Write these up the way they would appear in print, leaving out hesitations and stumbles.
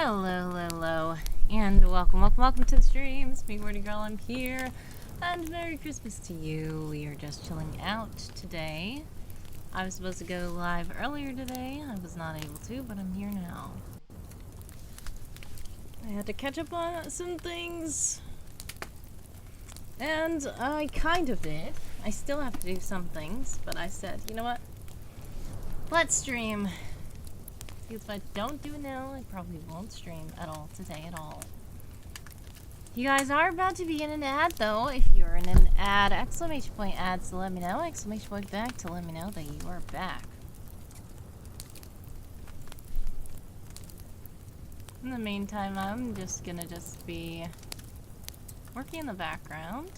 Hello, hello, and welcome to the stream. It's me, Wordy Girl. I'm here, and Merry Christmas to you. We are just chilling out today. I was supposed to go live earlier today. I was not able to, but I'm here now. I had to catch up on some things, and I kind of did. I still have to do some things, but I said, you know what? Let's stream. Because if I don't do it now, I probably won't stream at all today at all. You guys are about to be in an ad, though. If you're in an ad, exclamation point ads to let me know. Exclamation point back to let me know that you are back. In the meantime, I'm just gonna be working in the background.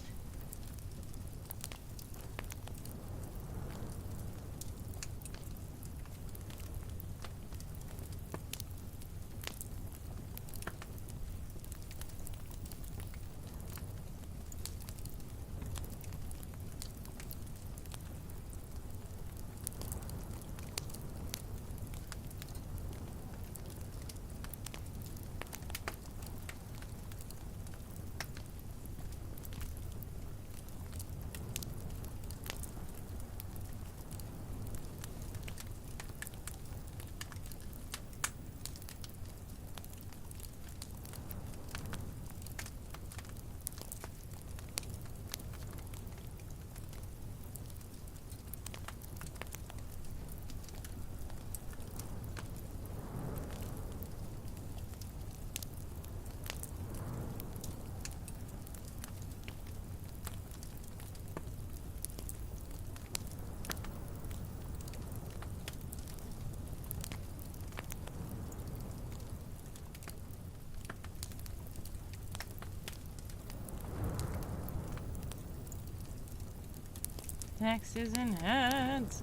Taxes and ads.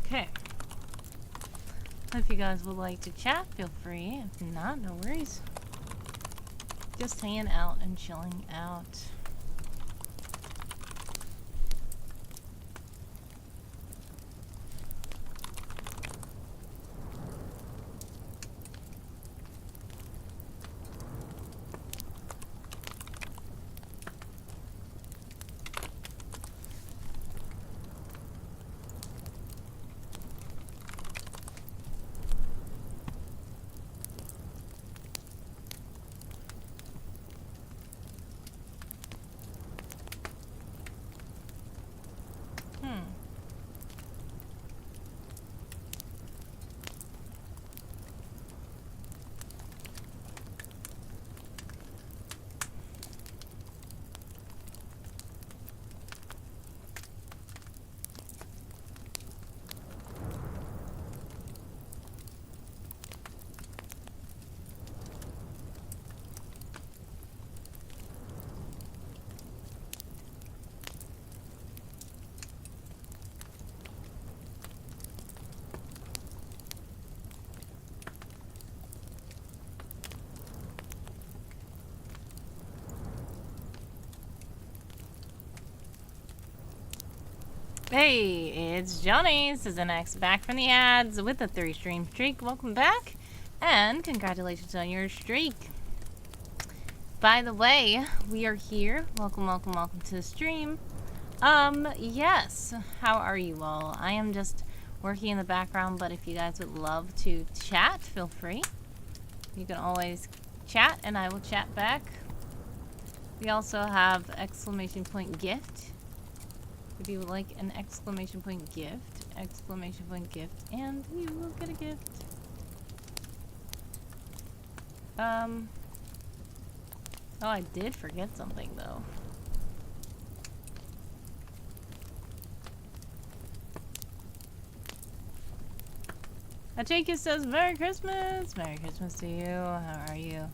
Okay. If you guys would like to chat, feel free. If not, no worries. Just hanging out and chilling out. Hey, it's Johnny, SizzNX, back from the ads with a 3-stream streak. Welcome back, and congratulations on your streak. By the way, we are here. Welcome to the stream. Yes, how are you all? I am just working in the background, but if you guys would love to chat, feel free. You can always chat, and I will chat back. We also have exclamation point gift. If you would like an exclamation point gift, and you will get a gift. Oh, I did forget something though. Achika says, Merry Christmas! Merry Christmas to you. How are you?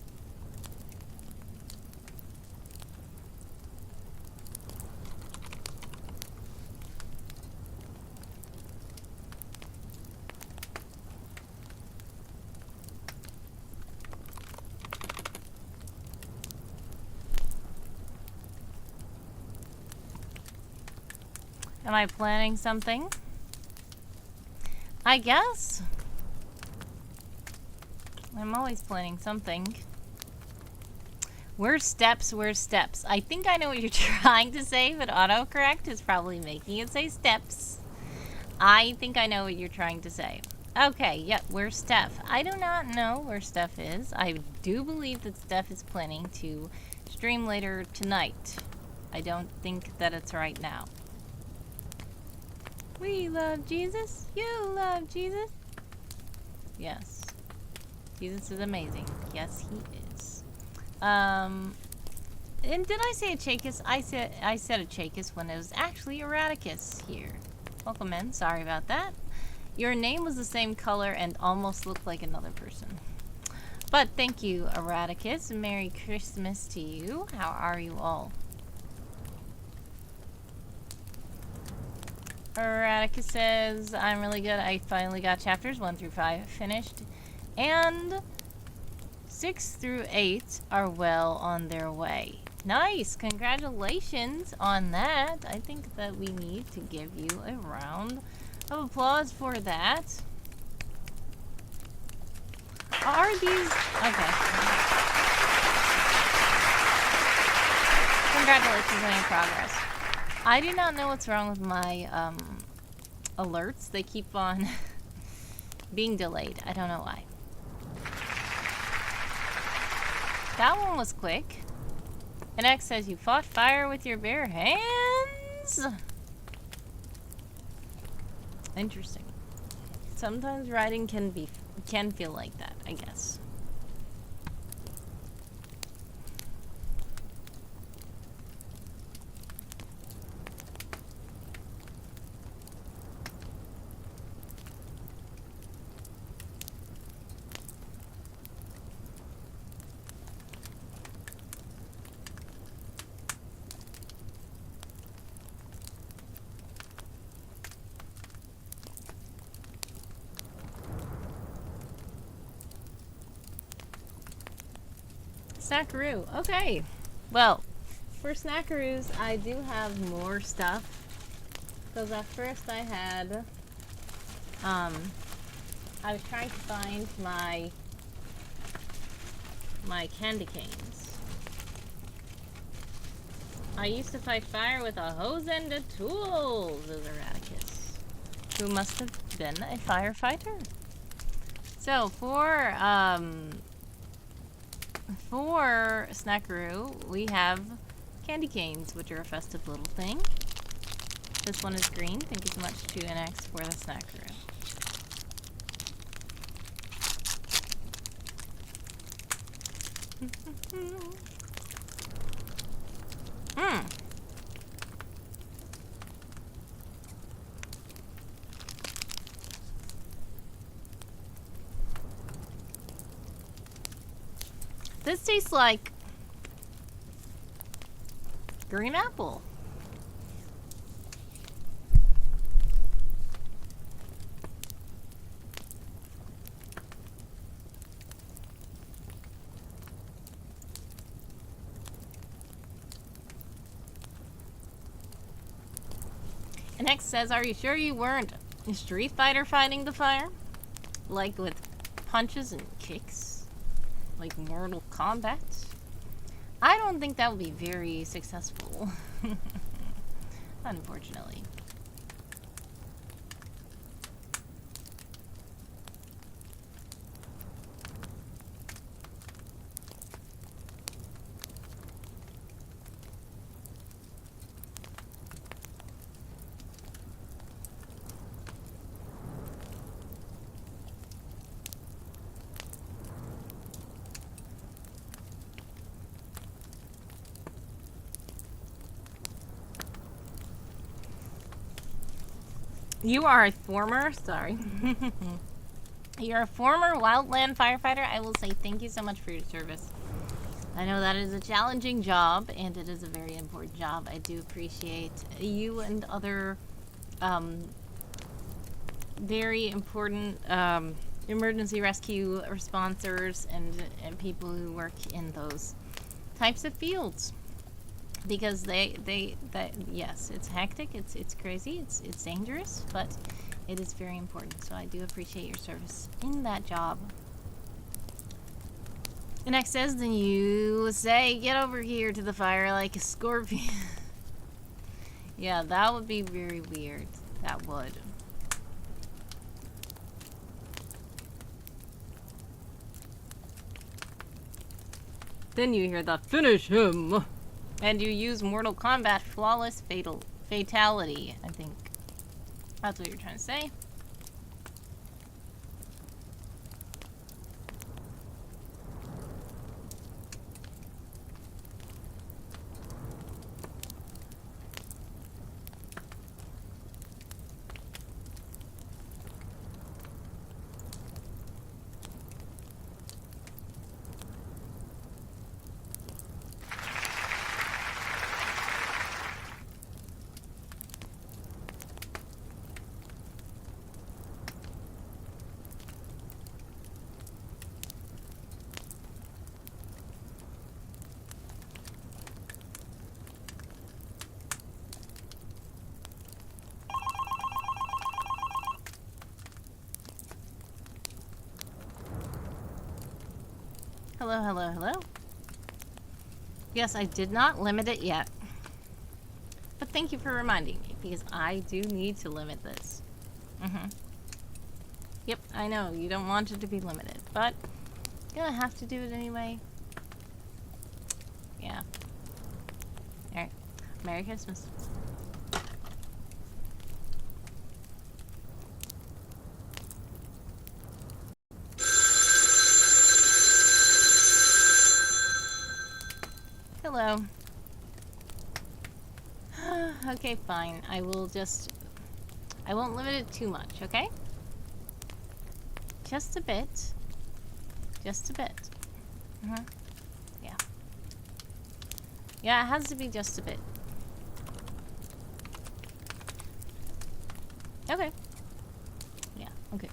Am I planning something? I guess. I'm always planning something. Where's steps? Where's steps? I think I know what you're trying to say, but autocorrect is probably making it say steps. I think I know what you're trying to say. Okay, yep, where's Steph? I do not know where Steph is. I do believe that Steph is planning to stream later tonight. I don't think that it's right now. We love Jesus. You love Jesus. Yes. Jesus is amazing. Yes, he is. And did I say Achakis? I said Achakis when it was actually Erraticus here. Welcome in. Sorry about that. Your name was the same color and almost looked like another person. But thank you, Erraticus. Merry Christmas to you. How are you all? Erratica says, I'm really good. I finally got chapters 1 through 5 finished. And 6 through 8 are well on their way. Nice! Congratulations on that. I think that we need to give you a round of applause for that. Are these... Okay. Congratulations on your progress. I do not know what's wrong with my alerts. They keep on being delayed. I don't know why. That one was quick. And X says you fought fire with your bare hands? Interesting. Sometimes writing can feel like that, I guess. Snackaroo. Okay. Well, for snackaroos, I do have more stuff. Because at first I had, I was trying to find my candy canes. I used to fight fire with a hose and a tool, says Erraticus, who must have been a firefighter. So for Snackaroo, we have candy canes, which are a festive little thing. This one is green. Thank you so much to NX for the Snackaroo. This tastes like green apple. And X says, are you sure you weren't Street Fighter fighting the fire? Like with punches and kicks? Like Mortal Kombat? I don't think that would be very successful. Unfortunately. You are a former, sorry. You're a former wildland firefighter. I will say thank you so much for your service. I know that is a challenging job, and it is a very important job. I do appreciate you and other very important emergency rescue responders and people who work in those types of fields, because yes, it's hectic, it's crazy, it's dangerous, but it is very important. So I do appreciate your service in that job. The next says, then you say, get over here to the fire like a scorpion. Yeah, that would be very weird. That would. Then you hear the finish him. And you use Mortal Kombat flawless fatality, I think. That's what you're trying to say. Hello, hello, hello. Yes, I did not limit it yet. But thank you for reminding me, because I do need to limit this. Yep, I know, you don't want it to be limited, but gonna have to do it anyway. Yeah. Alright. Merry Christmas. Hello. Okay, fine. I won't limit it too much, okay? Just a bit. Just a bit. Yeah. Yeah, it has to be just a bit. Okay. Yeah, okay.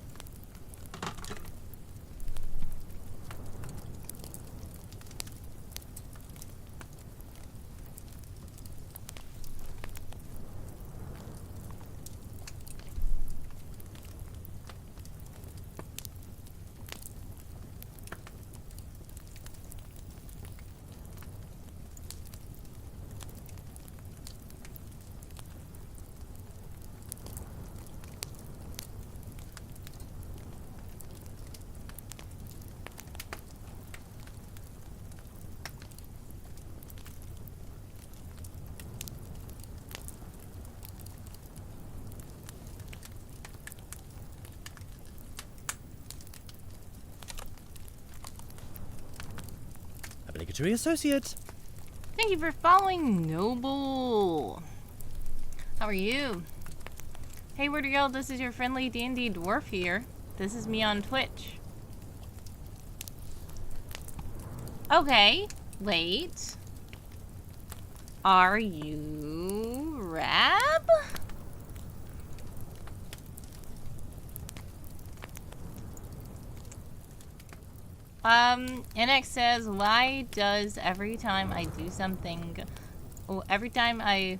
Obligatory associate. Thank you for following, Noble. How are you? Hey, where'd you go? This is your friendly D&D dwarf here. This is me on Twitch. Okay, wait. Are you Rab? NX says, why does every time I do something, every time I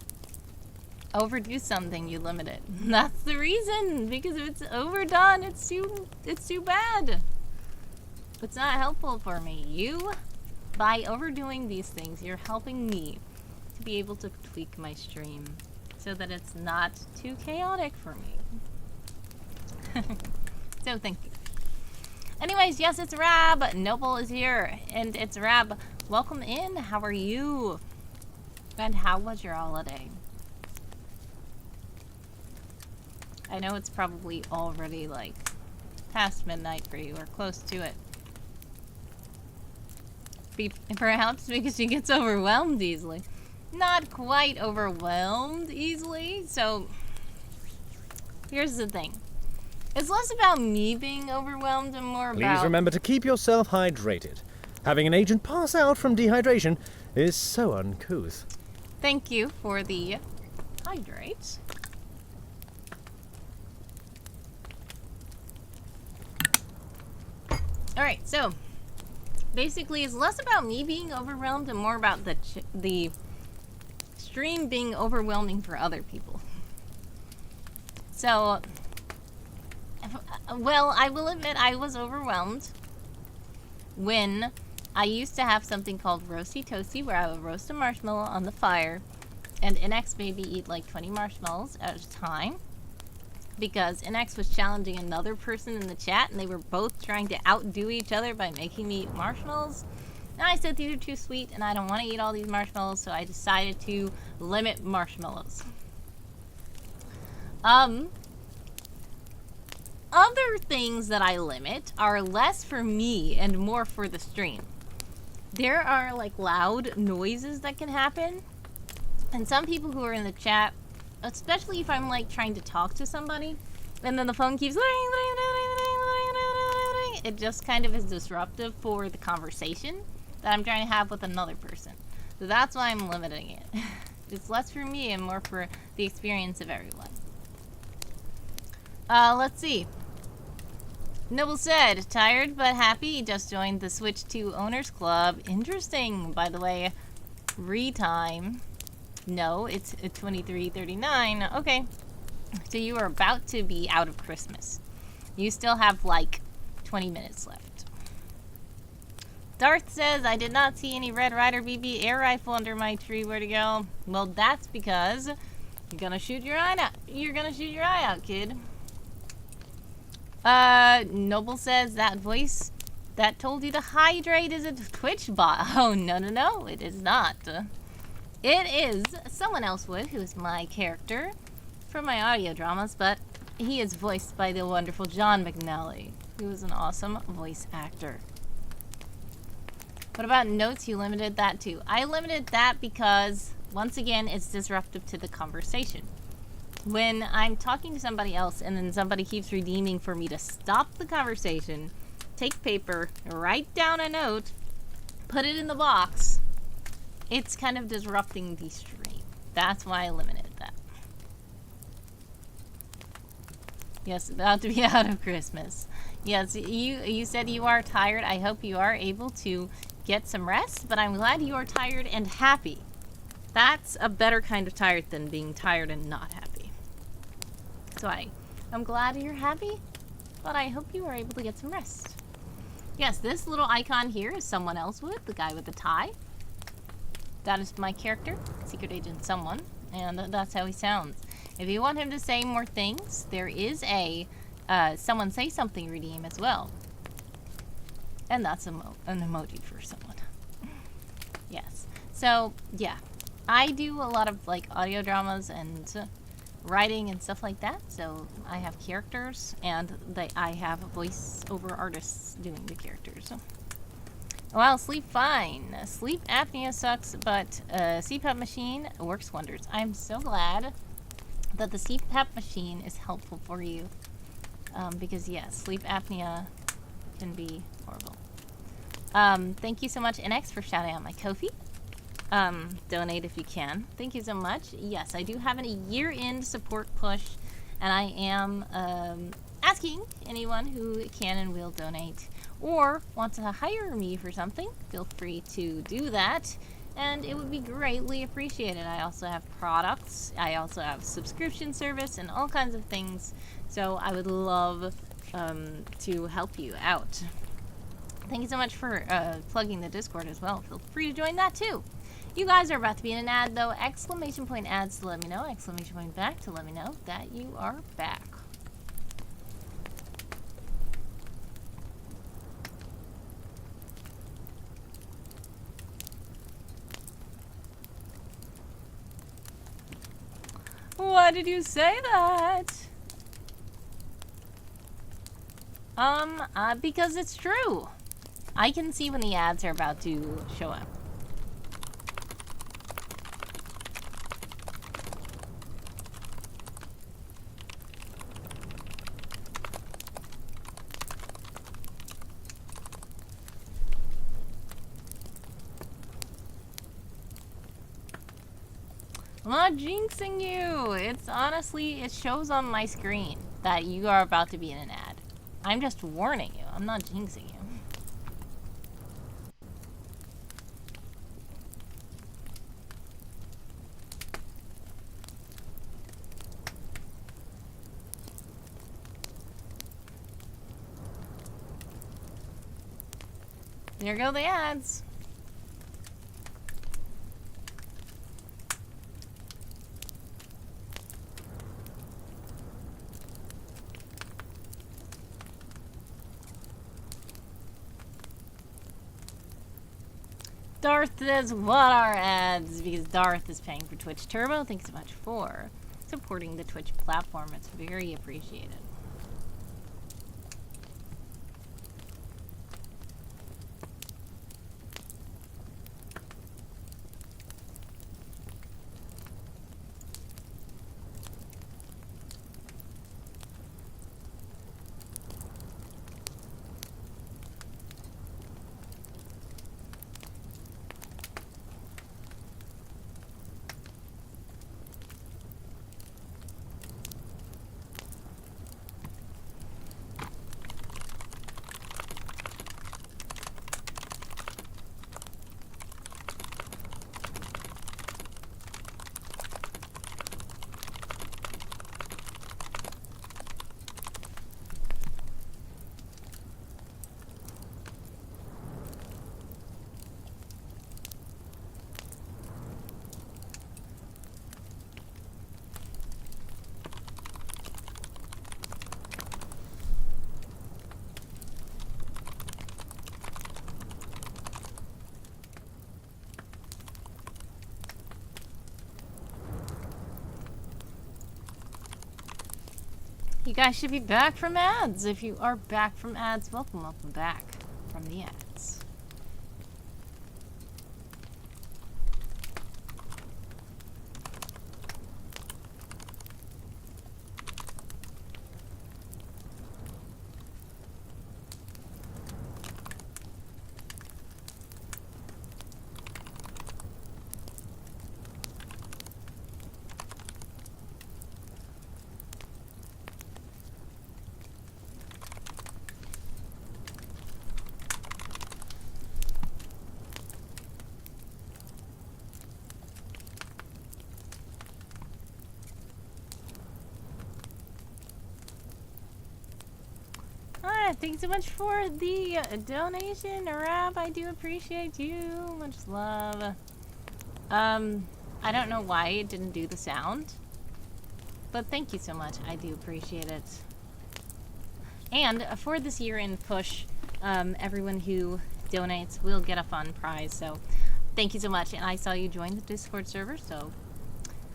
overdo something, you limit it? That's the reason, because if it's overdone, it's too bad. It's not helpful for me. By overdoing these things, you're helping me to be able to tweak my stream so that it's not too chaotic for me. So thank you. Anyways, yes, it's Rab. Noble is here, and it's Rab. Welcome in. How are you? And how was your holiday? I know it's probably already, like, past midnight for you, or close to it. Perhaps because she gets overwhelmed easily. Not quite overwhelmed easily, so here's the thing. It's less about me being overwhelmed and more about... Please remember to keep yourself hydrated. Having an agent pass out from dehydration is so uncouth. Thank you for the hydrate. Alright, so basically it's less about me being overwhelmed and more about the stream being overwhelming for other people. So, well, I will admit I was overwhelmed when I used to have something called Roasty Toasty, where I would roast a marshmallow on the fire, and NX made me eat like 20 marshmallows at a time, because NX was challenging another person in the chat, and they were both trying to outdo each other by making me eat marshmallows. And I said these are too sweet, and I don't want to eat all these marshmallows, so I decided to limit marshmallows. Other things that I limit are less for me and more for the stream. There are like loud noises that can happen, and some people who are in the chat, especially if I'm like trying to talk to somebody and then the phone keeps it just kind of is disruptive for the conversation that I'm trying to have with another person. So that's why I'm limiting it. It's less for me and more for the experience of everyone. Let's see. Noble said, tired but happy, just joined the Switch 2 Owners Club. Interesting, by the way. Retime. No, it's 23:39. Okay. So you are about to be out of Christmas. You still have like 20 minutes left. Darth says, I did not see any Red Ryder BB air rifle under my tree. Where'd it go? Well, that's because you're gonna shoot your eye out. You're gonna shoot your eye out, kid. Noble says that voice that told you to hydrate is a Twitch bot. Oh, no, it is not. It is someone else who is my character from my audio dramas, but he is voiced by the wonderful John McNally, who is an awesome voice actor. What about notes? You limited that too. I limited that because, once again, it's disruptive to the conversation. When I'm talking to somebody else and then somebody keeps redeeming for me to stop the conversation, take paper, write down a note, put it in the box, it's kind of disrupting the stream. That's why I limited that. Yes, about to be out of Christmas. Yes, you said you are tired. I hope you are able to get some rest, but I'm glad you are tired and happy. That's a better kind of tired than being tired and not happy. So I'm glad you're happy, but I hope you are able to get some rest. Yes, this little icon here is someone else the guy with the tie. That is my character, Secret Agent Someone, and that's how he sounds. If you want him to say more things, there is a someone say something redeem as well. And that's an emoji for someone. Yes. So, yeah. I do a lot of like audio dramas and writing and stuff like that. So I have characters and I have voiceover artists doing the characters. Well, sleep fine. Sleep apnea sucks, but CPAP machine works wonders. I'm so glad that the CPAP machine is helpful for you. Because yes, sleep apnea can be horrible. Thank you so much, NX, for shouting out my Ko-fi. Donate if you can. Thank you so much. Yes, I do have a year-end support push, and I am asking anyone who can and will donate or wants to hire me for something, feel free to do that, and it would be greatly appreciated. I also have products, I also have subscription service and all kinds of things, so I would love to help you out. Thank you so much for plugging the Discord as well. Feel free to join that too. You guys are about to be in an ad though. Exclamation point ads to let me know. Exclamation point back to let me know that you are back. Why did you say that? Because it's true. I can see when the ads are about to show up. I'm not jinxing you. It's honestly, it shows on my screen that you are about to be in an ad. I'm just warning you. I'm not jinxing you. There go the ads. Darth says, what are ads? Because Darth is paying for Twitch Turbo. Thanks so much for supporting the Twitch platform. It's very appreciated. You guys should be back from ads. If you are back from ads, welcome back from the ads. Thanks so much for the donation, Rab. I do appreciate you. Much love. I don't know why it didn't do the sound, but thank you so much. I do appreciate it. And for this year-end push, everyone who donates will get a fun prize. So thank you so much. And I saw you join the Discord server, so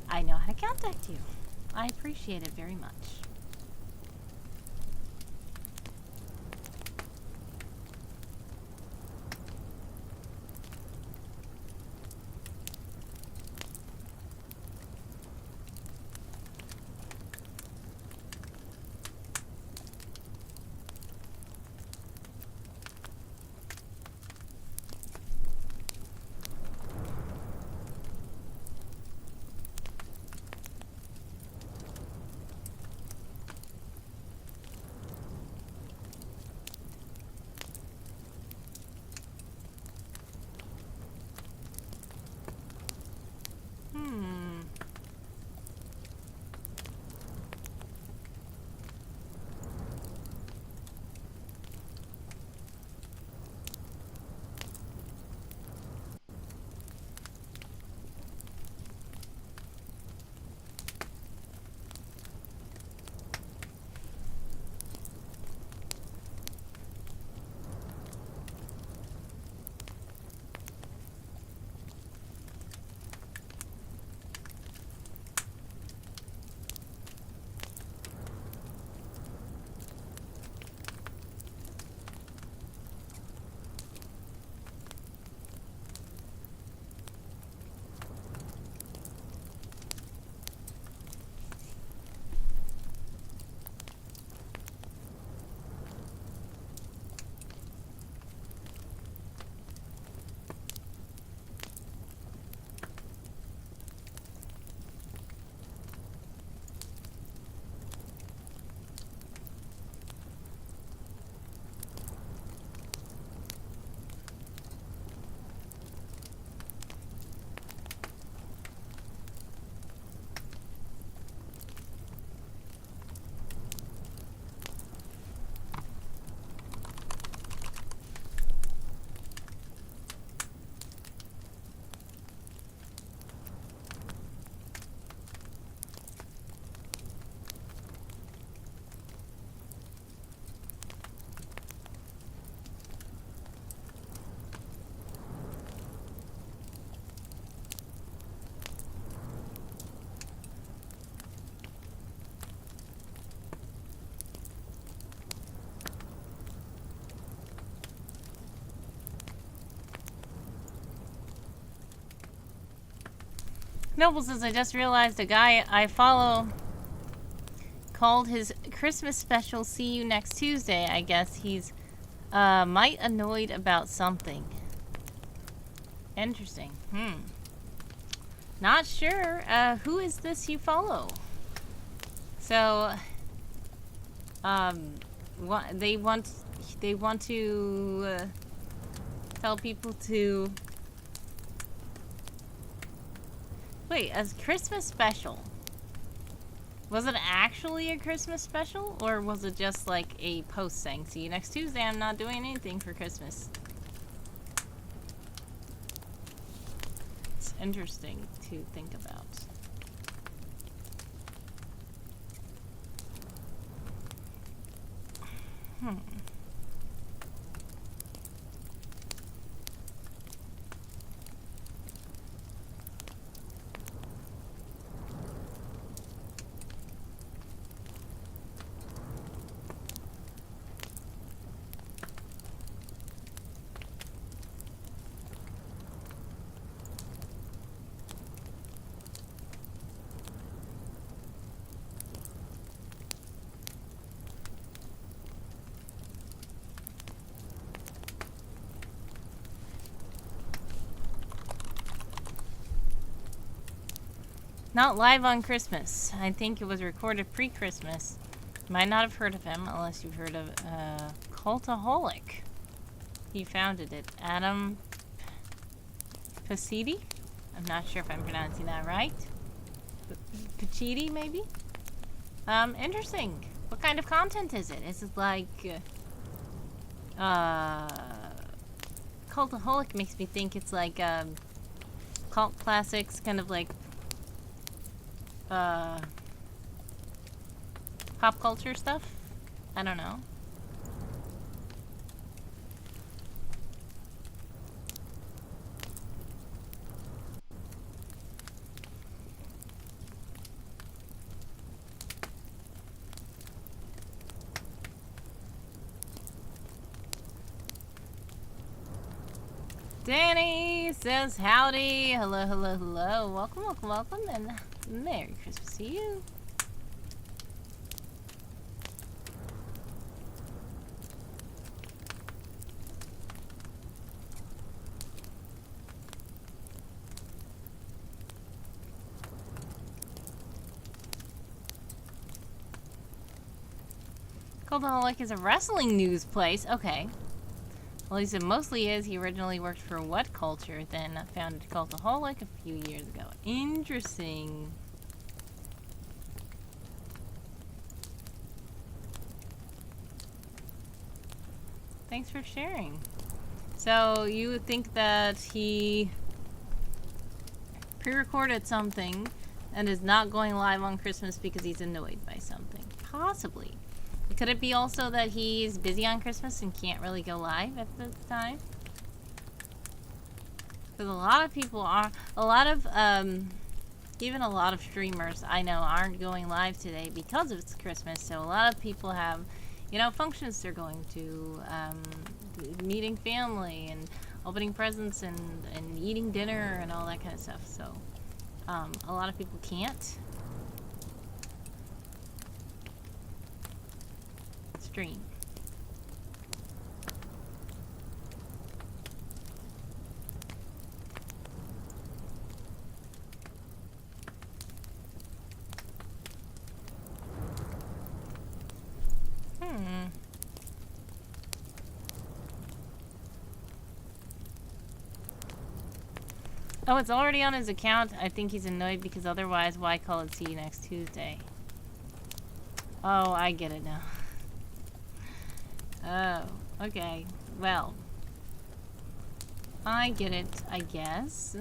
I know how to contact you. I appreciate it very much. Noble says, I just realized a guy I follow called his Christmas special "See You Next Tuesday." I guess he's might annoyed about something. Interesting. Not sure. Who is this you follow? So, they want to tell people to wait, a Christmas special. Was it actually a Christmas special, or was it just like a post saying, "See you next Tuesday, I'm not doing anything for Christmas"? It's interesting to think about. Not live on Christmas. I think it was recorded pre-Christmas. Might not have heard of him unless you've heard of Cultaholic. He founded it. Adam Pacidi? I'm not sure if I'm pronouncing that right. Pacidi, maybe? Interesting. What kind of content is it? Is it like... Cultaholic makes me think it's like, cult classics, kind of like... pop culture stuff? I don't know. Danny says howdy. Hello, hello, hello. Welcome, welcome, welcome, and Merry Christmas to you. Cultaholic is a wrestling news place. Okay. Well, he said mostly is. He originally worked for What Culture, then founded Cultaholic a few years ago. Interesting. Thanks for sharing. So, you think that he pre-recorded something and is not going live on Christmas because he's annoyed by something? Possibly. Could it be also that he's busy on Christmas and can't really go live at the time? Because a lot of people are, even a lot of streamers I know aren't going live today because it's Christmas. So a lot of people have, you know, functions they're going to, meeting family and opening presents and eating dinner and all that kind of stuff. So a lot of people can't stream. Oh, it's already on his account. I think he's annoyed because otherwise, why call it "See You Next Tuesday"? Oh, I get it now. Oh, okay. Well, I get it, I guess.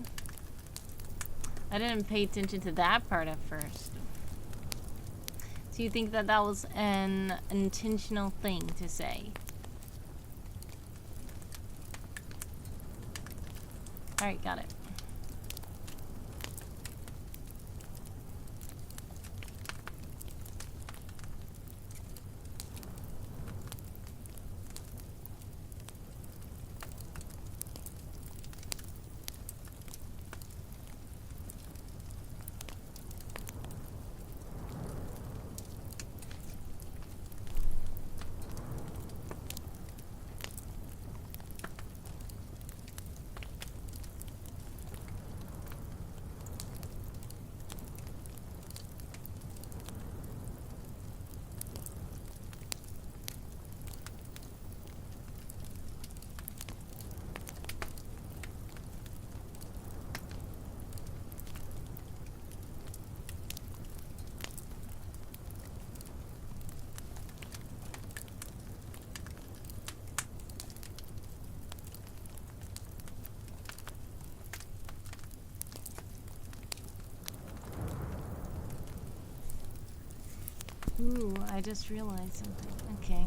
I didn't pay attention to that part at first. So you think that that was an intentional thing to say? Alright, got it. Ooh, I just realized something. Okay.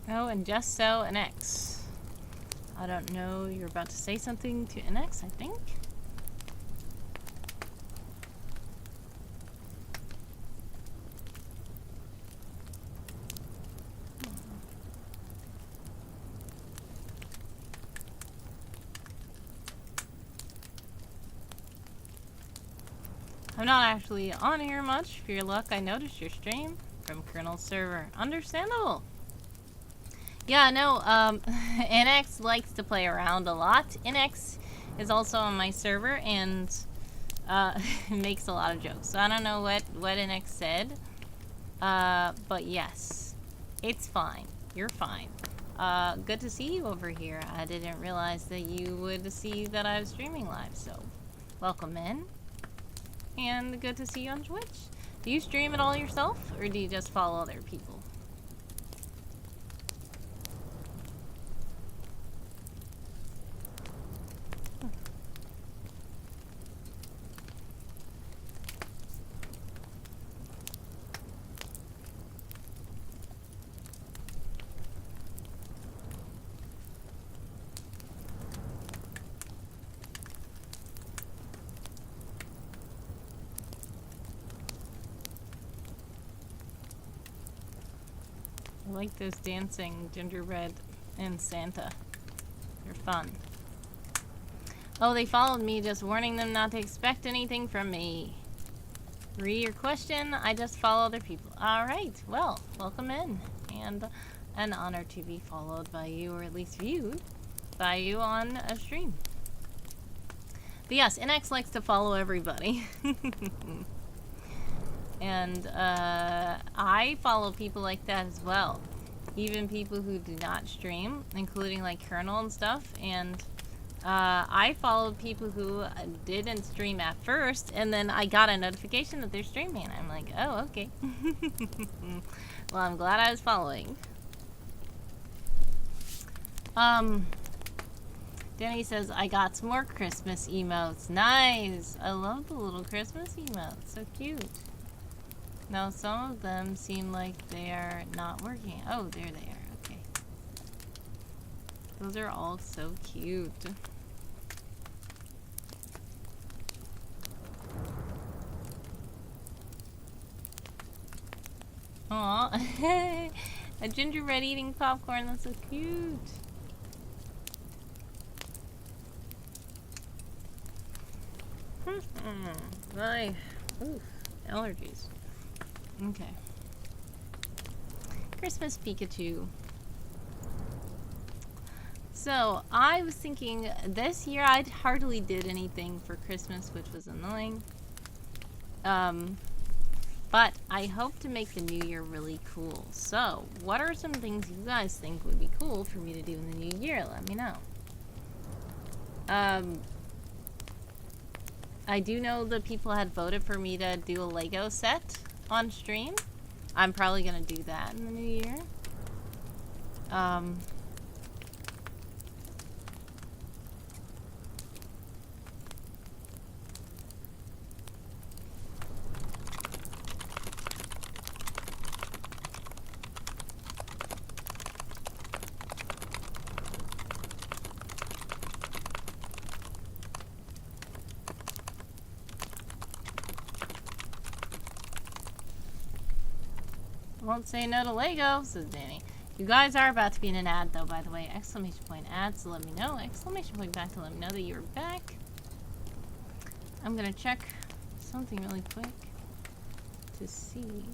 Oh, and just so, an X. I don't know, you're about to say something to an X, I think. I'm not actually on here much. For your luck, I noticed your stream from Colonel's server. Understandable. Yeah, no, NX likes to play around a lot. NX is also on my server and makes a lot of jokes. So I don't know what NX said, but yes, it's fine. You're fine. Good to see you over here. I didn't realize that you would see that I was streaming live, so welcome in. And good to see you on Twitch. Do you stream it all yourself, or do you just follow other people? I like those dancing gingerbread and Santa. They're fun. Oh, they followed me, just warning them not to expect anything from me. Re your question, I just follow other people. Alright, well, welcome in. And an honor to be followed by you, or at least viewed by you on a stream. But yes, NX likes to follow everybody. And I follow people like that as well. Even people who do not stream, including like Colonel and stuff. And I followed people who didn't stream at first, and then I got a notification that they're streaming. I'm like, oh, okay. Well, I'm glad I was following. Danny says, I got some more Christmas emotes. Nice! I love the little Christmas emotes. So cute. Now, some of them seem like they are not working. Oh, there they are. Okay. Those are all so cute. Aw. A gingerbread eating popcorn. That's so cute. My allergies. Okay. Christmas Pikachu. So, I was thinking this year I hardly did anything for Christmas, which was annoying. But I hope to make the new year really cool. So, what are some things you guys think would be cool for me to do in the new year? Let me know. I do know that people had voted for me to do a Lego set on stream. I'm probably gonna do that in the new year. Won't say no to Lego, says Danny. You guys are about to be in an ad, though, by the way. Exclamation point ad to let me know. Exclamation point back to let me know that you're back. I'm gonna check something really quick to see.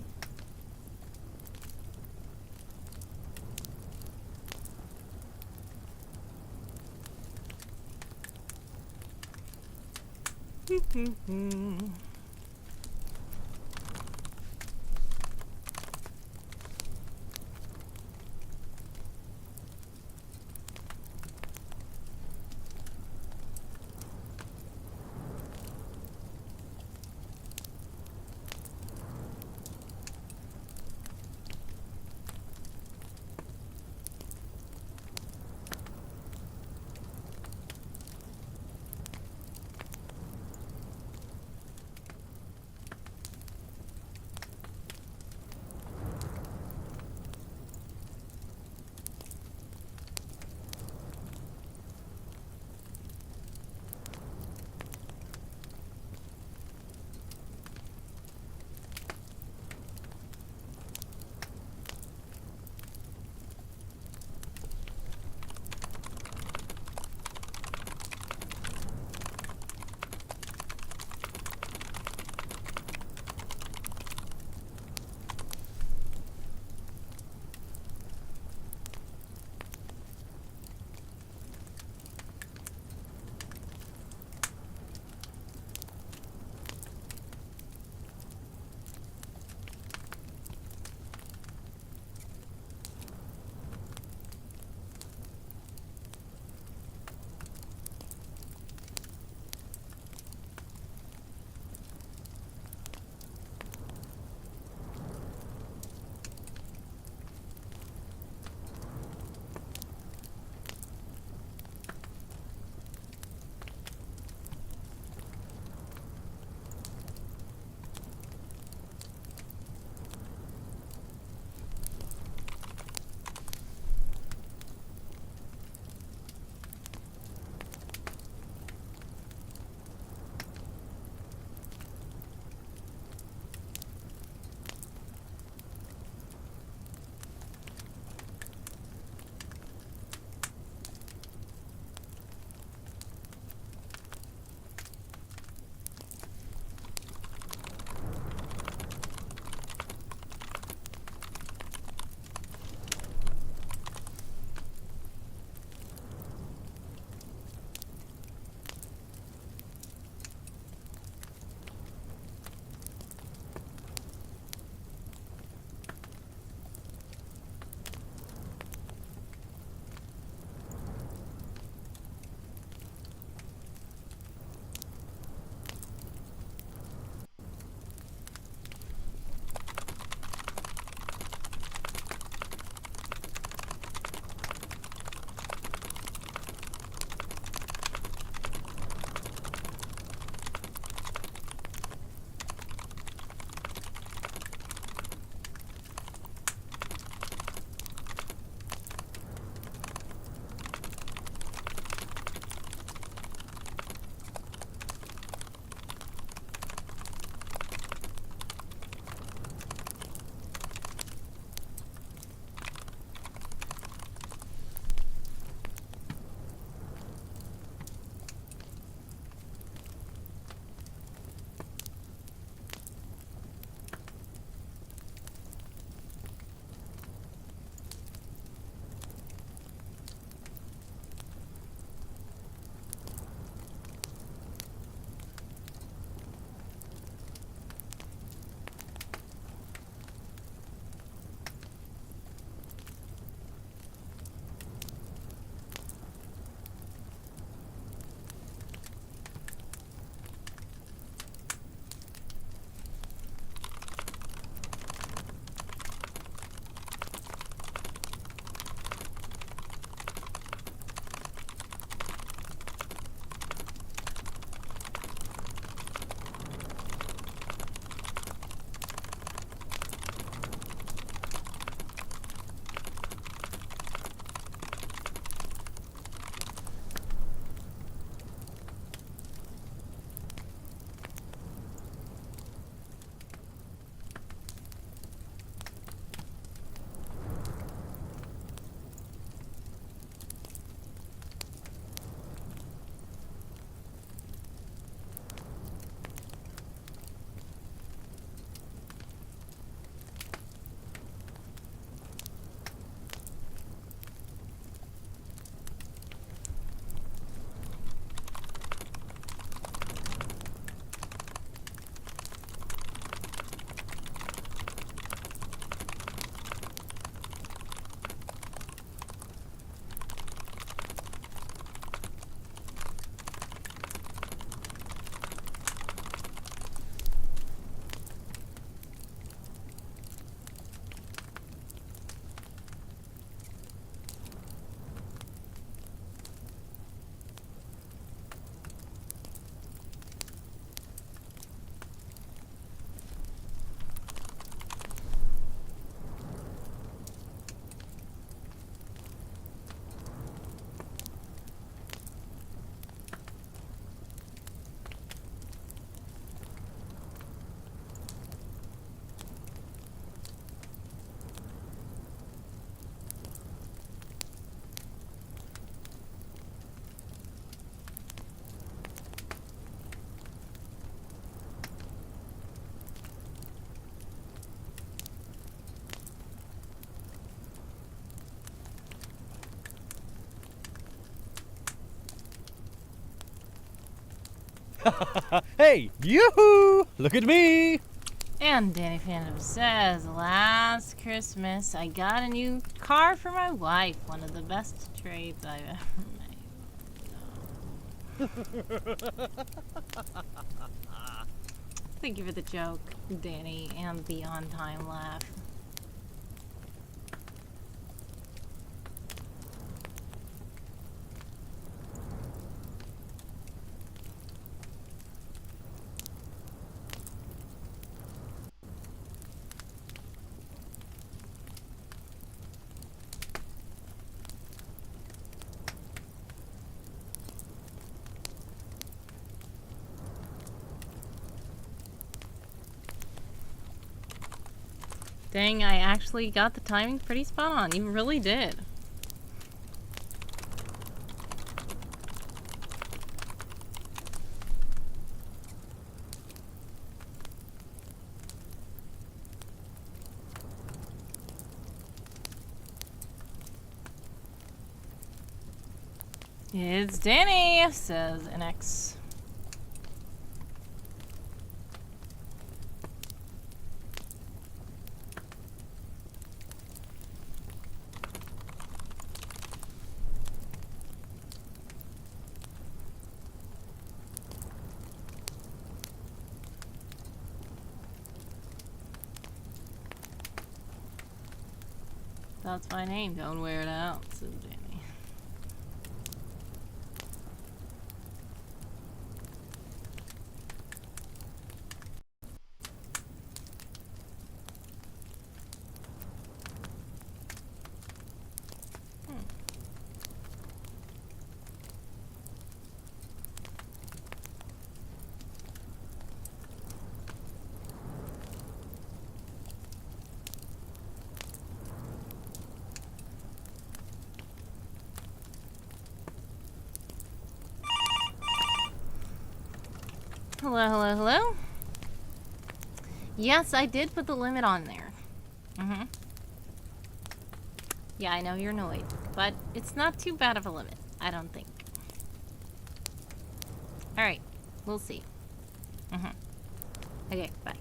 Hey, yoo-hoo! Look at me! And Danny Phantom says, last Christmas I got a new car for my wife. One of the best trades I've ever made. Thank you for the joke, Danny, and the on-time laugh. Dang, I actually got the timing pretty spot on. You really did. It's Danny, says an X. That's my name. Don't wear it out, says Danny. Hello, hello, hello. Yes, I did put the limit on there. Yeah, I know you're annoyed, but it's not too bad of a limit, I don't think. Alright, we'll see. Okay, bye.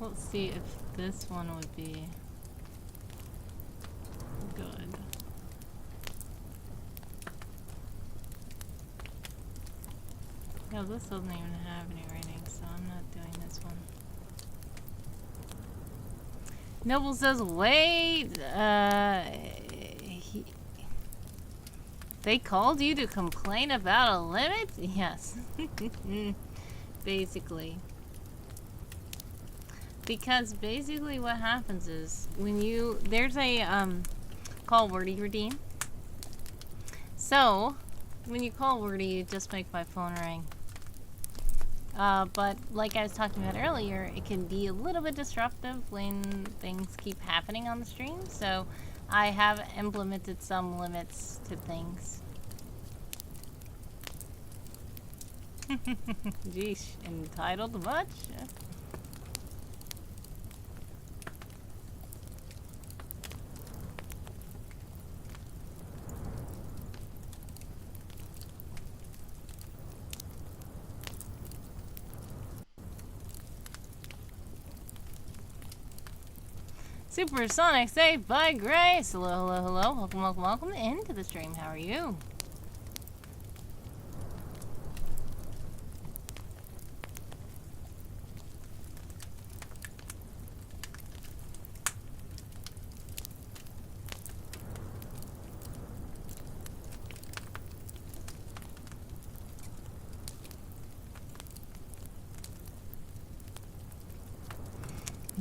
Let's see if this one would be good. No, this doesn't even have any ratings, so I'm not doing this one. Noble says, wait, they called you to complain about a limit? Yes. Basically. Because basically what happens is when you there's a call wordy redeem. So when you call wordy, you just make my phone ring. But like I was talking about earlier, it can be a little bit disruptive when things keep happening on the stream. So I have implemented some limits to things. Geesh, entitled much? Supersonic saved by Grace. Hello, hello, hello. Welcome, welcome, welcome into the stream. How are you?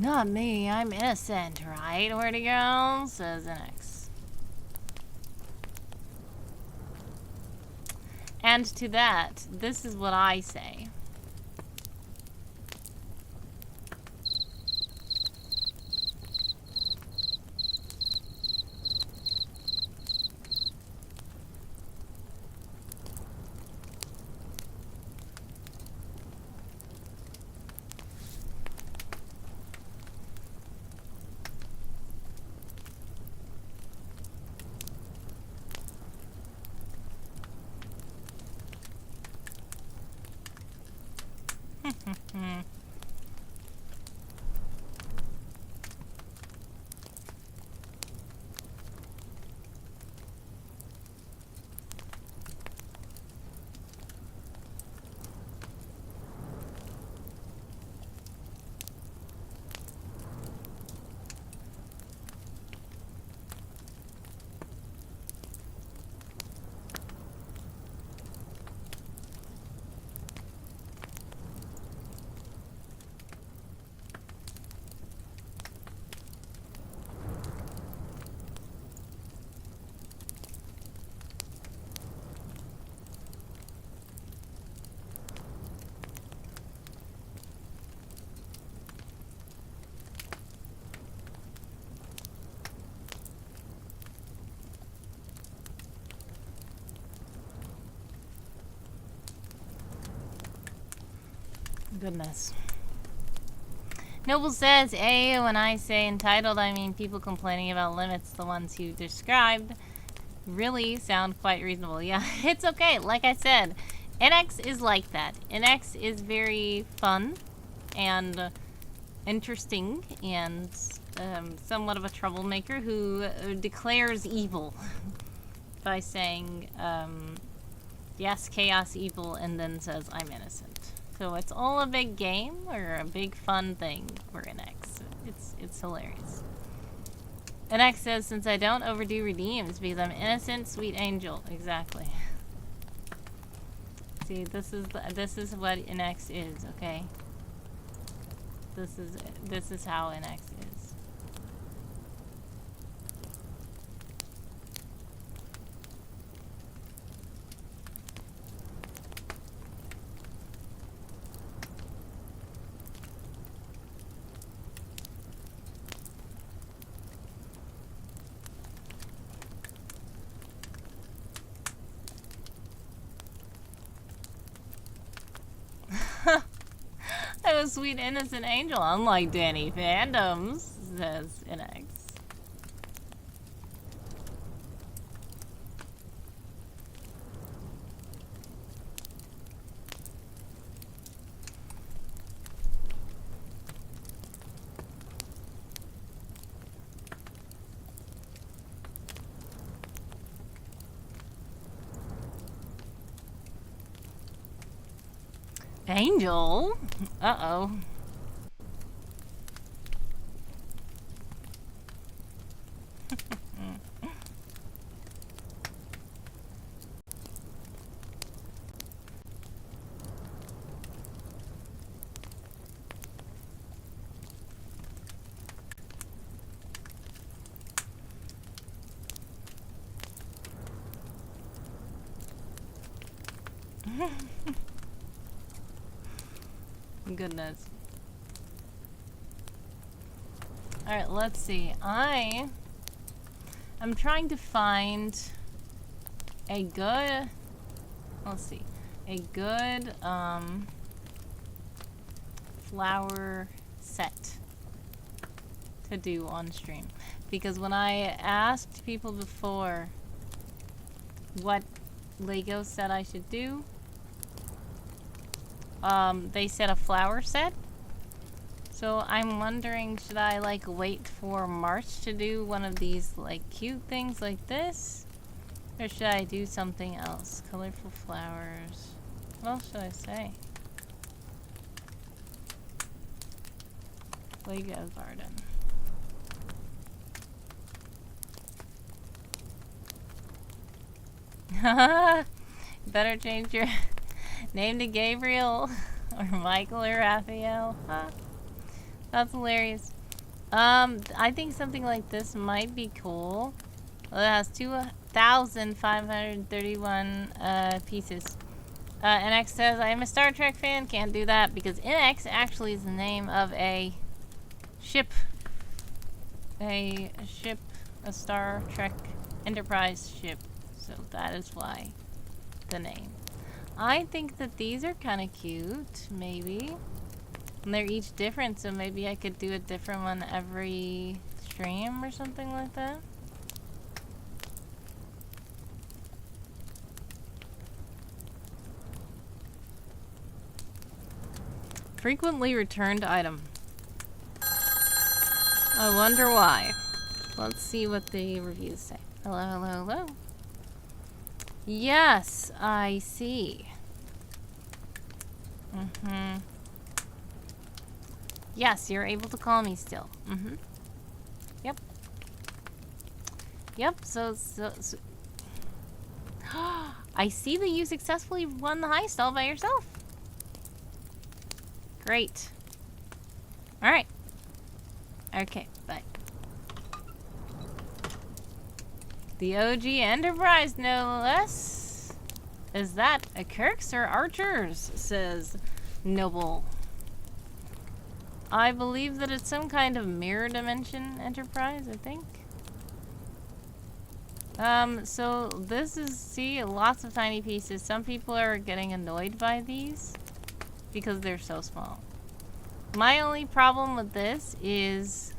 Not me, I'm innocent, right? Where'd he go? Says NX. And to that, this is what I say. Goodness. Noble says, when I say entitled, I mean people complaining about limits, the ones you described, really sound quite reasonable. Yeah, it's okay. Like I said, NX is like that. NX is very fun and interesting and somewhat of a troublemaker who declares evil by saying, yes, chaos, evil, and then says, I'm innocent. So it's all a big game or a big fun thing for NX. It's hilarious. NX says, since I don't overdo redeems because I'm innocent, sweet angel. Exactly. See, this is what NX is, okay? This is how NX is. I'm a sweet innocent angel, unlike Danny Fandoms, says NX. Angel? Uh-oh. Goodness. Alright, let's see. I'm trying to find a good, let's see, a good flower set to do on stream. Because when I asked people before what Lego set I should do, they said a flower set. So I'm wondering, should I like wait for March to do one of these like cute things like this? Or should I do something else? Colorful flowers. What else should I say? Lego garden. Better change your name to Gabriel or Michael or Raphael. Huh? That's hilarious. I think something like this might be cool. Well, it has 2,531 pieces. NX says, I am a Star Trek fan. Can't do that because NX actually is the name of a ship. A Star Trek Enterprise ship. So that is why the name. I think that these are kind of cute, maybe. And they're each different, so maybe I could do a different one every stream or something like that. Frequently returned item. I wonder why. Let's see what the reviews say. Hello, hello, hello. Yes, I see. Yes, you're able to call me still. Yep. Yep, so I see that you successfully won the heist all by yourself. Great. Alright. Okay, bye. The OG Enterprise, no less. Is that a Kirk's or Archer's? Says Noble. I believe that it's some kind of mirror dimension Enterprise, I think. So this is, see, lots of tiny pieces. Some people are getting annoyed by these because they're so small. My only problem with this is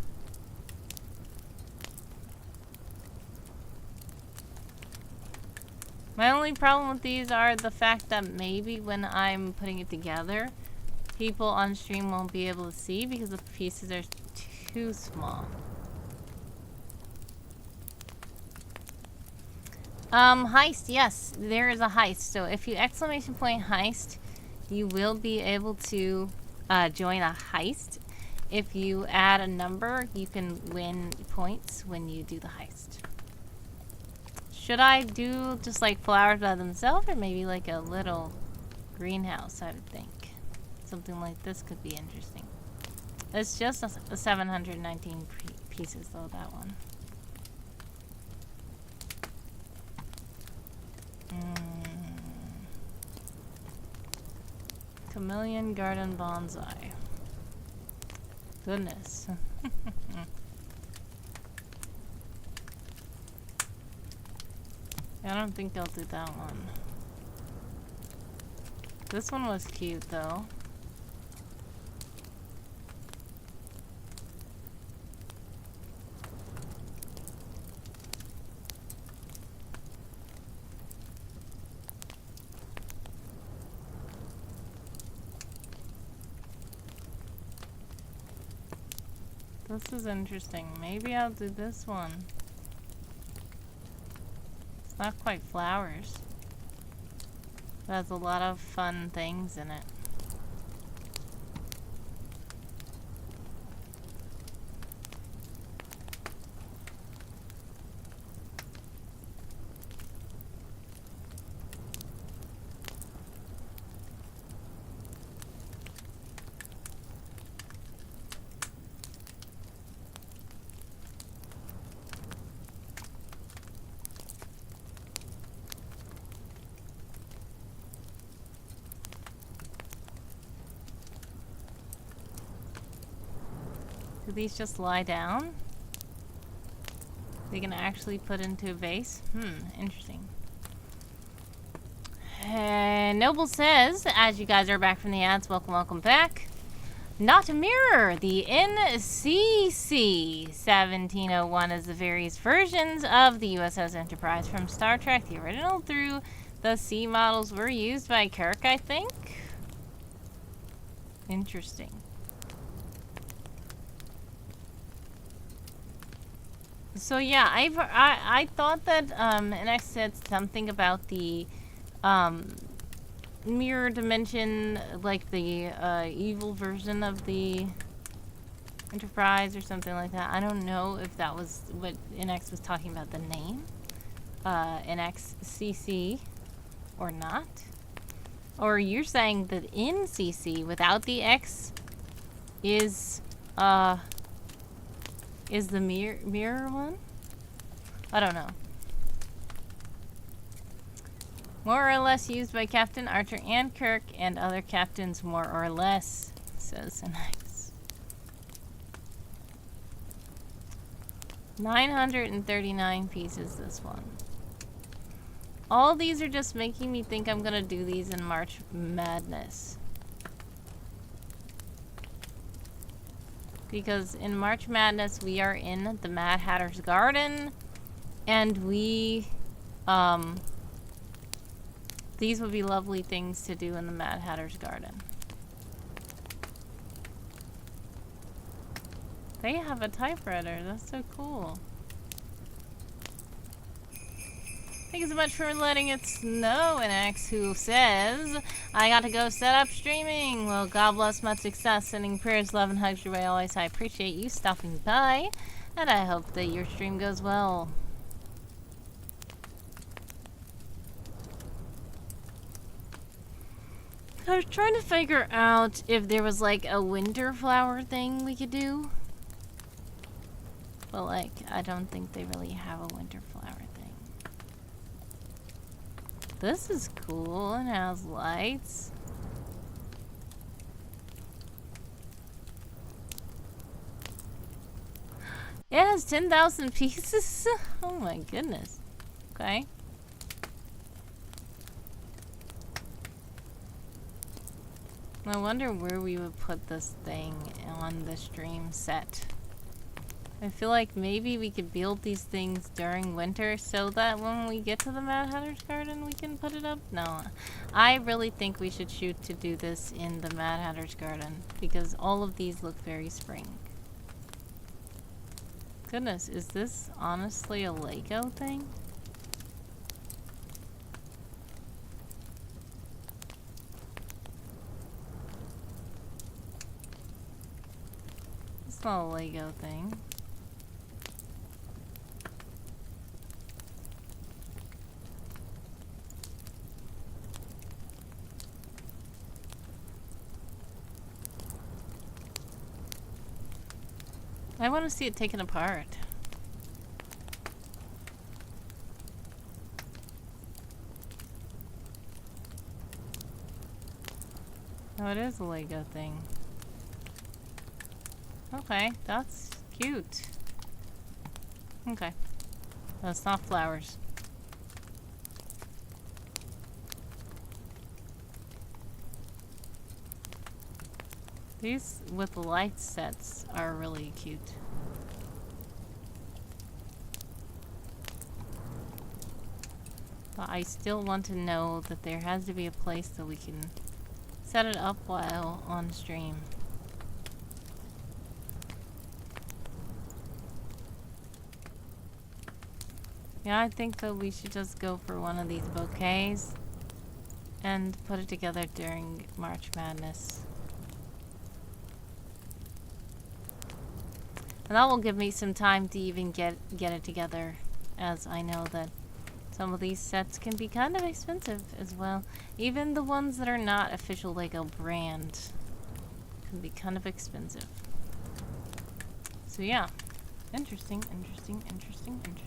these are the fact that maybe when I'm putting it together, people on stream won't be able to see because the pieces are too small. Heist, yes, there is a heist. So if you exclamation point heist, you will be able to join a heist. If you add a number, you can win points when you do the heist. Should I do just like flowers by themselves, or maybe like a little greenhouse? I would think something like this could be interesting. It's just a 719 pieces though, that one. Chameleon Garden Bonsai. Goodness. I don't think I'll do that one. This one was cute though. This is interesting. Maybe I'll do this one. It's not quite flowers. It has a lot of fun things in it. Do these just lie down? They can actually put into a vase? Interesting. Noble says, as you guys are back from the ads, welcome back. Not a mirror. The NCC 1701 is the various versions of the USS Enterprise from Star Trek. The original through the C models were used by Kirk, I think. Interesting. So yeah, I thought that NX said something about the mirror dimension, like the evil version of the Enterprise or something like that. I don't know if that was what NX was talking about, the name NXCC or not. Or you're saying that NCC without the X is is the mirror one? I don't know. More or less used by Captain Archer and Kirk and other captains more or less, says Anax. 939 pieces, this one. All these are just making me think I'm gonna do these in March Madness. Because in March Madness, we are in the Mad Hatter's Garden, and we, these would be lovely things to do in the Mad Hatter's Garden. They have a typewriter. That's so cool. Thank you so much for letting it snow, Anax, who says, I got to go set up streaming. Well, God bless, much success. Sending prayers, love, and hugs your way always. I appreciate you stopping by, and I hope that your stream goes well. I was trying to figure out if there was like a winter flower thing we could do. But like, I don't think they really have a winter flower thing. This is cool and has lights. It has 10,000 pieces? Oh my goodness. Okay. I wonder where we would put this thing on the stream set. I feel like maybe we could build these things during winter so that when we get to the Mad Hatter's Garden we can put it up. No, I really think we should shoot to do this in the Mad Hatter's Garden because all of these look very spring. Goodness, is this honestly a Lego thing? It's not a Lego thing. I want to see it taken apart. Oh, it is a Lego thing. Okay, that's cute. Okay. That's not flowers. These with the light sets are really cute. But I still want to know that there has to be a place that we can set it up while on stream. Yeah, I think that we should just go for one of these bouquets and put it together during March Madness. And that will give me some time to even get it together, as I know that some of these sets can be kind of expensive as well. Even the ones that are not official Lego brand can be kind of expensive. So yeah, interesting, interesting, interesting, interesting.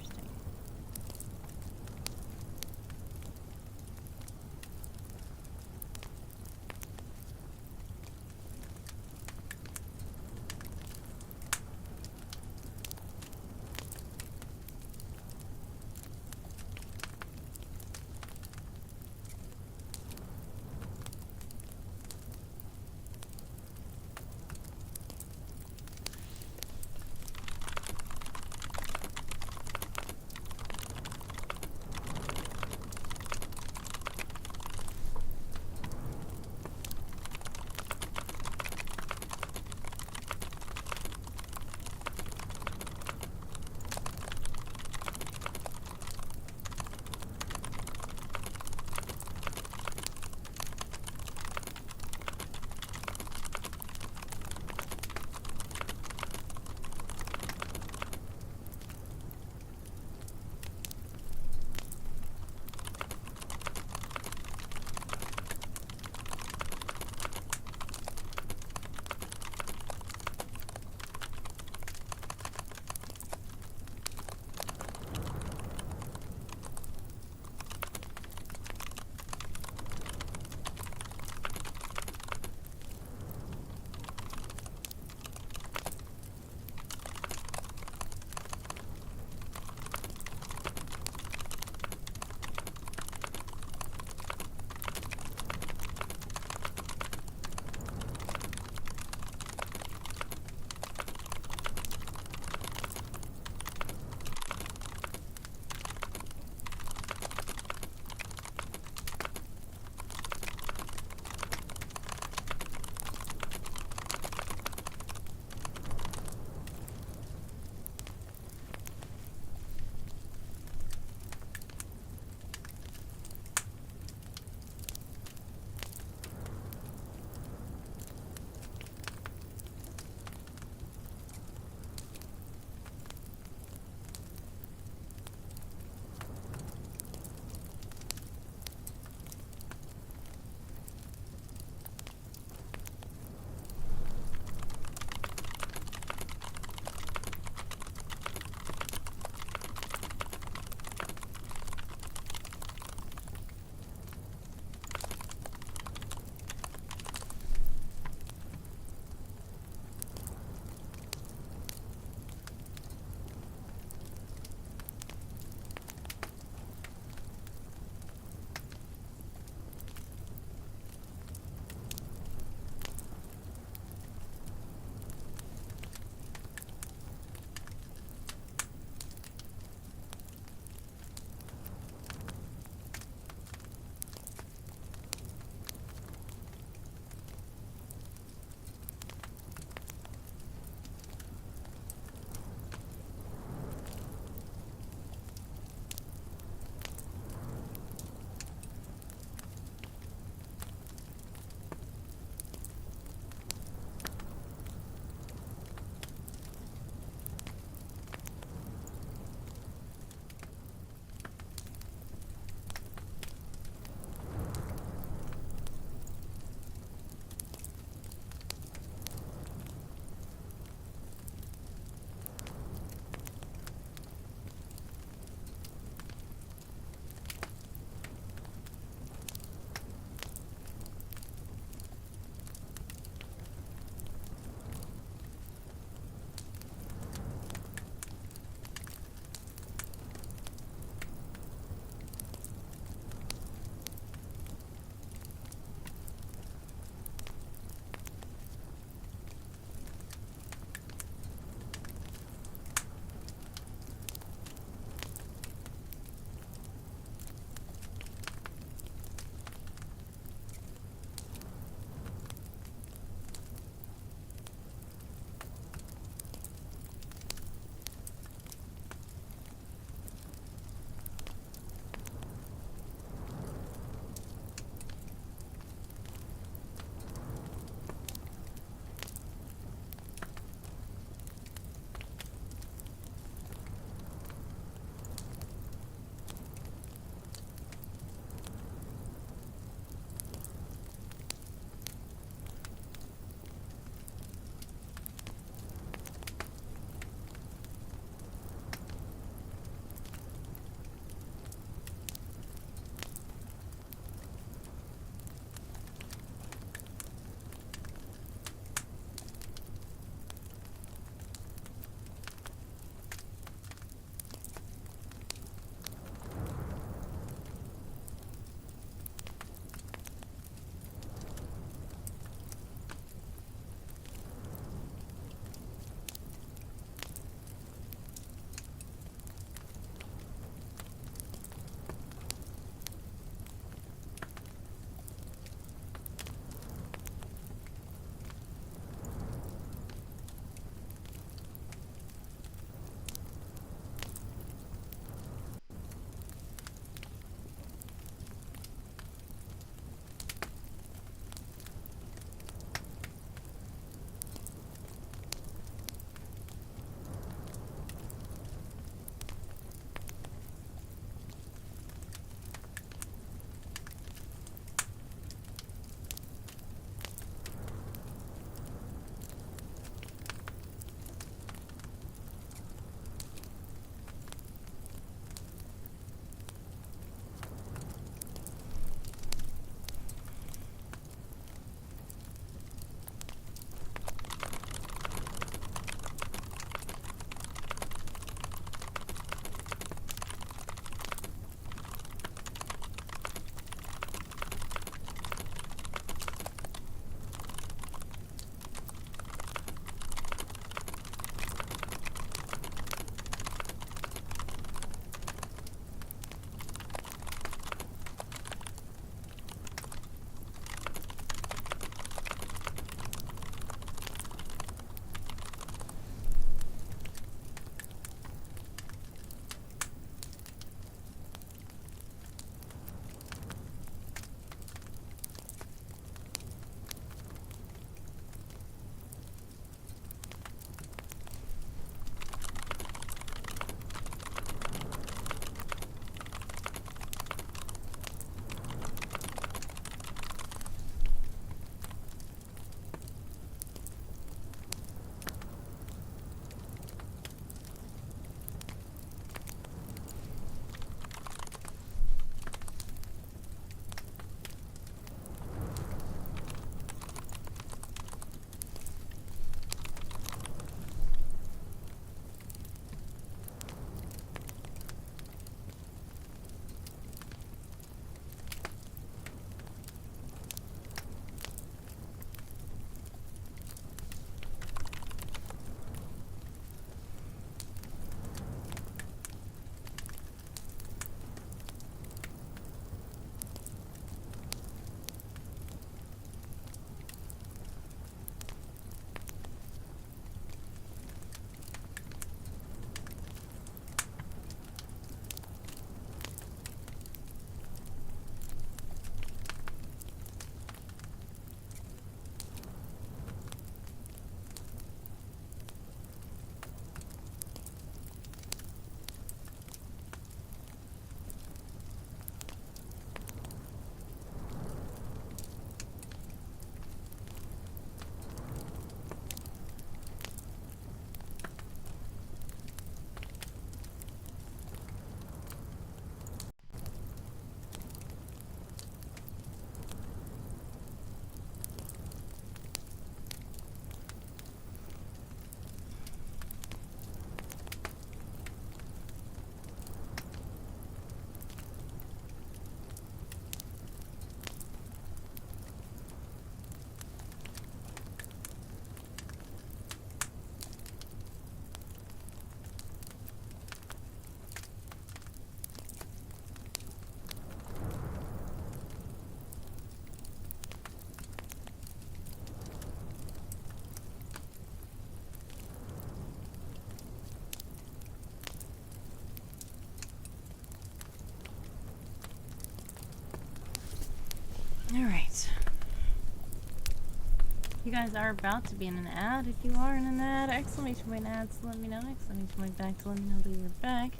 You guys are about to be in an ad. If you are in an ad, exclamation point ads to let me know. Exclamation point back to let me know that you're back.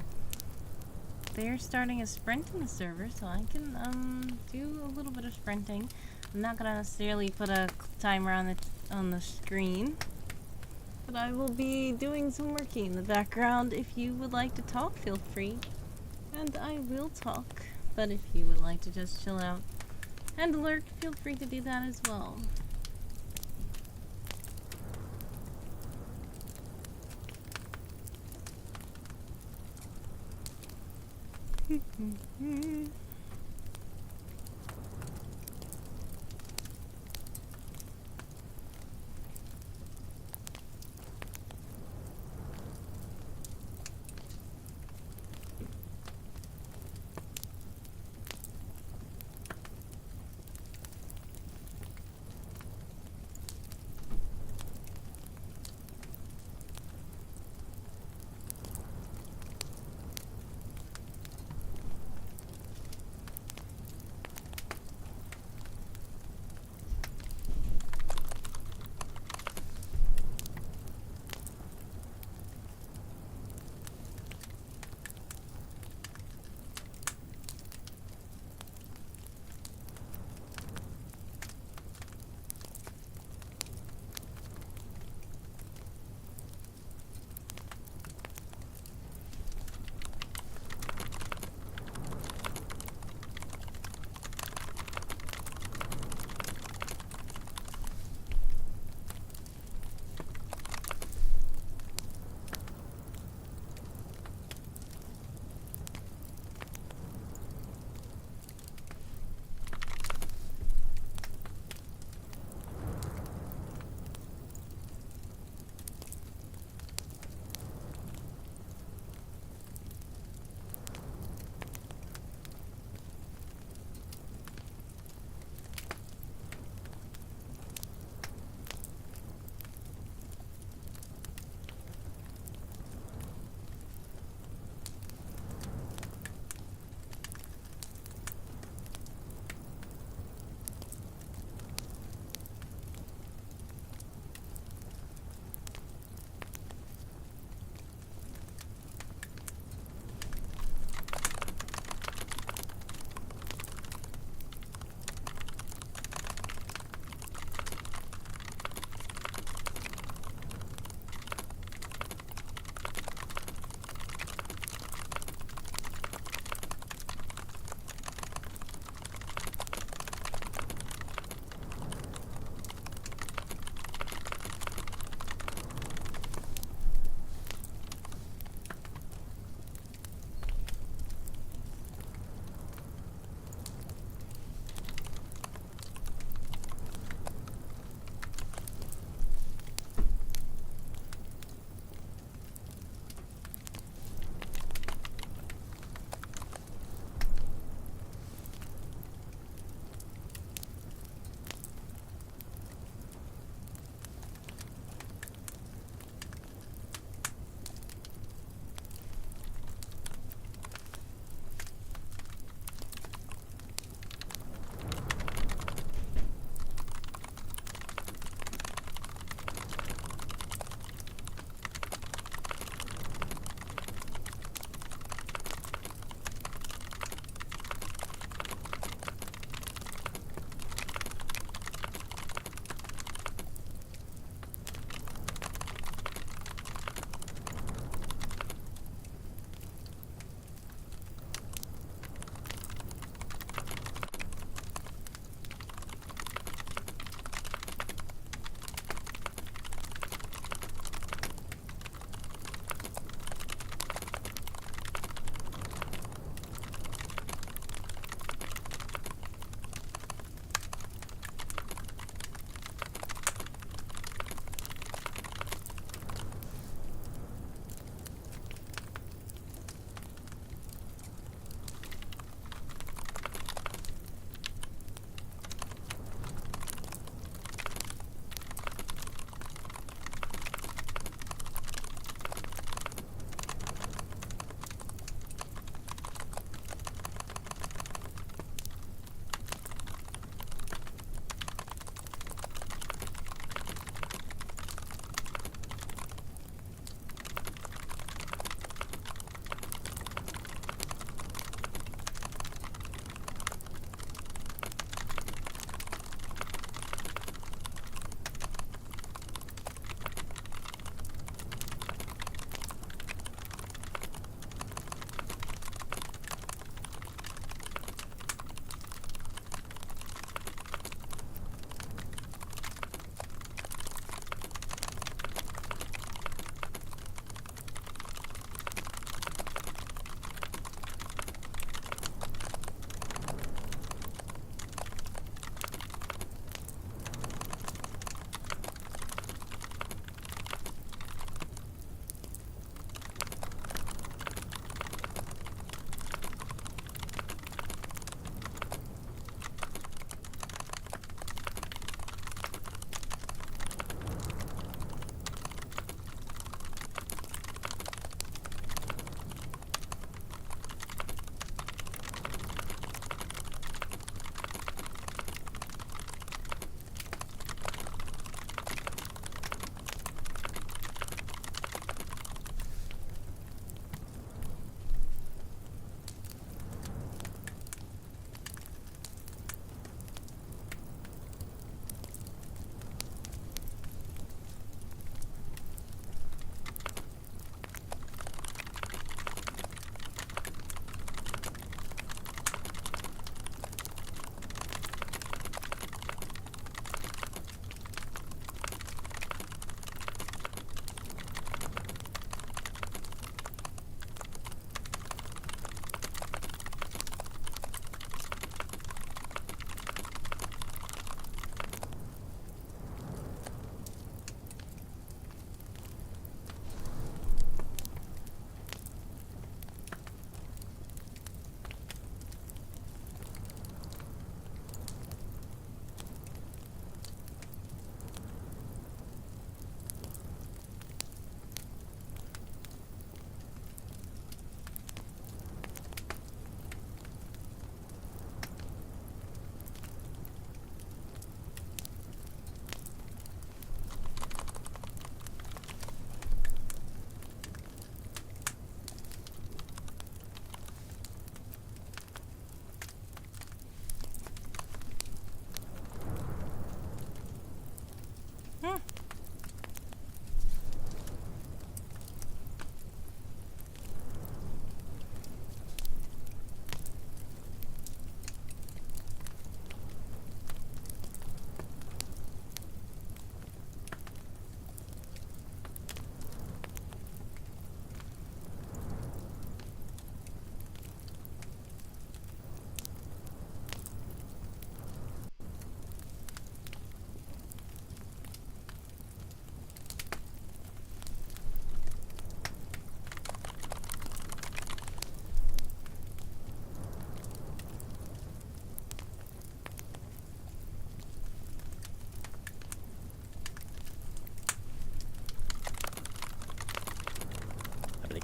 They're starting a sprint in the server, so I can do a little bit of sprinting. I'm not gonna necessarily put a timer on the screen, but I will be doing some working in the background. If you would like to talk, feel free, and I will talk. But if you would like to just chill out and lurk, feel free to do that as well.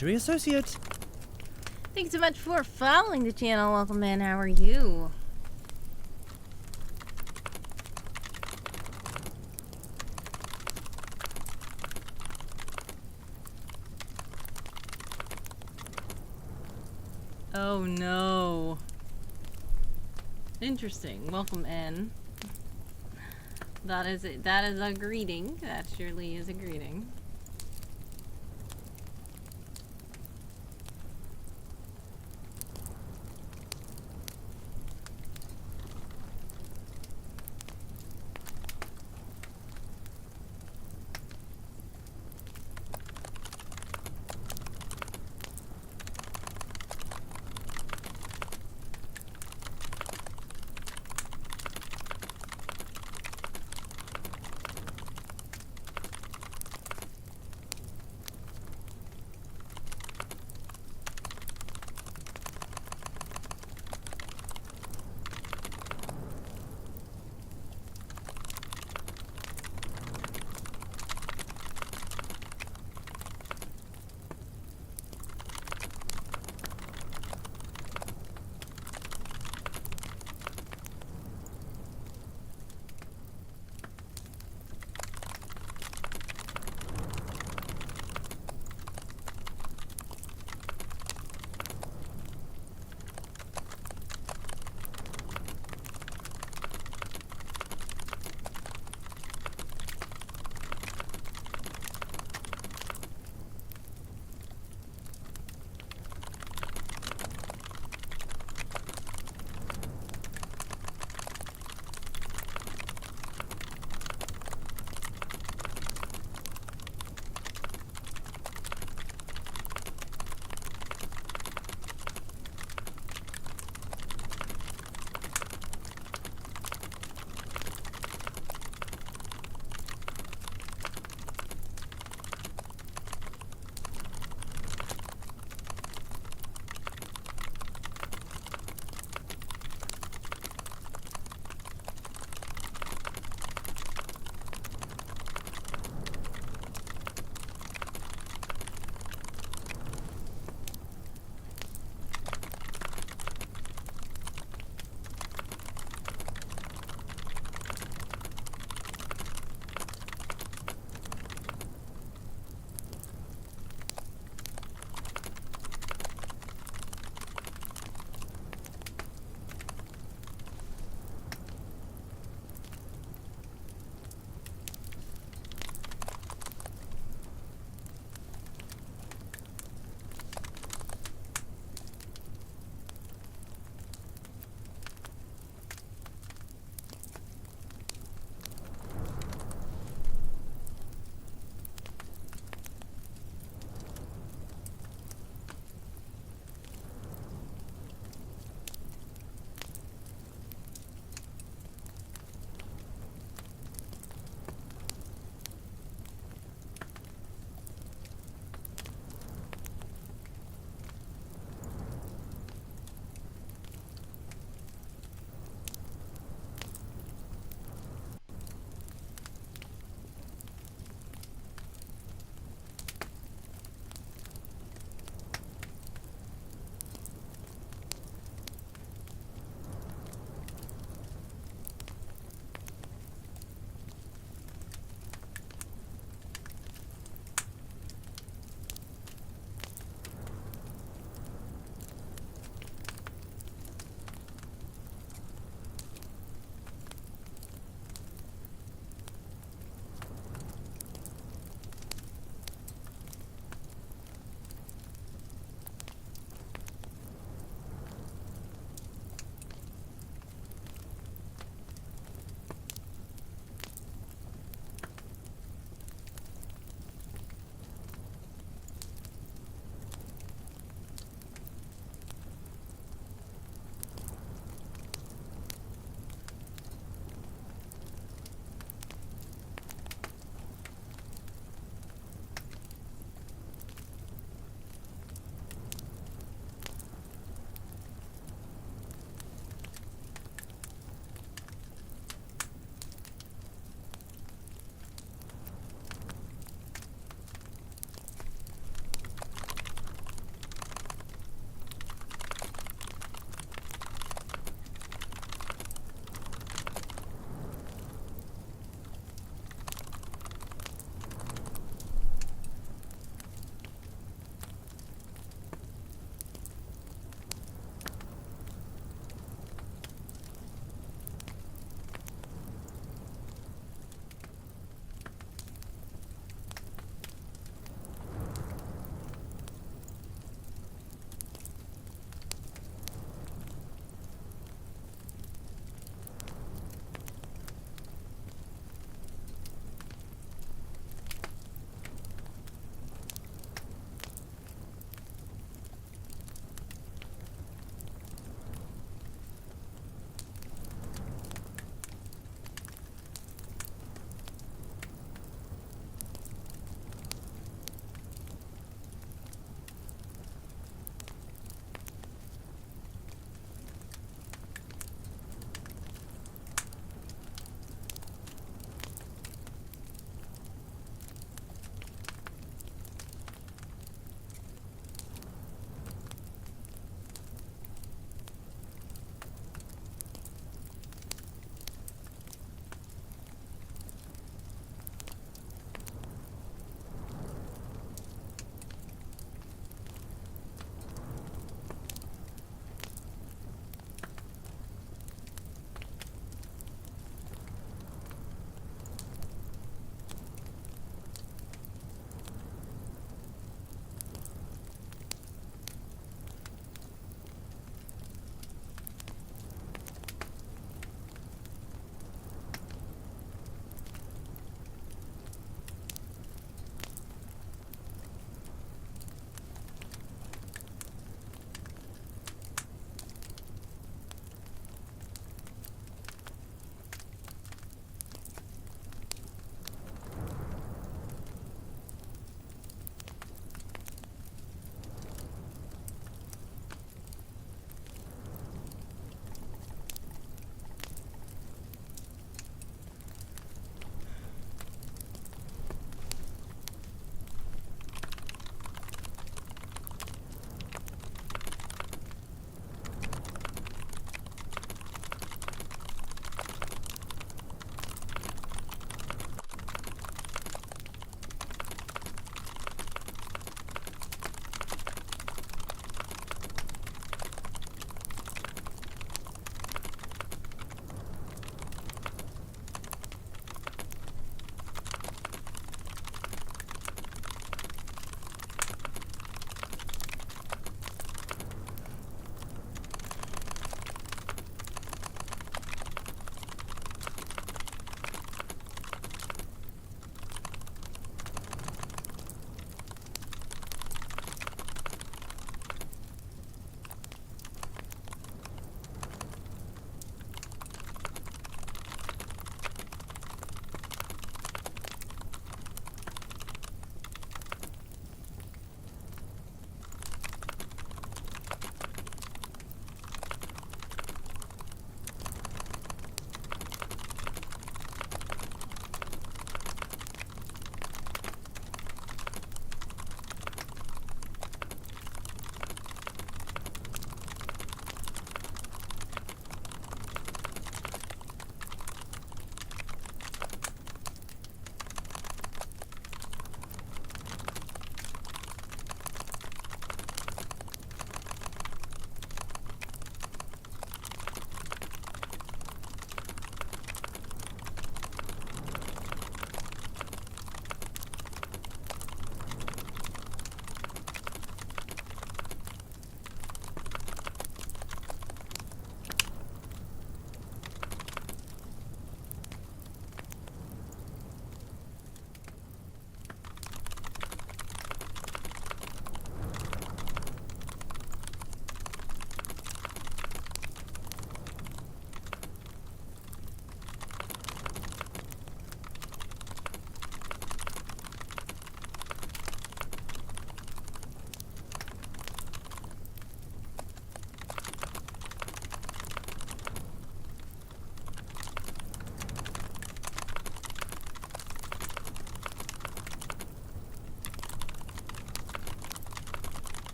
Jittery Associate. Thanks so much for following the channel. Welcome in. How are you? Oh no. Interesting. Welcome in. That is it. That is a greeting. That surely is a greeting.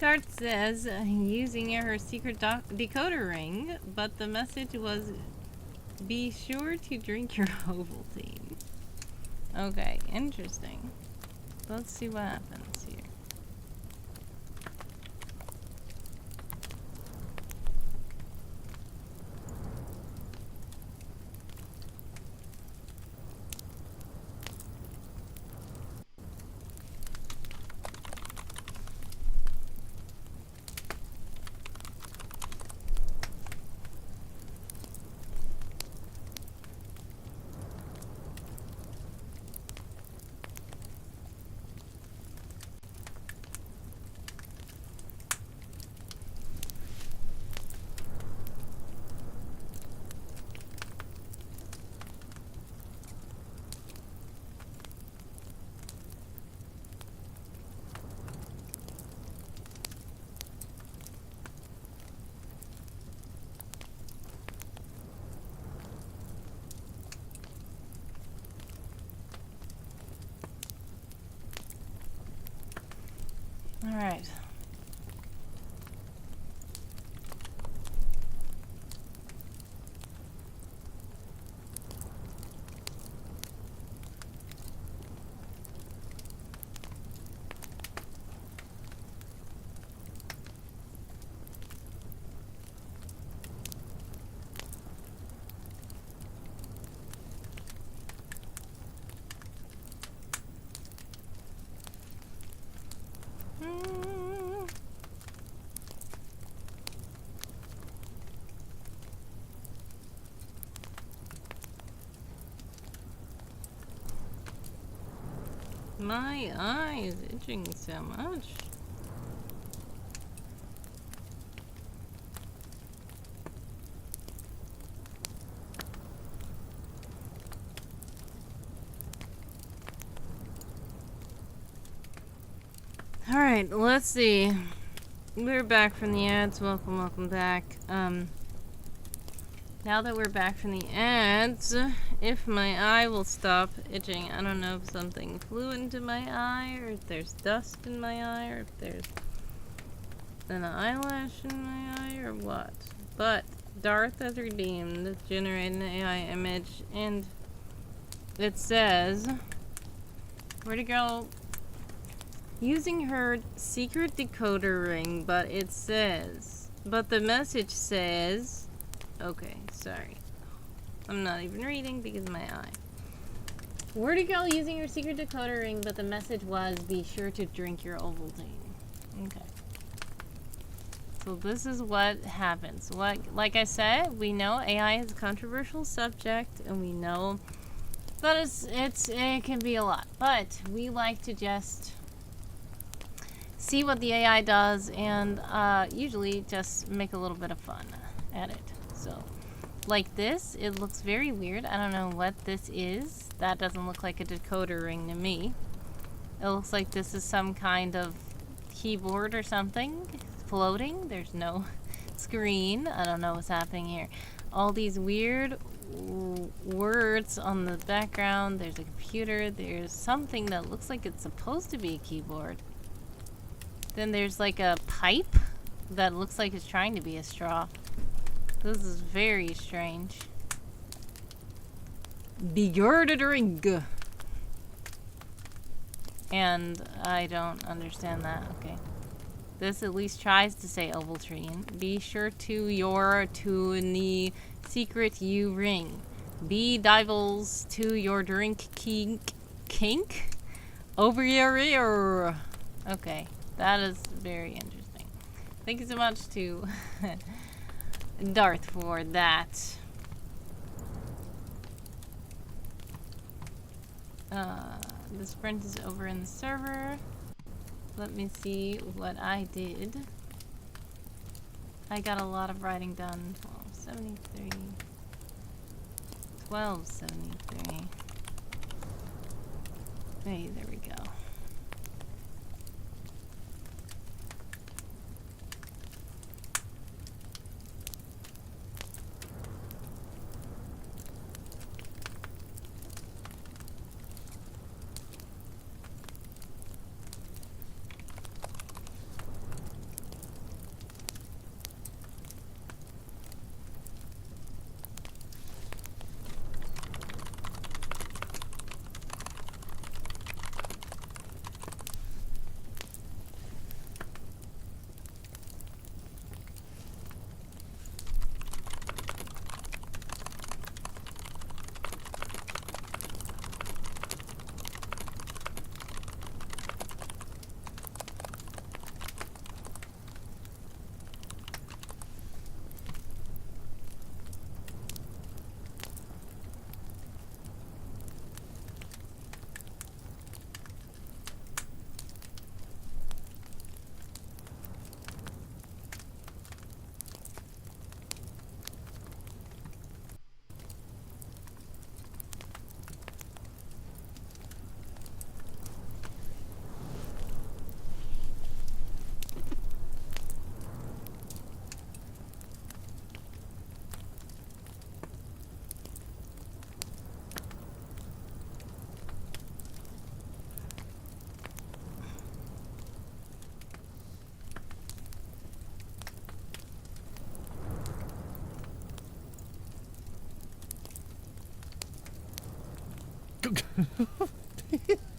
Dart says using her secret decoder ring, but the message was be sure to drink your Ovaltine. Okay, interesting. Let's see what happens here. All right. My eye is itching so much. Alright, let's see. We're back from the ads. Welcome back. Now that we're back from the ads, if my eye will stop itching, I don't know if something flew into my eye, or if there's dust in my eye, or if there's an eyelash in my eye, or what. But Darth has redeemed, generate an AI image, and it says, where'd it go? Using her secret decoder ring, but it says, but the message says, okay, sorry. I'm not even reading because of my eye. Where'd it go? Using your secret decoder ring, but the message was, be sure to drink your Ovaltine. Okay. So this is what happens. Like I said, we know AI is a controversial subject, and we know that it can be a lot. But we like to just see what the AI does, and usually just make a little bit of fun at it. So, like this, it looks very weird. I don't know what this is. That doesn't look like a decoder ring to me. It looks like this is some kind of keyboard or something floating. There's no screen. I don't know what's happening here. All these weird words on the background. There's a computer. There's something that looks like it's supposed to be a keyboard. Then there's like a pipe that looks like it's trying to be a straw. This is very strange. Decoder ring. And I don't understand that. Okay. This at least tries to say Ovaltine. Be sure to the secret you ring. Be divals to your drink kink over your ear. Okay. That is very interesting. Thank you so much to Darth for that. The sprint is over in the server. Let me see what I did. I got a lot of writing done. 1273. 1273. Hey, there we go.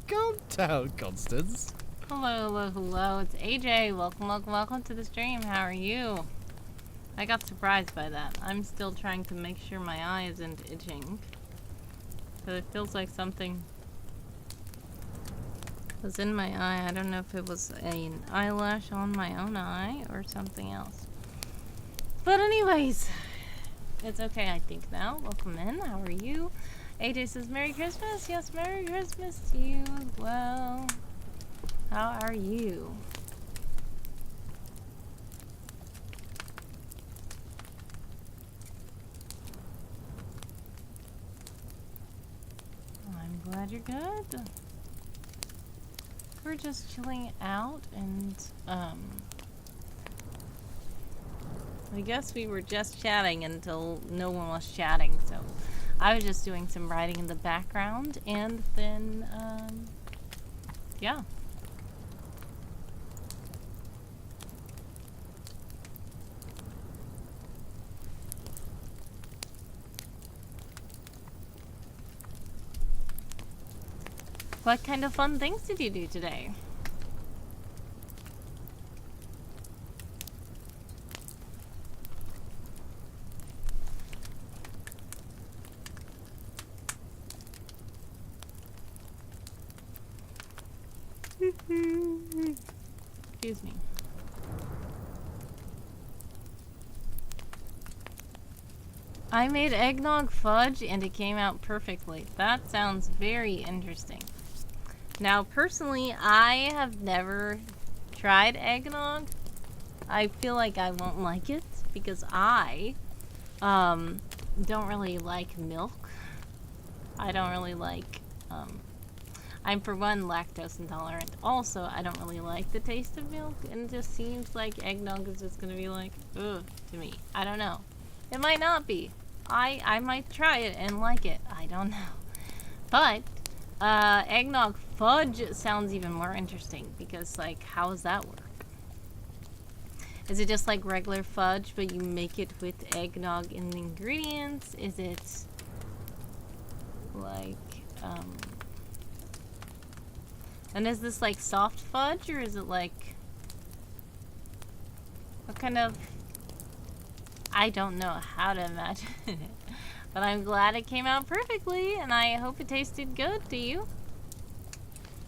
Calm down, Constance. Hello, hello, hello. It's AJ. Welcome, welcome, welcome to the stream. How are you? I got surprised by that. I'm still trying to make sure my eye isn't itching. But it feels like something was in my eye. I don't know if it was an eyelash on my own eye or something else. But anyways, it's okay, I think now. Welcome in. How are you? AJ says, Merry Christmas. Yes, Merry Christmas to you as well. How are you? I'm glad you're good. We're just chilling out and, I guess we were just chatting until no one was chatting, so I was just doing some writing in the background, and then, yeah. What kind of fun things did you do today? Excuse me. I made eggnog fudge and it came out perfectly. That sounds very interesting. Now, personally, I have never tried eggnog. I feel like I won't like it because I don't really like milk. I don't really like, I'm for one lactose intolerant. Also, I don't really like the taste of milk, and it just seems like eggnog is just gonna be like, ugh, to me. I don't know. It might not be. I might try it and like it. I don't know. But, eggnog fudge sounds even more interesting because, like, how does that work? Is it just like regular fudge, but you make it with eggnog in the ingredients? Is it like, and is this like soft fudge, or is it like, what kind of, I don't know how to imagine it. But I'm glad it came out perfectly, and I hope it tasted good to you.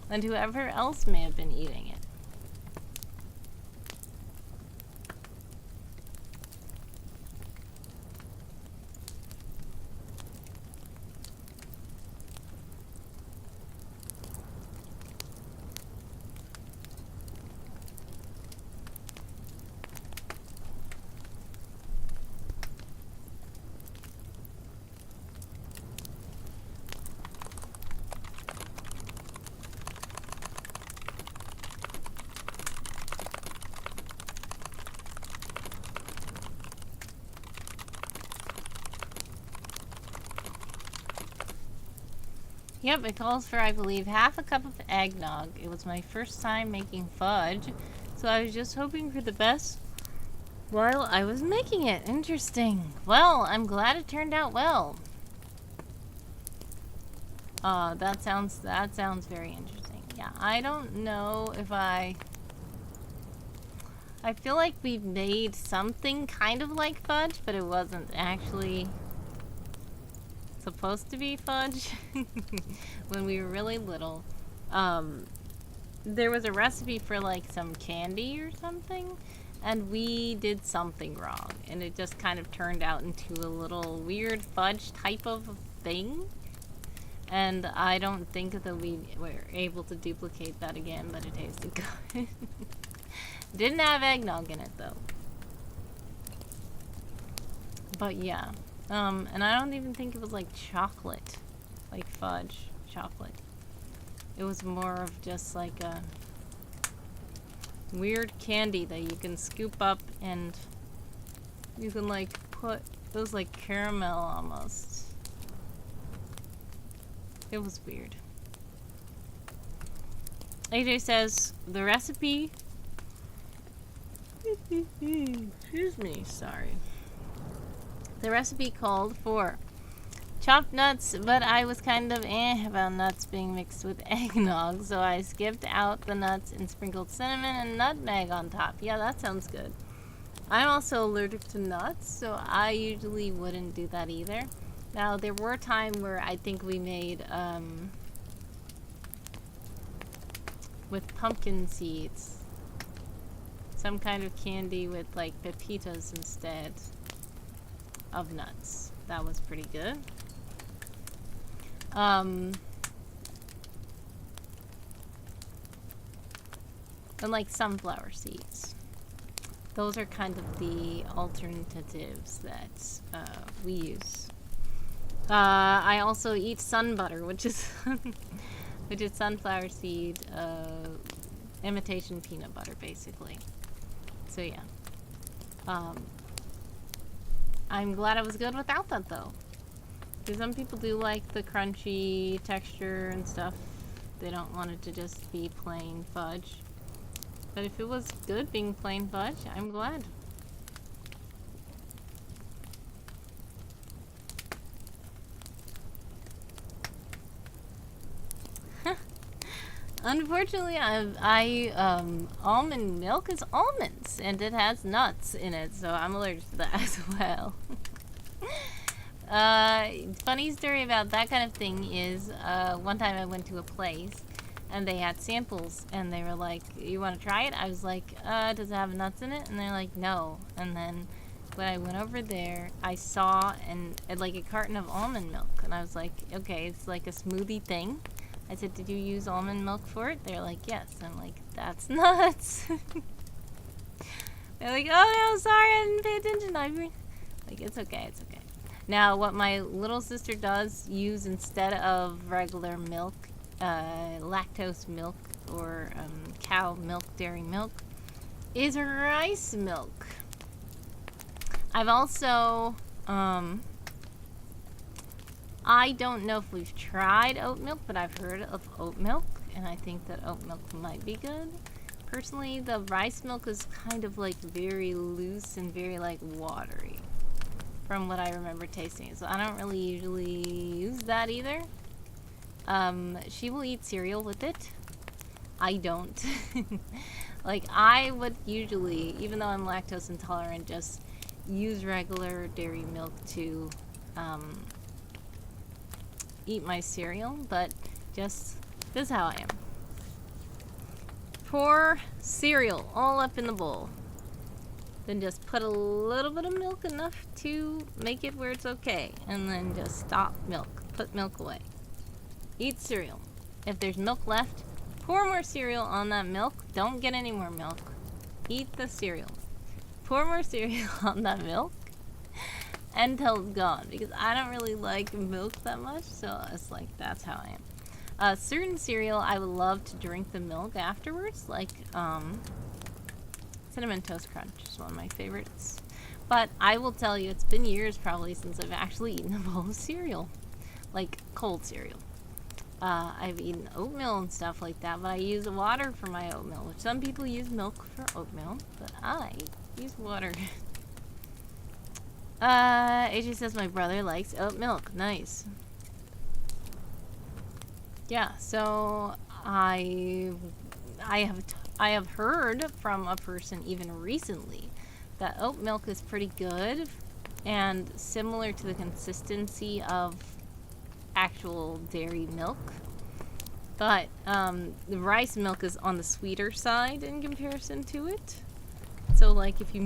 And whoever else may have been eating it. Yep, it calls for, I believe, half a cup of eggnog. It was my first time making fudge, so I was just hoping for the best while I was making it. Interesting. Well, I'm glad it turned out well. That sounds very interesting. Yeah, I don't know if I feel like we made something kind of like fudge, but it wasn't actually supposed to be fudge. When we were really little, there was a recipe for like some candy or something, and we did something wrong, and it just kind of turned out into a little weird fudge type of thing, and I don't think that we were able to duplicate that again, but it tasted good. Didn't have eggnog in it though. But yeah. And I don't even think it was like chocolate. Like fudge chocolate. It was more of just like a weird candy that you can scoop up and you can like put, it was like caramel almost. It was weird. AJ says the recipe excuse me, sorry. The recipe called for chopped nuts, but I was kind of about nuts being mixed with eggnog, so I skipped out the nuts and sprinkled cinnamon and nutmeg on top. Yeah, that sounds good. I'm also allergic to nuts, so I usually wouldn't do that either. Now, there were times where I think we made, with pumpkin seeds. Some kind of candy with, like, pepitas instead of nuts. That was pretty good. And, like, sunflower seeds. Those are kind of the alternatives that we use. I also eat sun butter, which is which is sunflower seed imitation peanut butter, basically. So yeah, I'm glad I was good without that though, because some people do like the crunchy texture and stuff. They don't want it to just be plain fudge. But if it was good being plain fudge, I'm glad. Unfortunately, almond milk is almonds, and it has nuts in it, so I'm allergic to that as well. Funny story about that kind of thing is, one time I went to a place, and they had samples, and they were like, you want to try it? I was like, does it have nuts in it? And they're like, no. And then when I went over there, I saw like a carton of almond milk, and I was like, okay, it's like a smoothie thing. I said, did you use almond milk for it? They're like, yes. I'm like, that's nuts. They're like, oh no, sorry, I didn't pay attention. Like, it's okay, it's okay. Now, what my little sister does use instead of regular milk, lactose milk or cow milk, dairy milk, is rice milk. I've also, I don't know if we've tried oat milk, but I've heard of oat milk, and I think that oat milk might be good. Personally, the rice milk is kind of like very loose and very like watery from what I remember tasting. So I don't really usually use that either. She will eat cereal with it. I don't. Like, I would usually, even though I'm lactose intolerant, just use regular dairy milk to eat my cereal, but just, this is how I am. Pour cereal all up in the bowl. Then just put a little bit of milk, enough to make it where it's okay. And then just stop milk. Put milk away. Eat cereal. If there's milk left, pour more cereal on that milk. Don't get any more milk. Eat the cereal. Pour more cereal on that milk until it's gone. Because I don't really like milk that much, so it's like, that's how I am. Certain cereal, I would love to drink the milk afterwards, like Cinnamon Toast Crunch is one of my favorites. But I will tell you, it's been years probably since I've actually eaten a bowl of cereal. Like, cold cereal. I've eaten oatmeal and stuff like that, but I use water for my oatmeal, which some people use milk for oatmeal, but I use water. AJ says my brother likes oat milk. Nice. Yeah, so I have heard from a person even recently that oat milk is pretty good and similar to the consistency of actual dairy milk, but the rice milk is on the sweeter side in comparison to it. So like if you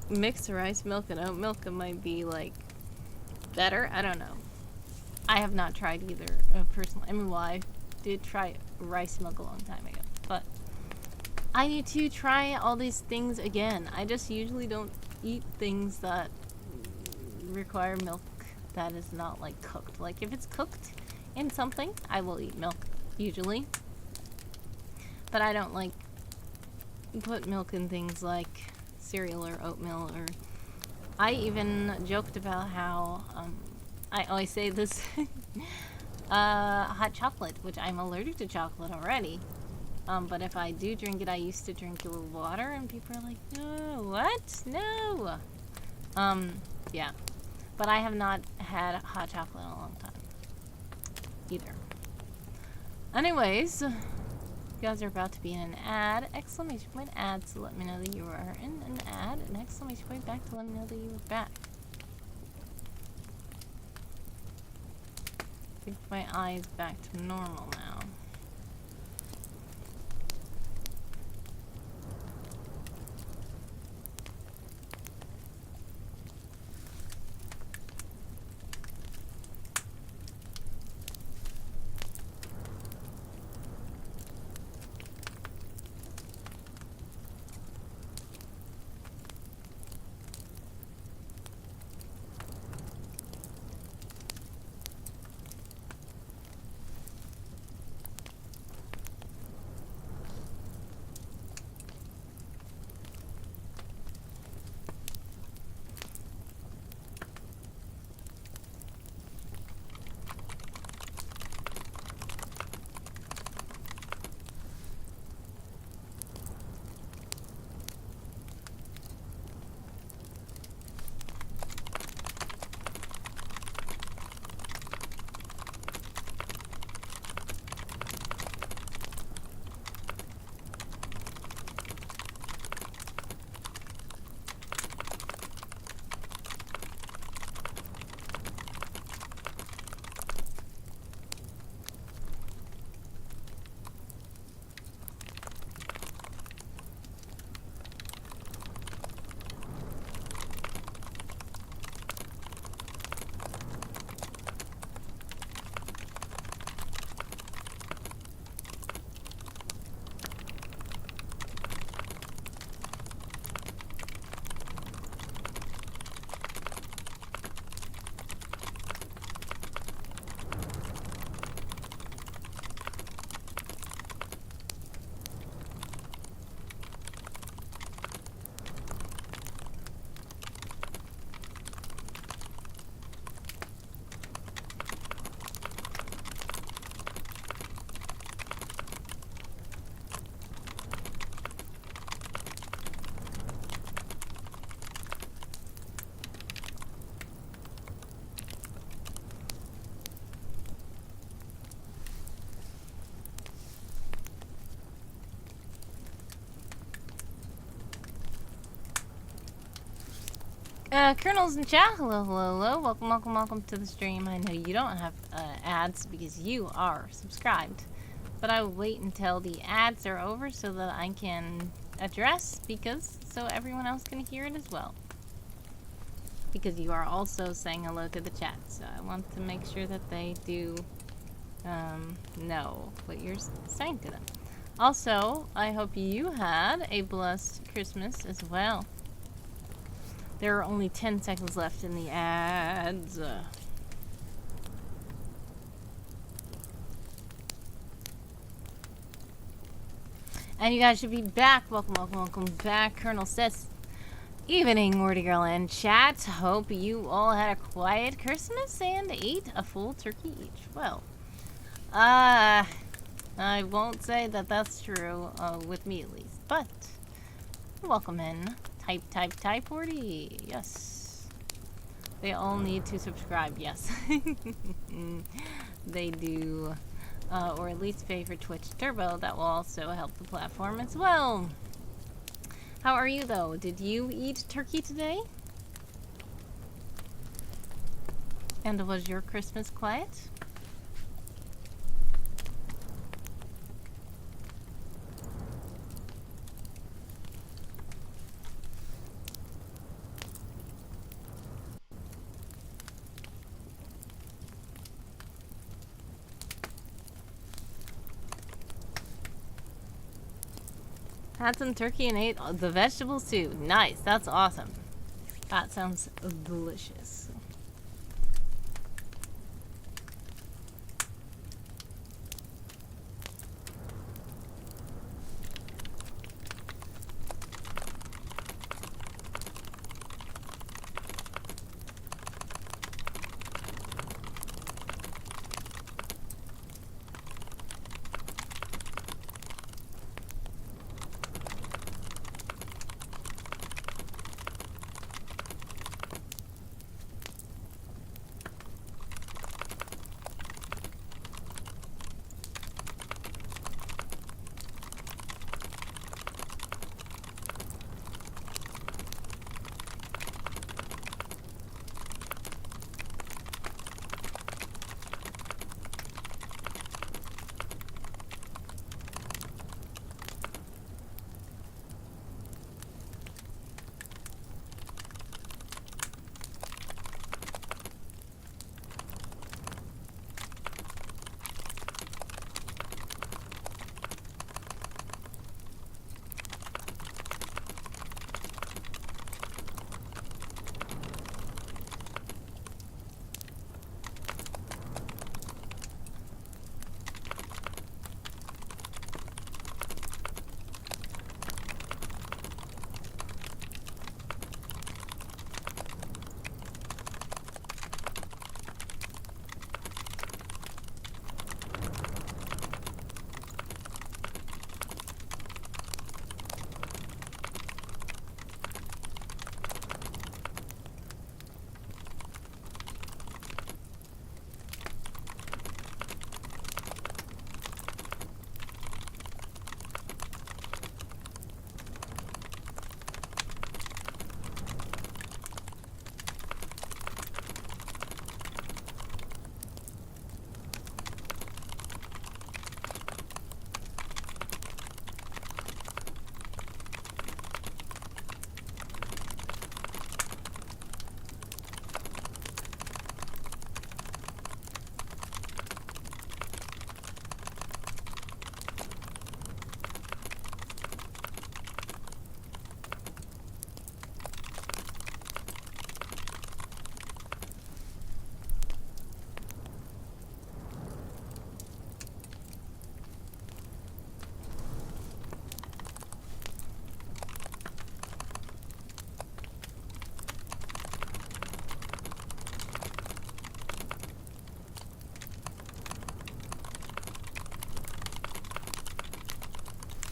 mix rice milk and oat milk, it might be like better. I don't know. I have not tried either personally. I mean, well, I did try rice milk a long time ago, but I need to try all these things again. I just usually don't eat things that require milk that is not like cooked. Like if it's cooked in something, I will eat milk usually, but I don't like put milk in things like cereal or oatmeal. Or I even joked about how I always say this hot chocolate, which I'm allergic to chocolate already, but if I do drink it, I used to drink it with water, and people are like, no, what? No. Yeah. But I have not had hot chocolate in a long time. Either. Anyways, you guys are about to be in an ad. Exclamation point ad to let me know that you are in an ad. And exclamation point back to let me know that you were back. I think my eye is back to normal now. Colonel's in chat. Hello, hello, hello. Welcome, welcome, welcome to the stream. I know you don't have ads because you are subscribed. But I will wait until the ads are over so that I can address, so everyone else can hear it as well. Because you are also saying hello to the chat. So I want to make sure that they do know what you're saying to them. Also, I hope you had a blessed Christmas as well. There are only 10 seconds left in the ads. And you guys should be back. Welcome, welcome, welcome back. Colonel says, evening, Wordy Girl and chat. Hope you all had a quiet Christmas and ate a full turkey each. Well, I won't say that that's true, with me at least. But, welcome in. Type, Wordy. Yes. They all need to subscribe, yes. They do. Or at least pay for Twitch Turbo. That will also help the platform as well. How are you, though? Did you eat turkey today? And was your Christmas quiet? Had some turkey and ate the vegetables too. Nice, that's awesome. That sounds delicious.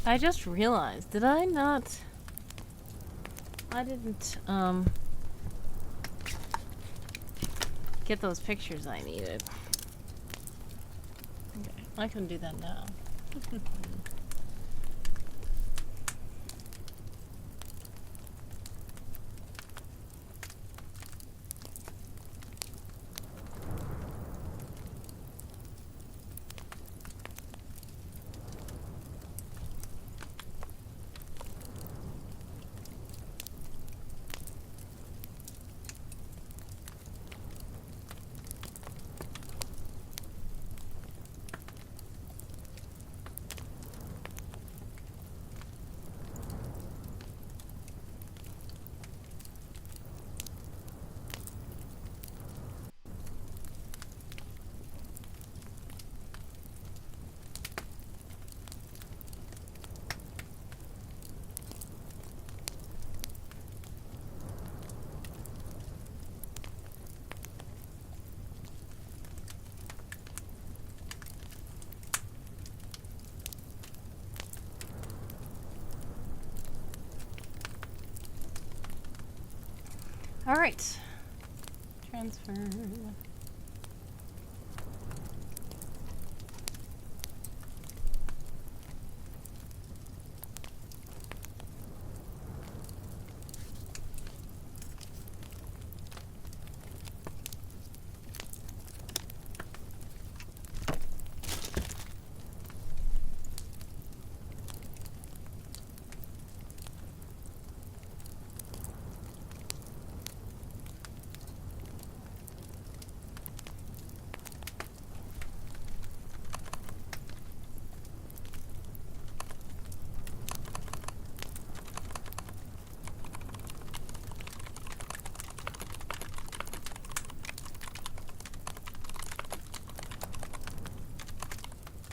I just realized, did I not... I didn't, get those pictures I needed. Okay, I can do that now. Alright. Transfer.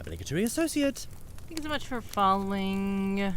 Obligatory associate. Thank you so much for following.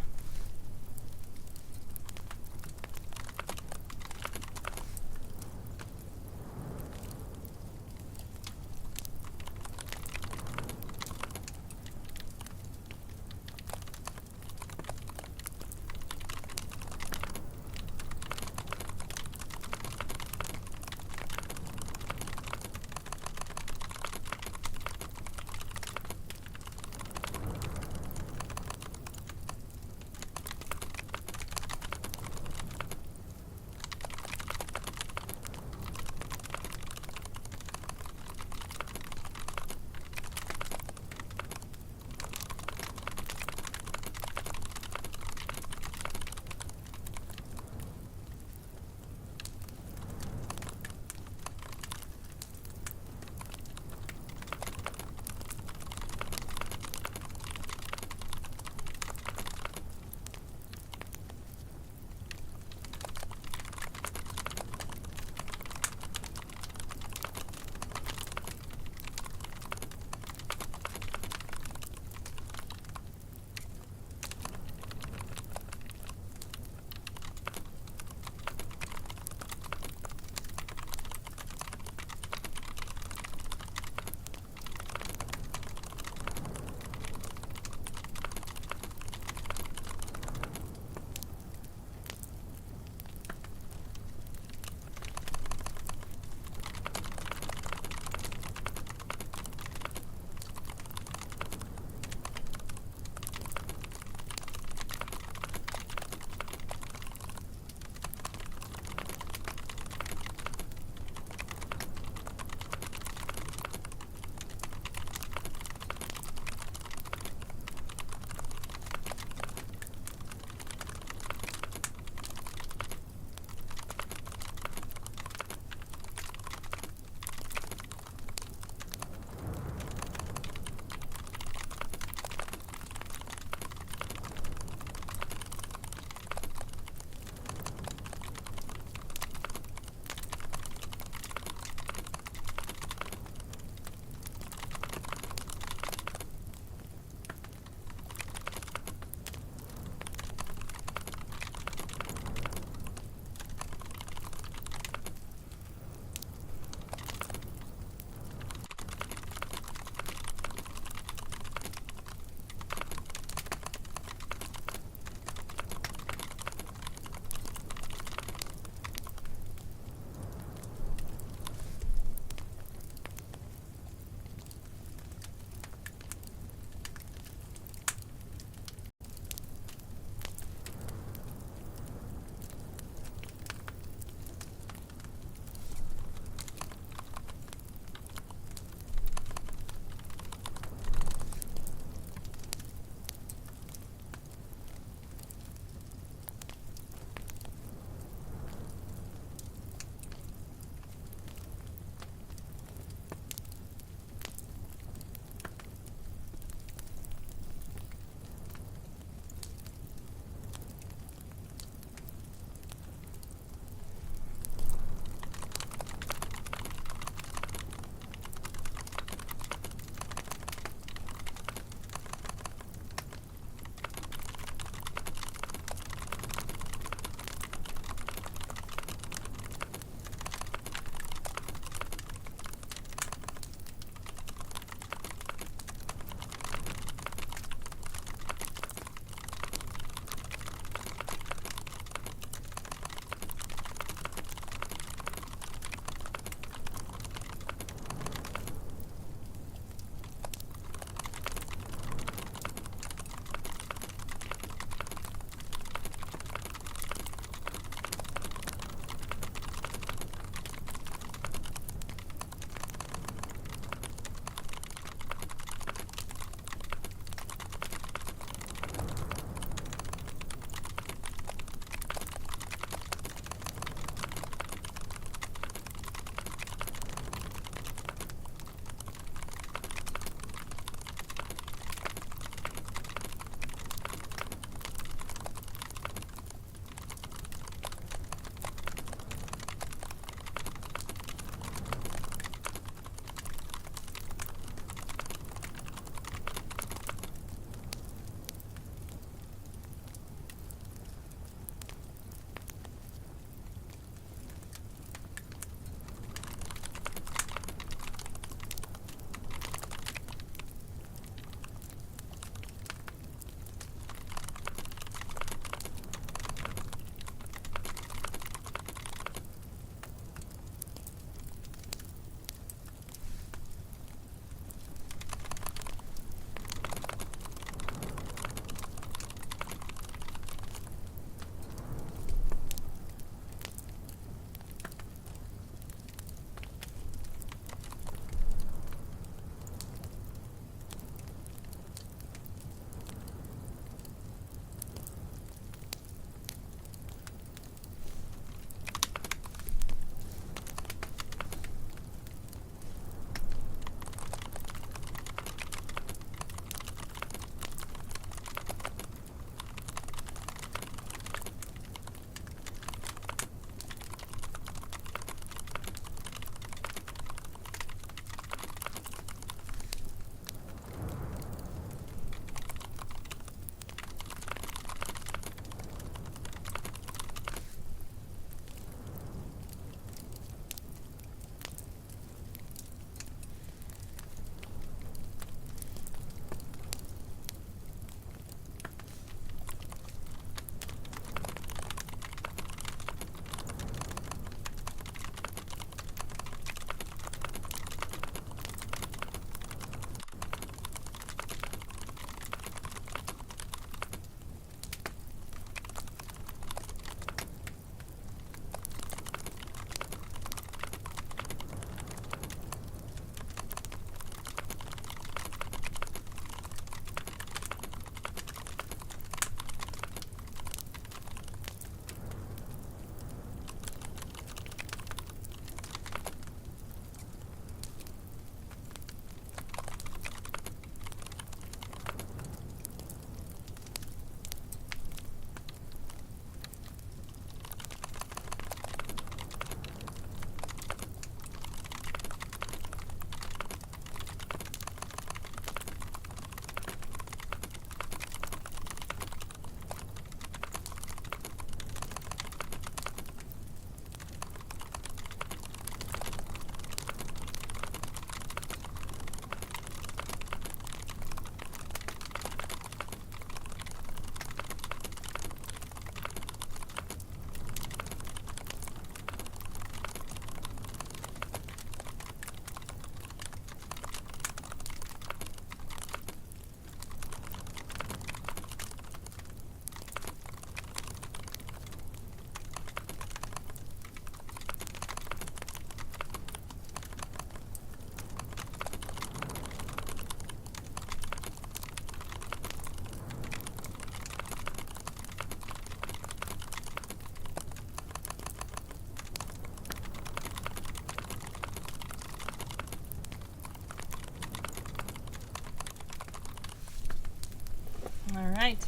Alright.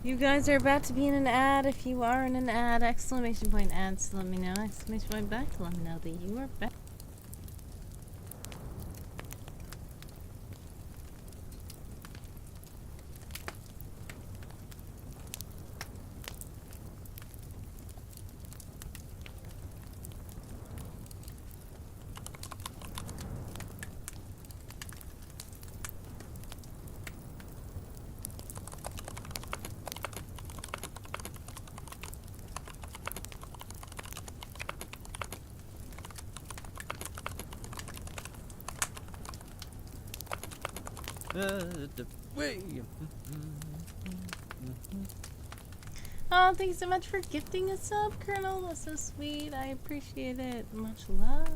You guys are about to be in an ad. If you are in an ad, exclamation point ads to let me know. Exclamation point back to let me know that you are back. Way. Oh, thank you so much for gifting a sub, Colonel. That's so sweet. I appreciate it. Much love.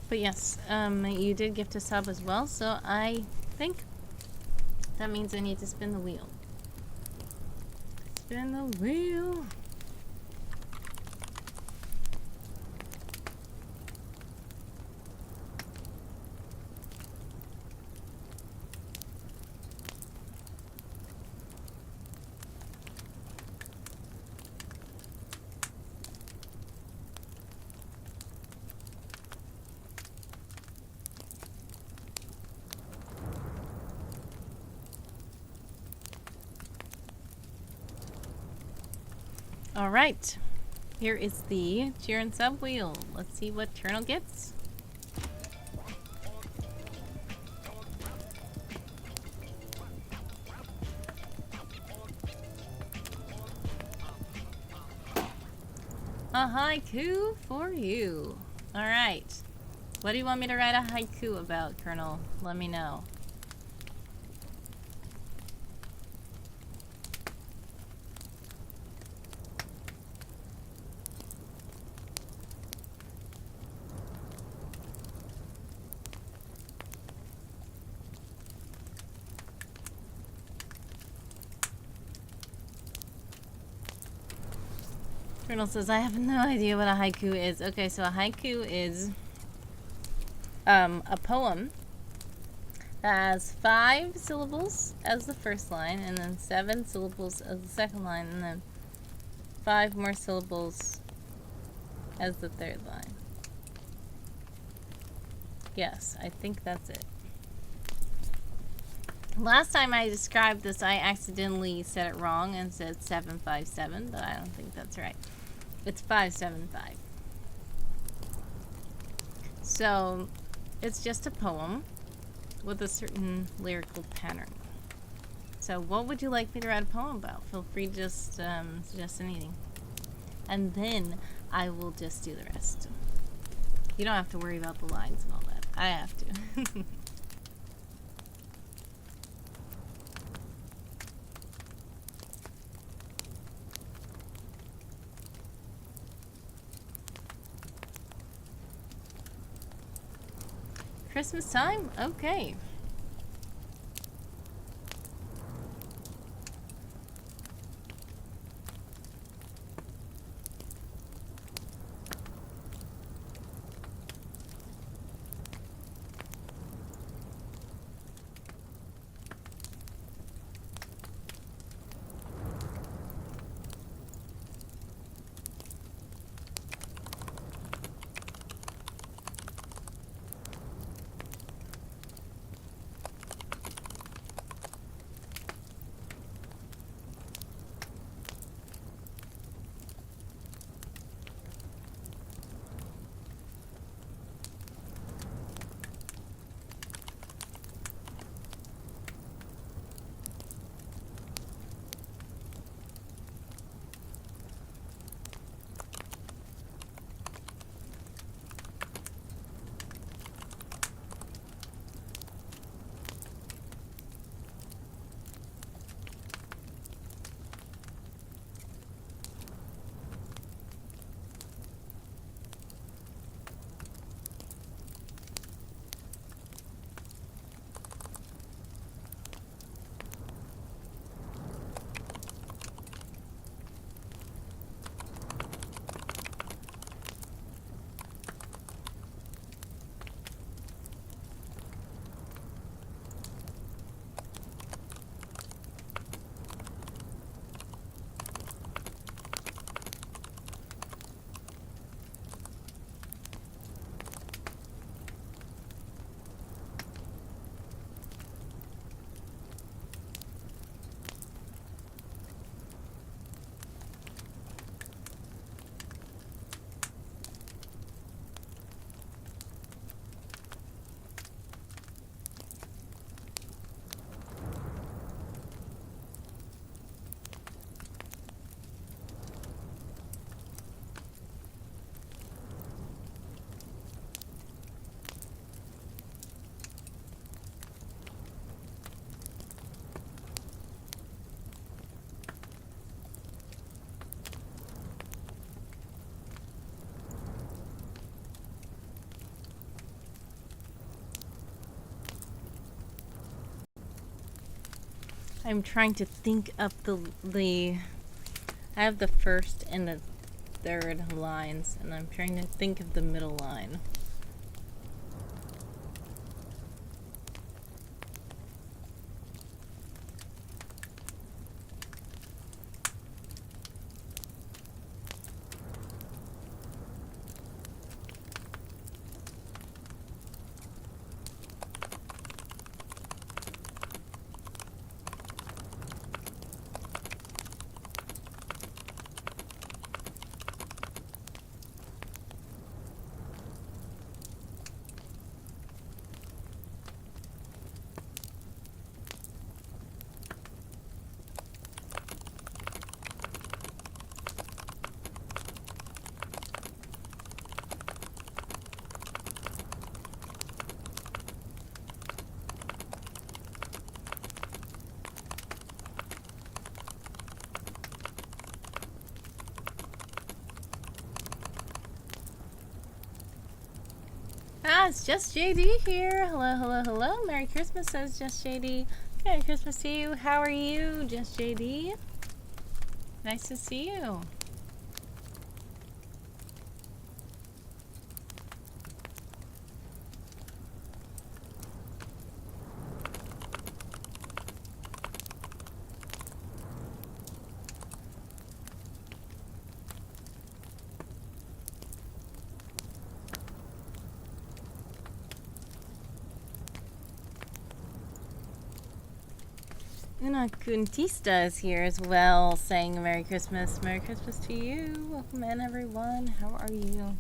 But yes, you did gift a sub as well, so I think that means I need to spin the wheel. Spin the wheel. All right, here is the cheer and sub wheel. Let's see what Colonel gets. A haiku for you. All right, what do you want me to write a haiku about, Colonel? Let me know. Colonel says, I have no idea what a haiku is. Okay, so a haiku is a poem that has 5 syllables as the first line, and then 7 syllables as the second line, and then 5 more syllables as the third line. Yes, I think that's it. Last time I described this, I accidentally said it wrong and said 757, but I don't think that's right. It's 575. So, it's just a poem with a certain lyrical pattern. So, what would you like me to write a poem about? Feel free to just suggest anything. And then I will just do the rest. You don't have to worry about the lines and all that. I have to. Christmas time? Okay. I'm trying to think up the. I have the first and the third lines, and I'm trying to think of the middle line. Ah, it's just JD here. Hello, hello, hello. Merry Christmas, says Just JD. Merry Christmas to you. How are you, Just JD? Nice to see you. Una Kuntista is here as well, saying Merry Christmas. Merry Christmas to you. Welcome in, everyone. How are you?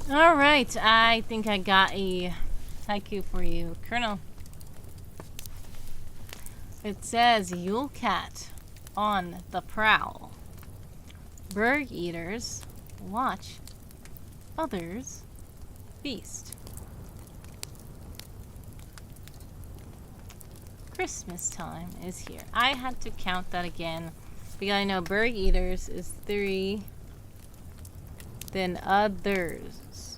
Alright, I think I got a haiku for you. Colonel. It says, Yule Cat on the prowl. Berg eaters watch others feast. Christmas time is here. I had to count that again because I know Berg Eaters is 3, then others.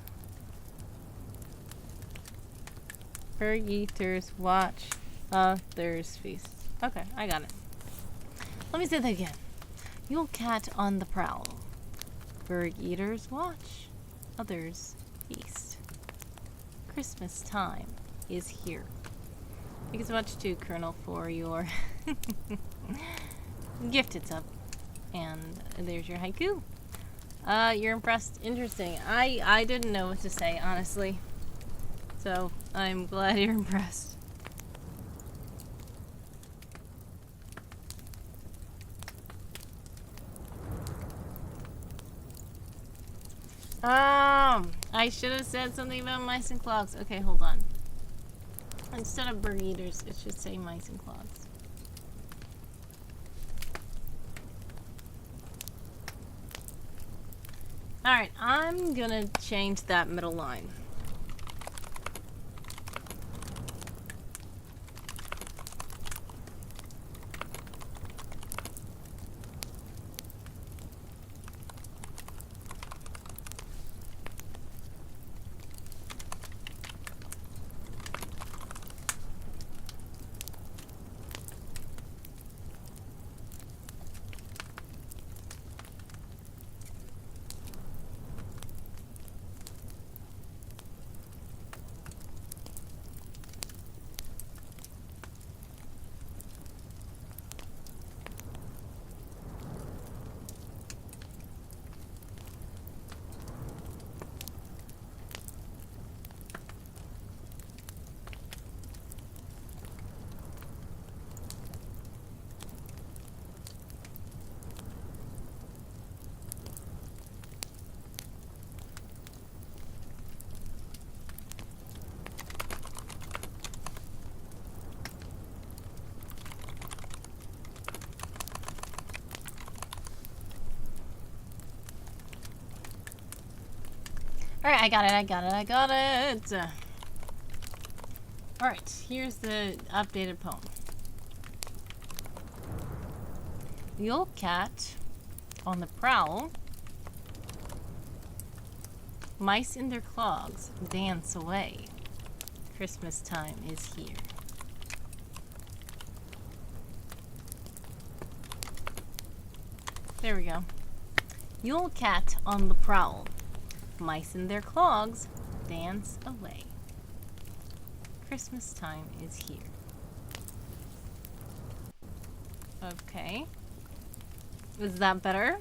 Berg Eaters watch, others feast. Okay, I got it. Let me say that again. Yule Cat on the prowl. Berg Eaters watch, others feast. Christmas time is here. Thank you so much to Colonel for your gifted sub. And there's your haiku. You're impressed. Interesting. I didn't know what to say, honestly. So, I'm glad you're impressed. I should have said something about mice and clogs. Okay, hold on. Instead of bird eaters, it should say mice and clogs. Alright, I'm gonna change that middle line. Alright, I got it. Alright, here's the updated poem. The old cat on the prowl, mice in their clogs dance away. Christmas time is here. There we go. Yule cat on the prowl. Mice in their clogs dance away. Christmas time is here. Okay. Is that better?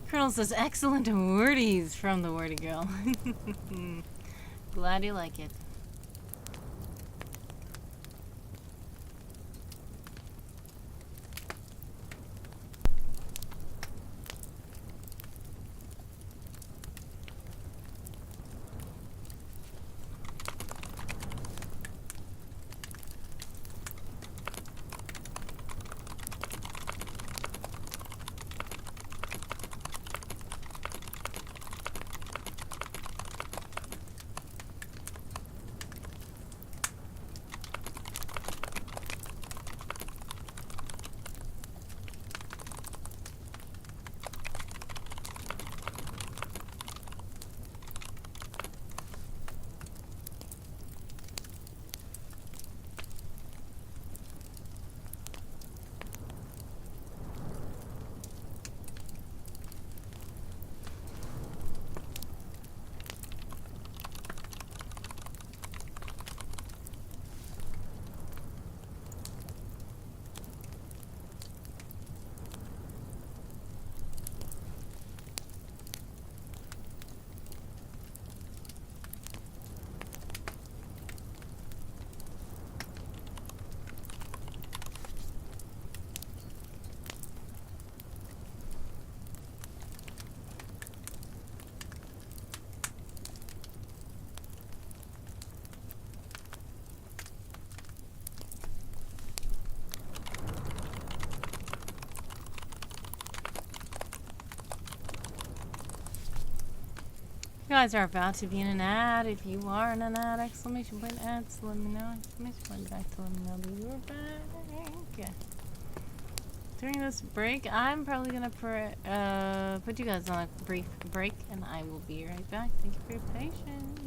Colonel says excellent wordies from the wordy girl. Glad you like it. guys are about to be in an ad. If you are in an ad, exclamation point ads, let me know. Exclamation point back to let me know that you are back. During this break, I'm probably gonna put you guys on a brief break, and I will be right back. Thank you for your patience.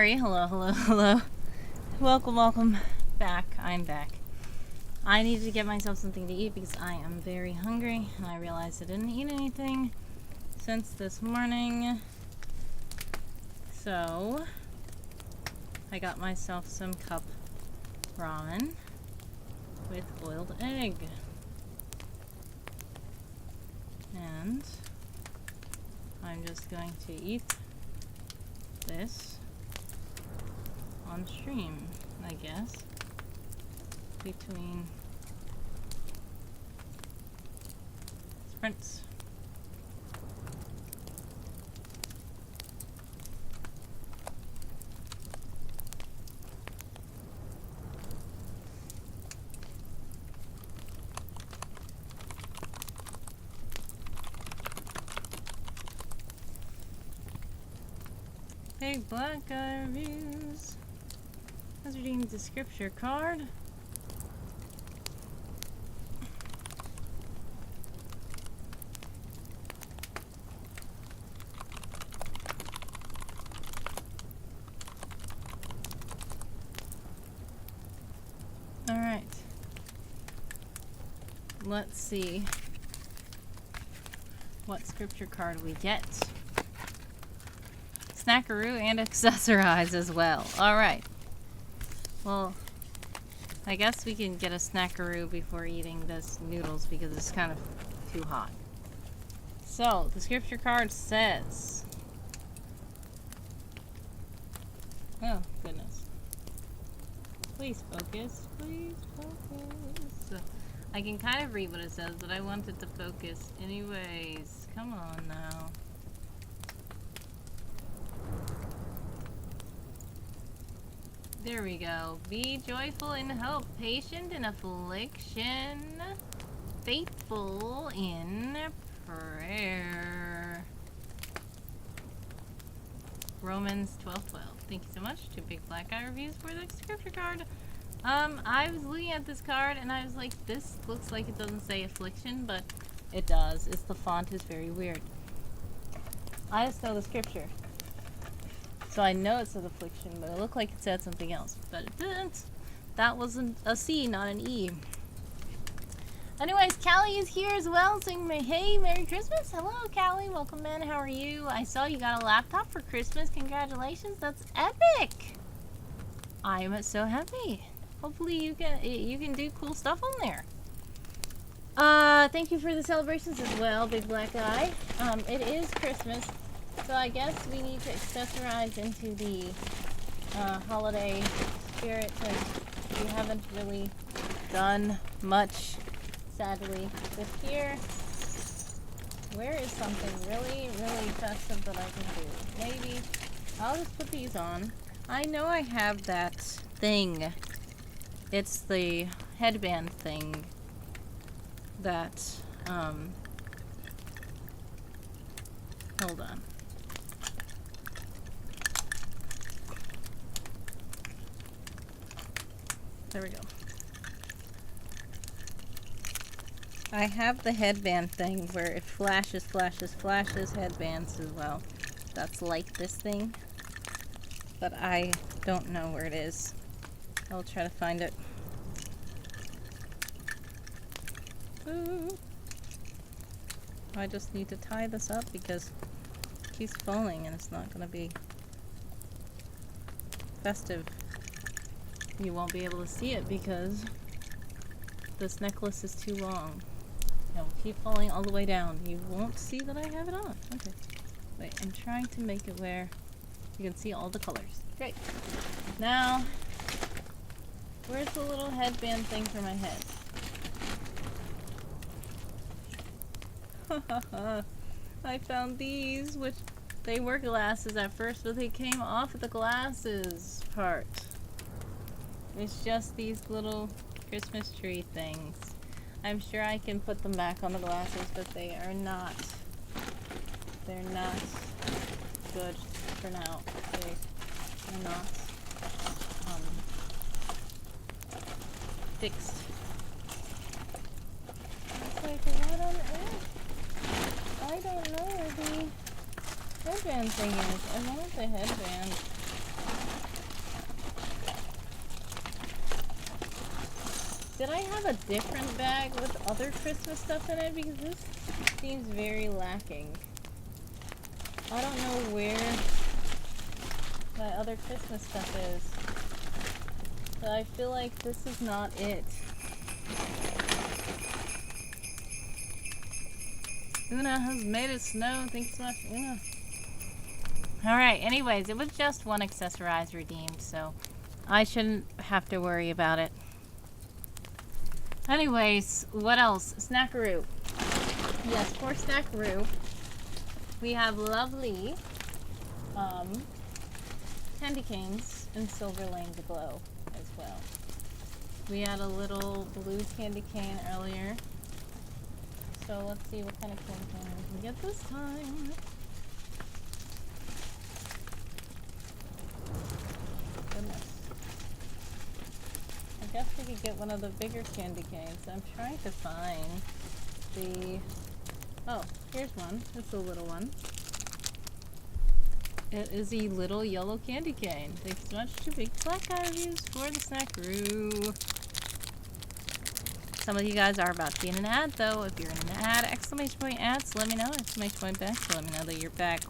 sorry. Hello, hello, hello. Welcome back. I'm back. I needed to get myself something to eat because I am very hungry, and I realized I didn't eat anything since this morning. So, I got myself some cup ramen with boiled egg. And I'm just going to eat this on stream, I guess, between sprints. Big black guy reviews. Has redeemed the scripture card. Alright. Let's see what scripture card we get. Snackaroo and accessorize as well. Alright. Well, I guess we can get a snackaroo before eating this noodles because it's kind of too hot. So, the scripture card says... Oh, goodness. Please focus. Please focus. I can kind of read what it says, but I want it to focus anyways. Come on now. There we go. Be joyful in hope, patient in affliction, faithful in prayer. Romans 12:12. Thank you so much to Big Black Eye Reviews for the scripture card. I was looking at this card and I was like, this looks like it doesn't say affliction, but it does. It's the font is very weird. I just know the scripture. So I know it said affliction, but it looked like it said something else. But it didn't. That wasn't a C, not an E. Anyways, Callie is here as well, saying, hey, Merry Christmas. Hello, Callie. Welcome in. How are you? I saw you got a laptop for Christmas. Congratulations. That's epic. I am so happy. Hopefully you can do cool stuff on there. Thank you for the celebrations as well, Big Black Eye. It is Christmas. So I guess we need to accessorize into the holiday spirit because we haven't really done much, sadly, this year. Where is something really, really festive that I can do? Maybe I'll just put these on. I know I have that thing. It's the headband thing that, hold on. There we go. I have the headband thing where it flashes headbands as well. That's like this thing. But I don't know where it is. I'll try to find it. Ooh. I just need to tie this up because it keeps falling and it's not going to be festive. You won't be able to see it because this necklace is too long. It will keep falling all the way down. You won't see that I have it on. Okay. Wait, I'm trying to make it where you can see all the colors. Great. Now, where's the little headband thing for my head? I found these, which they were glasses at first, but they came off of the glasses part. It's just these little Christmas tree things. I'm sure I can put them back on the glasses, but they are not. They're not good for now. They're not fixed. It's like, what on earth? I don't know where the headband thing is. I want the headband. did I have a different bag with other Christmas stuff in it? Because this seems very lacking. I don't know where my other Christmas stuff is. But I feel like this is not it. Una has made it snow. Thanks so much, Una. Alright, anyways, it was just one accessorize redeemed, so I shouldn't have to worry about it. Anyways, what else? Snackaroo. Yes, for Snackaroo, we have lovely candy canes in Silver Lanes Aglow as well. We had a little blue candy cane earlier. So let's see what kind of candy cane we can get this time. Goodness. I guess we could get one of the bigger candy canes. I'm trying to find the... Oh, here's one. It's a little one. It is a little yellow candy cane. Thanks so much to Big Black Guy Reviews for the Snackaroo. Some of you guys are about to be in an ad, though. If you're in an ad, exclamation point ads, let me know. Exclamation point back, so let me know that you're back.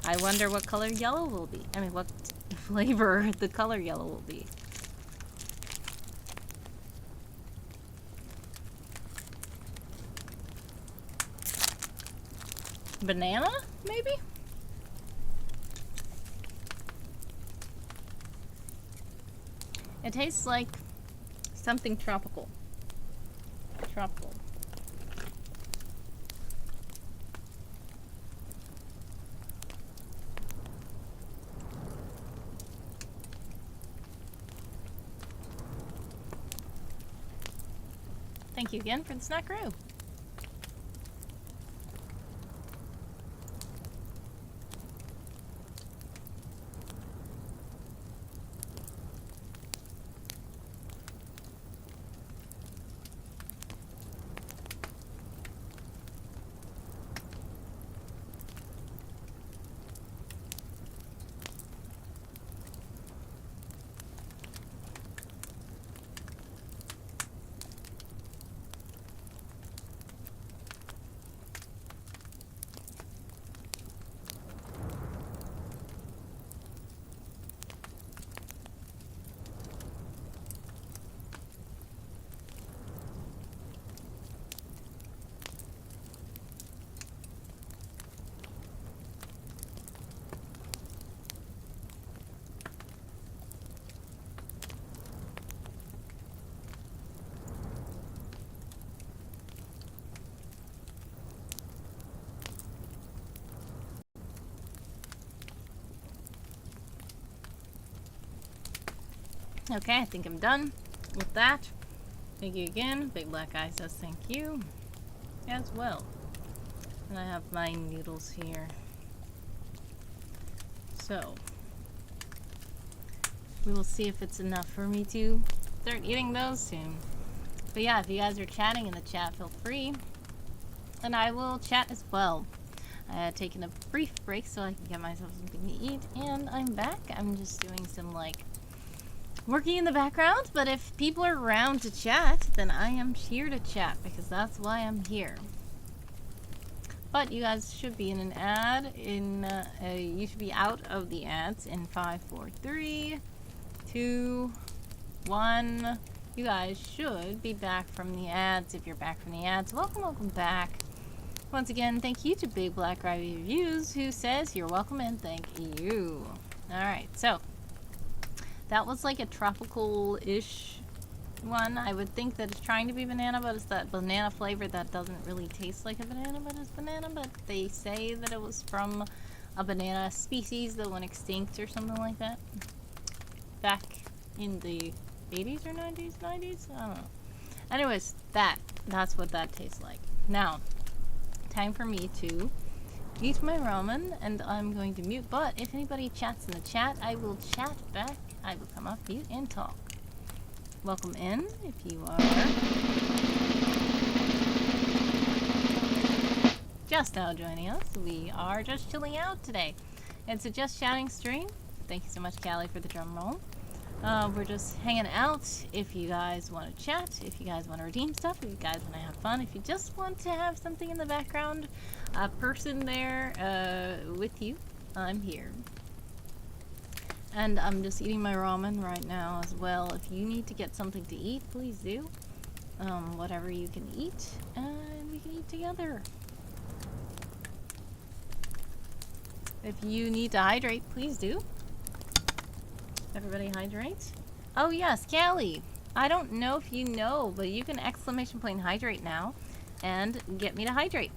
I wonder what color yellow will be. I mean, what flavor the color yellow will be. Banana, maybe? It tastes like something tropical. Tropical. Thank you again for the Snackaroo. Okay, I think I'm done with that. Thank you again. Big Black Eye says thank you as well. And I have my noodles here. So, we will see if it's enough for me to start eating those soon. But yeah, if you guys are chatting in the chat, feel free. And I will chat as well. I had taken a brief break so I can get myself something to eat. And I'm back. I'm just doing some like working in the background, but if people are around to chat, then I am here to chat because that's why I'm here. But you guys should be in an ad you should be out of the ads in 5, 4, 3, 2, 1. You guys should be back from the ads. If you're back from the ads, welcome back. Once again, thank you to Big Black Ivy Reviews who says you're welcome and thank you. Alright, so that was like a tropical-ish one. I would think that it's trying to be banana, but it's that banana flavor that doesn't really taste like a banana, but it's banana. But they say that it was from a banana species that went extinct or something like that. Back in the 80s or 90s? 90s? I don't know. Anyways, that's what that tastes like. Now, time for me to eat my ramen, and I'm going to mute. But if anybody chats in the chat, I will chat back. I will come off mute and talk. Welcome in if you are just now joining us. We are just chilling out today. It's a just chatting stream. Thank you so much, Callie, for the drum roll. We're just hanging out. If you guys want to chat, if you guys want to redeem stuff, if you guys want to have fun, if you just want to have something in the background, a person there with you, I'm here. And I'm just eating my ramen right now as well. If you need to get something to eat, please do. Whatever you can eat, and we can eat together. If you need to hydrate, please do. Everybody hydrate. Oh yes, Callie. I don't know if you know, but you can exclamation point hydrate now and get me to hydrate.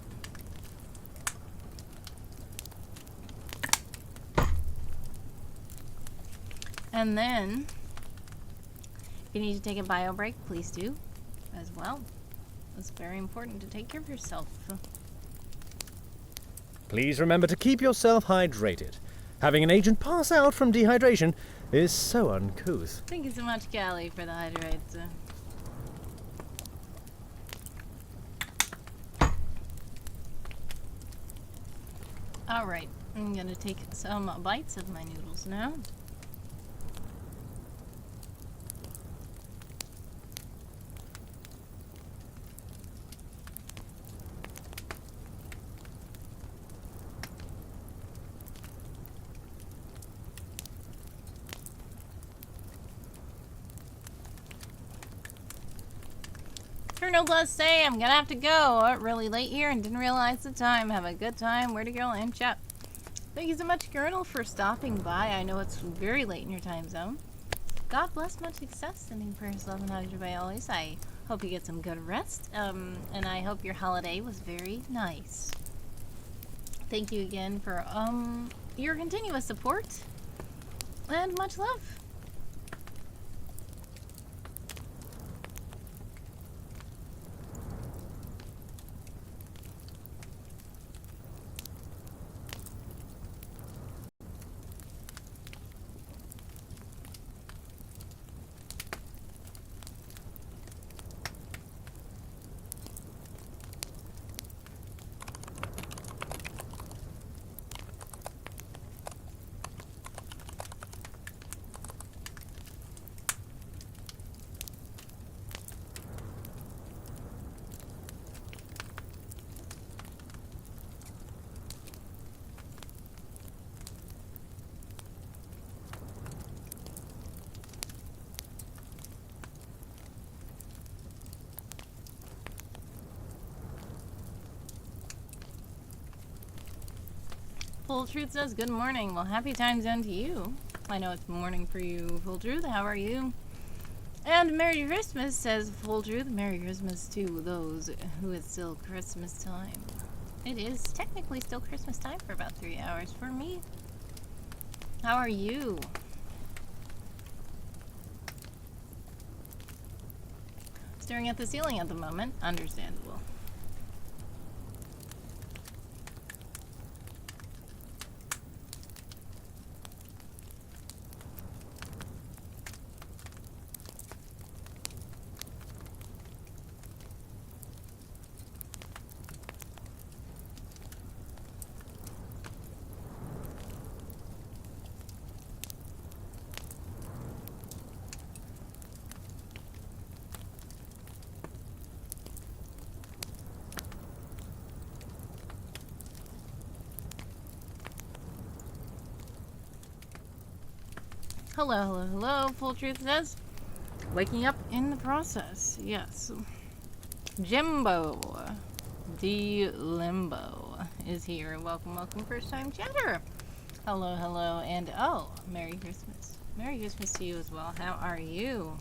And then, if you need to take a bio break, please do as well. It's very important to take care of yourself. Please remember to keep yourself hydrated. Having an agent pass out from dehydration is so uncouth. Thank you so much, Callie, for the hydrate. Alright, I'm gonna take some bites of my noodles now. Chernobyl say I'm gonna have to go. Really late here and didn't realize the time. Have a good time. Where to go and chat. Thank you so much, Colonel, for stopping by. I know it's very late in your time zone. God bless, much success. Sending prayers, love, and hugs by always. I hope you get some good rest. And I hope your holiday was very nice. Thank you again for your continuous support. And much love. Full Truth says, good morning. Well, happy time zone to you. I know it's morning for you, Full Truth. How are you? And Merry Christmas, says Full Truth. Merry Christmas to those who it's still Christmas time. It is technically still Christmas time for about 3 hours for me. How are you? Staring at the ceiling at the moment. Understandable. Hello, hello, hello, Full Truth says. Waking up in the process, yes. Jimbo, D Limbo is here. Welcome, welcome, first time chatter. Hello, hello, and oh, Merry Christmas. Merry Christmas to you as well. How are you?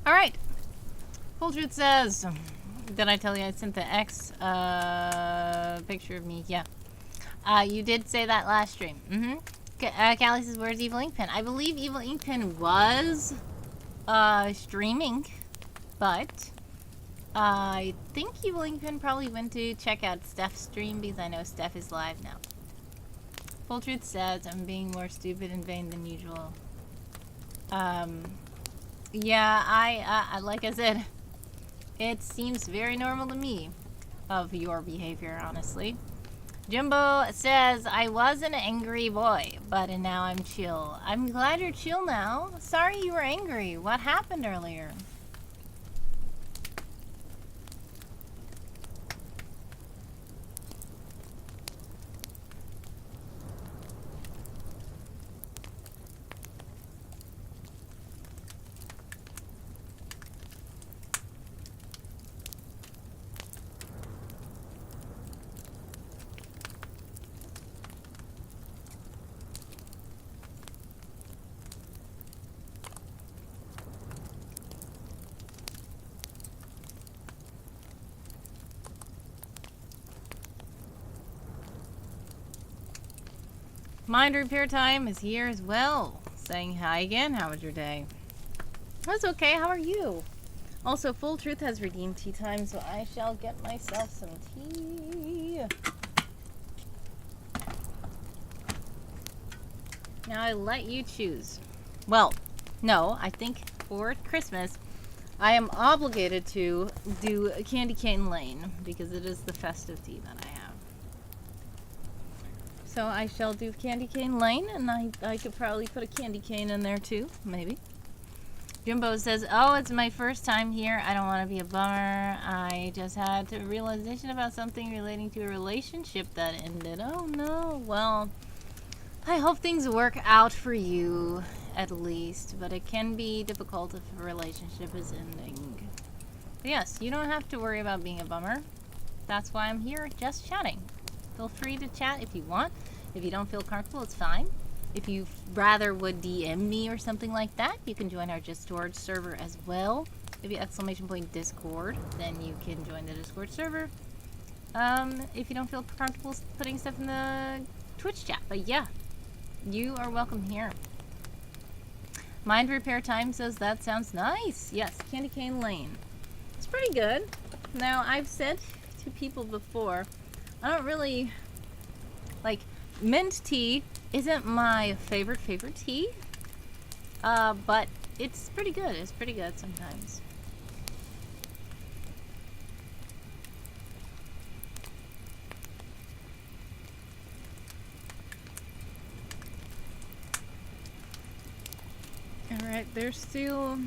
Alright. Full Truth says, did I tell you I sent the X picture of me? Yeah. You did say that last stream. Callie says, where's Evil Inkpen? I believe Evil Inkpen was streaming, but I think Evil Inkpen probably went to check out Steph's stream because I know Steph is live now. Full Truth says, I'm being more stupid and vain than usual. Yeah, I like I said, it seems very normal to me of your behavior, honestly. Jimbo says, I was an angry boy, but now I'm chill. I'm glad you're chill now. Sorry you were angry. What happened earlier? Mind repair time is here as well. Saying hi again. How was your day? That's okay. How are you? Also, Full Truth has redeemed tea time, so I shall get myself some tea. Now I let you choose. Well, no, I think for Christmas, I am obligated to do a Candy Cane Lane because it is the festive tea that I have. So I shall do Candy Cane Lane, and I could probably put a candy cane in there too, maybe. Jimbo says, oh, it's my first time here. I don't want to be a bummer. I just had a realization about something relating to a relationship that ended. Oh no. Well, I hope things work out for you, at least. But it can be difficult if a relationship is ending. But yes, you don't have to worry about being a bummer. That's why I'm here just chatting. Feel free to chat if you want. If you don't feel comfortable, it's fine. If you rather would DM me or something like that, you can join our Discord server as well. If you ! Discord, then you can join the Discord server. If you don't feel comfortable putting stuff in the Twitch chat. But yeah, you are welcome here. Mind repair time says that sounds nice. Yes, Candy Cane Lane. It's pretty good. Now, I've said to people before, I don't really like mint tea. Isn't my favorite tea, but it's pretty good. It's pretty good sometimes. All right, there's still.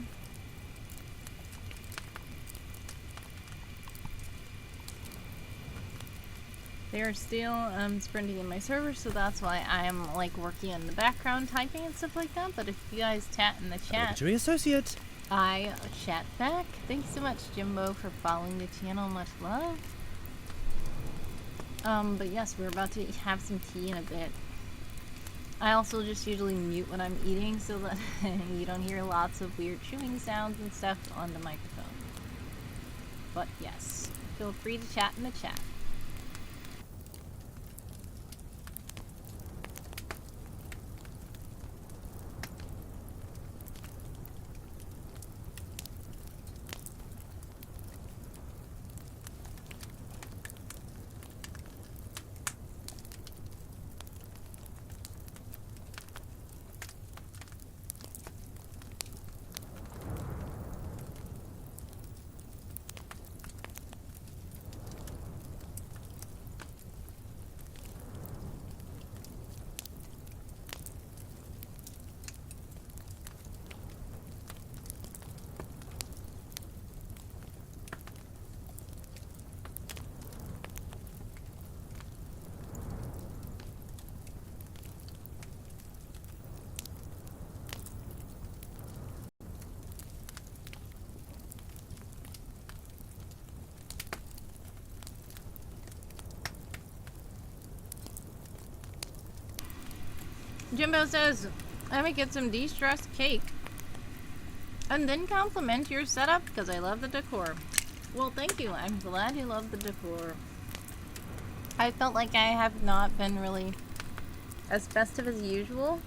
They're still sprinting in my server, so that's why I'm like working in the background typing and stuff like that. But if you guys chat in the chat, associate. I chat back. Thanks so much, Jimbo, for following the channel. Much love. But yes, we're about to have some tea in a bit. I also just usually mute when I'm eating so that you don't hear lots of weird chewing sounds and stuff on the microphone. But yes, feel free to chat in the chat. Jimbo says, let me get some de-stressed cake. And then compliment your setup because I love the decor. Well, thank you. I'm glad you love the decor. I felt like I have not been really as festive as usual,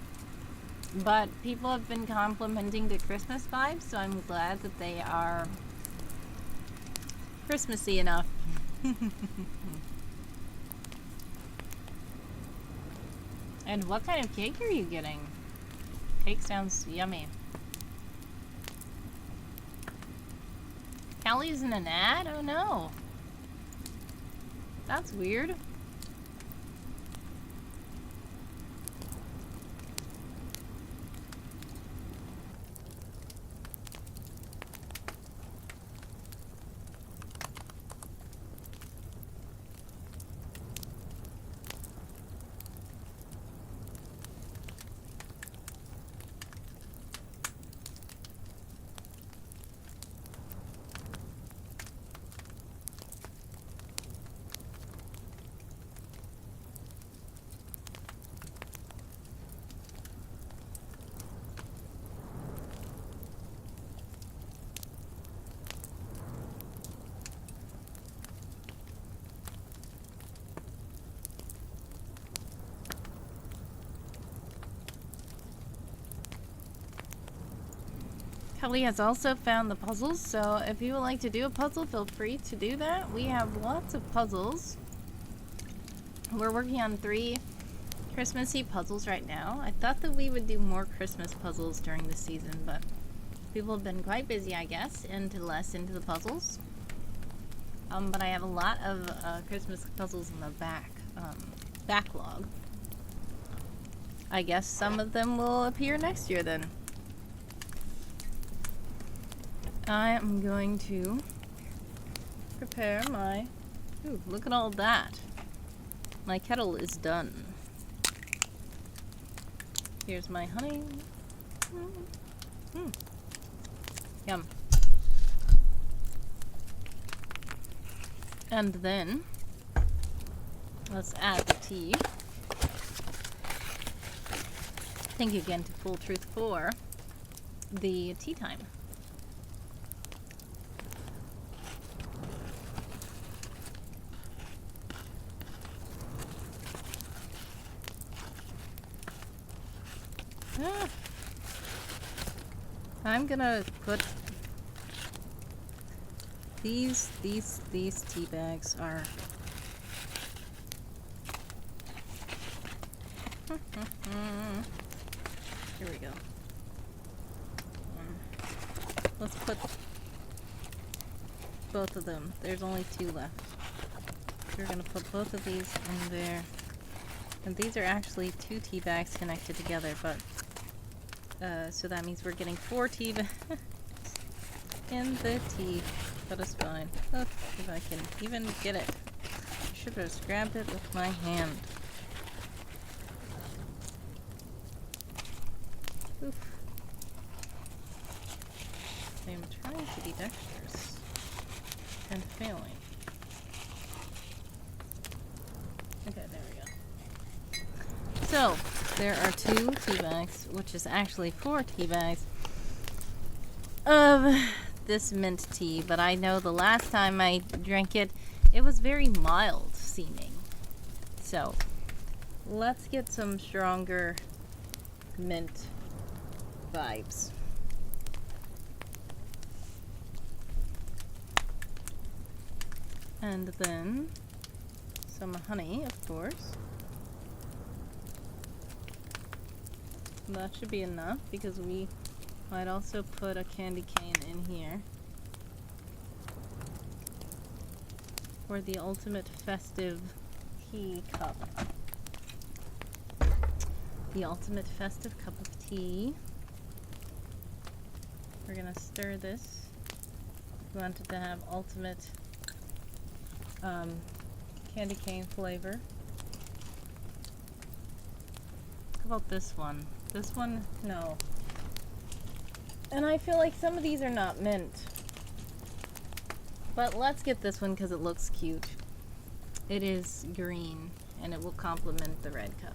but people have been complimenting the Christmas vibes, so I'm glad that they are Christmassy enough. And what kind of cake are you getting? Cake sounds yummy. Callie's in an ad? Oh no. That's weird. Kelly has also found the puzzles, so if you would like to do a puzzle, feel free to do that. We have lots of puzzles. We're working on 3 Christmassy puzzles right now. I thought that we would do more Christmas puzzles during the season, but people have been quite busy, I guess, and less into the puzzles. But I have a lot of Christmas puzzles in the backlog. I guess some of them will appear next year then. I am going to prepare my... Ooh, look at all that. My kettle is done. Here's my honey. Yum. And then, let's add the tea. Thank you again to Full Truth for the tea time. I'm gonna put these tea bags are here we go. Let's put both of them. There's only 2 left. We're gonna put both of these in there. And these are actually 2 tea bags connected together, but so that means we're getting 4 tea bags in the tea. That is fine. Oh, if I can even get it. I should have just grabbed it with my hand. Oof. I am trying to be dexterous and failing. Okay, there we go. So, there are 2 tea bags, which is actually 4 tea bags of this mint tea, but I know the last time I drank it, it was very mild seeming. So, let's get some stronger mint vibes. And then some honey, of course. That should be enough because we might also put a candy cane in here for the ultimate festive tea cup. The ultimate festive cup of tea. We're gonna stir this. We want it to have ultimate candy cane flavor. How about this one? This one, no. And I feel like some of these are not mint. But let's get this one because it looks cute. It is green and it will complement the red cup.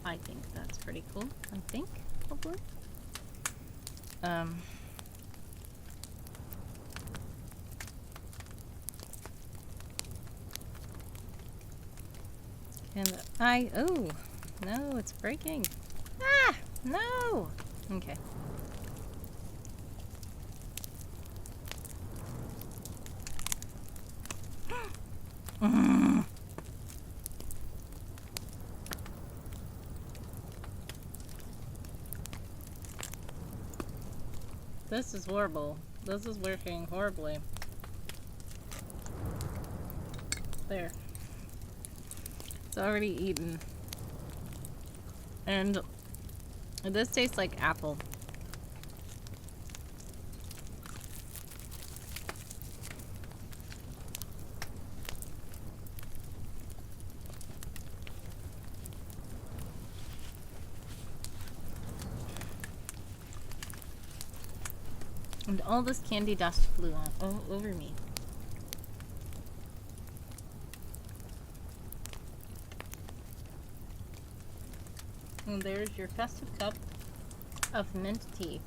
I think that's pretty cool. I think, hopefully. Um. Oh, no, it's breaking. Ah, no. Okay. This is horrible. This is working horribly. There. It's already eaten. And this tastes like apple. And all this candy dust flew all over me. And there's your festive cup of mint tea.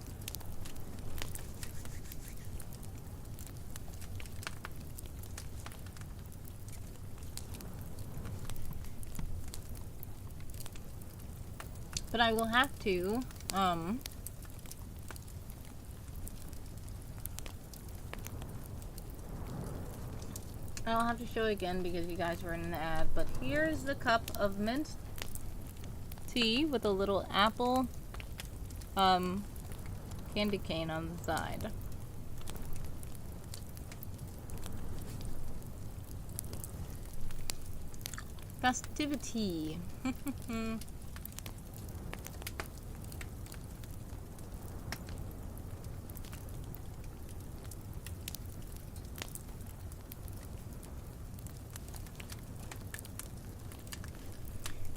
But I will have to, I'll have to show again because you guys were in the ad, but here's the cup of mint tea with a little apple candy cane on the side. Festivity.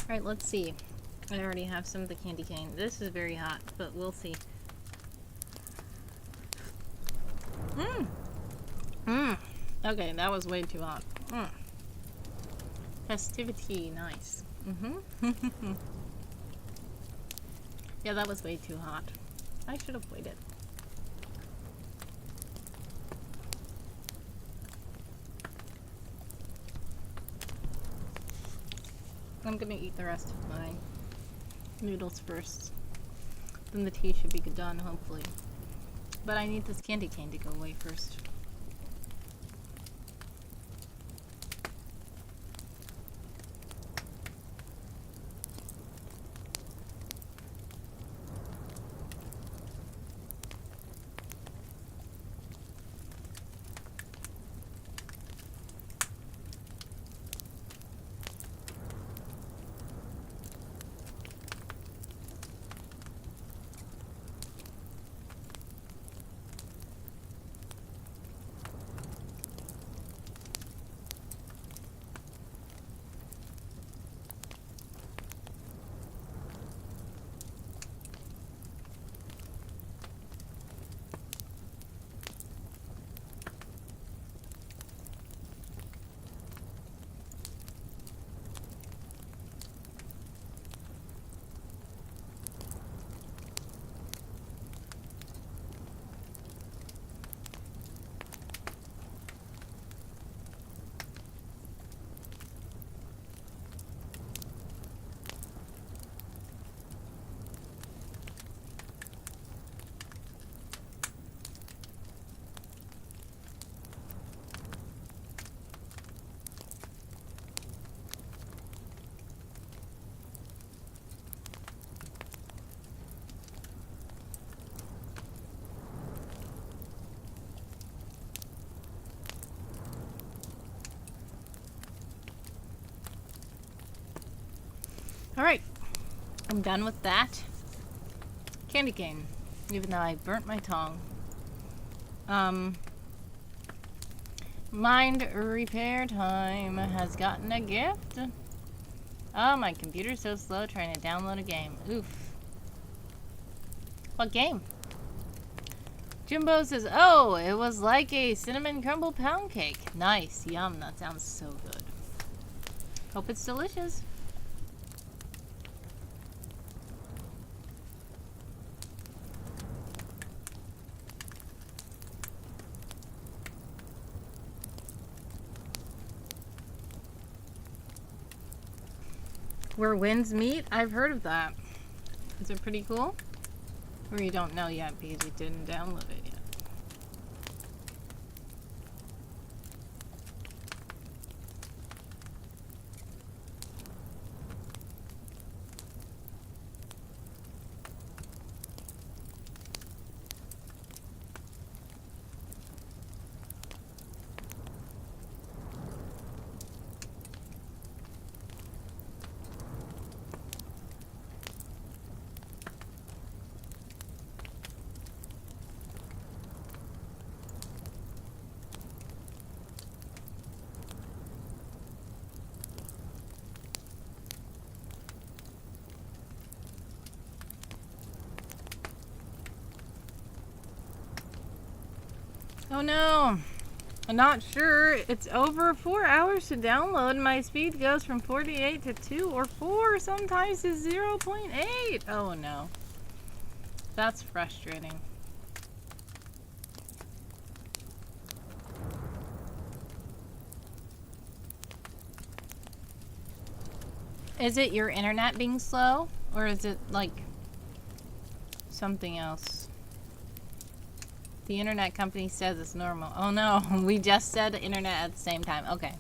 Alright, let's see. I already have some of the candy cane. This is very hot, but we'll see. Okay, that was way too hot. Festivity, nice. Yeah, that was way too hot. I should have waited. I'm gonna eat the rest of my noodles first. Then the tea should be done, hopefully. But I need this candy cane to go away first. Alright, I'm done with that. Candy cane, even though I burnt my tongue. Mind repair time has gotten a gift. Oh, my computer's so slow trying to download a game. Oof. What game? Jimbo says, oh, it was like a cinnamon crumble pound cake. Nice, yum, that sounds so good. Hope it's delicious. Where winds meet? I've heard of that. Is it pretty cool? Or you don't know yet because you didn't download it yet? Oh no, I'm not sure. It's over 4 hours to download. My speed goes from 48 to 2 or 4, sometimes to 0.8. Oh no, that's frustrating. Is it your internet being slow, or is it like something else? The internet company says it's normal. Oh no, we just said internet at the same time. Okay.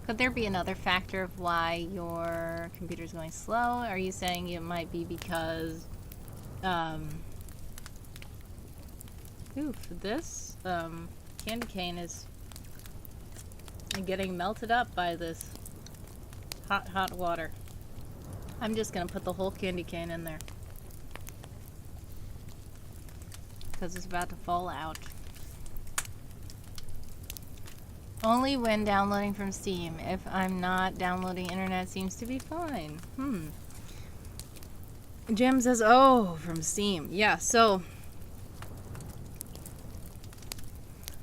Could there be another factor of why your computer's going slow? Are you saying it might be because, this, candy cane is getting melted up by this hot water. I'm just gonna put the whole candy cane in there because it's about to fall out. Only when downloading from Steam. If I'm not downloading internet, seems to be fine. Jim says, oh, from Steam. Yeah, so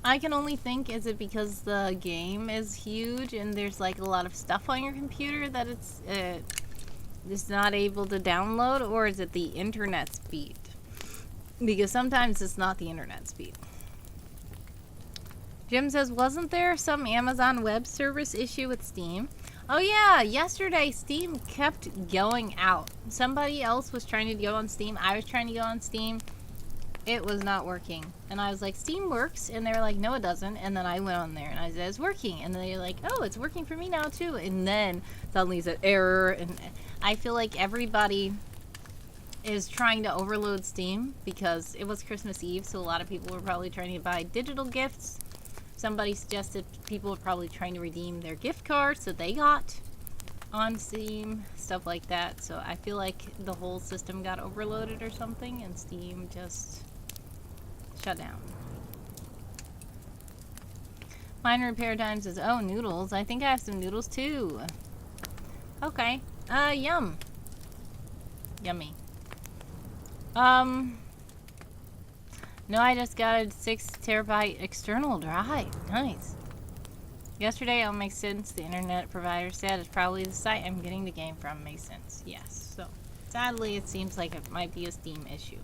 I can only think, is it because the game is huge and there's like a lot of stuff on your computer that it's not able to download, or is it the internet speed? Because sometimes it's not the internet speed. Jim says, wasn't there some Amazon Web Service issue with Steam? Oh yeah, yesterday Steam kept going out. Somebody else was trying to go on Steam. I was trying to go on Steam. It was not working. And I was like, Steam works. And they were like, no, it doesn't. And then I went on there and I said, it's working. And then they're like, oh, it's working for me now too. And then suddenly it's an error. And I feel like everybody is trying to overload Steam because it was Christmas Eve. So a lot of people were probably trying to buy digital gifts. Somebody suggested people were probably trying to redeem their gift cards that they got on Steam, stuff like that. So I feel like the whole system got overloaded or something and Steam just shut down. Minor Paradigm says, oh, noodles. I think I have some noodles too. Okay. Yum. Yummy. No, I just got a 6 terabyte external drive. Nice. Yesterday on Makes Sense, the internet provider said it's probably the site I'm getting the game from. Makes sense. Yes. So, sadly, it seems like it might be a Steam issue.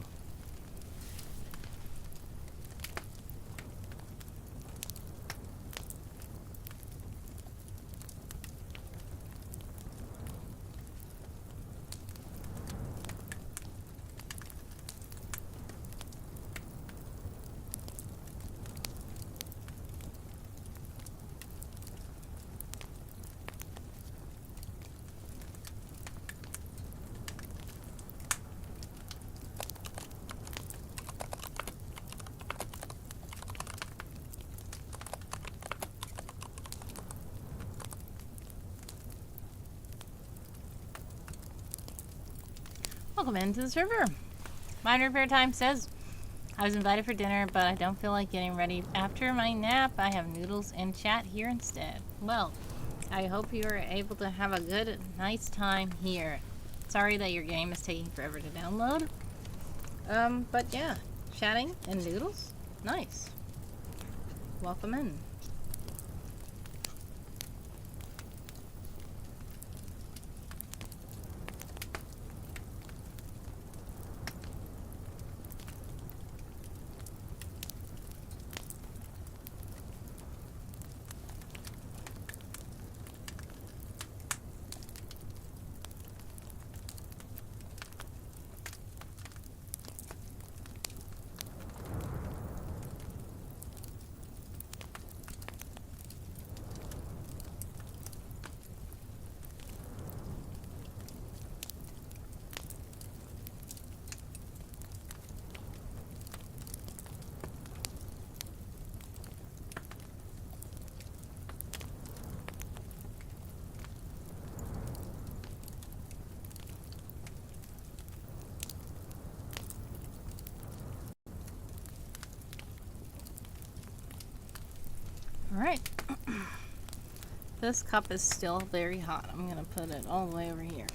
Welcome into the server. Minor Repair Time says, I was invited for dinner, but I don't feel like getting ready. After my nap, I have noodles and chat here instead. Well, I hope you are able to have a good, nice time here. Sorry that your game is taking forever to download. But yeah, chatting and noodles, nice. Welcome in. Alright. This cup is still very hot. I'm gonna put it all the way over here.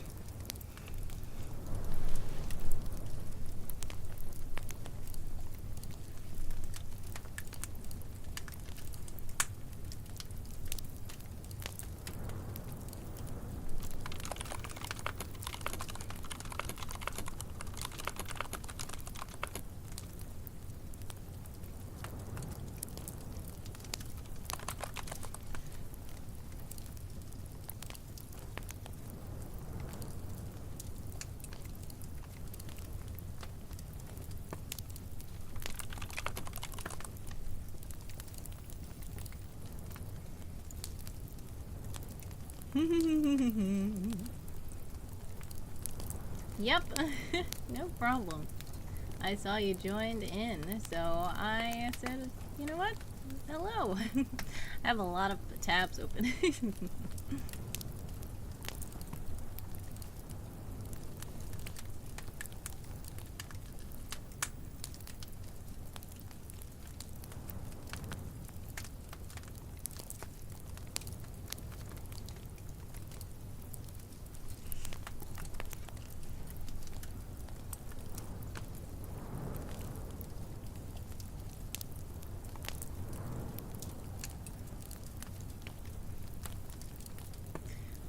Yep, no problem. I saw you joined in, so I said, you know what? Hello. I have a lot of tabs open.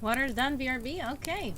Water's done, BRB? Okay.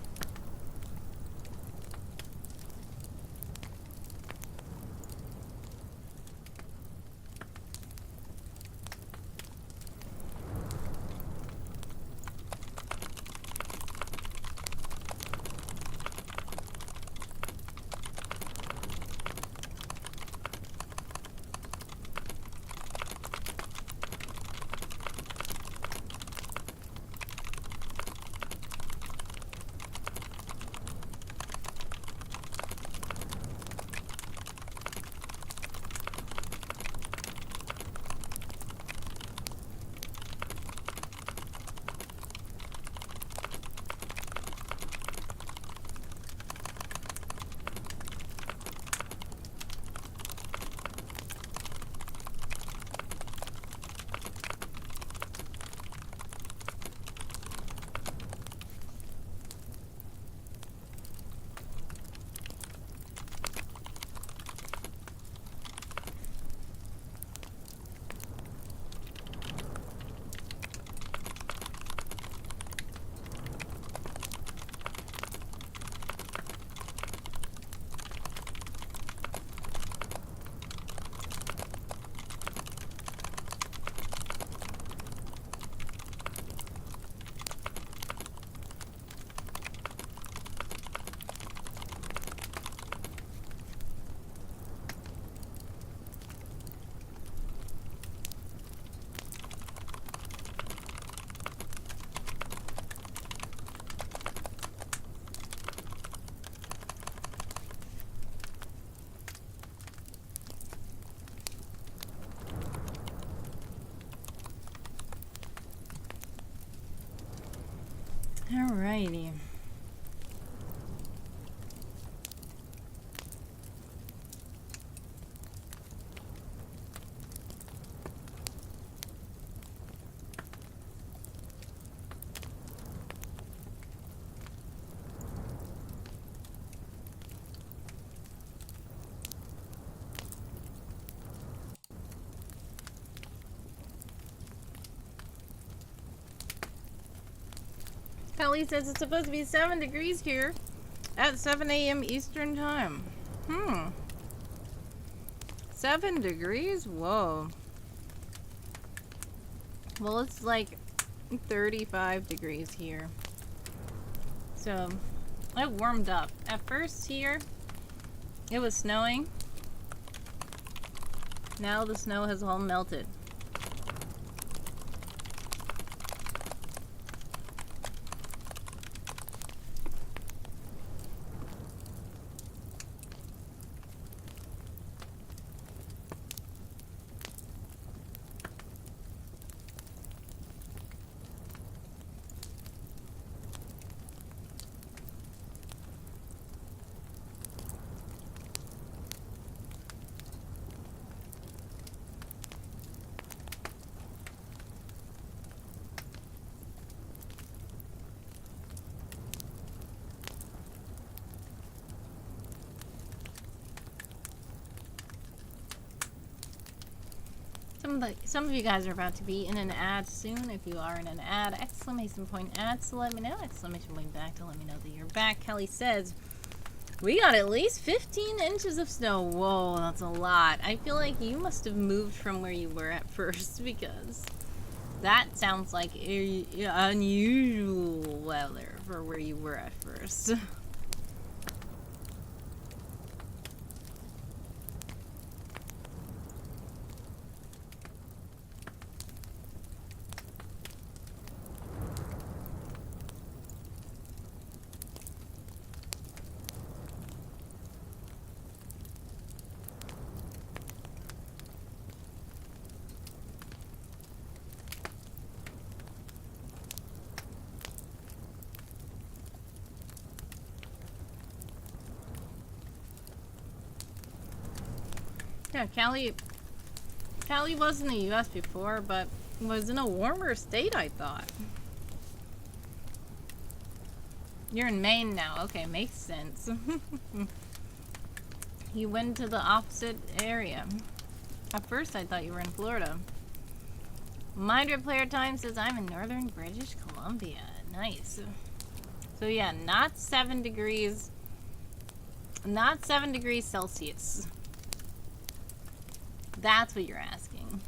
Alrighty. Kelly says it's supposed to be 7 degrees here at 7 a.m. Eastern Time. 7 degrees? Whoa. Well, it's like 35 degrees here. So, it warmed up. At first here, it was snowing. Now the snow has all melted. some of you guys are about to be in an ad soon. If you are in an ad, exclamation point ad to let me know. Exclamation point back to let me know that you're back. Kelly says, we got at least 15 inches of snow. Whoa, that's a lot. I feel like you must have moved from where you were at first because that sounds like unusual weather for where you were at first. Yeah, Cali was in the U.S. before, but was in a warmer state, I thought. You're in Maine now. Okay, makes sense. You went to the opposite area. At first, I thought you were in Florida. Mindred Player Time says, I'm in northern British Columbia. Nice. So yeah, not 7 degrees. Not 7 degrees Celsius. That's what you're asking.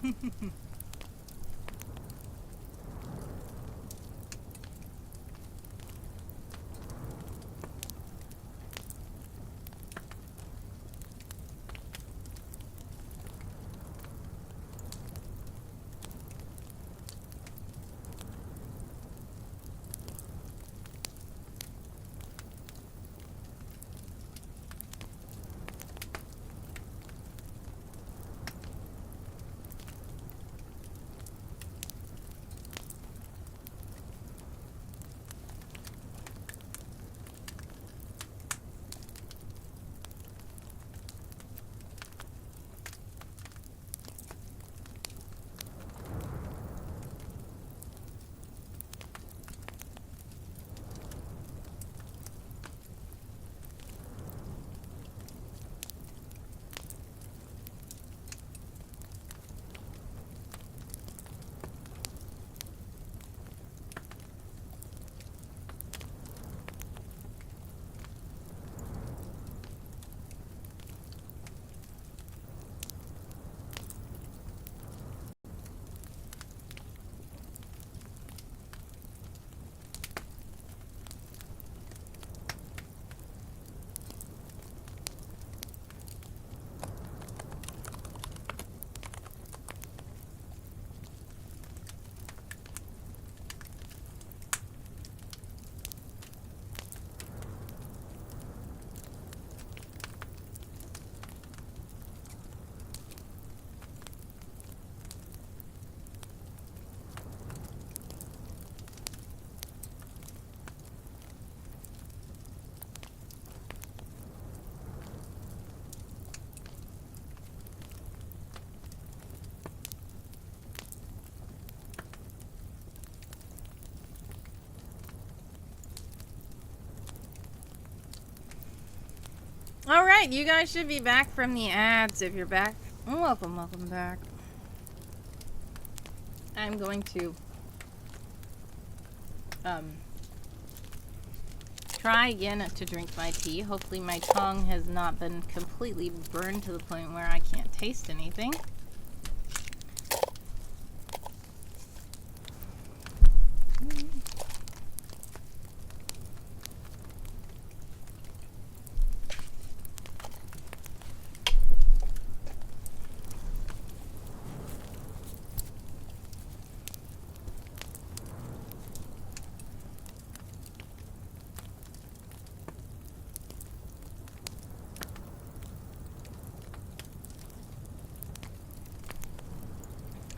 Alright, you guys should be back from the ads if you're back. Welcome back. I'm going to try again to drink my tea. Hopefully my tongue has not been completely burned to the point where I can't taste anything.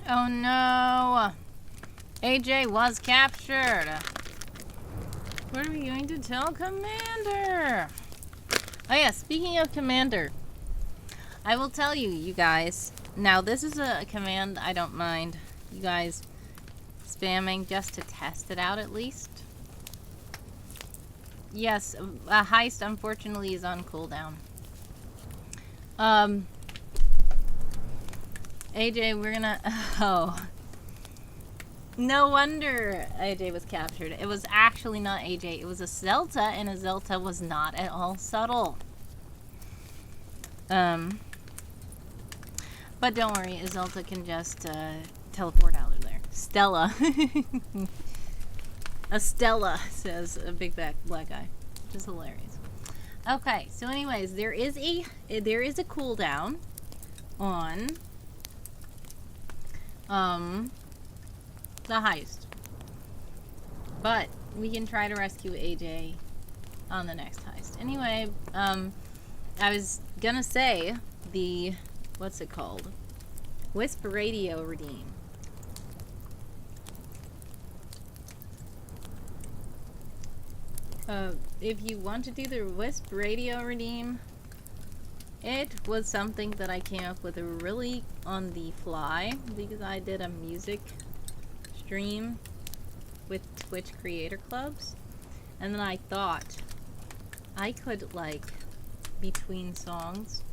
Oh no! AJ was captured! What are we going to tell Commander? Oh yeah, speaking of Commander, I will tell you, you guys. Now this is a command I don't mind you guys spamming just to test it out at least. Yes, a heist unfortunately is on cooldown. AJ, we're gonna... Oh. No wonder AJ was captured. It was actually not AJ. It was a Zelta, and a Zelta was not at all subtle. But don't worry, a Zelta can just teleport out of there. Stella. A Stella, says a big black guy. Which is hilarious. Okay, so anyways, there is a cooldown on the heist. But we can try to rescue AJ on the next heist. Anyway, I was gonna say the, what's it called? Whisper Radio redeem. If you want to do the Wisp Radio redeem, it was something that I came up with really on the fly because I did a music stream with Twitch Creator Clubs, and then I thought I could, like, between songs,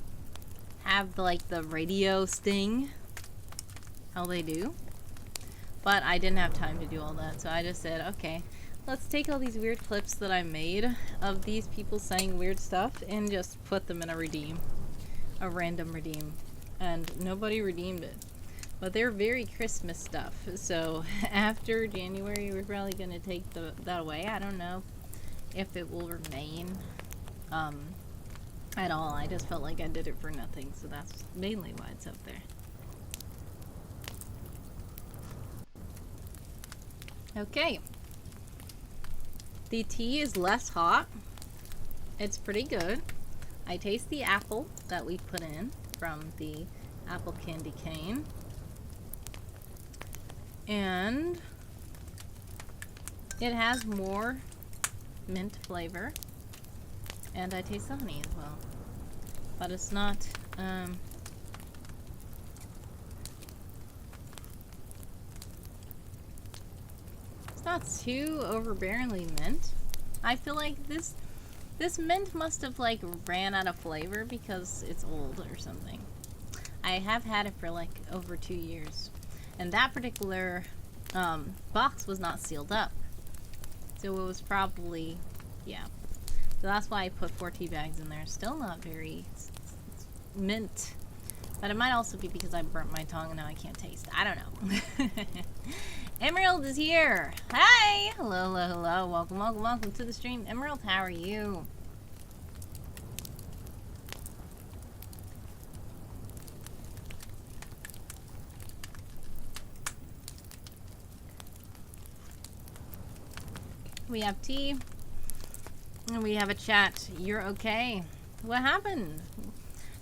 have like the radio sting, how they do, but I didn't have time to do all that, so I just said, okay, let's take all these weird clips that I made of these people saying weird stuff and just put them in a redeem. A random redeem. And nobody redeemed it. But they're very Christmas stuff. So after January, we're probably going to take that away. I don't know if it will remain at all. I just felt like I did it for nothing. So that's mainly why it's up there. Okay. The tea is less hot. It's pretty good. I taste the apple that we put in from the apple candy cane. And it has more mint flavor. And I taste the honey as well. But it's not, it's not too overbearingly mint. I feel like this mint must have like ran out of flavor because it's old or something. I have had it for like over 2 years. And that particular box was not sealed up. So it was probably, yeah. So that's why I put 4 tea bags in there. Still not very mint. But it might also be because I burnt my tongue and now I can't taste. I don't know. Emerald is here. Hi. Hello, hello, hello. Welcome, welcome, welcome to the stream. Emerald, how are you? We have tea. And we have a chat. You're okay. What happened?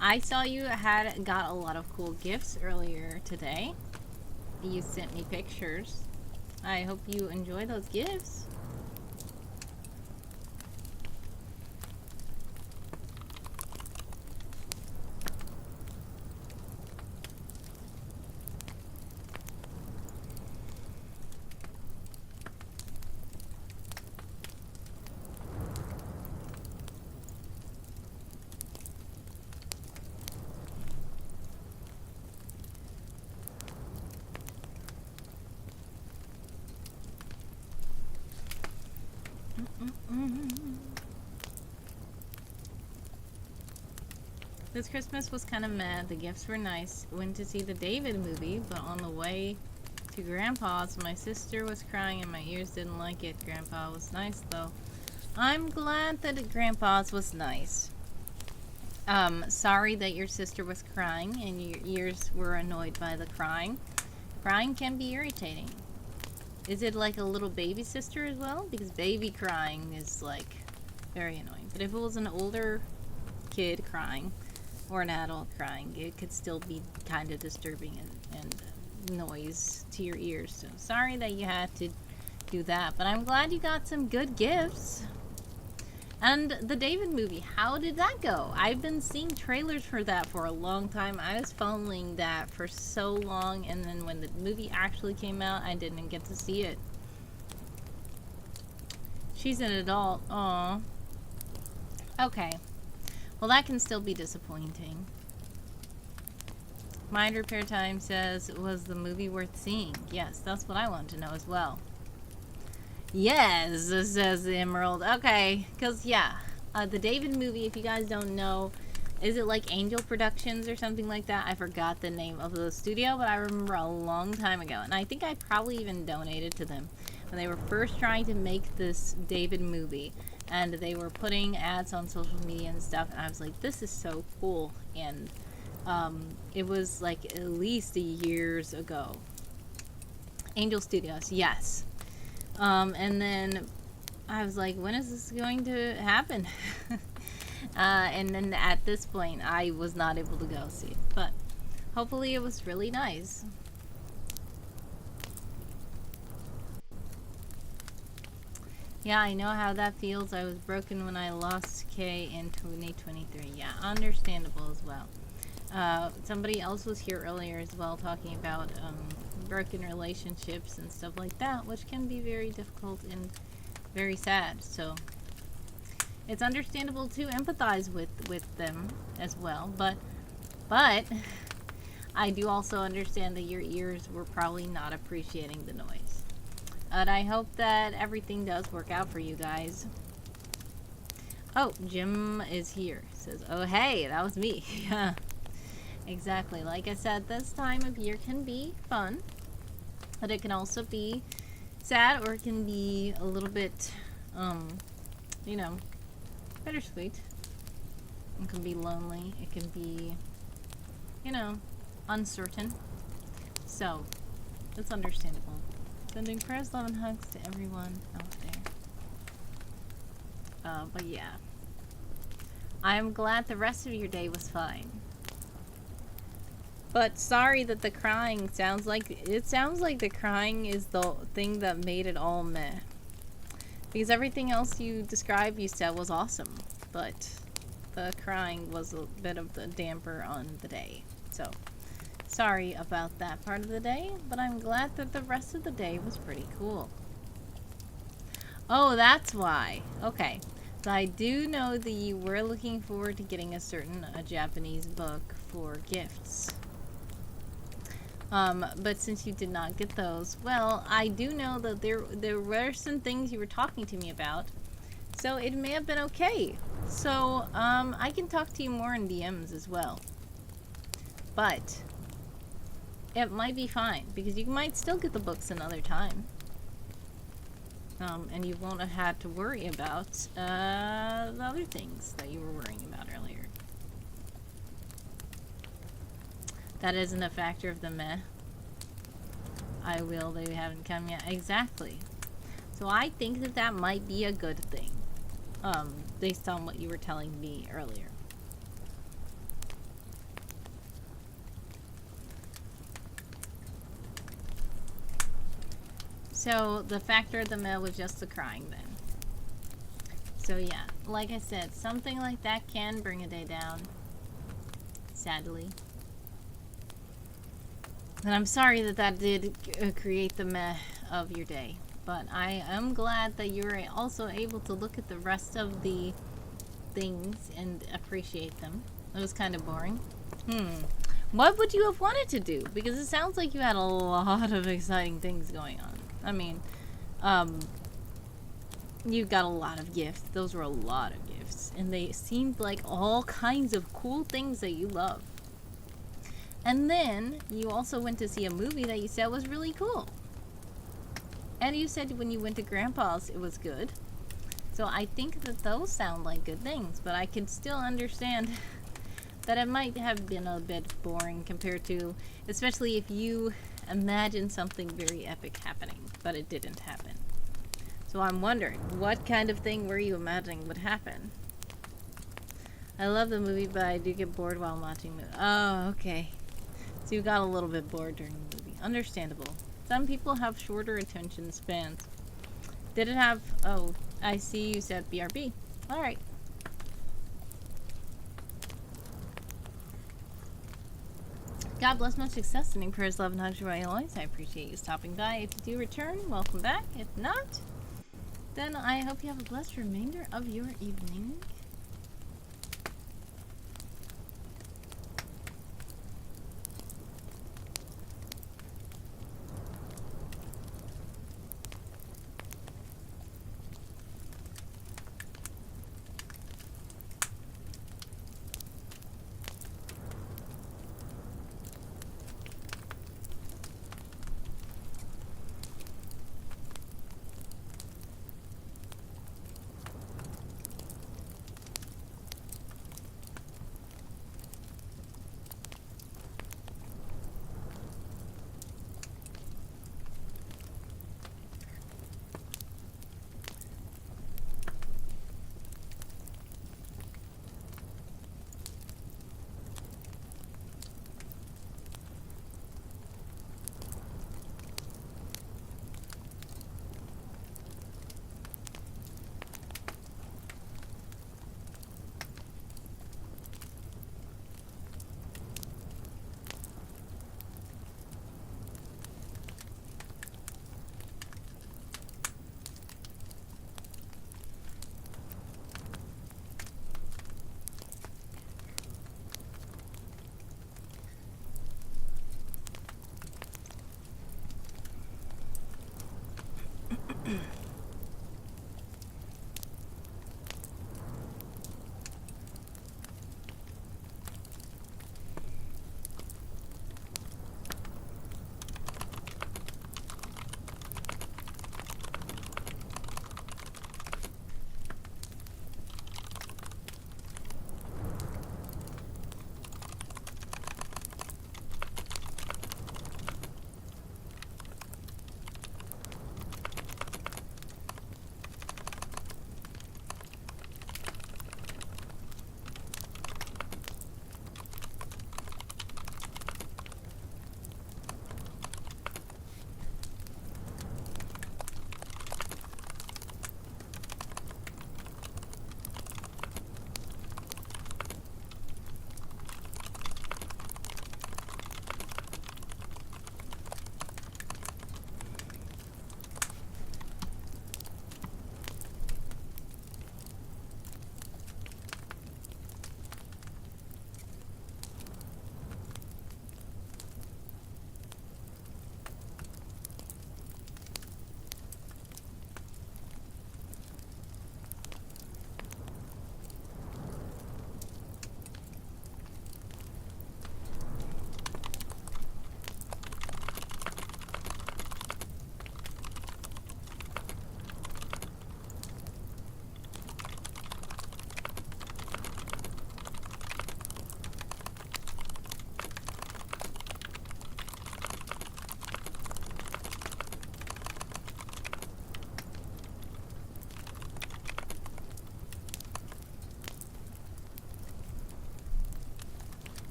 I saw you got a lot of cool gifts earlier today. You sent me pictures. I hope you enjoy those gifts. This Christmas was kind of mad. The gifts were nice. Went to see the David movie, but on the way to Grandpa's, my sister was crying and my ears didn't like it. Grandpa was nice, though. I'm glad that Grandpa's was nice. Sorry that your sister was crying and your ears were annoyed by the crying. Crying can be irritating. Is it like a little baby sister as well? Because baby crying is like very annoying. But if it was an older kid crying or an adult crying, it could still be kind of disturbing and noise to your ears. So sorry that you had to do that. But I'm glad you got some good gifts. And the David movie, how did that go? I've been seeing trailers for that for a long time. I was following that for so long, and then when the movie actually came out, I didn't get to see it. She's an adult. Aw. Okay. Well, that can still be disappointing. Mind Repair Time says, was the movie worth seeing? Yes, that's what I want to know as well. Yes, says the Emerald. Okay, because, yeah, the David movie, if you guys don't know, is it like Angel Productions or something like that? I forgot the name of the studio, but I remember a long time ago. And I think I probably even donated to them when they were first trying to make this David movie. And they were putting ads on social media and stuff. And I was like, this is so cool. And it was like at least years ago. Angel Studios, yes. And then I was like, when is this going to happen? And then at this point, I was not able to go see it. But hopefully it was really nice. Yeah, I know how that feels. I was broken when I lost Kay in 2023. Yeah, understandable as well. Somebody else was here earlier as well talking about broken relationships and stuff like that, which can be very difficult and very sad. So it's understandable to empathize with them as well, but I do also understand that your ears were probably not appreciating the noise. And I hope that everything does work out for you guys. Oh, Jim is here. Says, oh hey, that was me. Yeah, exactly. Like I said, this time of year can be fun, but it can also be sad, or it can be a little bit, you know, bittersweet. It can be lonely. It can be, you know, uncertain. So, it's understandable. Sending prayers, love, and hugs to everyone out there. But yeah. I'm glad the rest of your day was fine. But sorry that the crying sounds like the crying is the thing that made it all meh. Because everything else you described, you said was awesome. But the crying was a bit of the damper on the day. So, sorry about that part of the day, but I'm glad that the rest of the day was pretty cool. Oh, that's why. Okay. So I do know that you were looking forward to getting a certain Japanese book for gifts. But since you did not get those, well, I do know that there were some things you were talking to me about, so it may have been okay. So, I can talk to you more in DMs as well. But it might be fine, because you might still get the books another time. And you won't have had to worry about, the other things that you were worrying about earlier. That isn't a factor of the meh. I will, they haven't come yet. Exactly. So I think that that might be a good thing. Based on what you were telling me earlier. So the factor of the meh was just the crying then. So yeah, like I said, something like that can bring a day down. Sadly. And I'm sorry that that did create the meh of your day. But I am glad that you were also able to look at the rest of the things and appreciate them. It was kind of boring. What would you have wanted to do? Because it sounds like you had a lot of exciting things going on. I mean, you got a lot of gifts. Those were a lot of gifts. And they seemed like all kinds of cool things that you love. And then you also went to see a movie that you said was really cool. And you said when you went to Grandpa's it was good. So I think that those sound like good things, but I can still understand that it might have been a bit boring compared to, especially if you imagine something very epic happening, but it didn't happen. So I'm wondering, what kind of thing were you imagining would happen? I love the movie, but I do get bored while watching it. Oh, okay. So you got a little bit bored during the movie. Understandable. Some people have shorter attention spans. Did it have... Oh, I see you said BRB. Alright. God bless, much success, sending prayers, love, and hugs your way always. I appreciate you stopping by. If you do return, welcome back. If not, then I hope you have a blessed remainder of your evening.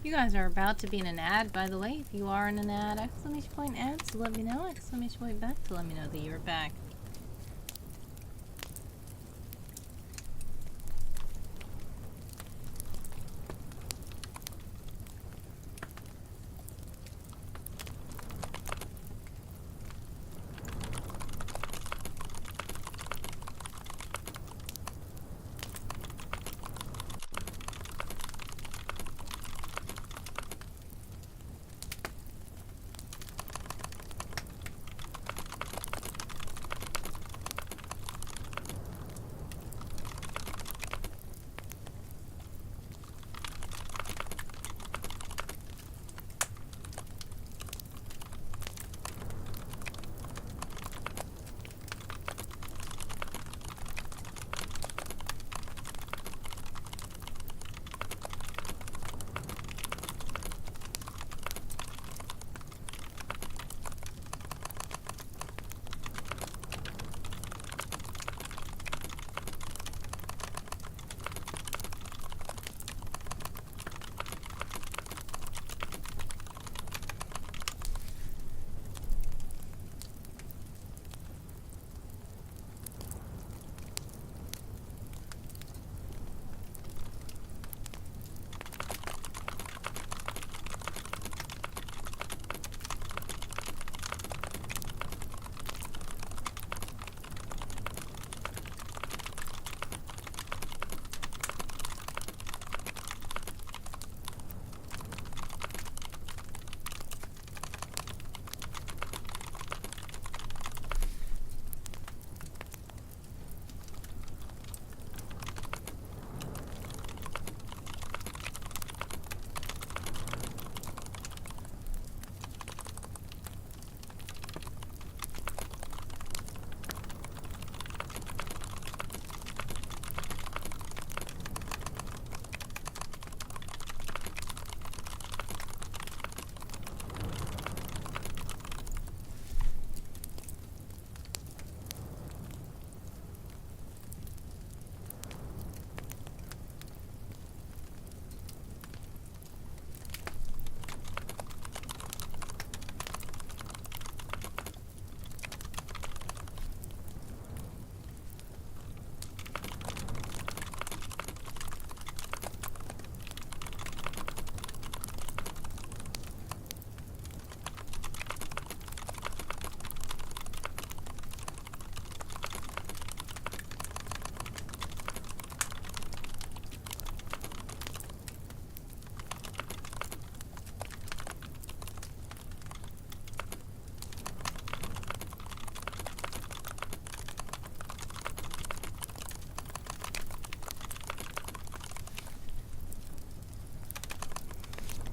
You guys are about to be in an ad, by the way. If you are in an ad, exclamation point ads to let me know, exclamation point back to let me know that you're back.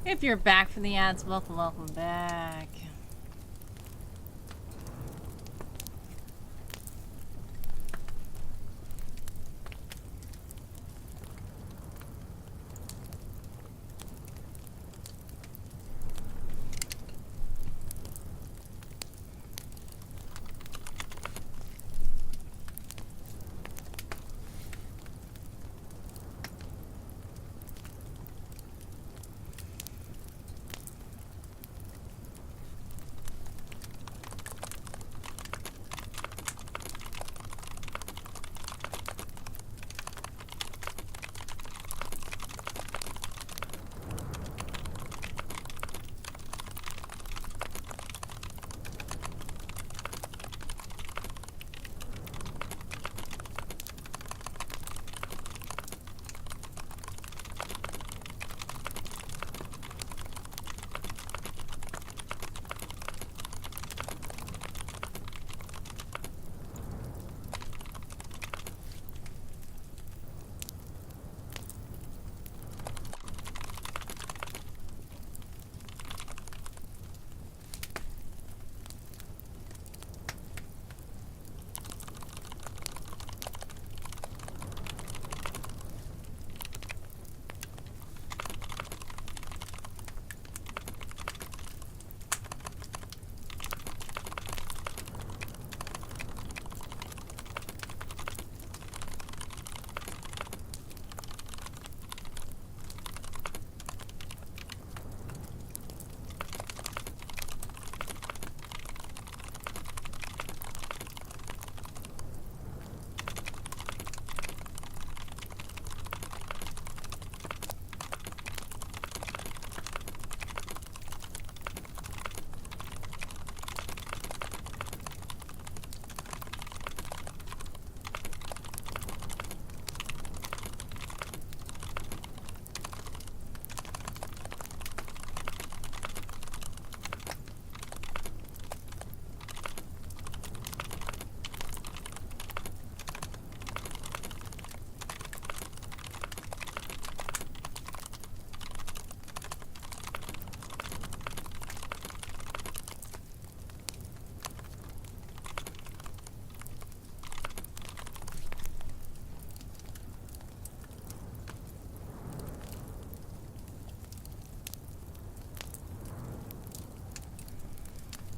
If you're back from the ads, welcome back.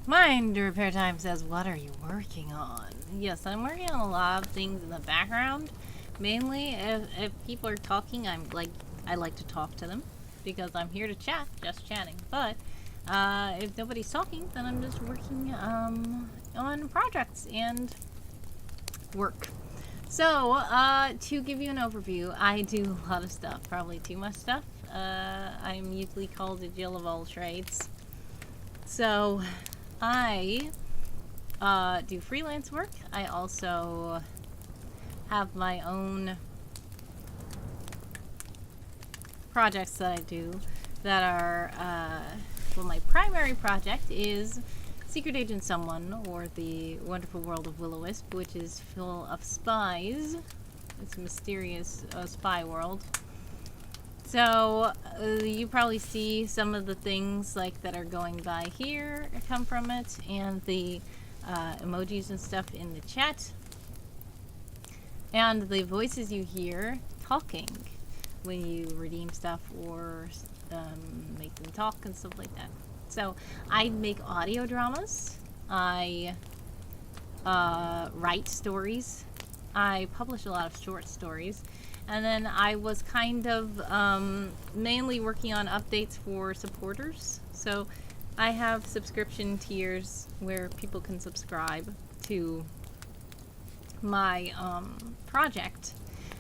Mind repair time says, what are you working on? Yes, I'm working on a lot of things in the background. Mainly, if people are talking, I like to talk to them because I'm here to chat, just chatting. But if nobody's talking, then I'm just working on projects and work. So, to give you an overview, I do a lot of stuff, probably too much stuff. I'm usually called a Jill of all trades. So, I do freelance work. I also have my own projects that I do that are, well, my primary project is Secret Agent Someone, or the Wonderful World of Will-O-Wisp, which is full of spies. It's a mysterious spy world. So, you probably see some of the things like that are going by here come from it, and the emojis and stuff in the chat, and the voices you hear talking when you redeem stuff or make them talk and stuff like that. So, I make audio dramas, I write stories, I publish a lot of short stories, and then I was kind of mainly working on updates for supporters. So I have subscription tiers where people can subscribe to my project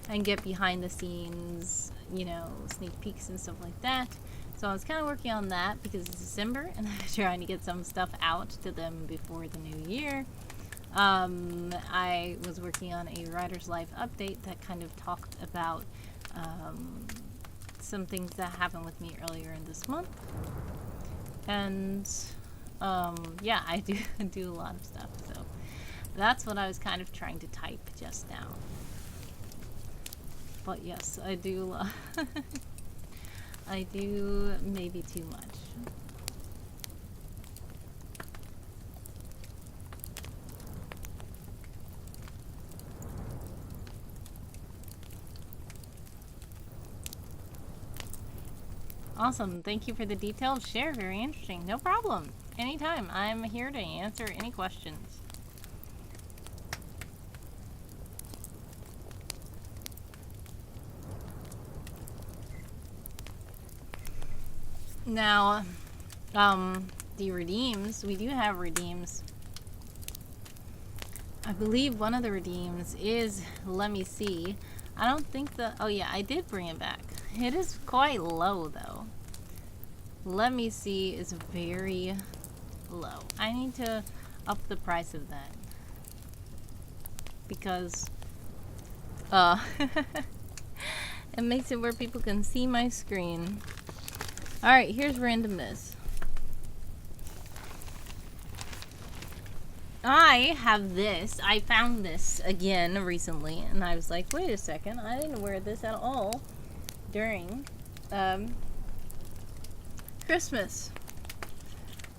and get behind the scenes, you know, sneak peeks and stuff like that. So I was kind of working on that because it's December and I'm trying to get some stuff out to them before the new year. I was working on a Writer's Life update that kind of talked about some things that happened with me earlier in this month. And yeah, I do a lot of stuff. So that's what I was kind of trying to type just now. But yes, I do I do maybe too much. Awesome. Thank you for the detailed share. Very interesting. No problem. Anytime. I'm here to answer any questions. Now, the redeems, we do have redeems. I believe one of the redeems is, let me see. I don't think oh yeah, I did bring it back. It is quite low though. Let me see is very low. I need to up the price of that. Because, it makes it where people can see my screen. Alright, here's randomness. I have this. I found this again recently, and I was like, wait a second, I didn't wear this at all during Christmas.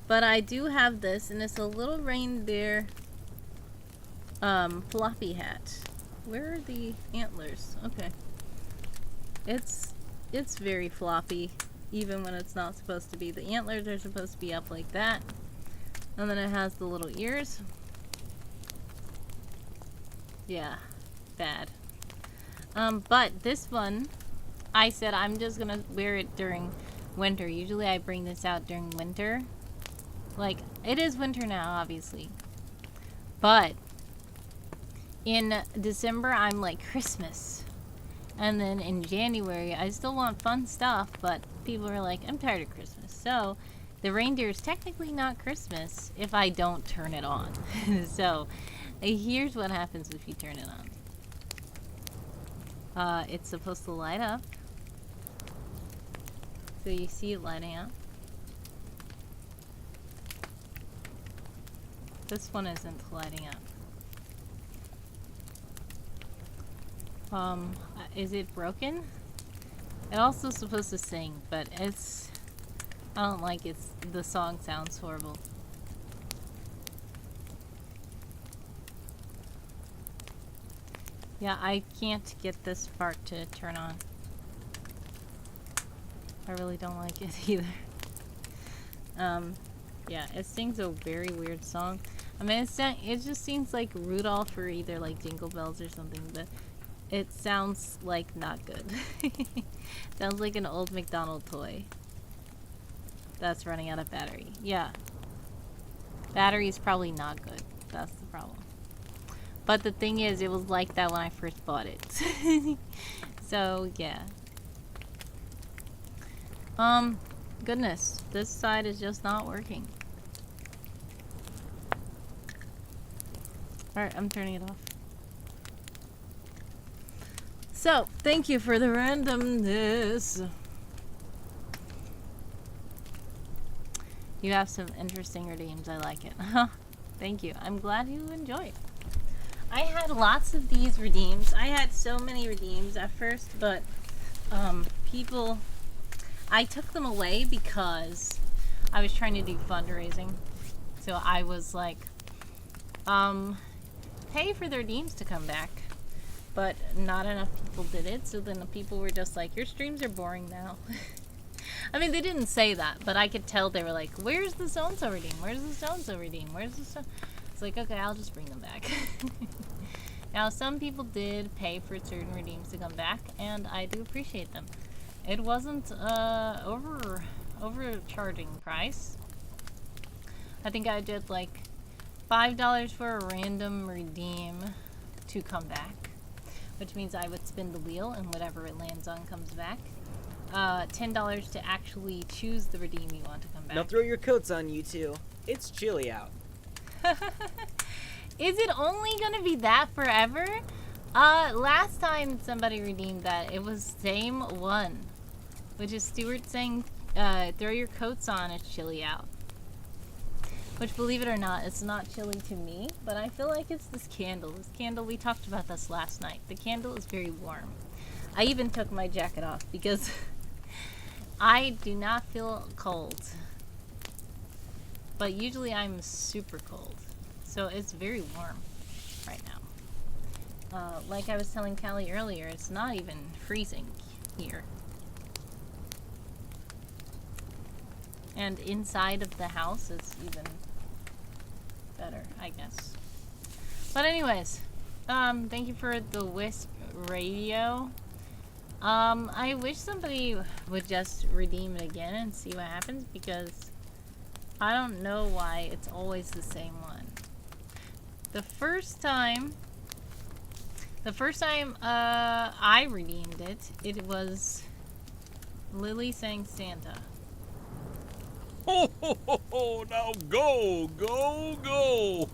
But I do have this, and it's a little reindeer floppy hat. Where are the antlers? Okay. It's very floppy. Even when it's not supposed to be. The antlers are supposed to be up like that. And then it has the little ears. Yeah, bad. But this one, I said I'm just gonna wear it during winter. Usually I bring this out during winter. Like, it is winter now, obviously. But in December, I'm like Christmas. And then in January, I still want fun stuff, but people are like, I'm tired of Christmas. So, the reindeer is technically not Christmas if I don't turn it on. So, here's what happens if you turn it on. It's supposed to light up. So you see it lighting up. This one isn't lighting up. Is it broken? It's also supposed to sing, but I don't like it. The song sounds horrible. Yeah, I can't get this part to turn on. I really don't like it either. Yeah, it sings a very weird song. I mean, it just seems like Rudolph or either like Jingle Bells or something, but it sounds like not good. Sounds like an old McDonald toy that's running out of battery. Yeah. Battery is probably not good. That's the problem. But the thing is, it was like that when I first bought it. So, yeah. Goodness. This side is just not working. Alright, I'm turning it off. So, thank you for the randomness. You have some interesting redeems. I like it. Thank you. I'm glad you enjoy. I had lots of these redeems. I had so many redeems at first, but people... I took them away because I was trying to do fundraising. So I was like, pay for the redeems to come back. But not enough people did it, so then the people were just like, your streams are boring now. I mean, they didn't say that, but I could tell they were like, where's the so-and-so redeem? Where's the so-and-so redeem? Where's the so... It's like, okay, I'll just bring them back. Now, some people did pay for certain redeems to come back, and I do appreciate them. It wasn't overcharging price. I think I did like $5 for a random redeem to come back, which means I would spin the wheel and whatever it lands on comes back. $10 to actually choose the redeem you want to come back. Now throw your coats on, you two. It's chilly out. Is it only gonna be that forever? Last time somebody redeemed that, it was same one. Which is Stuart saying, throw your coats on, it's chilly out. Which, believe it or not, it's not chilly to me, but I feel like it's this candle. This candle, we talked about this last night. The candle is very warm. I even took my jacket off because I do not feel cold. But usually I'm super cold. So it's very warm right now. Like I was telling Callie earlier, it's not even freezing here. And inside of the house is even better, I guess. But anyways, thank you for the Wisp radio. I wish somebody would just redeem it again and see what happens, because I don't know why it's always the same one. The first time I redeemed it, it was Lily saying Santa. Ho, ho, ho, ho, now go, go, go.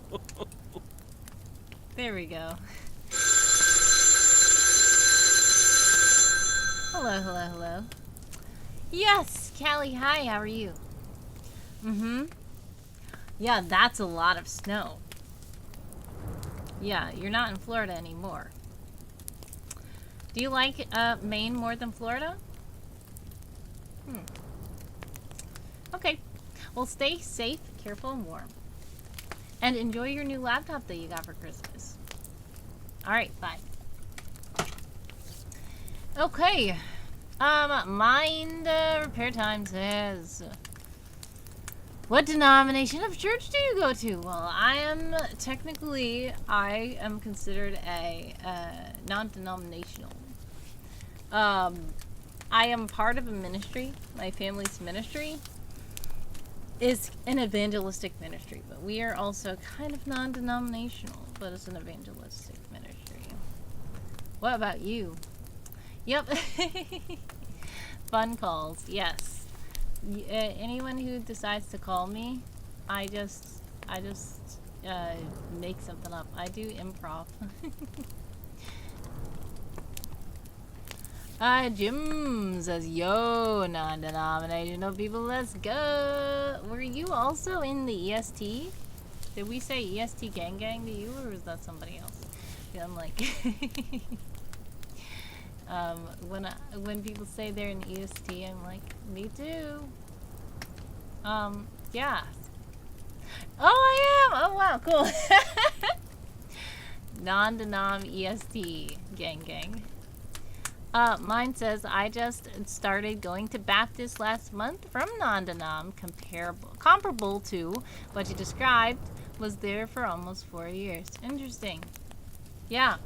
There we go. Hello, hello, hello. Yes, Callie, hi, how are you? Yeah, that's a lot of snow. Yeah, you're not in Florida anymore. Do you like Maine more than Florida? Okay. Well, stay safe, careful, and warm. And enjoy your new laptop that you got for Christmas. Alright, bye. Okay. Mind Repair Time says, what denomination of church do you go to? Well, I am considered a non-denominational. I am part of a ministry. My family's ministry is an evangelistic ministry, but we are also kind of non-denominational, but it's an evangelistic ministry. What about you? Yep. Fun calls, yes. Anyone who decides to call me, I just make something up. I do improv. Jim says, yo, non-denominational people, let's go. Were you also in the EST? Did we say EST gang gang to you, or was that somebody else? Yeah, I'm like, when people say they're in EST, I'm like, me too. Yeah. Oh, I am! Oh, wow, cool. Non-denom EST gang gang. Mine says, I just started going to Baptist last month from non-denom, comparable to what you described, was there for almost 4 years. Interesting. Yeah.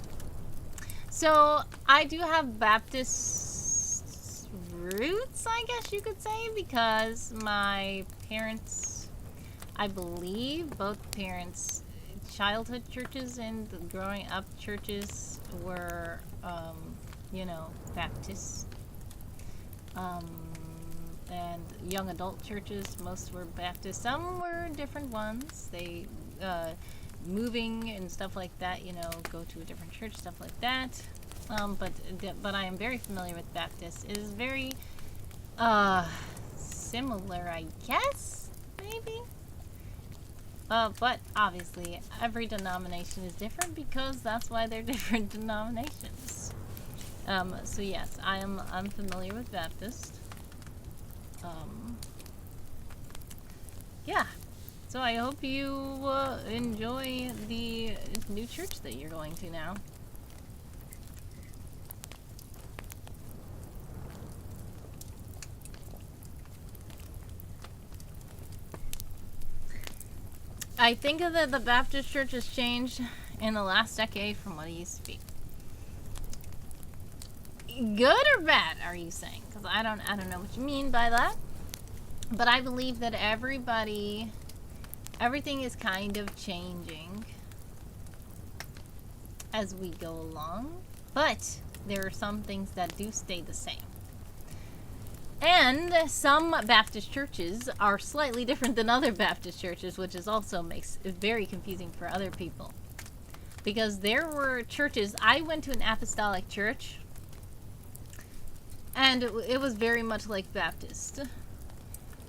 So, I do have Baptist roots, I guess you could say, because my parents, I believe, both parents, childhood churches and the growing up churches were, you know, Baptist. And young adult churches, most were Baptist. Some were different ones. They, moving and stuff like that, you know, go to a different church, stuff like that. But I am very familiar with Baptist. It is very, similar, I guess, maybe? But obviously, every denomination is different because that's why they're different denominations. So yes, I'm familiar with Baptist. Yeah. So I hope you enjoy the new church that you're going to now. I think that the Baptist church has changed in the last decade from what it used to be. Good or bad, are you saying? Because I don't know what you mean by that. But I believe that everything is kind of changing as we go along. But there are some things that do stay the same. And some Baptist churches are slightly different than other Baptist churches, which is also makes it very confusing for other people. Because there were churches, I went to an apostolic church, and it was very much like Baptist.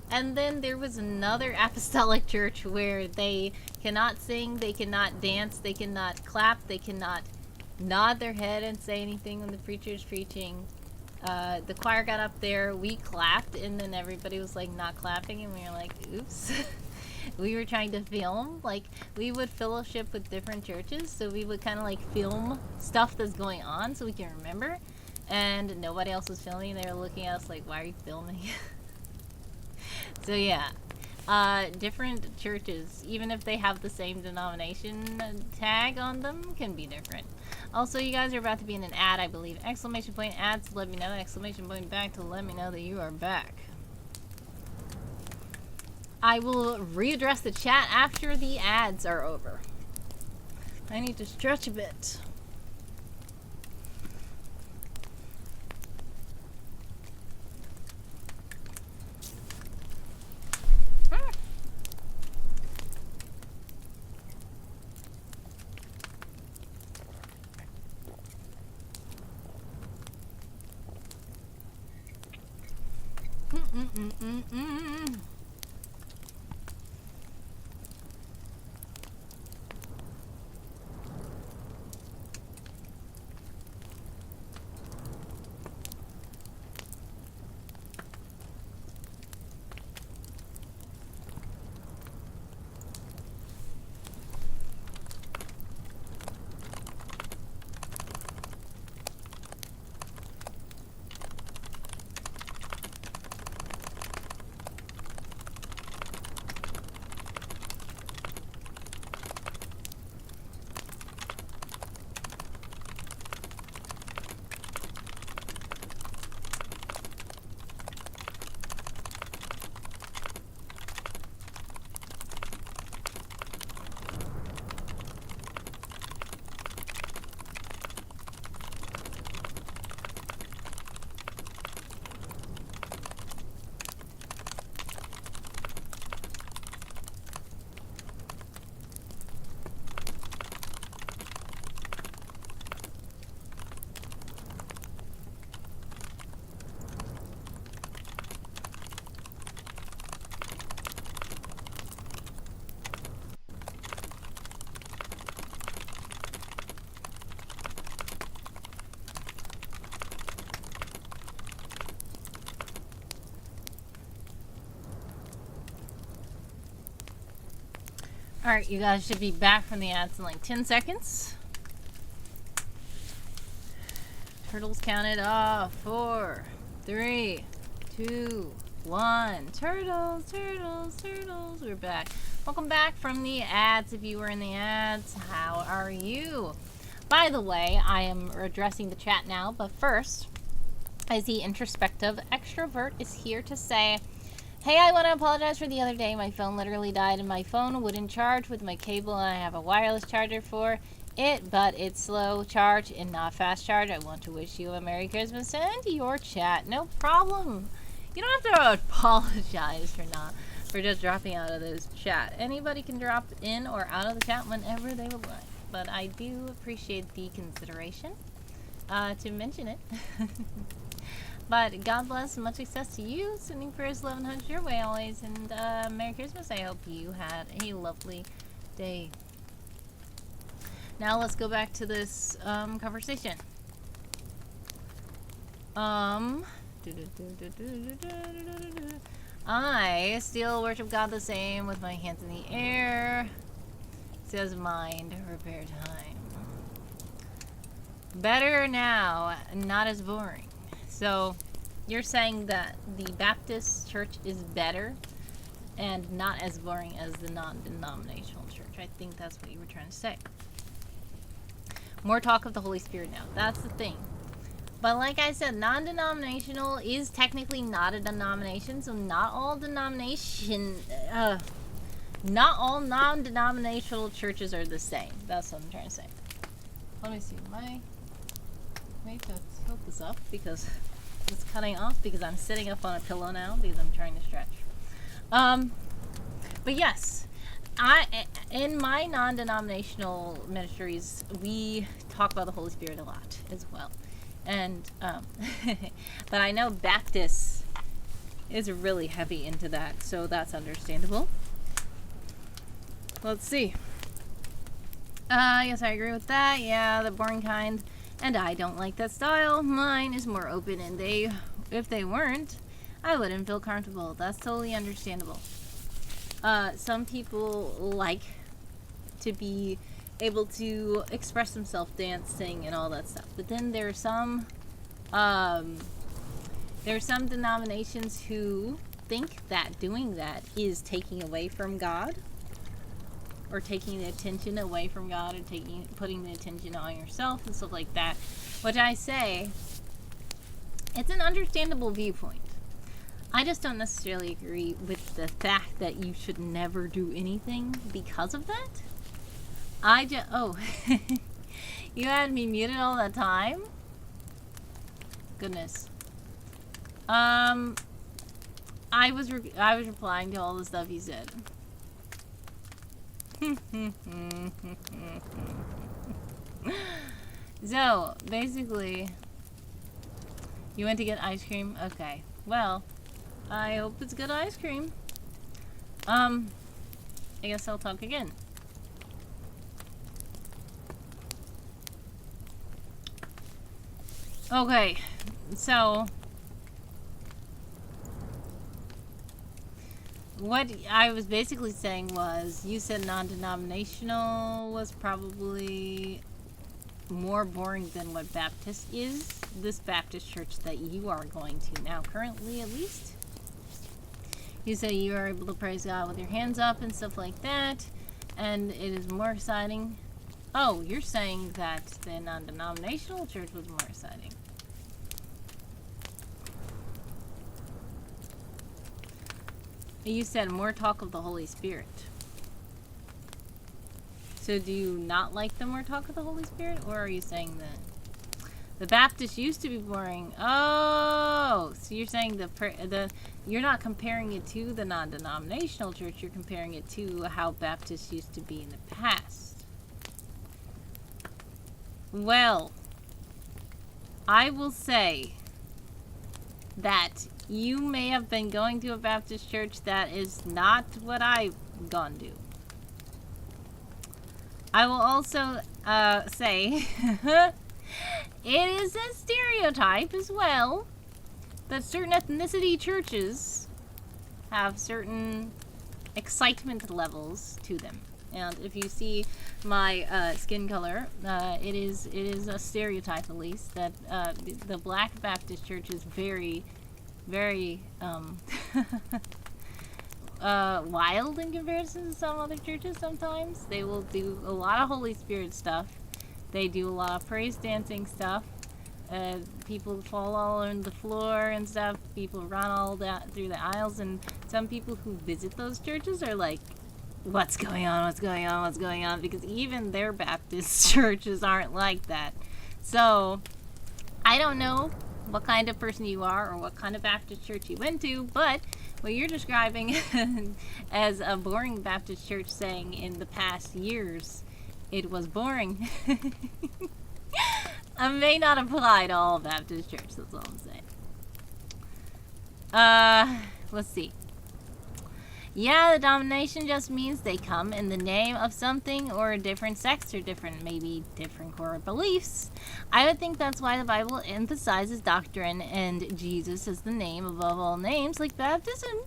And then there was another apostolic church where they cannot sing, they cannot dance, they cannot clap, they cannot nod their head and say anything when the preacher is preaching. The choir got up there, we clapped, and then everybody was like not clapping, and we were like, oops. We were trying to film, like, we would fellowship with different churches, so we would kind of like film stuff that's going on so we can remember, and nobody else was filming. They were looking at us like, why are you filming? So yeah, different churches, even if they have the same denomination tag on them, can be different. Also, you guys are about to be in an ad, I believe. Exclamation point ads to let me know. Exclamation point back to let me know that you are back. I will readdress the chat after the ads are over. I need to stretch a bit. Alright, you guys should be back from the ads in like 10 seconds. Turtles counted off. 4, 3, 2, 1. Turtles, turtles, turtles. We're back. Welcome back from the ads. If you were in the ads, how are you? By the way, I am addressing the chat now, but first, as the introspective extrovert is here to say, hey, I want to apologize for the other day. My phone literally died and my phone wouldn't charge with my cable, and I have a wireless charger for it, but it's slow charge and not fast charge. I want to wish you a Merry Christmas and your chat. No problem. You don't have to apologize for just dropping out of this chat. Anybody can drop in or out of the chat whenever they would like, but I do appreciate the consideration to mention it. But God bless and much success to you. Sending prayers, love, and hugs your way always. And Merry Christmas. I hope you had a lovely day. Now let's go back to this conversation. I still worship God the same with my hands in the air. Says mind repair time. Better now, not as boring. So, you're saying that the Baptist church is better and not as boring as the non-denominational church. I think that's what you were trying to say. More talk of the Holy Spirit now. That's the thing. But like I said, non-denominational is technically not a denomination, so not all non-denominational churches are the same. That's what I'm trying to say. Let me see. Wait to tilt this up because it's cutting off because I'm sitting up on a pillow now because I'm trying to stretch. But yes, in my non-denominational ministries, we talk about the Holy Spirit a lot as well. And but I know Baptist is really heavy into that, so that's understandable. Let's see. Yes, I agree with that. Yeah, the boring kind. And I don't like that style. Mine is more open, and if they weren't, I wouldn't feel comfortable. That's totally understandable. Some people like to be able to express themselves, dance, sing, and all that stuff. But then there are some denominations who think that doing that is taking away from God, or taking the attention away from God, or putting the attention on yourself and stuff like that. Which I say, it's an understandable viewpoint. I just don't necessarily agree with the fact that you should never do anything because of that. Oh, you had me muted all the time? Goodness. I was replying to all the stuff you said. So, basically, you went to get ice cream? Okay. Well, I hope it's good ice cream. I guess I'll talk again. Okay, so what I was basically saying was, you said non-denominational was probably more boring than what Baptist is. This Baptist church that you are going to now, currently at least. You say you are able to praise God with your hands up and stuff like that, and it is more exciting. Oh, you're saying that the non-denominational church was more exciting. You said more talk of the Holy Spirit. So do you not like the more talk of the Holy Spirit? Or are you saying that the Baptist used to be boring? Oh, so you're saying you're not comparing it to the non-denominational church. You're comparing it to how Baptists used to be in the past. Well, I will say that you may have been going to a Baptist church that is not what I've gone to. I will also say it is a stereotype as well that certain ethnicity churches have certain excitement levels to them. And if you see my skin color, it is a stereotype, at least, that the Black Baptist church is very, very wild in comparison to some other churches. Sometimes they will do a lot of Holy Spirit stuff. They do a lot of praise dancing stuff. People fall all on the floor and stuff. People run all that through the aisles, and some people who visit those churches are like, what's going on, what's going on, what's going on? Because even their Baptist churches aren't like that. So, I don't know what kind of person you are or what kind of Baptist church you went to, but what you're describing as a boring Baptist church, saying in the past years it was boring, I may not apply to all Baptist churches, that's all I'm saying. Let's see. Yeah, the denomination just means they come in the name of something or a different sects or maybe different core beliefs. I would think that's why the Bible emphasizes doctrine and Jesus is the name above all names, like baptism.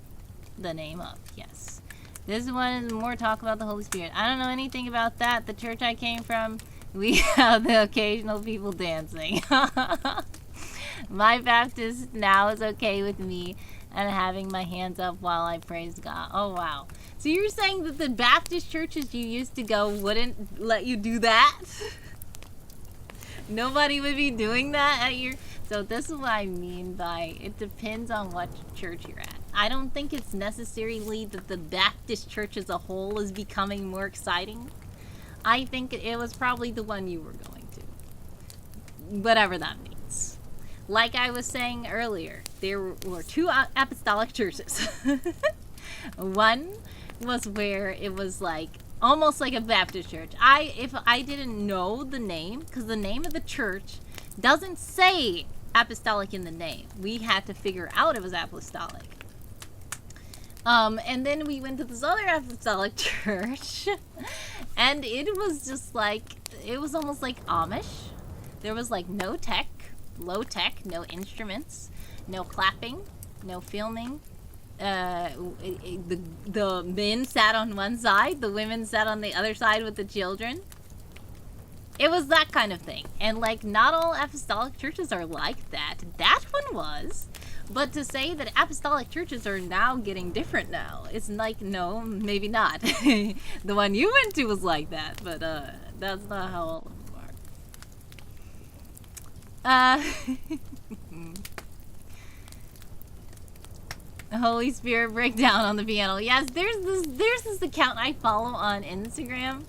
The name of, yes. This one is more talk about the Holy Spirit. I don't know anything about that. The church I came from, we have the occasional people dancing. My Baptist now is okay with me and having my hands up while I praise God. Oh, wow. So you're saying that the Baptist churches you used to go wouldn't let you do that? Nobody would be doing that at your... So this is what I mean by it depends on what church you're at. I don't think it's necessarily that the Baptist church as a whole is becoming more exciting. I think it was probably the one you were going to. Whatever that means. Like I was saying earlier, there were two apostolic churches. One was where it was like almost like a Baptist church. If I didn't know the name, because the name of the church doesn't say apostolic in the name, we had to figure out it was apostolic. And then we went to this other apostolic church, and it was just like, it was almost like Amish. There was like no tech, low tech, no instruments, no clapping, no filming. The men sat on one side, the women sat on the other side with the children. It was that kind of thing. And like, not all apostolic churches are like that. That one was. But to say that apostolic churches are now getting different now, it's like, no, maybe not. The one you went to was like that, but that's not how all of them are. Holy Spirit breakdown on the piano. Yes, there's this account I follow on Instagram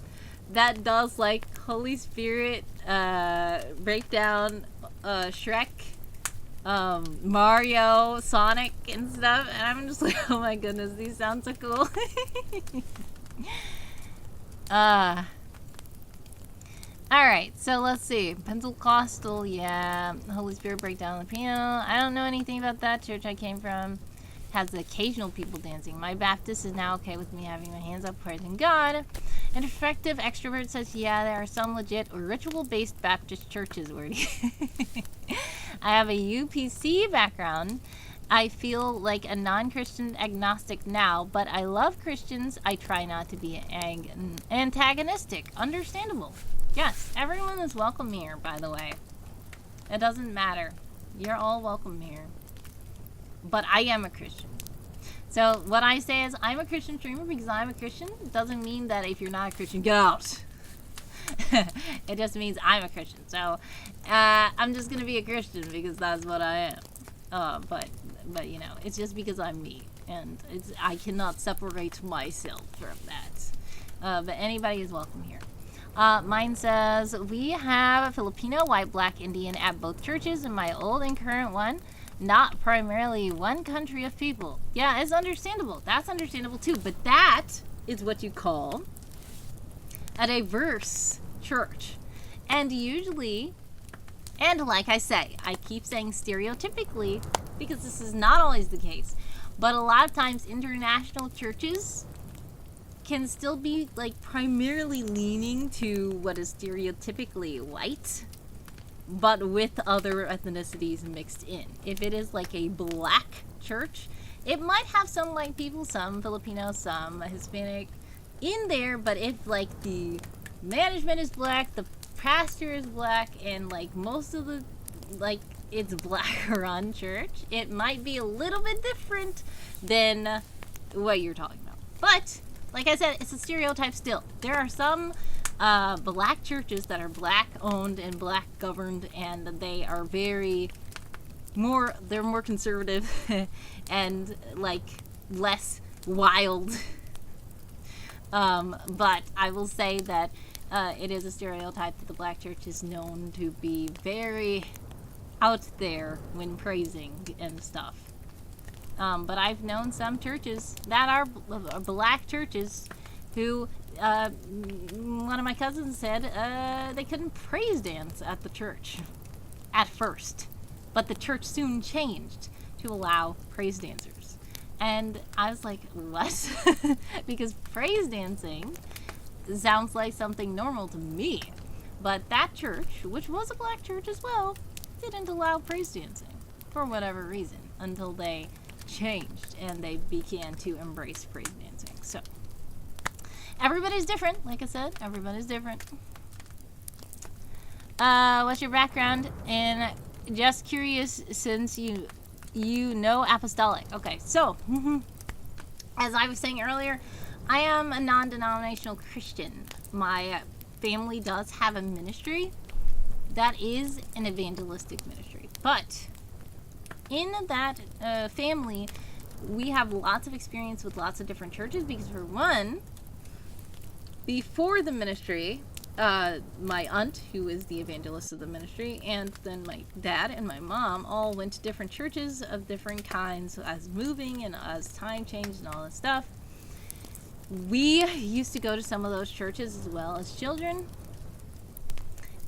that does like Holy Spirit breakdown, Shrek, Mario, Sonic, and stuff, and I'm just like, oh my goodness, these sound so cool. Alright, so let's see. Pentecostal, yeah. Holy Spirit breakdown on the piano. I don't know anything about that church I came from. Has the occasional people dancing. My Baptist is now okay with me having my hands up praising God. An effective extrovert says, yeah, there are some legit or ritual-based Baptist churches where I have a UPC background. I feel like a non-Christian agnostic now, but I love Christians. I try not to be antagonistic. Understandable. Yes, everyone is welcome here, by the way. It doesn't matter. You're all welcome here. But I am a Christian. So what I say is I'm a Christian streamer because I'm a Christian. It doesn't mean that if you're not a Christian, get out. It just means I'm a Christian. So I'm just going to be a Christian because that's what I am. But you know, it's just because I'm me. And I cannot separate myself from that. But anybody is welcome here. Mine says, we have a Filipino, white, black, Indian at both churches in my old and current one. Not primarily one country of people. Yeah, it's understandable. That's understandable too. But that is what you call a diverse church. And usually, and like I say, I keep saying stereotypically because this is not always the case. But a lot of times international churches can still be like primarily leaning to what is stereotypically white, but with other ethnicities mixed in. If it is like a black church, it might have some white people, some Filipino, some Hispanic in there, but if like the management is black, the pastor is black, and like most of the, like, it's black run church, it might be a little bit different than what you're talking about. But like I said, it's a stereotype still. There are some black churches that are black owned and black governed, and they are they're more conservative and like less wild. But I will say that it is a stereotype that the black church is known to be very out there when praising and stuff. But I've known some churches that are black churches who one of my cousins said they couldn't praise dance at the church at first, but the church soon changed to allow praise dancers. And I was like, what? Because praise dancing sounds like something normal to me. But that church, which was a black church as well, didn't allow praise dancing for whatever reason until they changed and they began to embrace praise dancing. So everybody's different. Like I said, everybody's different. What's your background? And just curious, since you know apostolic. Okay, so as I was saying earlier, I am a non-denominational Christian. My family does have a ministry that is an evangelistic ministry, but in that family, we have lots of experience with lots of different churches because, for one, before the ministry, my aunt, who is the evangelist of the ministry, and then my dad and my mom all went to different churches of different kinds as moving and as time changed and all this stuff. We used to go to some of those churches as well as children.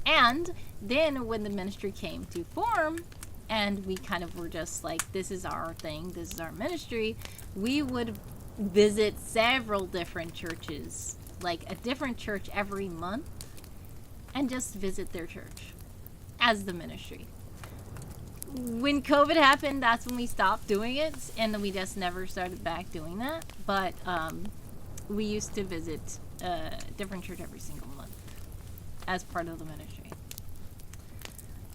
And then when the ministry came to form, and we kind of were just like, this is our thing, this is our ministry, we would visit several different churches, like a different church every month, and just visit their church. as the ministry. When COVID happened, that's when we stopped doing it, and then we just never started back doing that. But we used to visit a different church every single month as part of the ministry.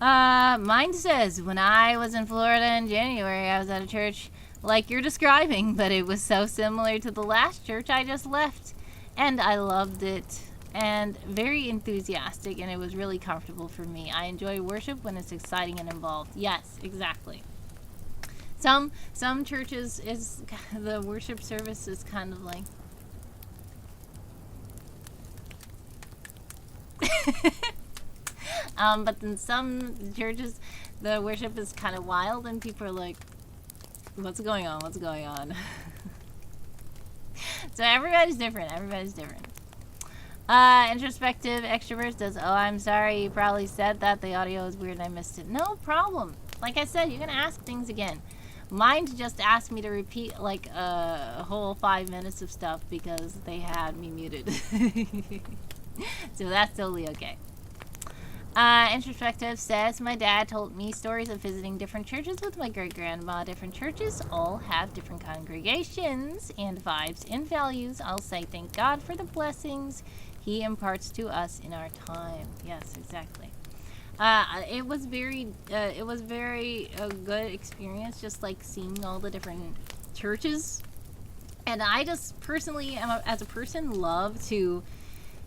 Mine says, when I was in Florida in January, I was at a church like you're describing, but it was so similar to the last church I just left, and I loved it, and very enthusiastic, and it was really comfortable for me. I enjoy worship when it's exciting and involved. Yes, exactly. Some churches is the worship service is kind of like but in some churches the worship is kind of wild and people are like, what's going on, what's going on? So everybody's different. Introspective extrovert says, oh, I'm sorry, you probably said that, the audio is weird and I missed it. No problem. Like I said, you can ask things again. Mine just asked me to repeat like a whole 5 minutes of stuff because they had me muted. So that's totally okay. Introspective says, my dad told me stories of visiting different churches with my great-grandma. Different churches all have different congregations and vibes and values. I'll say thank God for the blessings he imparts to us in our time. Yes, exactly. It was very good experience, just like seeing all the different churches. And I just personally, as a person, love to...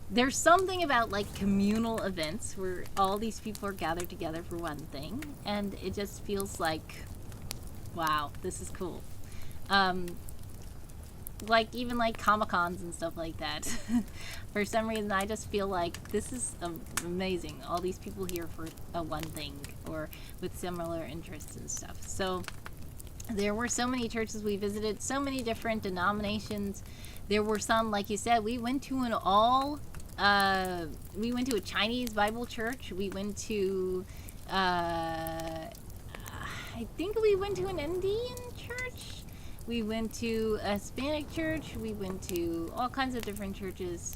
There's something about like communal events where all these people are gathered together for one thing, and it just feels like, wow, this is cool. Like even like Comic-Cons and stuff like that. For some reason, I just feel like this is amazing. All these people here for one thing or with similar interests and stuff. So there were so many churches we visited, so many different denominations. There were some, like you said, we went to a Chinese Bible church. We went to, I think we went to an Indian church. We went to a Hispanic church. We went to all kinds of different churches,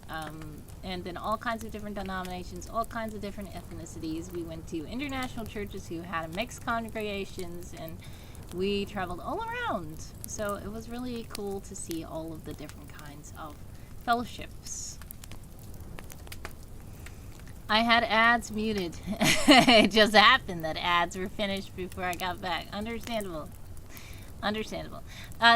and then all kinds of different denominations, all kinds of different ethnicities. We went to international churches who had mixed congregations, and we traveled all around. So it was really cool to see all of the different kinds of fellowships. I had ads muted. It just happened that ads were finished before I got back. Understandable.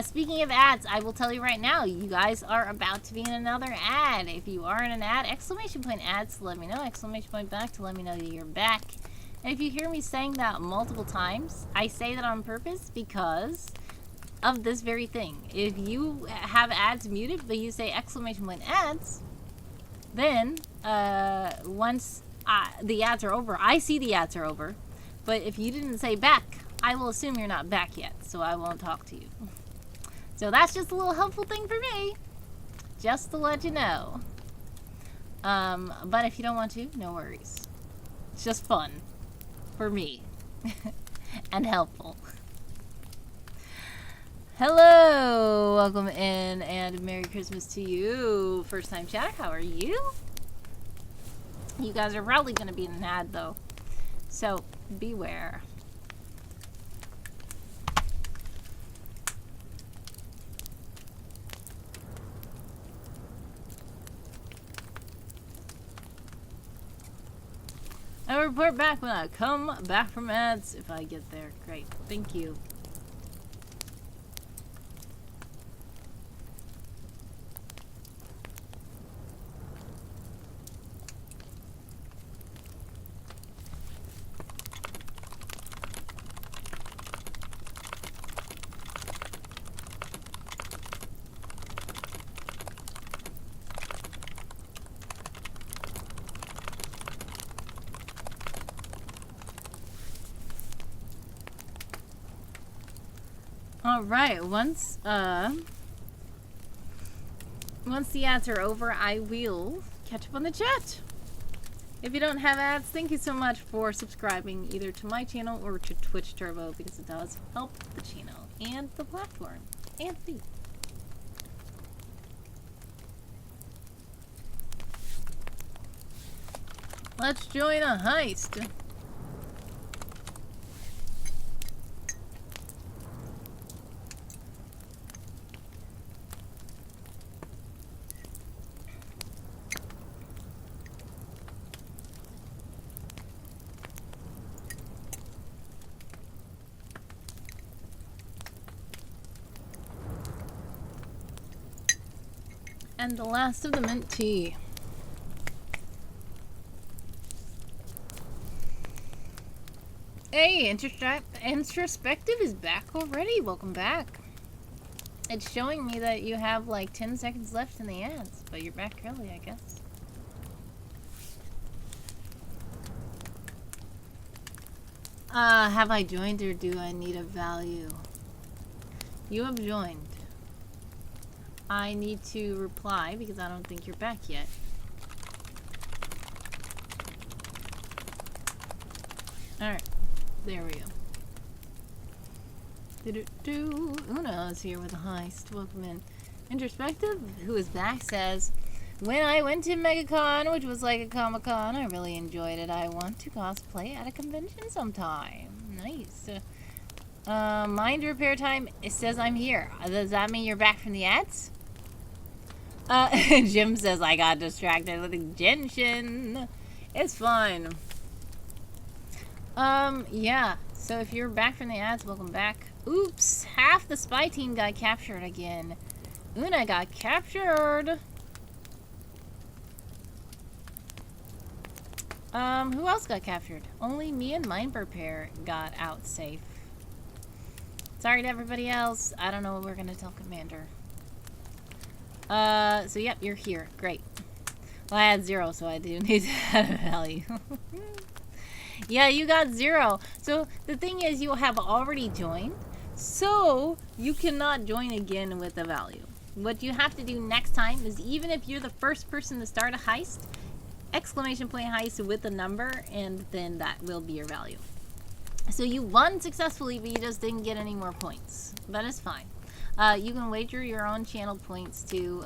Speaking of ads, I will tell you right now, you guys are about to be in another ad. If you are in an ad, exclamation point ads to let me know, exclamation point back to let me know that you're back. And if you hear me saying that multiple times, I say that on purpose because of this very thing. If you have ads muted, but you say exclamation point ads, then once the ads are over, I see the ads are over. But if you didn't say back, I will assume you're not back yet, so I won't talk to you. So that's just a little helpful thing for me, just to let you know. But if you don't want to, no worries. It's just fun for me and helpful. Hello, welcome in, and Merry Christmas to you. First time chatter, how are you? You guys are probably going to be in an ad though, so beware. I'll report back when I come back from ads if I get there. Great, thank you. Alright, once the ads are over, I will catch up on the chat. If you don't have ads, thank you so much for subscribing either to my channel or to Twitch Turbo, because it does help the channel and the platform and me. Let's join a heist. And the last of the mint tea. Hey, Introspective is back already. Welcome back. It's showing me that you have like 10 seconds left in the ads, but you're back early, I guess. Have I joined or do I need a value? You have joined. I need to reply because I don't think you're back yet. Alright, there we go. Una is here with a heist. Welcome in. Introspective, who is back, says, when I went to MegaCon, which was like a Comic-Con, I really enjoyed it. I want to cosplay at a convention sometime. Nice. Mind repair time, it says I'm here. Does that mean you're back from the ads? Jim says I got distracted with a genshin. It's fine. Yeah. So if you're back from the ads, welcome back. Oops, half the spy team got captured again. Una got captured. Who else got captured? Only me and Mind Repair got out safe. Sorry to everybody else. I don't know what we're gonna tell Commander. So yep, you're here. Great. Well, I had 0, so I do need to add a value. Yeah, you got 0. So the thing is, you have already joined, so you cannot join again with a value. What you have to do next time is, even if you're the first person to start a heist, exclamation point heist with a number, and then that will be your value. So you won successfully, but you just didn't get any more points. But it's fine. You can wager your own channel points to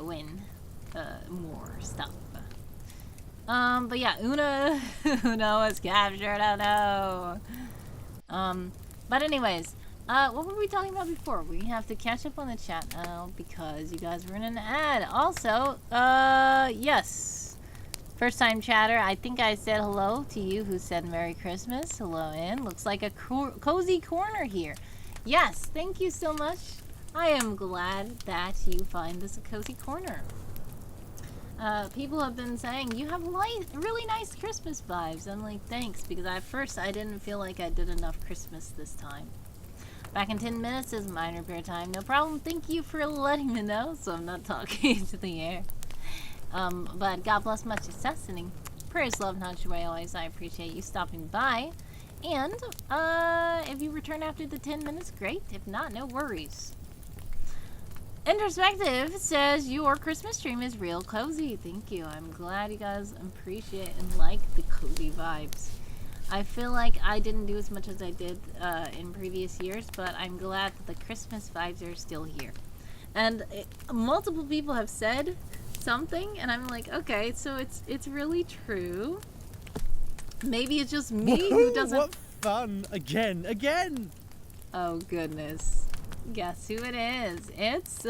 win more stuff. But yeah, Una was captured. Oh no. But anyways, what were we talking about before? We have to catch up on the chat now because you guys were in an ad. Also, yes. First time chatter, I think I said hello to you who said Merry Christmas. Hello in. Looks like a cozy corner here. Yes, thank you so much. I am glad that you find this a cozy corner. People have been saying, you have really nice Christmas vibes. I'm like, thanks, because at first I didn't feel like I did enough Christmas this time. Back in 10 minutes is mine repair time. No problem. Thank you for letting me know, so I'm not talking to the air. But God bless, much success, and prayers, love, not your way always. I appreciate you stopping by. And, if you return after the 10 minutes, great. If not, no worries. Introspective says your Christmas stream is real cozy. Thank you. I'm glad you guys appreciate and like the cozy vibes. I feel like I didn't do as much as I did in previous years, but I'm glad that the Christmas vibes are still here. And multiple people have said something, and I'm like, okay, so it's really true. Maybe it's just me who doesn't. What fun! Again! Oh goodness! Guess who it is? It's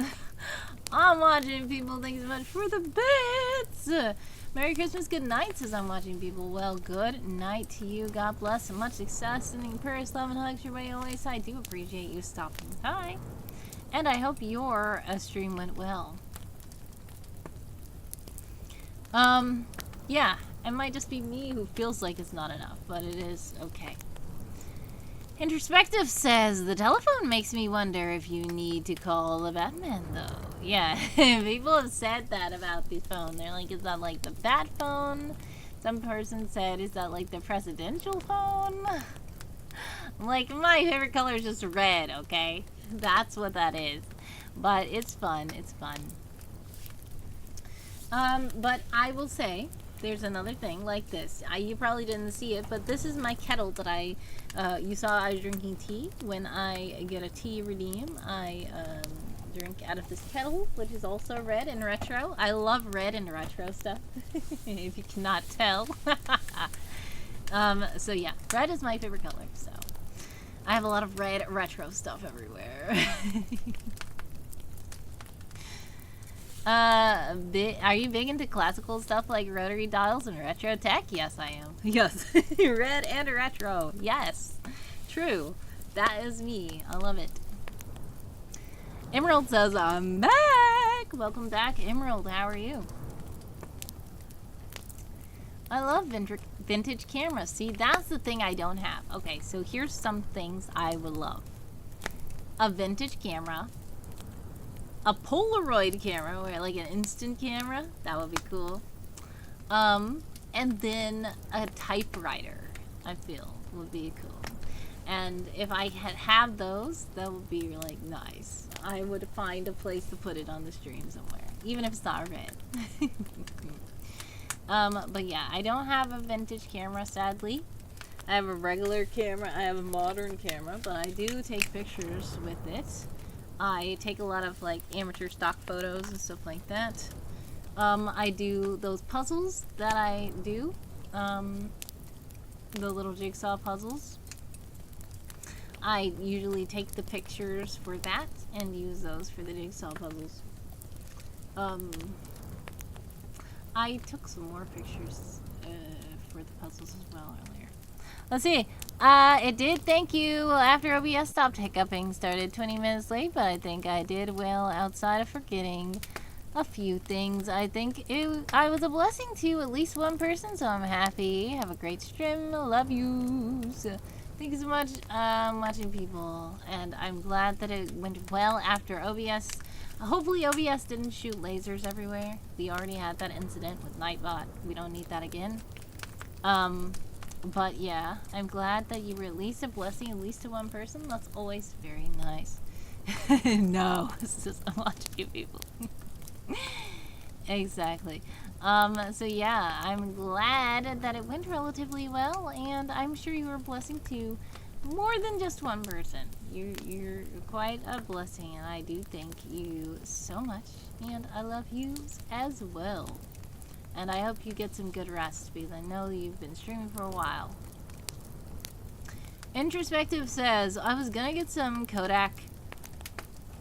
I'm watching people. Thanks so much for the bits. Merry Christmas, good night. Says I'm watching people. Well, good night to you. God bless and much success. Sending prayers, love, and hugs your way always. I do appreciate you stopping by, and I hope your stream went well. Yeah, it might just be me who feels like it's not enough, but it is okay. Introspective says, the telephone makes me wonder if you need to call the Batman, though. Yeah, people have said that about the phone. They're like, is that like the Bat phone? Some person said, is that like the presidential phone? Like, my favorite color is just red, okay? That's what that is. But it's fun, it's fun. But I will say, there's another thing like this. You probably didn't see it, but this is my kettle that you saw I was drinking tea. When I get a tea redeem, I drink out of this kettle, which is also red and retro. I love red and retro stuff, if you cannot tell. So yeah, red is my favorite color, so I have a lot of red retro stuff everywhere. Are you big into classical stuff like rotary dials and retro tech? Yes, I am. Yes. Red and retro. Yes. True. That is me. I love it. Emerald says, I'm back! Nick. Welcome back. Emerald, how are you? I love vintage cameras. See, that's the thing I don't have. Okay, so here's some things I would love. A vintage camera. A Polaroid camera, or like an instant camera. That would be cool. And then a typewriter, I feel, would be cool. And if I have those, that would be like nice. I would find a place to put it on the stream somewhere, even if it's not red. But yeah, I don't have a vintage camera, sadly. I have a regular camera, I have a modern camera, but I do take pictures with it. I take a lot of like amateur stock photos and stuff like that. I do those puzzles that I do, the little jigsaw puzzles. I usually take the pictures for that and use those for the jigsaw puzzles. I took some more pictures for the puzzles as well earlier. Let's see. It did, thank you. After OBS stopped hiccuping, started 20 minutes late, but I think I did well outside of forgetting a few things. I think I was a blessing to at least one person, so I'm happy. Have a great stream. Love yous. Thank you so much, watching people, and I'm glad that it went well after OBS. Hopefully OBS didn't shoot lasers everywhere. We already had that incident with Nightbot. We don't need that again. But yeah, I'm glad that you were at least a blessing, at least to one person. That's always very nice. No, it's just a lot of you people. Exactly. So yeah, I'm glad that it went relatively well, and I'm sure you were a blessing to more than just one person. You're quite a blessing, and I do thank you so much, and I love you as well. And I hope you get some good rest, because I know you've been streaming for a while. Introspective says, I was gonna get some Kodak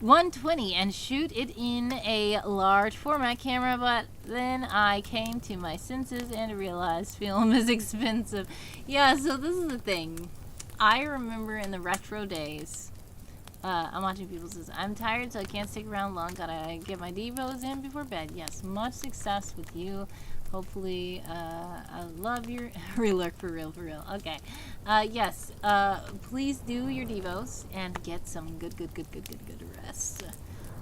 120 and shoot it in a large format camera, but then I came to my senses and realized film is expensive. Yeah, so this is the thing. I remember in the retro days, I'm watching people says, I'm tired so I can't stick around long, gotta get my devos in before bed. Yes, much success with you. Hopefully, I love your relook for real. Okay. Yes, please do your devos and get some good rest.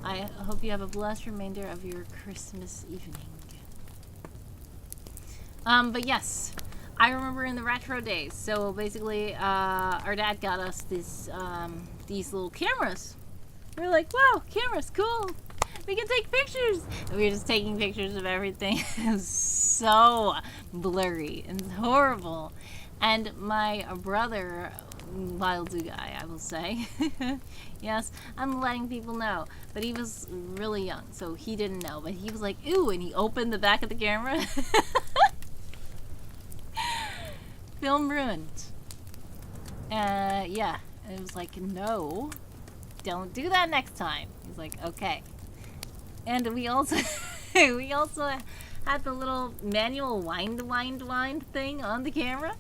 I hope you have a blessed remainder of your Christmas evening. But yes, I remember in the retro days. So basically, our dad got us this, these little cameras. We were like, wow, cameras, cool. We can take pictures. And we were just taking pictures of everything. It was so blurry and horrible. And my brother, wild zoo guy, I will say. Yes, I'm letting people know. But he was really young, so he didn't know. But he was like, ooh, and he opened the back of the camera. Film ruined. Yeah. And it was like, no, don't do that next time. He's like, okay. And we also had the little manual wind thing on the camera.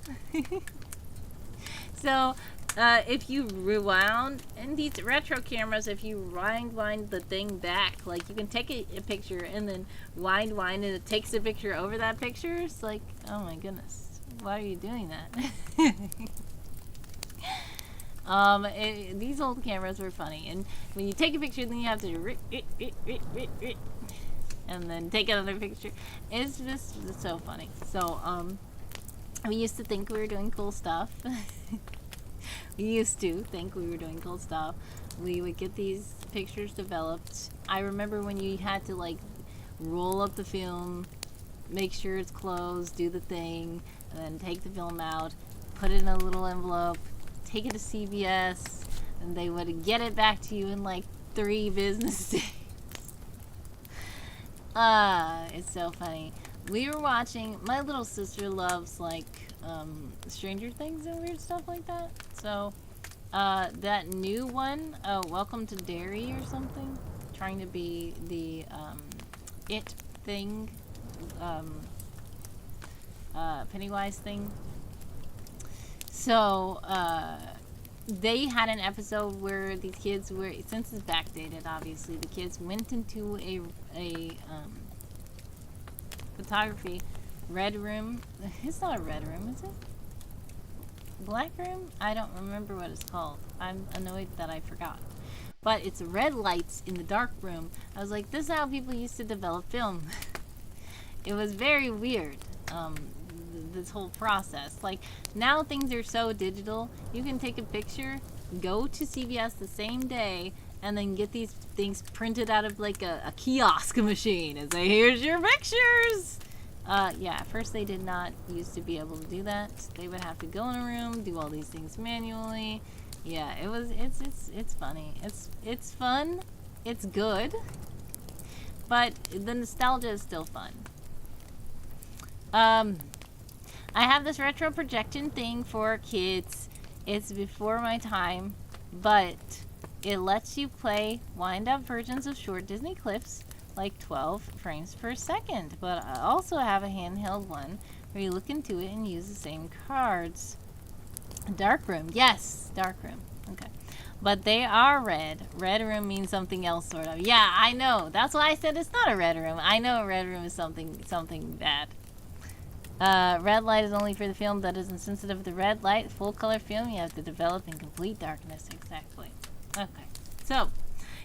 So if you rewound, in these retro cameras, if you wind the thing back, like you can take a picture and then wind and it takes a picture over that picture. It's like, oh my goodness, why are you doing that? These old cameras were funny, and when you take a picture, then you have to and then take another picture. It's just so funny. So, we used to think we were doing cool stuff. We used to think we were doing cool stuff. We would get these pictures developed. I remember when you had to, like, roll up the film, make sure it's closed, do the thing, and then take the film out, put it in a little envelope, take it to CBS, and they would get it back to you in like 3 business days. It's so funny. We were watching, my little sister loves like Stranger Things and weird stuff like that. So that new one, Welcome to Derry or something, trying to be the It thing, Pennywise thing. So they had an episode where these kids were, since it's backdated, obviously, the kids went into a photography red room. It's not a red room, is it? Black room? I don't remember what it's called. I'm annoyed that I forgot. But it's red lights in the dark room. I was like, this is how people used to develop film. It was very weird, this whole process. Like, now things are so digital. You can take a picture, go to CVS the same day, and then get these things printed out of like a kiosk machine and say, here's your pictures. Yeah, at first they did not used to be able to do that. They would have to go in a room, do all these things manually. Yeah, it's funny. It's fun. It's good. But the nostalgia is still fun. I have this retro projection thing for kids. It's before my time, but it lets you play wind-up versions of short Disney clips, like 12 frames per second. But I also have a handheld one where you look into it and use the same cards. Dark room, yes, dark room. Okay, but they are red. Red room means something else, sort of. Yeah, I know. That's why I said it's not a red room. I know a red room is something bad. Red light is only for the film that is insensitive to the red light. Full color film you have to develop in complete darkness. Exactly. Okay. So,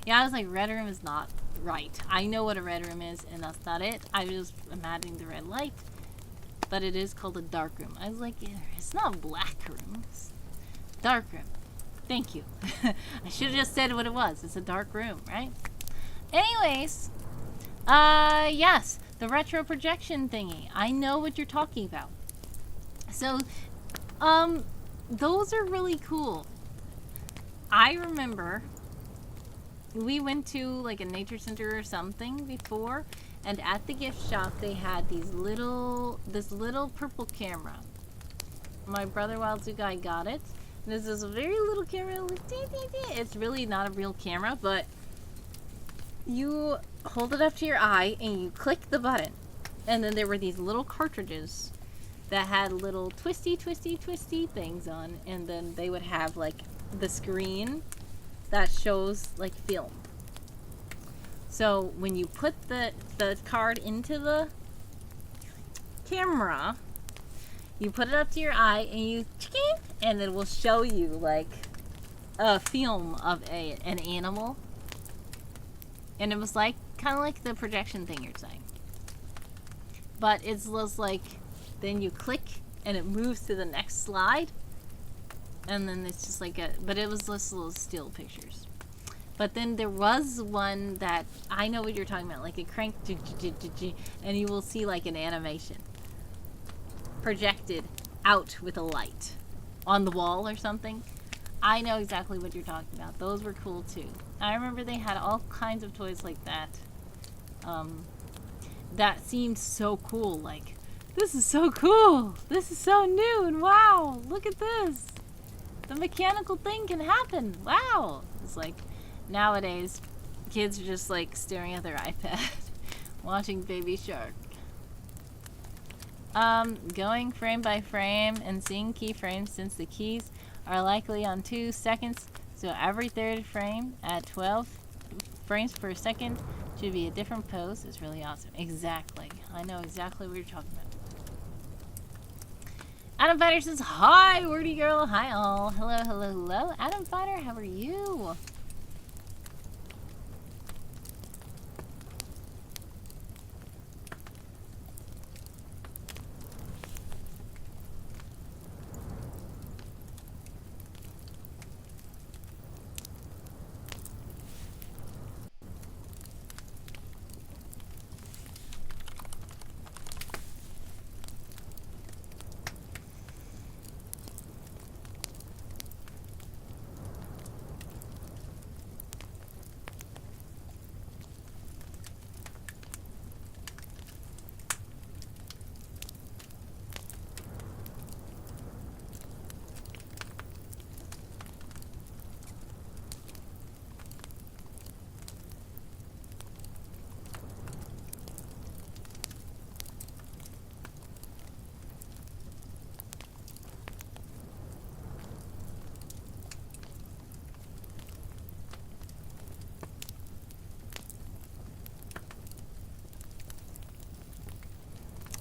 yeah, I was like, red room is not right. I know what a red room is, and that's not it. I was just imagining the red light, but it is called a dark room. I was like, it's not black room. It's dark room. Thank you. I should have just said what it was. It's a dark room, right? Anyways, yes. The retro projection thingy. I know what you're talking about. So, those are really cool. I remember we went to like a nature center or something before, and at the gift shop they had this little purple camera. My brother Wild Guy got it. This is a very little camera. It's really not a real camera, but you hold it up to your eye and you click the button, and then there were these little cartridges that had little twisty things on, and then they would have like the screen that shows like film. So when you put the card into the camera, you put it up to your eye and you and it will show you like a film of an animal. And it was like, kind of like the projection thing you're saying. But it's just like, then you click and it moves to the next slide. And then it's just like but it was just little still pictures. But then there was one that, I know what you're talking about, like a crank, and you will see like an animation projected out with a light on the wall or something. I know exactly what you're talking about. Those were cool too. I remember they had all kinds of toys like that. That seemed so cool. Like, this is so cool. This is so new, and wow, look at this. The mechanical thing can happen. Wow. It's like, nowadays, kids are just like staring at their iPad, watching Baby Shark. Going frame by frame and seeing keyframes, since the keys are likely on 2 seconds, so every third frame at 12 frames per second should be a different pose. It's really awesome. Exactly. I know exactly what you're talking about. Adam Fighter says, hi, wordy girl. Hi, all. Hello. Adam Fighter, how are you?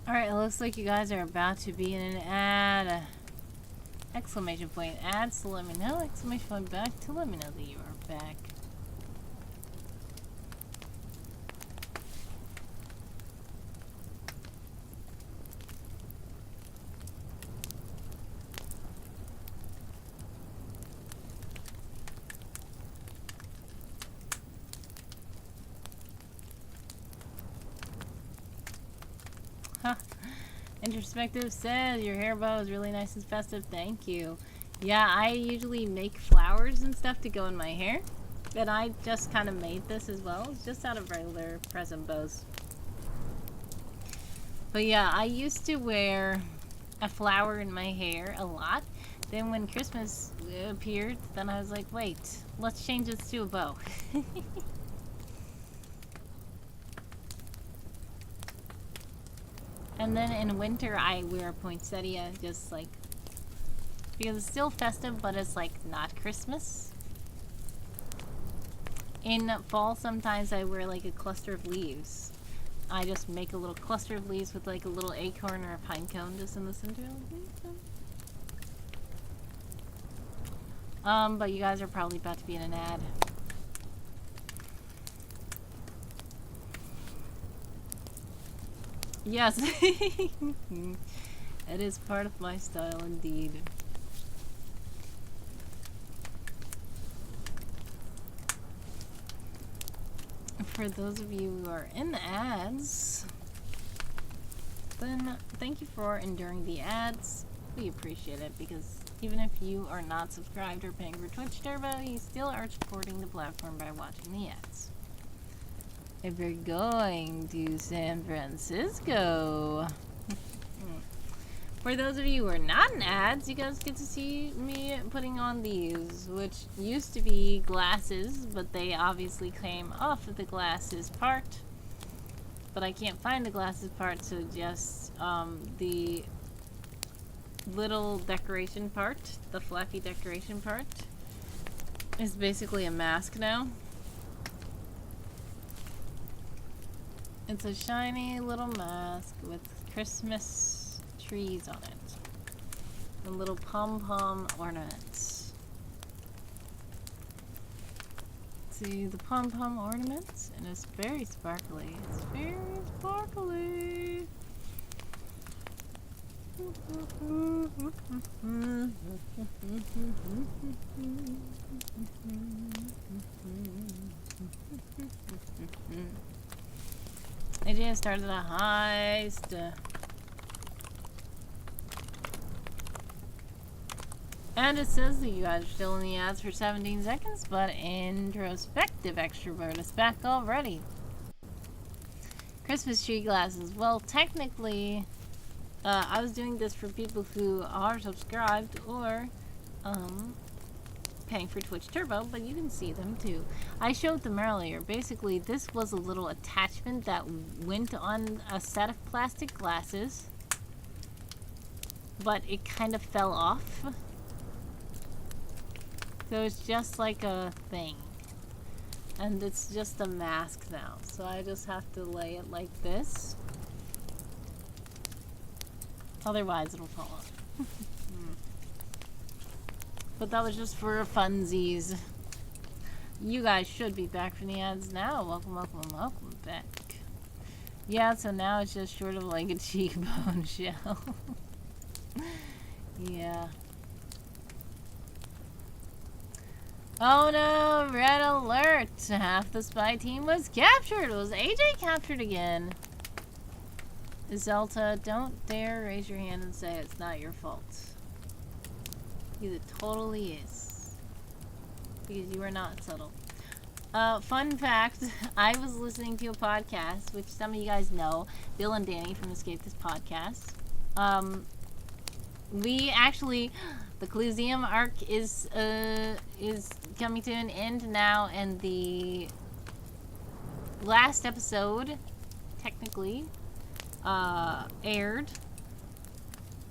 Alright, it looks like you guys are about to be in an ad. Exclamation point. Ads to let me know. Exclamation point back to let me know that you are back. Huh. Introspective says your hair bow is really nice and festive. Thank you. Yeah, I usually make flowers and stuff to go in my hair. And I just kind of made this as well. It's just out of regular present bows. But yeah, I used to wear a flower in my hair a lot. Then when Christmas appeared, then I was like, wait, let's change this to a bow. And then in winter, I wear a poinsettia, just like, because it's still festive, but it's like not Christmas. In fall, sometimes I wear like a cluster of leaves. I just make a little cluster of leaves with like a little acorn or a pine cone just in the center. But you guys are probably about to be in an ad. Yes. It is part of my style indeed. For those of you who are in the ads, then thank you for enduring the ads. We appreciate it because even if you are not subscribed or paying for Twitch Turbo, you still are supporting the platform by watching the ads. If you're going to San Francisco, for those of you who are not in ads, you guys get to see me putting on these, which used to be glasses, but they obviously came off of the glasses part. But I can't find the glasses part, so just the little decoration part, the fluffy decoration part, is basically a mask now. It's a shiny little mask with Christmas trees on it. And little pom-pom ornaments. See the pom-pom ornaments? And it's very sparkly. It's very sparkly. I just started a heist. And it says that you guys are still in the ads for 17 seconds, but introspective extrovert is back already. Christmas tree glasses. Well, technically, I was doing this for people who are subscribed or paying for Twitch Turbo, but you can see them too. I showed them earlier. Basically, this was a little attachment that went on a set of plastic glasses, but it kind of fell off. So it's just like a thing. And it's just a mask now. So I just have to lay it like this. Otherwise it'll fall off. But that was just for funsies. You guys should be back from the ads now. Welcome, welcome, welcome back. Yeah, so now it's just sort of like a cheekbone shell. Yeah. Oh no, red alert! Half the spy team was captured! Was AJ captured again? Zelta, don't dare raise your hand and say it's not your fault. Because it totally is. Because you are not subtle. Fun fact, I was listening to a podcast, which some of you guys know, Bill and Danny from Escape This Podcast. We actually, the Colosseum arc is coming to an end now, and the last episode, technically, aired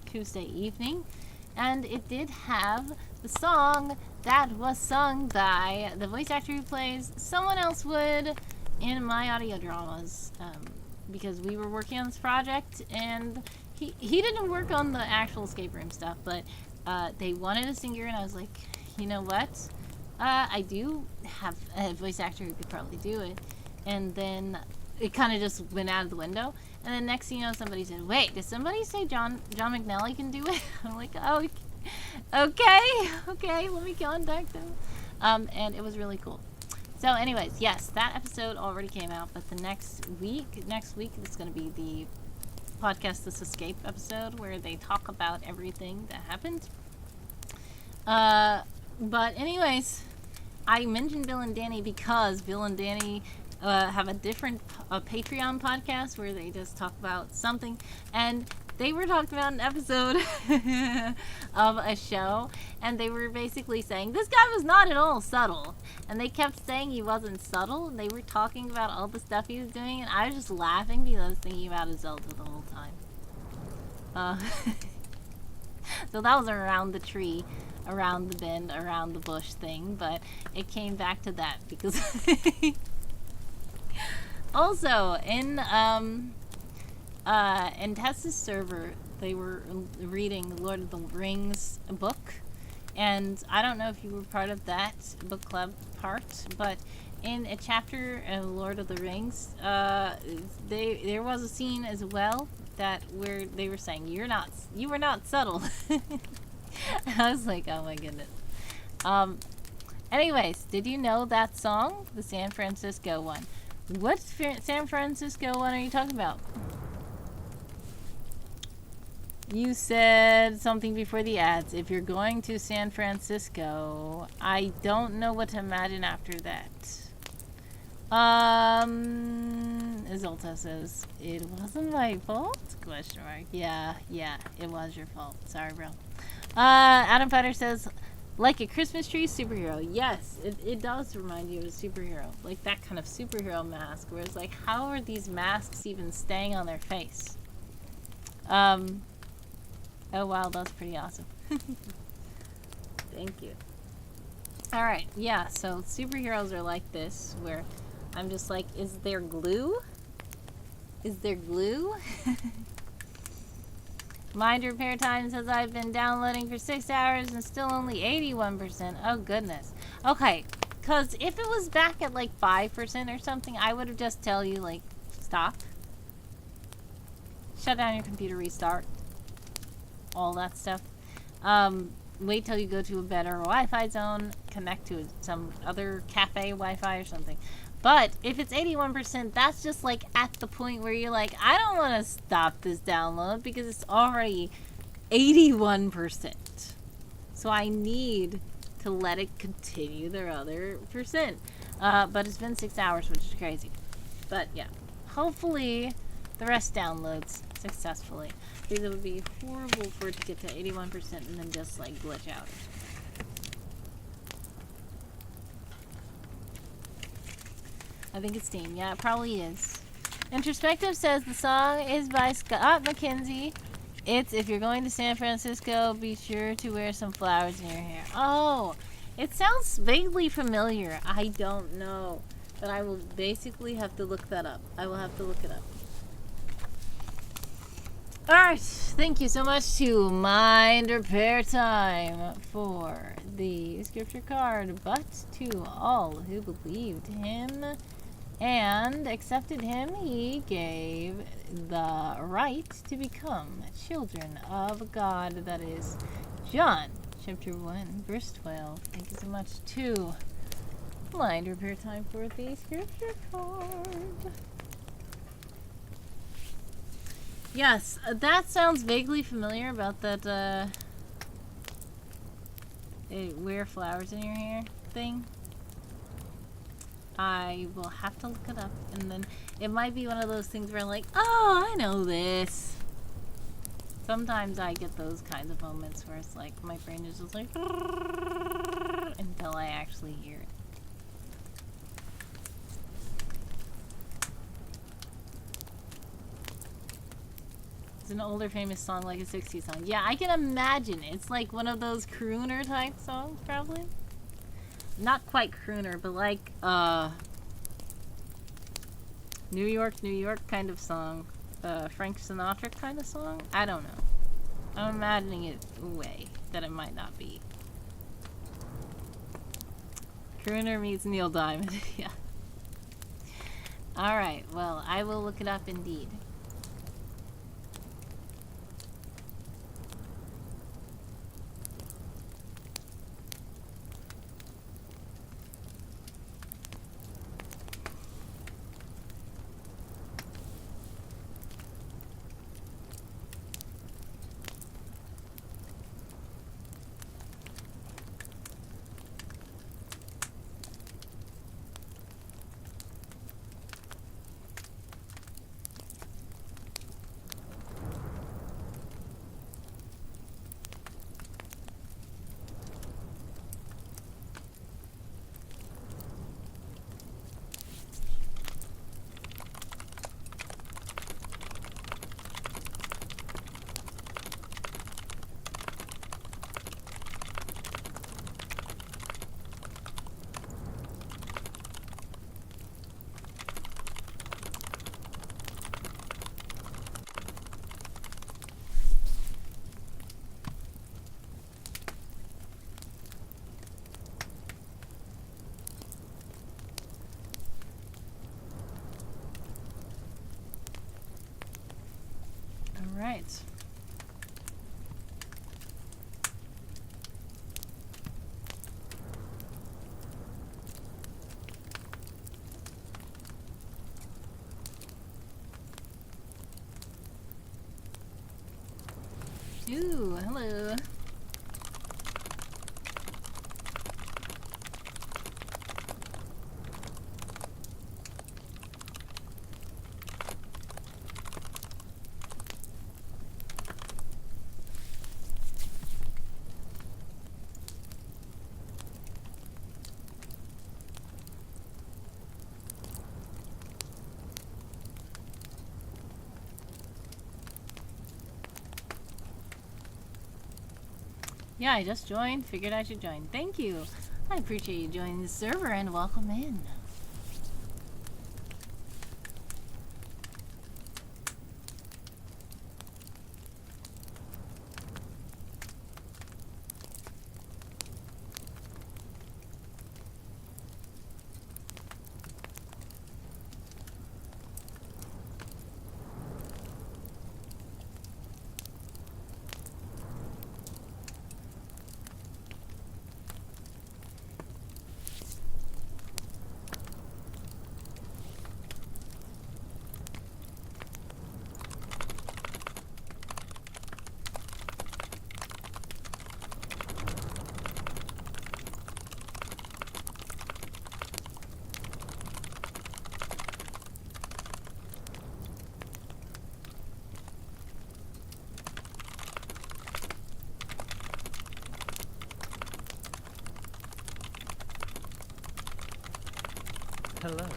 Tuesday evening, and it did have the song that was sung by the voice actor who plays Someone Else Would in my audio dramas. because we were working on this project, and he didn't work on the actual escape room stuff, but they wanted a singer, and I was like, you know what? I do have a voice actor who could probably do it. And then it kind of just went out of the window. And then next thing you know, somebody said, wait, did somebody say John McNally can do it? I'm like, oh, okay, let me contact them. And it was really cool. So anyways, yes, that episode already came out, but the next week is going to be the podcast This Escape episode, where they talk about everything that happened. But anyways, I mentioned Bill and Danny because Bill and Danny have a different Patreon podcast where they just talk about something, and they were talking about an episode of a show, and they were basically saying this guy was not at all subtle, and they kept saying he wasn't subtle, and they were talking about all the stuff he was doing, and I was just laughing because I was thinking about Zelda the whole time. So that was around the tree, around the bend, around the bush thing, but it came back to that because also in Tessa's server they were reading the Lord of the Rings book, and I don't know if you were part of that book club part, but in a chapter of Lord of the Rings, there was a scene as well that where they were saying you were not subtle. I was like, oh my goodness. Anyways, did you know that song, the San Francisco one? What San Francisco one are you talking about? You said something before the ads. If you're going to San Francisco, I don't know what to imagine after that. Zolta says, it wasn't my fault? Question mark. Yeah, it was your fault. Sorry, bro. Adam Fighter says, like a Christmas tree superhero. Yes, it does remind you of a superhero. Like that kind of superhero mask, where it's like, how are these masks even staying on their face? Oh wow, that's pretty awesome. Thank you. Alright, yeah, so superheroes are like this, where I'm just like, is there glue? Is there glue? Mind Repair Time says I've been downloading for 6 hours and still only 81%. Oh goodness. Okay, because if it was back at like 5% or something, I would have just tell you like, stop. Shut down your computer, restart. All that stuff. Wait till you go to a better Wi-Fi zone, connect to some other cafe Wi-Fi or something. But if it's 81%, that's just like at the point where you're like, I don't want to stop this download because it's already 81%. So I need to let it continue the other percent. But it's been 6 hours, which is crazy. But yeah, hopefully the rest downloads successfully. Because it would be horrible for it to get to 81% and then just like glitch out. I think it's Steam. Yeah, it probably is. Introspective says the song is by Scott McKenzie. It's if you're going to San Francisco, be sure to wear some flowers in your hair. Oh, it sounds vaguely familiar. I don't know. But I will basically have to look that up. I will have to look it up. Alright, thank you so much to Mind Repair Time for the scripture card, but to all who believed him and accepted him, he gave the right to become children of God. That is John chapter 1 verse 12. Thank you so much to Mind Repair Time for the scripture card. Yes, that sounds vaguely familiar about that, wear flowers in your hair thing. I will have to look it up, and then it might be one of those things where I'm like, oh, I know this. Sometimes I get those kinds of moments where it's like, my brain is just like, until I actually hear it. It's an older famous song, like a 60s song. Yeah, I can imagine. It's like one of those crooner type songs, probably. Not quite crooner, but like, New York kind of song. Frank Sinatra kind of song? I don't know. I'm imagining it a way that it might not be. Crooner meets Neil Diamond. Yeah. Alright, well, I will look it up indeed. Alright. Ooh, hello. Yeah, I just joined. Figured I should join. Thank you. I appreciate you joining the server and welcome in. Hello.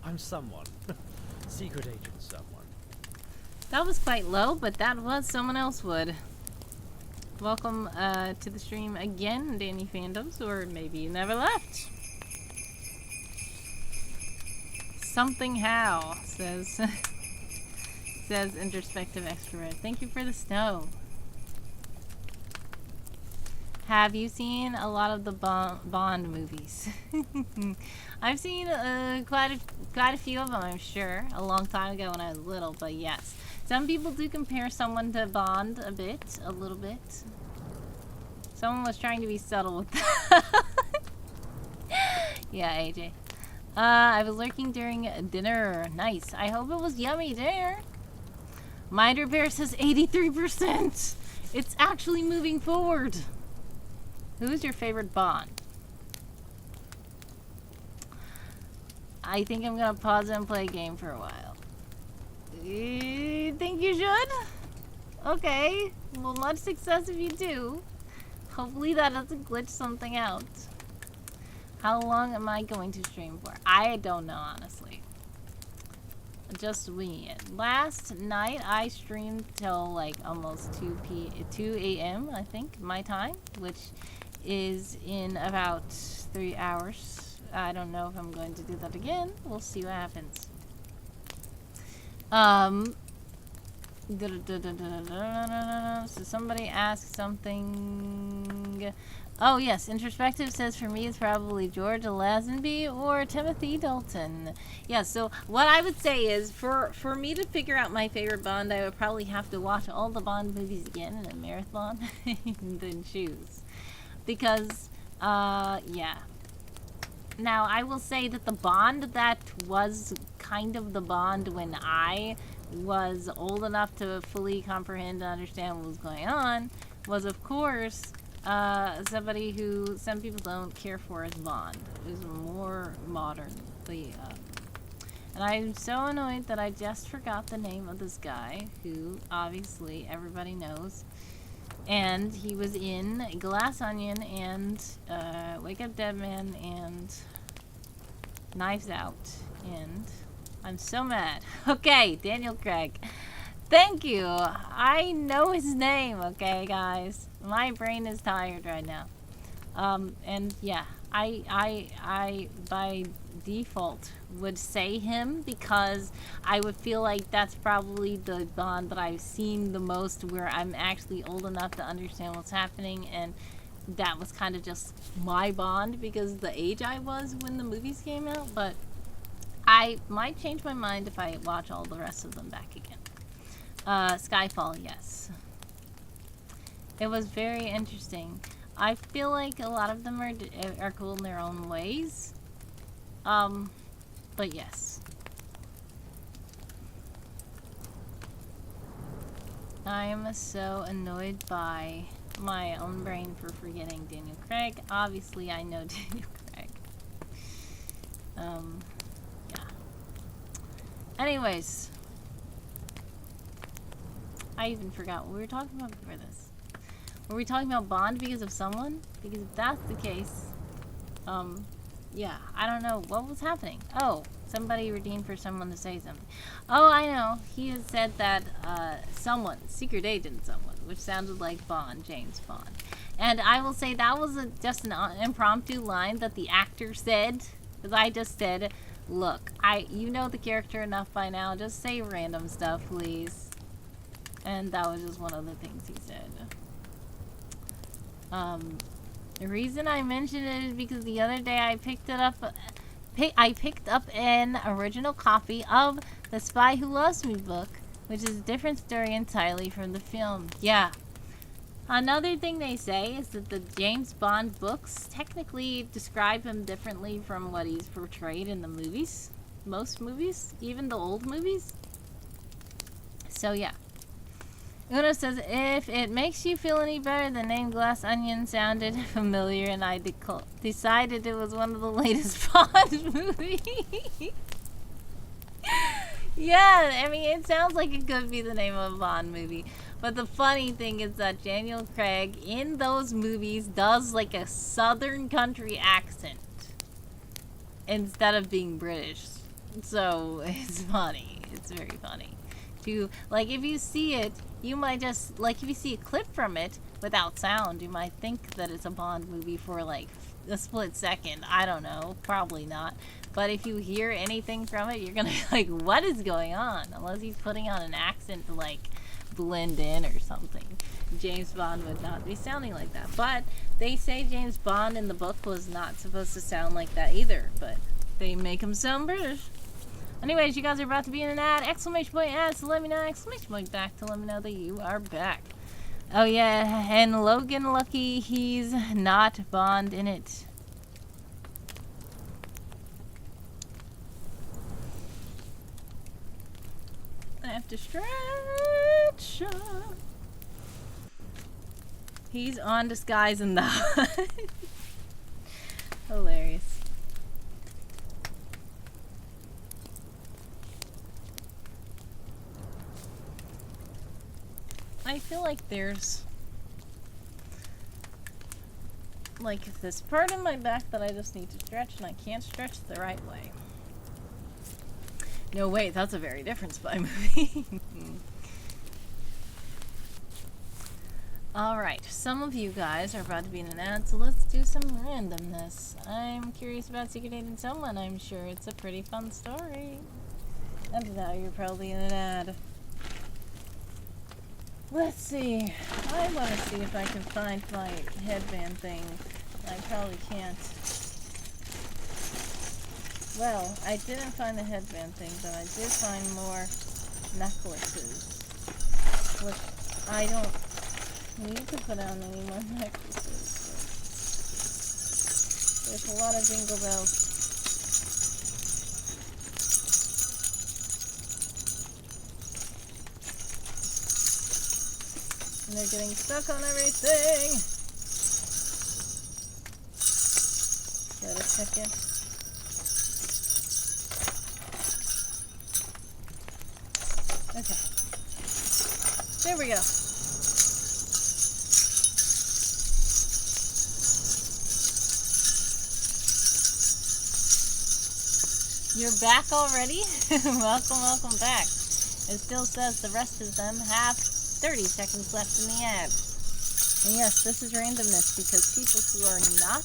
I'm someone. Secret agent someone. That was quite low, but that was someone else would. Welcome to the stream again, Danny Fandoms, or maybe you never left. Something how says says introspective extrovert. Thank you for the snow. Have you seen a lot of the Bond movies? I've seen quite a few of them, I'm sure, a long time ago when I was little, but yes. Some people do compare someone to Bond a little bit. Someone was trying to be subtle with that. Yeah, AJ. I was lurking during dinner. Nice. I hope it was yummy dinner. Mind Repair says 83%. It's actually moving forward. Who's your favorite Bond? I think I'm gonna pause and play a game for a while. You think you should? Okay. Well, much success if you do. Hopefully that doesn't glitch something out. How long am I going to stream for? I don't know, honestly. Just winging it. Last night I streamed till like almost 2 a.m. I think, my time, which is in about 3 hours. I don't know if I'm going to do that again. We'll see what happens. So somebody asked something. Oh yes, introspective says for me it's probably George Lazenby or Timothy Dalton. Yeah, so what I would say is for me to figure out my favorite Bond, I would probably have to watch all the Bond movies again in a marathon and then choose. Because yeah. Now, I will say that the Bond that was kind of the Bond when I was old enough to fully comprehend and understand what was going on was, of course, somebody who some people don't care for as Bond. It was more modernly. And I'm so annoyed that I just forgot the name of this guy, who obviously everybody knows. And he was in Glass Onion and Wake Up Dead Man and Knives Out. And I'm so mad. Okay, Daniel Craig. Thank you. I know his name, okay, guys. My brain is tired right now. And yeah, I by default would say him because I would feel like that's probably the Bond that I've seen the most where I'm actually old enough to understand what's happening, and that was kind of just my Bond because the age I was when the movies came out, but I might change my mind if I watch all the rest of them back again. Skyfall, yes. It was very interesting. I feel like a lot of them are cool in their own ways. But yes. I am so annoyed by my own brain for forgetting Daniel Craig. Obviously, I know Daniel Craig. Yeah. Anyways. I even forgot what we were talking about before this. Were we talking about Bond because of someone? Because if that's the case, yeah, I don't know what was happening. Oh, somebody redeemed for someone to say something. Oh, I know. He had said that, someone, secret agent someone, which sounded like Bond, James Bond. And I will say that was just an impromptu line that the actor said, because I just said, look, you know the character enough by now, just say random stuff, please. And that was just one of the things he said. The reason I mentioned it is because the other day I picked up an original copy of The Spy Who Loves Me book, which is a different story entirely from the film. Yeah. Another thing they say is that the James Bond books technically describe him differently from what he's portrayed in the movies. Most movies, even the old movies. So yeah. Una says, if it makes you feel any better, the name Glass Onion sounded familiar, and I decided it was one of the latest Bond movies. Yeah, I mean, it sounds like it could be the name of a Bond movie. But the funny thing is that Daniel Craig, in those movies, does like a southern country accent instead of being British. So, it's funny. It's very funny. Like, if you see it, you might just, like, if you see a clip from it without sound, you might think that it's a Bond movie for, like, a split second. I don't know. Probably not. But if you hear anything from it, you're gonna be like, what is going on? Unless he's putting on an accent to, like, blend in or something. James Bond would not be sounding like that. But they say James Bond in the book was not supposed to sound like that either. But they make him sound British. Anyways, you guys are about to be in an ad. Exclamation point ad to let me know. Exclamation point back to let me know that you are back. Oh yeah, and Logan Lucky, he's not Bond in it. I have to stretch. He's on Disguise in the Hut. Hilarious. I feel like there's like this part in my back that I just need to stretch, and I can't stretch the right way. No, wait, that's a very different Spy movie. Alright, some of you guys are about to be in an ad, so let's do some randomness. I'm curious about Secret Agent Someone. I'm sure it's a pretty fun story. And now you're probably in an ad. Let's see. I want to see if I can find my headband thing. I probably can't. Well, I didn't find the headband thing, but I did find more necklaces. Which I don't need to put on any more necklaces. There's a lot of jingle bells. And they're getting stuck on everything. Wait a second. Okay. There we go. You're back already? welcome back. It still says the rest of them have 30 seconds left in the ad. And yes, this is randomness because people who are not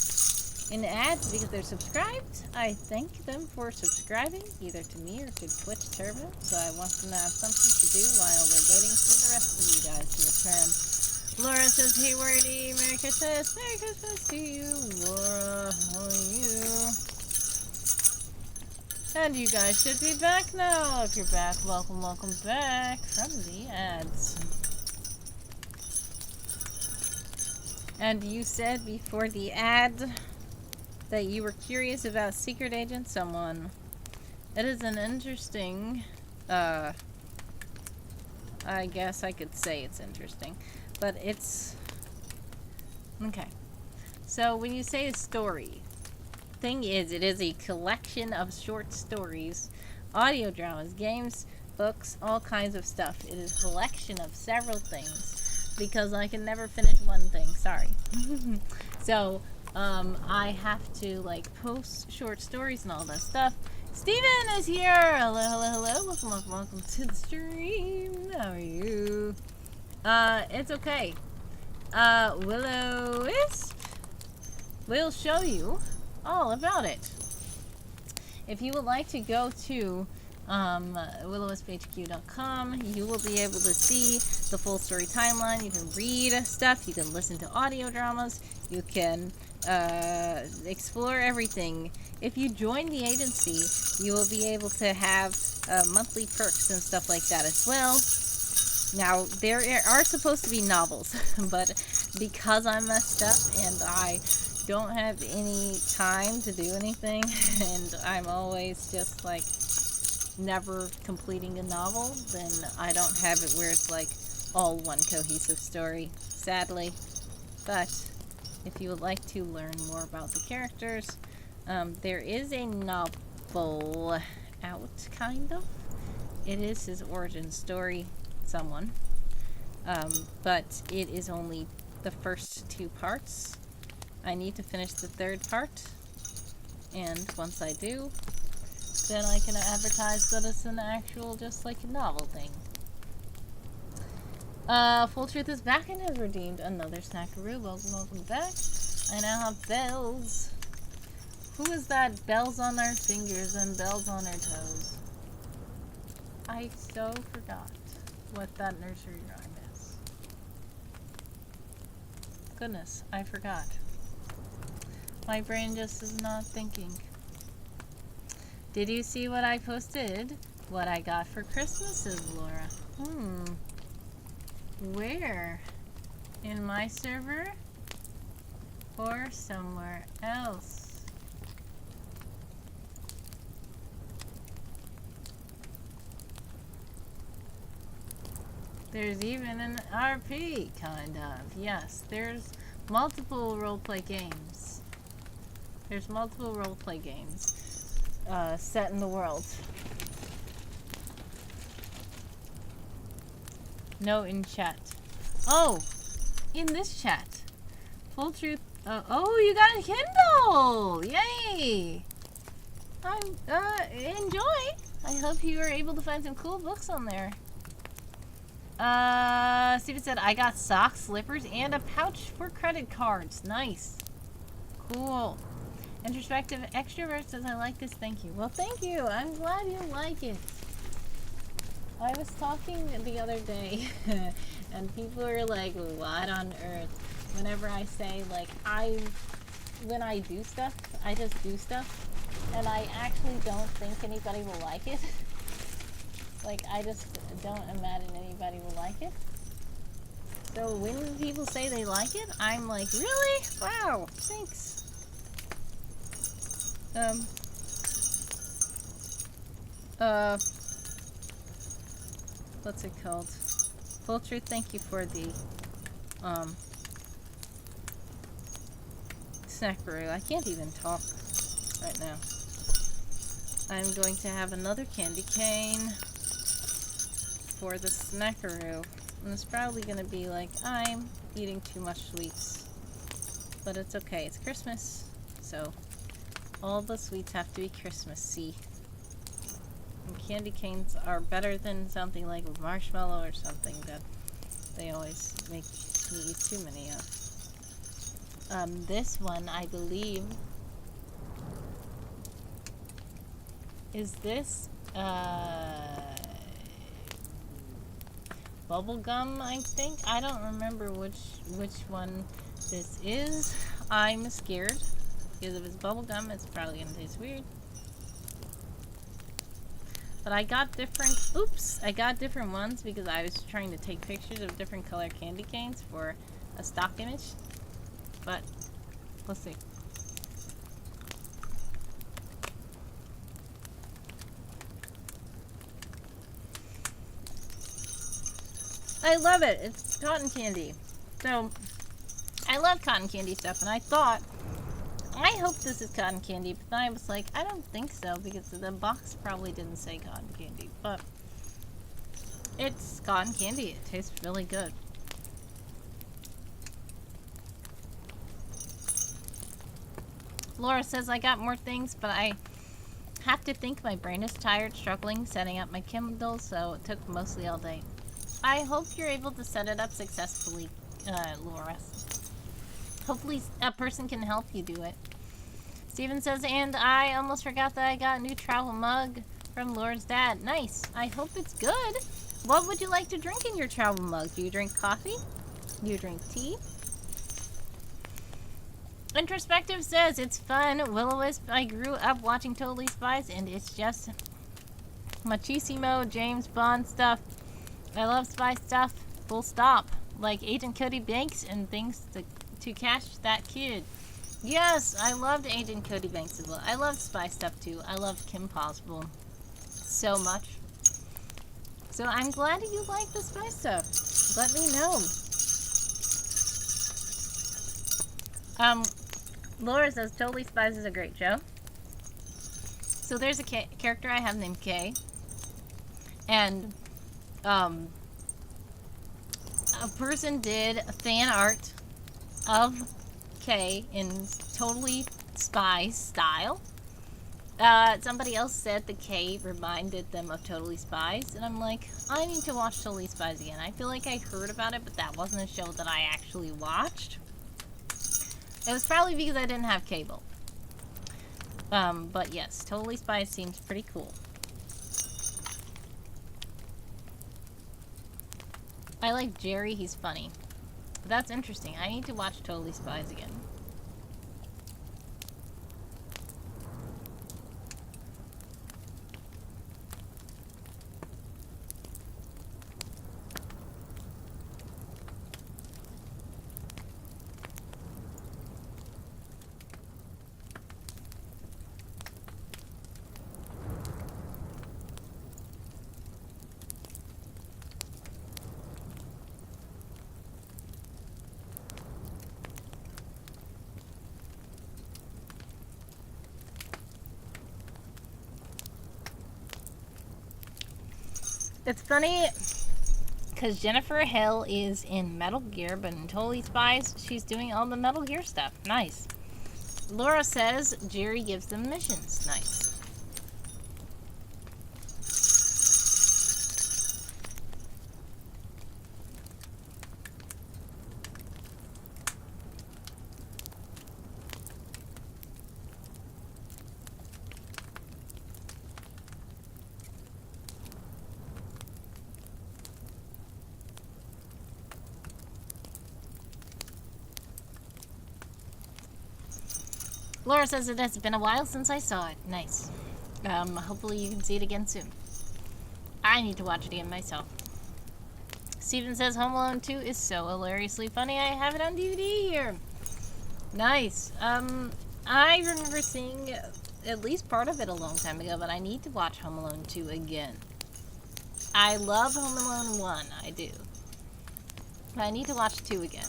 in ads because they're subscribed, I thank them for subscribing either to me or to Twitch Turbo. So I want them to have something to do while they're waiting for the rest of you guys to return. Laura says, hey Wordy, Merry Christmas. Merry Christmas to you, Laura. How are you? And you guys should be back now. If you're back, welcome back from the ads. And you said before the ad that you were curious about Secret Agent Someone. It is an interesting, I guess I could say it's interesting, but it's, okay. So when you say a story, thing is, it is a collection of short stories, audio dramas, games, books, all kinds of stuff. It is a collection of several things because I can never finish one thing. Sorry. So I have to like post short stories and all that stuff. Steven is here. Hello. Welcome to the stream. How are you? It's okay. Willow-Wisp will show you all about it. If you would like to go to willowwispHQ.com, you will be able to see the full story timeline. You can read stuff, you can listen to audio dramas, you can explore everything. If you join the agency, you will be able to have monthly perks and stuff like that as well. Now, there are supposed to be novels, but because I'm messed up and I don't have any time to do anything, and I'm always just like never completing a novel, then I don't have it where it's like all one cohesive story, sadly. But if you would like to learn more about the characters, there is a novel out, kind of. It is his origin story, someone, but it is only the first 2 parts. I need to finish the 3rd part, and once I do, then I can advertise that it's an actual, just like a novel thing. Full Truth is back and has redeemed another snackaroo. Welcome back. I now have bells. Who is that? Bells on our fingers and bells on our toes. I so forgot what that nursery rhyme is. Goodness, I forgot. My brain just is not thinking. Did you see what I posted? What I got for Christmases, Laura? Where? In my server? Or somewhere else? There's even an RP, kind of. Yes, there's multiple roleplay games. There's multiple roleplay games set in the world. No, in chat. Oh, in this chat. Full Truth. Oh, you got a Kindle! Yay! Enjoy. I hope you were able to find some cool books on there. Steven said, I got socks, slippers, and a pouch for credit cards. Nice. Cool. Introspective Extrovert says, I like this. Thank you. Well, thank you. I'm glad you like it. I was talking the other day, and people are like, what on earth? Whenever I say, like, when I do stuff, I just do stuff, and I actually don't think anybody will like it. Like, I just don't imagine anybody will like it. So when people say they like it, I'm like, really? Wow, thanks. What's it called? Full Truth, thank you for the, snackaroo. I can't even talk right now. I'm going to have another candy cane for the snackaroo. And it's probably gonna be like, I'm eating too much sweets. But it's okay, it's Christmas. So, all the sweets have to be Christmassy. And candy canes are better than something like marshmallow or something that they always make me eat too many of. This one, I believe, is this, bubblegum, I think? I don't remember which one this is. I'm scared, because if it's bubblegum, it's probably gonna taste weird. But I got different ones because I was trying to take pictures of different color candy canes for a stock image. But, let's see. I love it. It's cotton candy. So, I love cotton candy stuff, and I thought, I hope this is cotton candy, but then I was like, I don't think so, because the box probably didn't say cotton candy, but it's cotton candy. It tastes really good. Laura says, I got more things, but I have to think my brain is tired, struggling, setting up my Kindle, so it took mostly all day. I hope you're able to set it up successfully, Laura. Hopefully a person can help you do it. Steven says, and I almost forgot that I got a new travel mug from Laura's dad. Nice. I hope it's good. What would you like to drink in your travel mug? Do you drink coffee? Do you drink tea? Introspective says, it's fun. Will-O-Wisp, I grew up watching Totally Spies, and it's just machismo, James Bond stuff. I love spy stuff. Full stop. Like Agent Cody Banks and things to catch that kid. Yes, I loved Agent Cody Banks as well. I love spy stuff too. I loved Kim Possible so much. So I'm glad you like the spy stuff. Let me know. Laura says Totally Spies is a great show. So there's a character I have named Kay. And a person did fan art of Kay in Totally Spies style. Somebody else said the K reminded them of Totally Spies, and I'm like, I need to watch Totally Spies again. I feel like I heard about it, but that wasn't a show that I actually watched. It was probably because I didn't have cable. But yes, Totally Spies seems pretty cool. I like Jerry, he's funny. But that's interesting. I need to watch Totally Spies again. It's funny, because Jennifer Hill is in Metal Gear, but in Totally Spies, she's doing all the Metal Gear stuff. Nice. Laura says Jerry gives them missions. Nice. Laura says it has been a while since I saw it. Nice. Hopefully you can see it again soon. I need to watch it again myself. Steven says Home Alone 2 is so hilariously funny. I have it on DVD here. Nice. I remember seeing at least part of it a long time ago, but I need to watch Home Alone 2 again. I love Home Alone 1, I do. But I need to watch 2 again.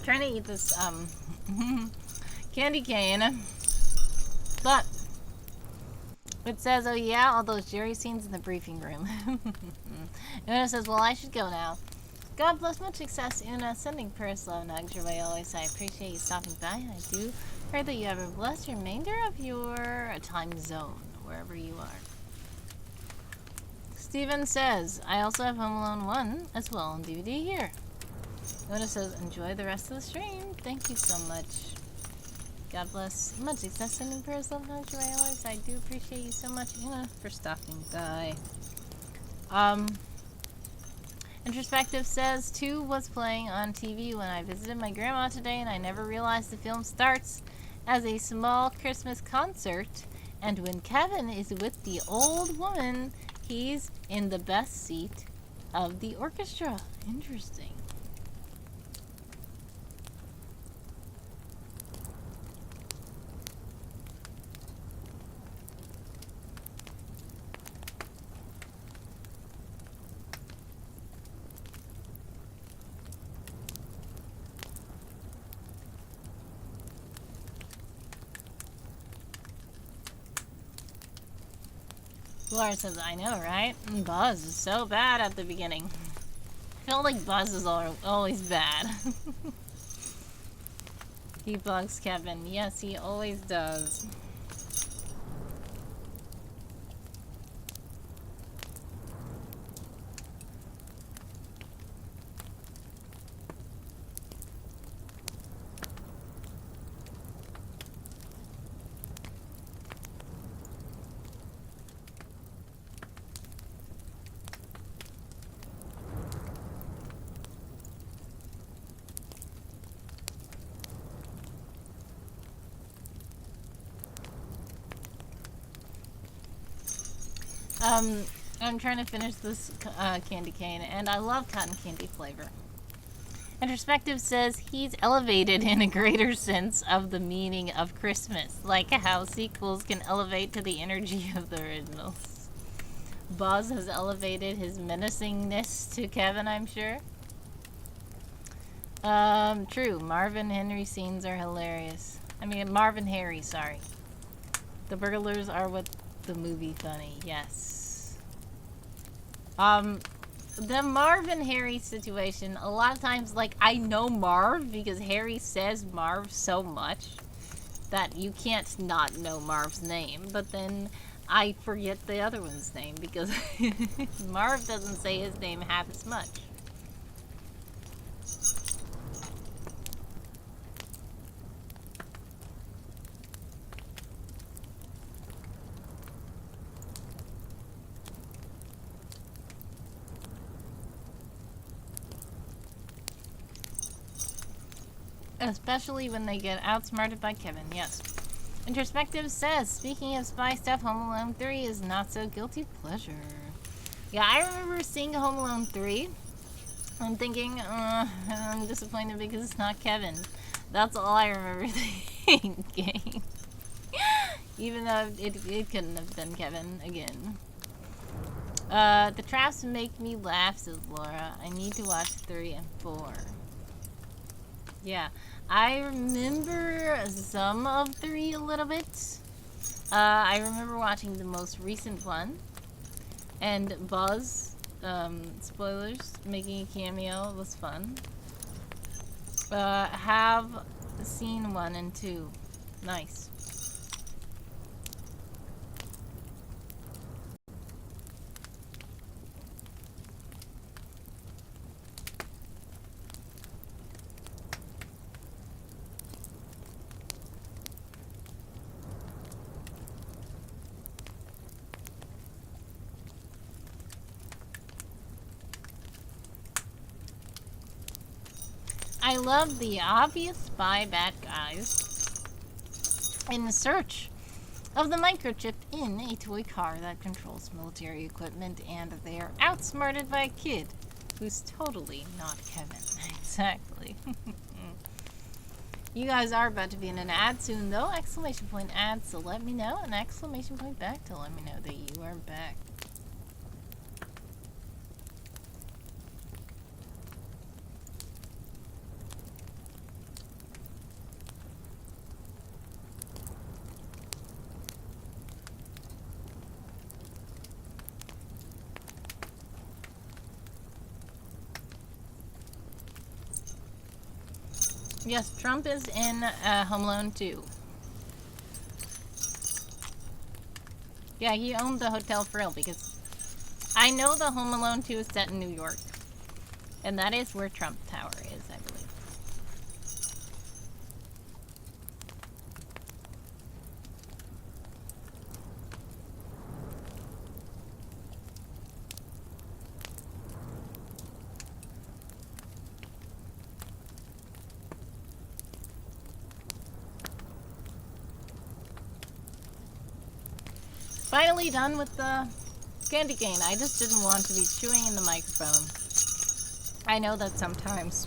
Trying to eat this candy cane, but it says, oh yeah, all those Jerry scenes in the briefing room. And it says, well, I should go now. God bless, much success in sending prayers, love, nugs your way always. I appreciate you stopping by. I do pray that you have a blessed remainder of your time zone, wherever you are. Steven says, I also have Home Alone 1 as well on DVD here. Notice says, enjoy the rest of the stream. Thank you so much. God bless. Much success and prayers, love, hugs your way always. I do appreciate you so much, Anna, for stopping by. Introspective says, 2 was playing on TV when I visited my grandma today, and I never realized the film starts as a small Christmas concert, and when Kevin is with the old woman, he's in the best seat of the orchestra. Interesting. Laura says, I know, right? Buzz is so bad at the beginning. I feel like Buzz is always bad. He bugs Kevin. Yes, he always does. I'm trying to finish this candy cane, and I love cotton candy flavor. Introspective says he's elevated in a greater sense of the meaning of Christmas, like how sequels can elevate to the energy of the originals. Buzz has elevated his menacingness to Kevin, I'm sure. True. Marvin Henry scenes are hilarious. I mean, Marvin Harry, sorry. The burglars are what the movie funny, yes. The Marv and Harry situation, a lot of times, like, I know Marv because Harry says Marv so much that you can't not know Marv's name, but then I forget the other one's name because Marv doesn't say his name half as much. Especially when they get outsmarted by Kevin, yes. Introspective says, speaking of spy stuff, Home Alone 3 is not so guilty pleasure. Yeah, I remember seeing Home Alone 3 and thinking, I'm disappointed because it's not Kevin. That's all I remember thinking. Even though it couldn't have been Kevin again. The traps make me laugh, says Laura. I need to watch 3 and 4. Yeah, I remember some of 3 a little bit. I remember watching the most recent one, and Buzz, spoilers, making a cameo was fun. Have seen 1 and 2. Nice. I love the obvious spy bad guys in search of the microchip in a toy car that controls military equipment, and they are outsmarted by a kid who's totally not Kevin. Exactly. You guys are about to be in an ad soon, though. Exclamation point ad, so let me know. And exclamation point back to let me know that you are back. Yes, Trump is in Home Alone 2. Yeah, he owned the hotel for real, because I know the Home Alone 2 is set in New York. And that is where Trump Tower is, I believe. Finally done with the candy cane. I just didn't want to be chewing in the microphone. I know that sometimes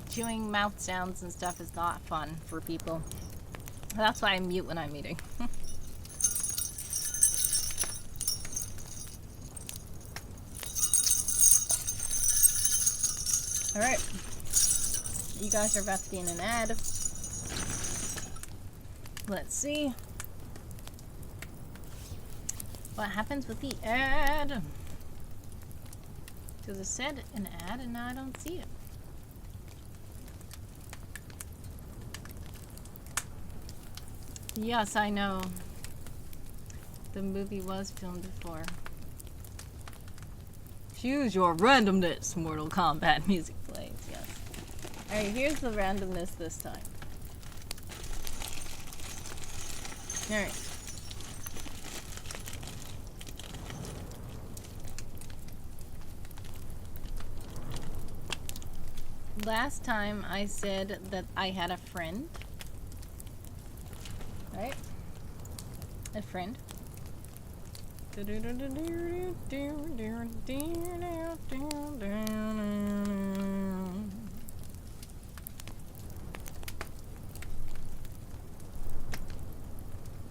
chewing mouth sounds and stuff is not fun for people. That's why I mute when I'm eating. Alright. You guys are about to be in an ad. Let's see what happens with the ad. Because it said an ad and now I don't see it. Yes, I know. The movie was filmed before. Choose your randomness. Mortal Kombat music plays, yes. Alright, here's the randomness this time. Alright. Last time I said that I had a friend. Right? A friend.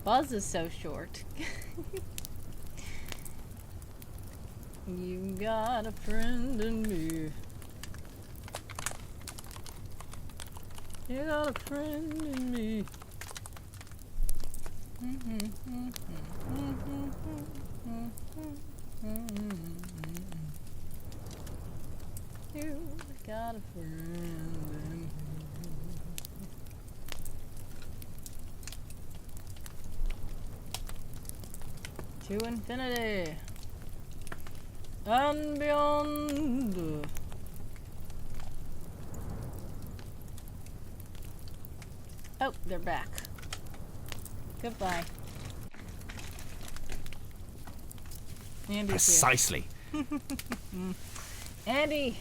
Buzz is so short. You got a friend in me. You got a friend in me. You got a friend in me. To infinity and beyond. Oh, they're back. Goodbye. Andy's Precisely. here. Andy.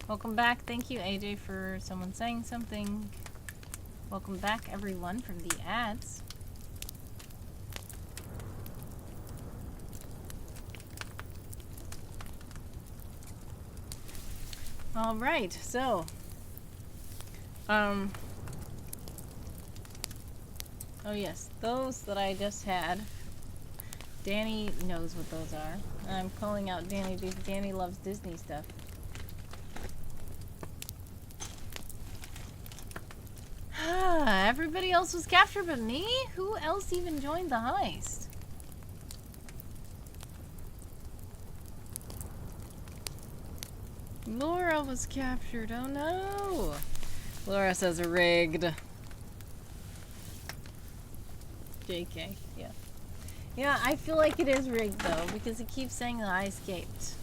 Welcome back. Thank you, AJ, for someone saying something. Welcome back, everyone, from the ads. All right, so, oh yes, those that I just had. Danny knows what those are. I'm calling out Danny because Danny loves Disney stuff. Everybody else was captured but me? Who else even joined the heist? Laura was captured. Oh no! Laura says rigged. JK, yeah. Yeah, I feel like it is rigged though, because it keeps saying that I escaped.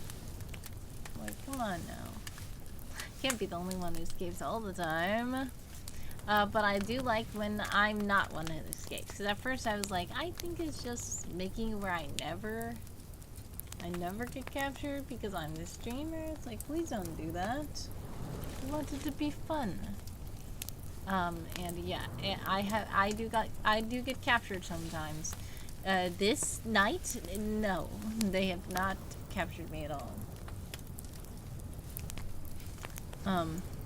Like, come on now. Can't be the only one who escapes all the time. But I do like when I'm not one that escapes. Because at first I was like, I think it's just making it where I never get captured because I'm the streamer. It's like, please don't do that. I want it to be fun. And yeah, I do get captured sometimes. This night, no, they have not captured me at all.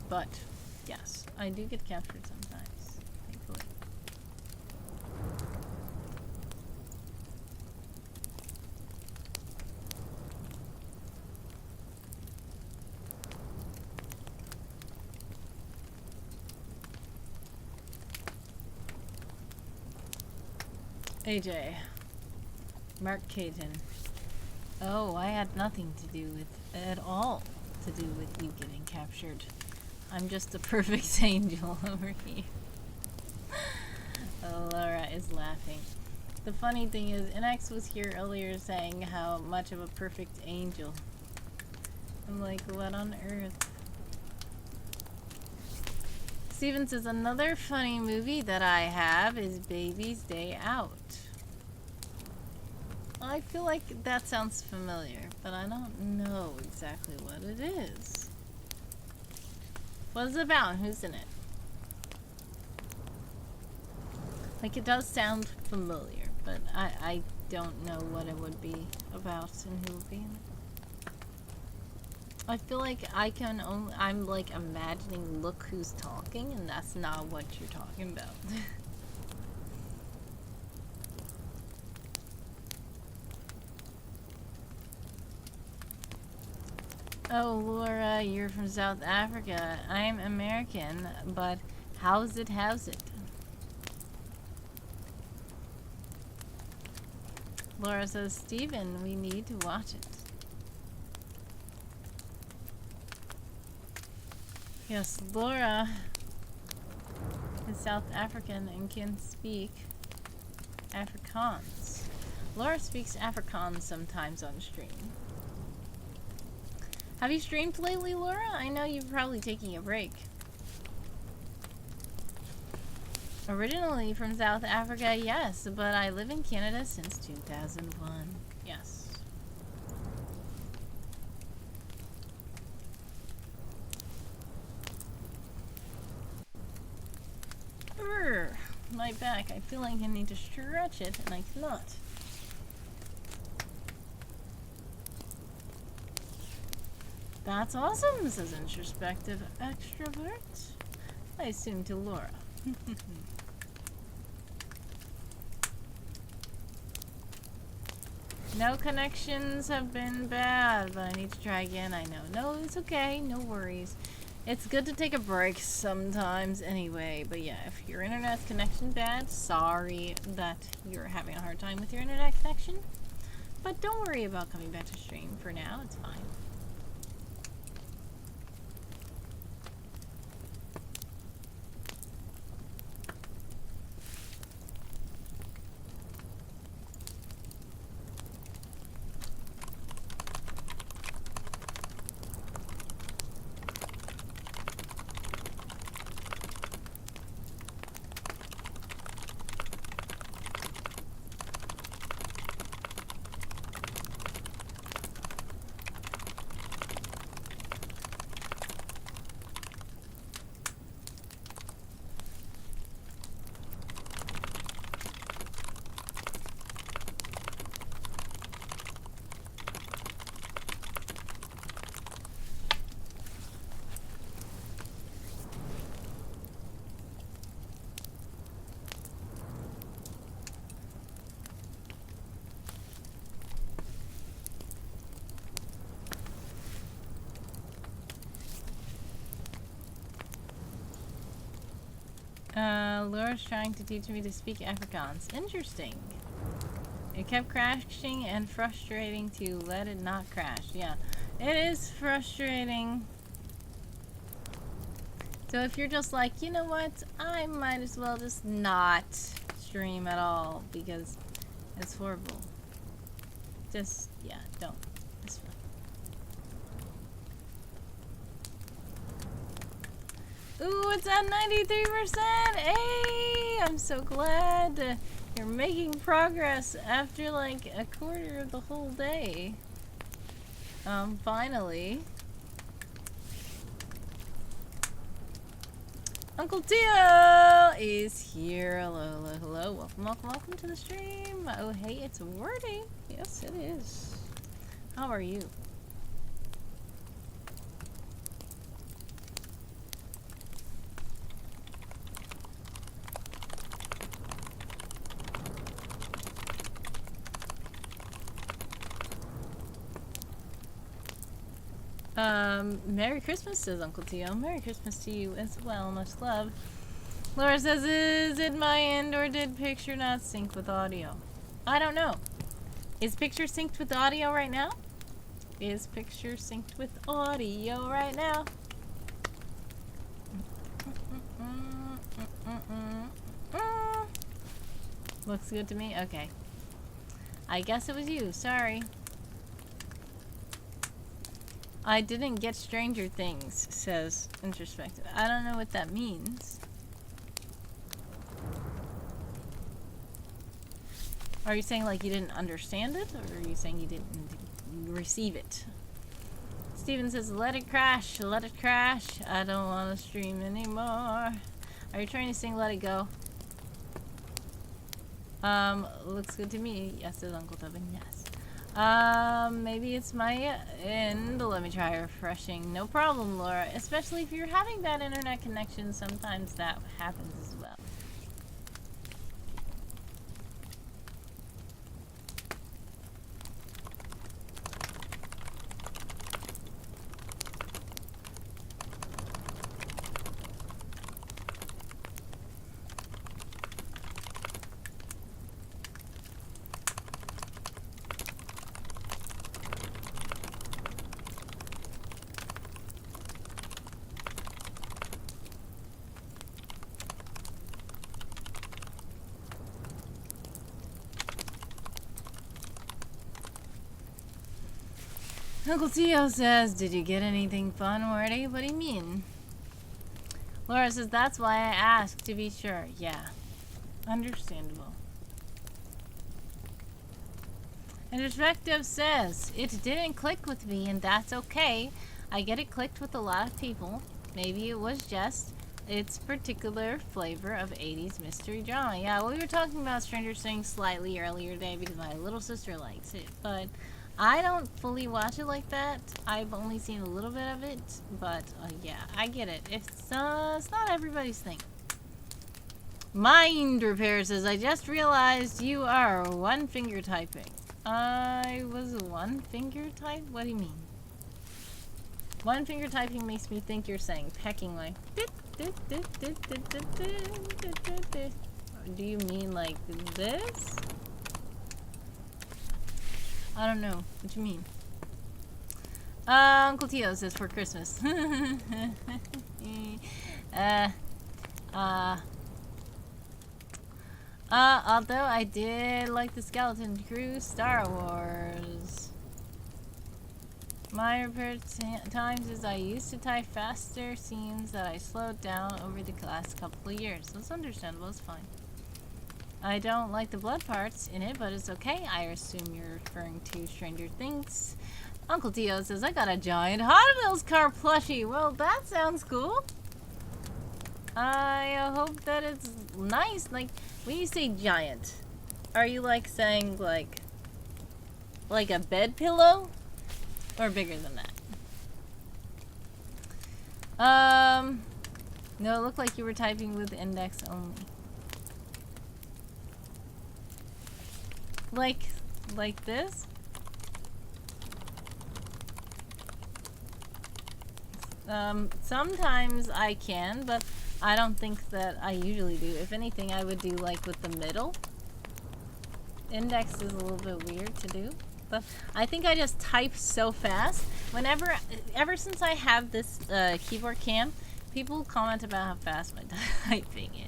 But yes, I do get captured sometimes, thankfully. AJ. Mark Caton. Oh, I had nothing to do with, at all, to do with you getting captured. I'm just a perfect angel over here. Laura is laughing. The funny thing is, NX was here earlier saying how much of a perfect angel. I'm like, what on earth? Steven says, another funny movie that I have is Baby's Day Out. I feel like that sounds familiar, but I don't know exactly what it is. What is it about? Who's in it? Like, it does sound familiar, but I don't know what it would be about and who would be in it. I feel like I'm like imagining Look Who's Talking, and that's not what you're talking about. Oh, Laura, you're from South Africa. I'm American, but how's it? Laura says, Steven, we need to watch it. Yes, Laura is South African and can speak Afrikaans. Laura speaks Afrikaans sometimes on stream. Have you streamed lately, Laura? I know you're probably taking a break. Originally from South Africa, yes, but I live in Canada since 2001. Yes. Urgh, my back. I feel like I need to stretch it, and I cannot. That's awesome, says introspective extrovert. I assume to Laura. No connections have been bad, but I need to try again. I know. No, it's okay. No worries. It's good to take a break sometimes anyway. But yeah, if your internet connection bad, sorry that you're having a hard time with your internet connection. But don't worry about coming back to stream for now. It's fine. Laura's trying to teach me to speak Afrikaans. Interesting. It kept crashing and frustrating to let it not crash. Yeah, it is frustrating. So if you're just like, you know what, I might as well just not stream at all because it's horrible. Just, yeah, don't. It's fine. Ooh, it's at 93%! Hey! I'm so glad you're making progress after like a quarter of the whole day. Finally. Uncle Tio is here. Hello, hello, hello. Welcome, welcome, welcome to the stream. Oh, hey, it's Wordy. Yes, it is. How are you? Merry Christmas, says Uncle Tio. Merry Christmas to you as well. Much love. Laura says, is it my end or did picture not sync with audio? I don't know. Is picture synced with audio right now? Is picture synced with audio right now? Looks good to me? Okay. I guess it was you. Sorry. I didn't get Stranger Things, says Introspective. I don't know what that means. Are you saying like you didn't understand it? Or are you saying you didn't receive it? Steven says, let it crash, let it crash. I don't want to stream anymore. Are you trying to sing Let It Go? Looks good to me. Yes, says Uncle Tobin. Yes. Maybe it's my end. Let me try refreshing. No problem, Laura. Especially if you're having bad internet connection, sometimes that happens as well. Uncle Tio says, did you get anything fun, Wordy? What do you mean? Laura says, that's why I asked, to be sure. Yeah. Understandable. And Perspective says, it didn't click with me, and that's okay. I get it clicked with a lot of people. Maybe it was just its particular flavor of 80s mystery drama. Yeah, well, we were talking about Stranger Things slightly earlier today because my little sister likes it, but I don't fully watch it like that. I've only seen a little bit of it, but yeah, I get it. It's not everybody's thing. Mind Repair says, I just realized you are one finger typing. I was one finger type? What do you mean? One finger typing makes me think you're saying pecking like. Do you mean like this? I don't know. What you mean? Uncle Tio says for Christmas. Although I did like the Skeleton Crew Star Wars. My repair times is I used to type faster scenes that I slowed down over the last couple of years. That's understandable, it's fine. I don't like the blood parts in it, but it's okay. I assume you're referring to Stranger Things. Uncle Tio says, I got a giant Hot Wheels car plushie. Well, that sounds cool. I hope that it's nice. Like, when you say giant, are you like saying like a bed pillow? Or bigger than that? No, it looked like you were typing with index only. Like this? Sometimes I can, but I don't think that I usually do. If anything, I would do like with the middle. Index is a little bit weird to do, but I think I just type so fast. Ever since I have this keyboard cam, people comment about how fast my typing is.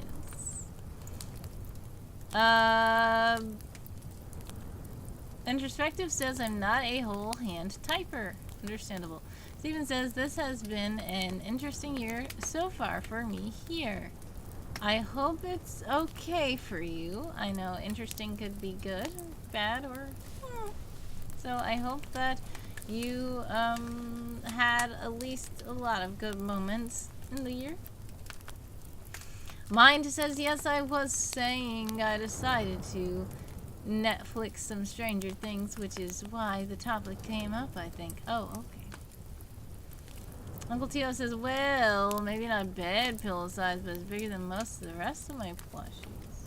Introspective says I'm not a whole hand typer. Understandable. Steven says this has been an interesting year so far for me here. I hope it's okay for you. I know interesting could be good, bad, or so I hope that you had at least a lot of good moments in the year. Mind says yes, I was saying I decided to Netflix some Stranger Things, which is why the topic came up, I think. Oh, okay. Uncle Tio says, well, maybe not bed pillow size, but it's bigger than most of the rest of my plushies.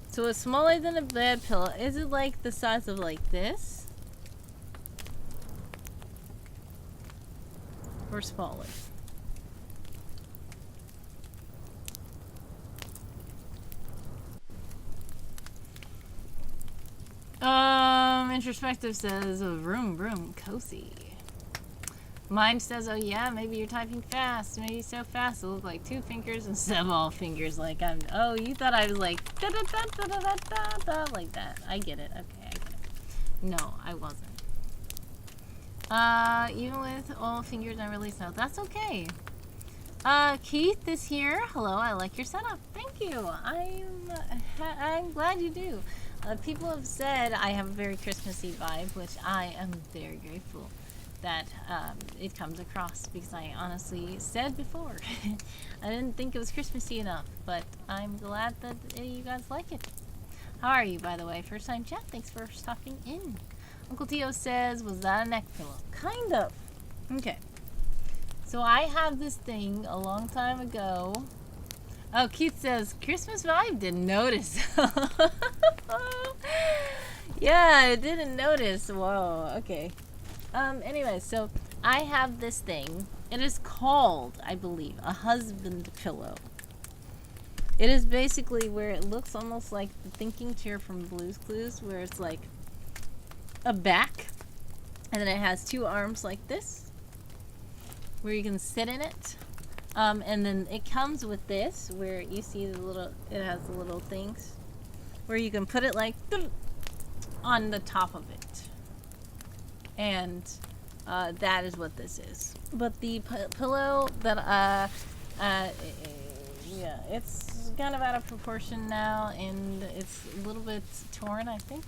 So it's smaller than a bed pillow. Is it like the size of like this? Or smaller? Introspective says, vroom vroom, cozy. Mine says, oh yeah, maybe you're typing fast. Maybe so fast it'll look like 2 fingers instead of all fingers. Like I'm, oh, you thought I was like, da da da da da da da da, like that. I get it. Okay, I get it. No, I wasn't. Even with all fingers, I release now. That's okay. Keith is here. Hello, I like your setup. Thank you. I'm glad you do. People have said I have a very Christmassy vibe, which I am very grateful that it comes across, because I honestly said before I didn't think it was Christmassy enough, but I'm glad that you guys like it. How are you, by the way? First time chat, thanks for stopping in. Uncle Tio says, was that a neck pillow? Kind of. Okay. So I have this thing a long time ago. Oh, Keith says, Christmas vibe? Didn't notice. Yeah, I didn't notice. Whoa, okay. Anyway, so I have this thing. It is called, I believe, a husband pillow. It is basically where it looks almost like the thinking chair from Blue's Clues, where it's like a back, and then it has 2 arms like this, where you can sit in it. And then it comes with this, where you see the little, it has the little things, where you can put it like on the top of it. And that is what this is. But the pillow that, yeah, it's kind of out of proportion now, and it's a little bit torn, I think.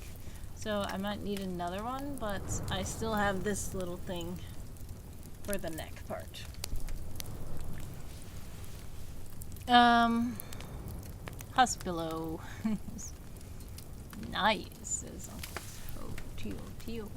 So I might need another one, but I still have this little thing for the neck part. Huspillow. Nice, says Uncle Tio.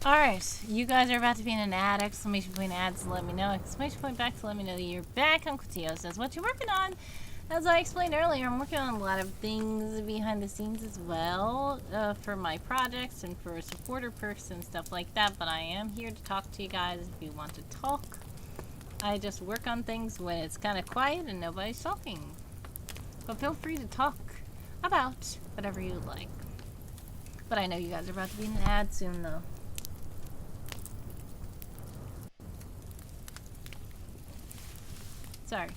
Alright, you guys are about to be in an ad. Exclamation point ads to let me know. Exclamation point back to let me know that you're back. Uncle Tio says, what you working on? As I explained earlier, I'm working on a lot of things behind the scenes as well for my projects and for supporter perks and stuff like that, but I am here to talk to you guys if you want to talk. I just work on things when it's kind of quiet and nobody's talking. But feel free to talk about whatever you like. But I know you guys are about to be in an ad soon, though. Sorry.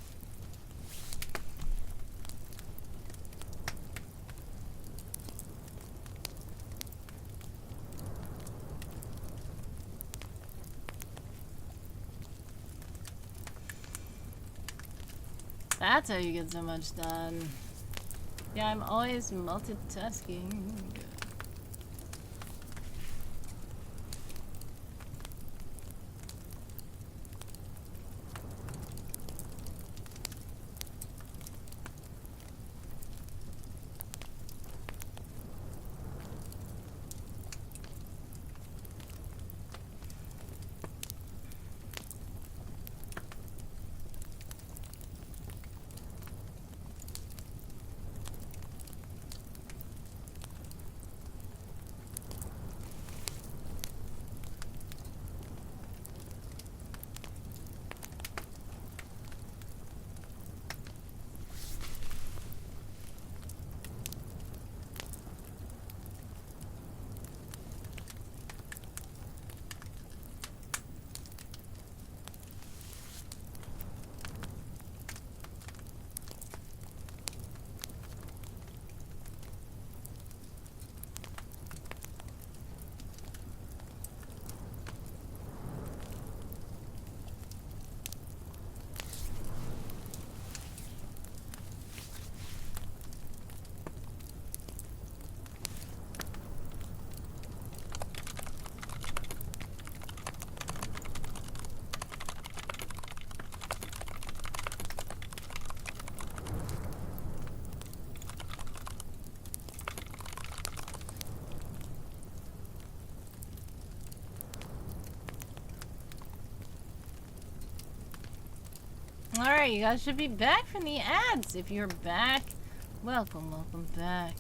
That's how you get so much done. Yeah, I'm always multitasking. Alright, you guys should be back from the ads. If you're back, welcome back.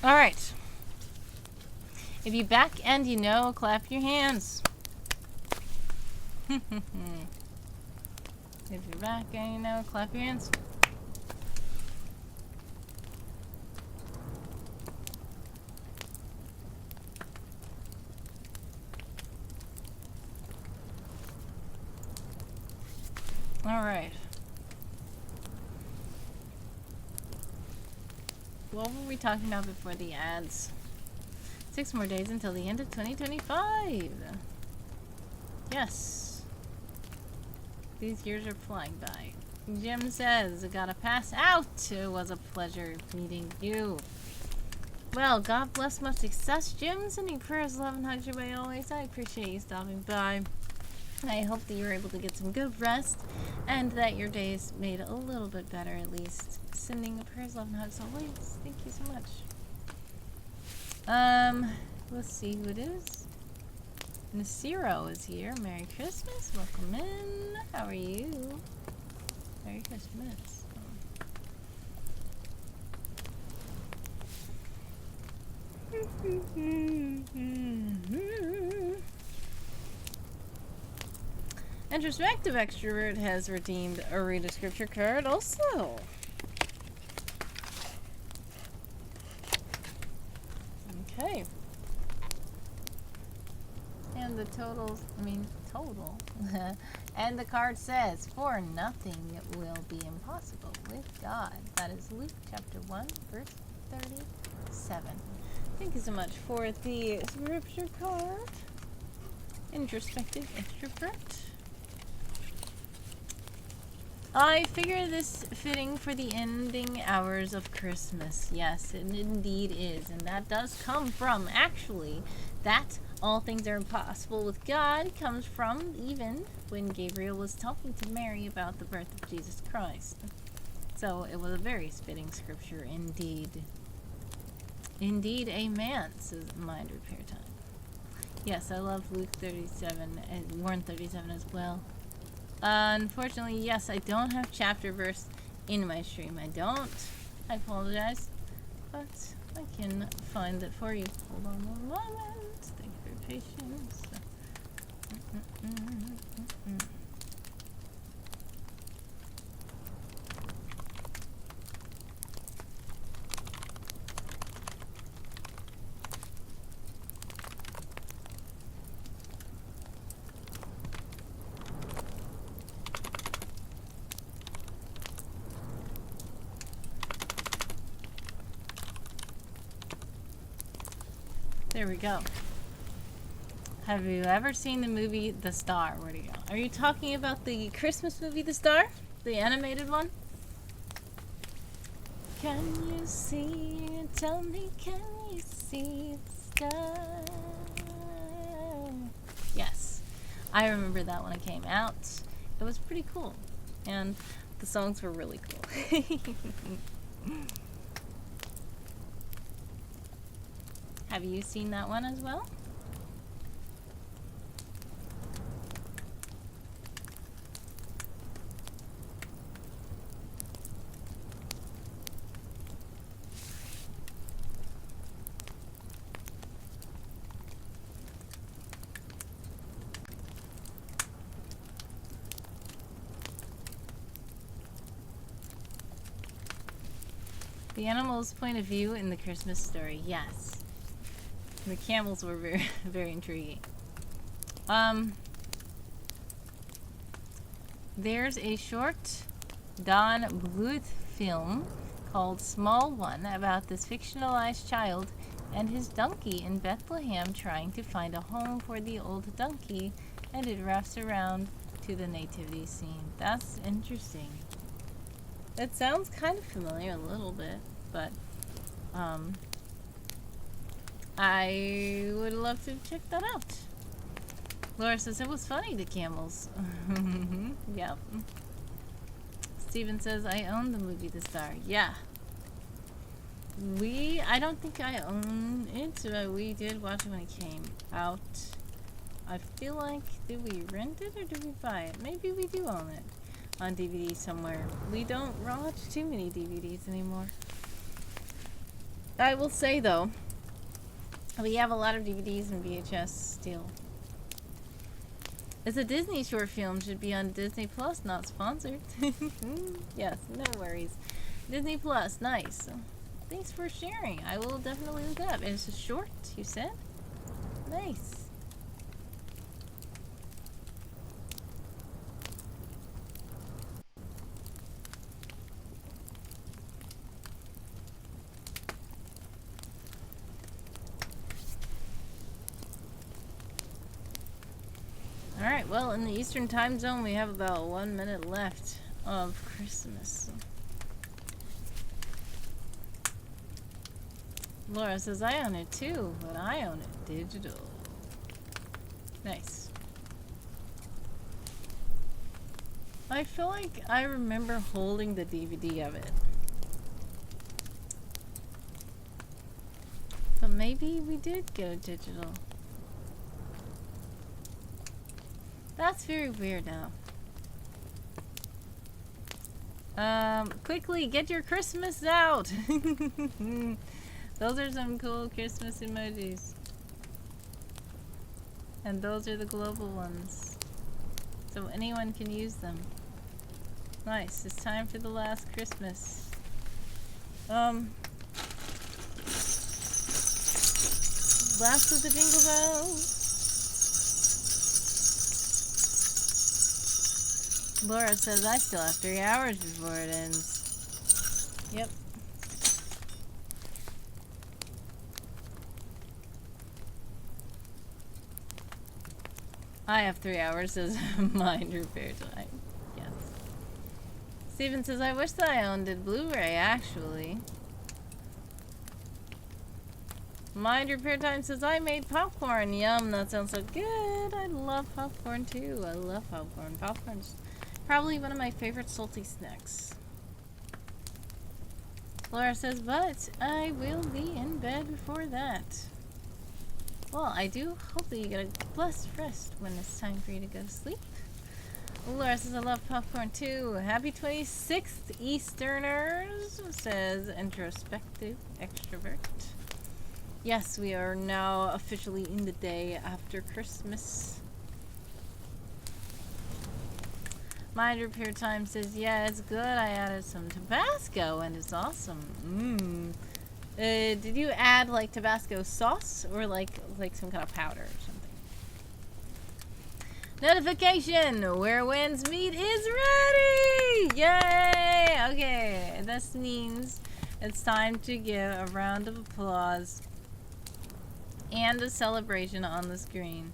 Alright. If you back and you know, clap your hands. If you're back and you know, clap your hands. Alright. What were we talking about before the ads? 6 more days until the end of 2025. Yes. These years are flying by. Jim says, I gotta pass out. It was a pleasure meeting you. Well, God bless, much success, Jim. Sending prayers, love, and hugs your way always. I appreciate you stopping by. I hope that you were able to get some good rest and that your day is made a little bit better at least. Sending prayers, love, and hugs always. Thank you so much. Let's see who it is. Nasiro is here. Merry Christmas. Welcome in. How are you? Merry Christmas. Introspective Extrovert has redeemed a Read a Scripture card also. Okay. And the total. And the card says, for nothing will be impossible with God. That is Luke chapter 1, verse 37. Thank you so much for the scripture card. Introspective Extrovert. I figure this fitting for the ending hours of Christmas. Yes, it indeed is. And that does come from, actually, that all things are possible with God comes from even when Gabriel was talking to Mary about the birth of Jesus Christ. So it was a very fitting scripture indeed. Indeed, amen, says Mind Repair Time. Yes, I love Luke 37 and Warren 37 as well. Unfortunately, yes, I don't have chapter verse in my stream. I don't. I apologize. But I can find it for you. Hold on one moment. Thank you for your patience. There we go. Have you ever seen the movie The Star? Where'd it go? Are you talking about the Christmas movie The Star? The animated one? Can you see? Tell me, can you see the star? Yes. I remember that when it came out. It was pretty cool. And the songs were really cool. Have you seen that one as well? The animal's point of view in the Christmas story, yes. The camels were very, very intriguing. There's a short Don Bluth film called Small One about this fictionalized child and his donkey in Bethlehem trying to find a home for the old donkey, and it wraps around to the nativity scene. That's interesting. It sounds kind of familiar a little bit, but I would love to check that out. Laura says it was funny, the camels. Yep. Steven says I own the movie The Star. Yeah. I don't think I own it, but we did watch it when it came out. I feel like, did we rent it or did we buy it? Maybe we do own it on DVD somewhere. We don't watch too many DVDs anymore. I will say though, we have a lot of DVDs and VHS still. It's a Disney short film, should be on Disney Plus, not sponsored. Yes, no worries. Disney Plus, nice. Thanks for sharing. I will definitely look it up. And it's a short, you said? Nice. Alright, well, in the Eastern time zone, we have about 1 minute left of Christmas. Laura says, I own it too, but I own it digital. Nice. I feel like I remember holding the DVD of it. But maybe we did go digital. That's very weird now. Quickly, get your Christmas out! Those are some cool Christmas emojis. And those are the global ones. So anyone can use them. Nice, it's time for the last Christmas. Last of the Jingle Bells. Laura says I still have 3 hours before it ends. Yep. I have 3 hours as mind repair time. Yes. Steven says, I wish that I owned it Blu-ray, actually. Mind Repair Time says, I made popcorn. Yum, that sounds so good. I love popcorn too. I love popcorn. Popcorn's probably one of my favorite salty snacks. Laura says, but I will be in bed before that. Well, I do hope that you get a blessed rest when it's time for you to go to sleep. Laura says, I love popcorn too. Happy 26th, Easterners, says Introspective Extrovert. Yes, we are now officially in the day after Christmas. Mind Repair Time says, yeah, it's good. I added some Tabasco and it's awesome. Did you add like Tabasco sauce or like some kind of powder or something? Notification! Where Winds Meet is ready! Yay! Okay, this means it's time to give a round of applause and a celebration on the screen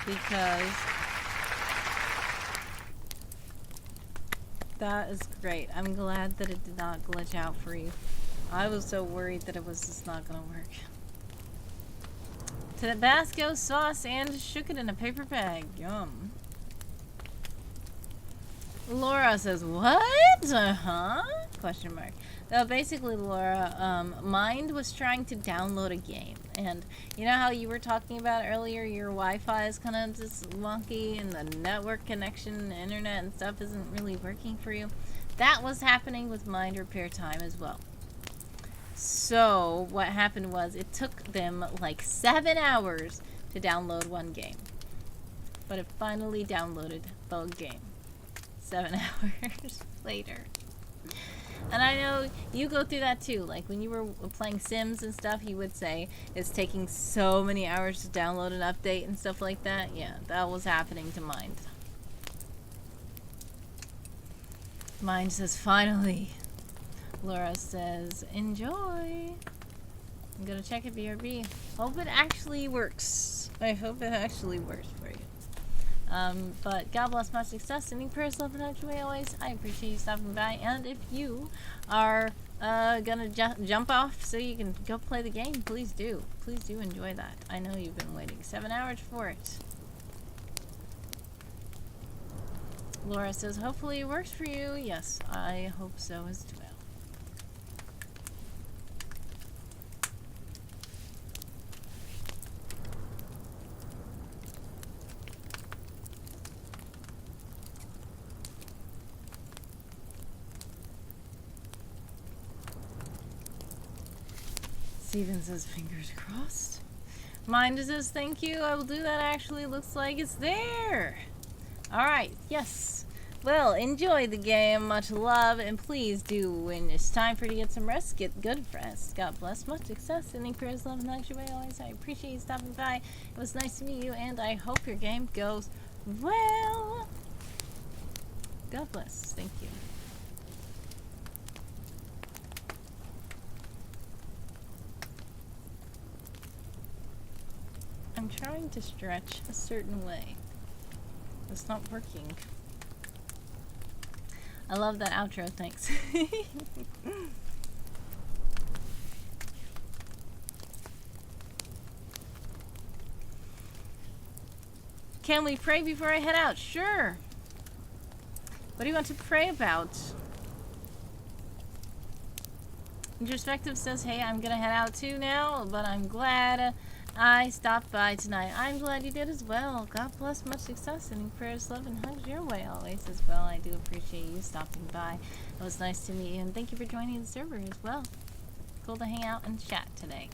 because that is great. I'm glad that it did not glitch out for you. I was so worried that it was just not gonna work. Tabasco sauce and shook it in a paper bag. Yum. Laura says, what? Question mark. So basically, Laura, Mind was trying to download a game. And you know how you were talking about earlier, your Wi-Fi is kind of just wonky and the network connection, the internet and stuff isn't really working for you? That was happening with Mind Repair Time as well. So what happened was it took them like 7 hours to download one game. But it finally downloaded the game. 7 hours later. And I know you go through that too. Like when you were playing Sims and stuff, you would say it's taking so many hours to download an update and stuff like that. Yeah, that was happening to Mind. Mind says, finally. Laura says, enjoy. I'm gonna check it, BRB. Hope it actually works. I hope it actually works for you. But God bless, much success, sending prayers, love, and joy always. I appreciate you stopping by. And if you are gonna jump off so you can go play the game, please do. Please do enjoy that. I know you've been waiting 7 hours for it. Laura says, hopefully it works for you. Yes, I hope so as well. Steven says, fingers crossed. Mind says, thank you. I will do that. Actually, looks like it's there. Alright, yes. Well, enjoy the game. Much love. And please do, when it's time for you to get some rest, get good rest. God bless. Much success. Sending prayers, love, and light your way always. I appreciate you stopping by. It was nice to meet you, and I hope your game goes well. God bless. Thank you. I'm trying to stretch a certain way. It's not working. I love that outro, thanks. Can we pray before I head out? Sure. What do you want to pray about? Introspective says, hey, I'm gonna head out too now, but I'm glad I stopped by tonight. I'm glad you did as well. God bless, much success, sending prayers, love, and hugs your way always as well. I do appreciate you stopping by. It was nice to meet you, and thank you for joining the server as well. Cool to hang out and chat today.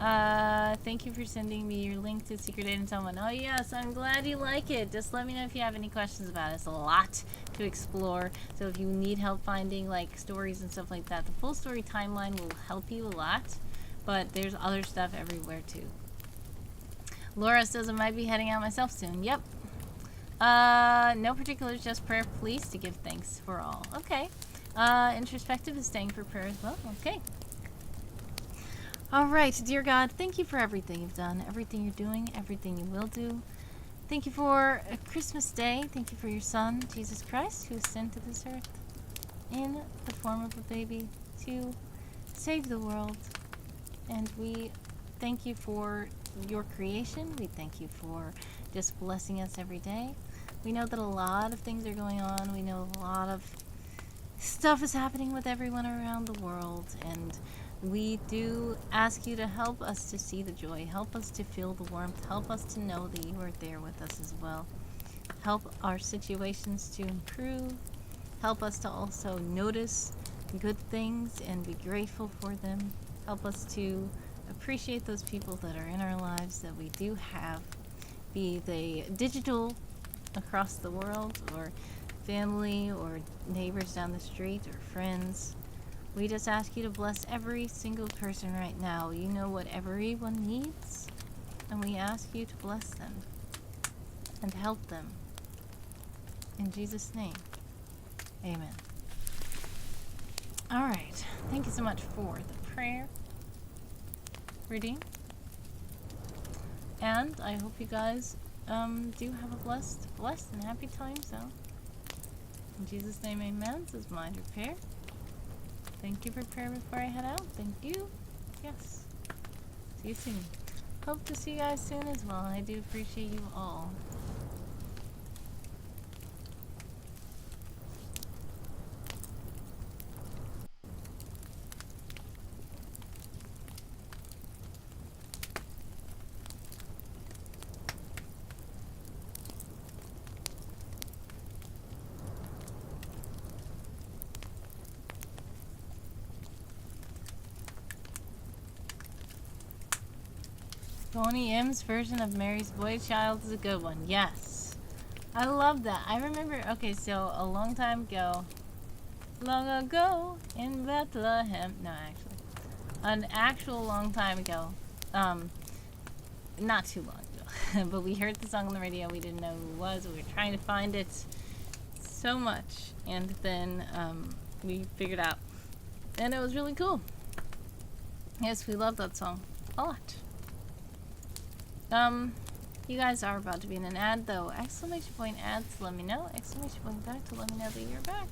Thank you for sending me your link to Secret Aid and someone. Oh yes, I'm glad you like it. Just let me know if you have any questions about it. It's a lot to explore, so if you need help finding like stories and stuff like that, the full story timeline will help you a lot. But there's other stuff everywhere too. Laura says I might be heading out myself soon. Yep. No particulars, just prayer, please, to give thanks for all. Okay. Introspective is staying for prayer as well. Okay. Alright, dear God, thank you for everything you've done, everything you're doing, everything you will do. Thank you for Christmas Day. Thank you for your Son, Jesus Christ, who was sent to this earth. in the form of a baby to save the world. And we thank you for your creation. We thank you for just blessing us every day. We know that a lot of things are going on. We know a lot of stuff is happening with everyone around the world, and we do ask you to help us to see the joy, help us to feel the warmth, help us to know that you are there with us as well. Help our situations to improve, help us to also notice good things and be grateful for them. Help us to appreciate those people that are in our lives that we do have, be they digital across the world or family or neighbors down the street or friends. We just ask you to bless every single person right now. You know what everyone needs, and we ask you to bless them and help them. In Jesus' name, amen. All right, thank you so much for the prayer reading, and I hope you guys do have a blessed and happy time zone. In Jesus' name, amen, says Mind Repair. Thank you for prayer before I head out. Thank you. Yes. See you soon. Hope to see you guys soon as well. I do appreciate you all. Boney M's version of Mary's Boy Child is a good one. Yes. I love that. I remember, okay, so a long ago in Bethlehem. No, actually. An actual long time ago. Not too long ago. But we heard the song on the radio. We didn't know who it was. We were trying to find it so much. And then we figured out. And it was really cool. Yes, we love that song a lot. You guys are about to be in an ad, though. Exclamation point ad to let me know. Exclamation point back to let me know that you're back.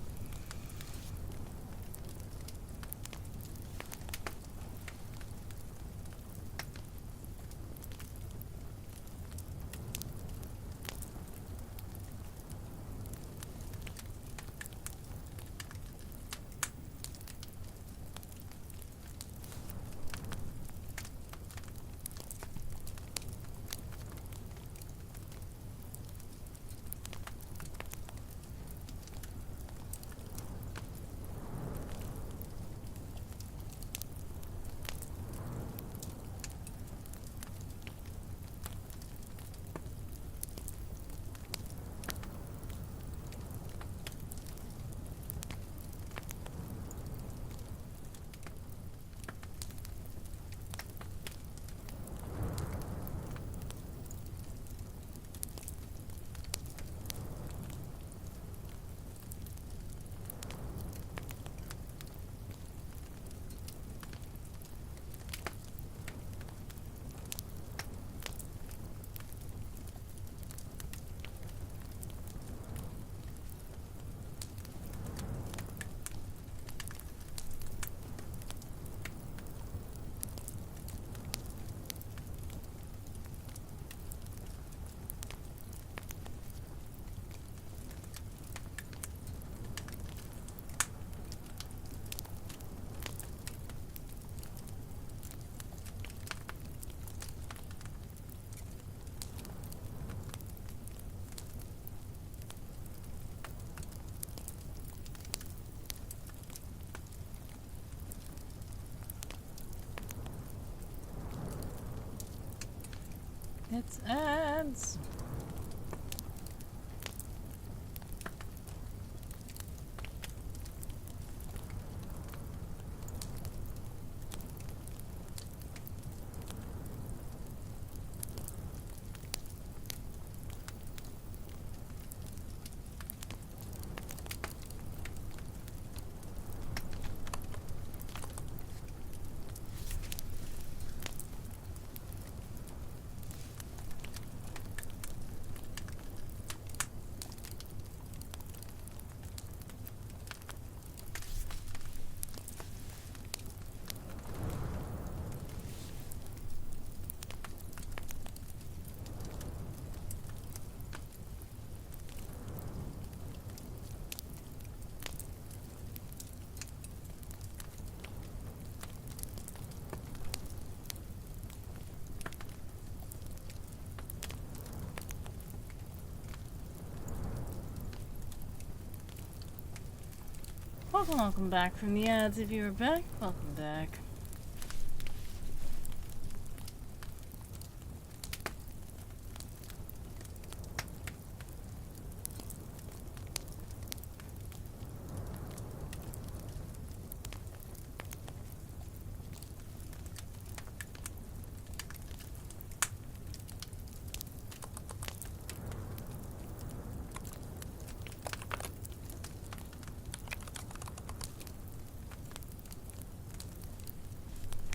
It's ads. Welcome back from the ads. If you were back, welcome back.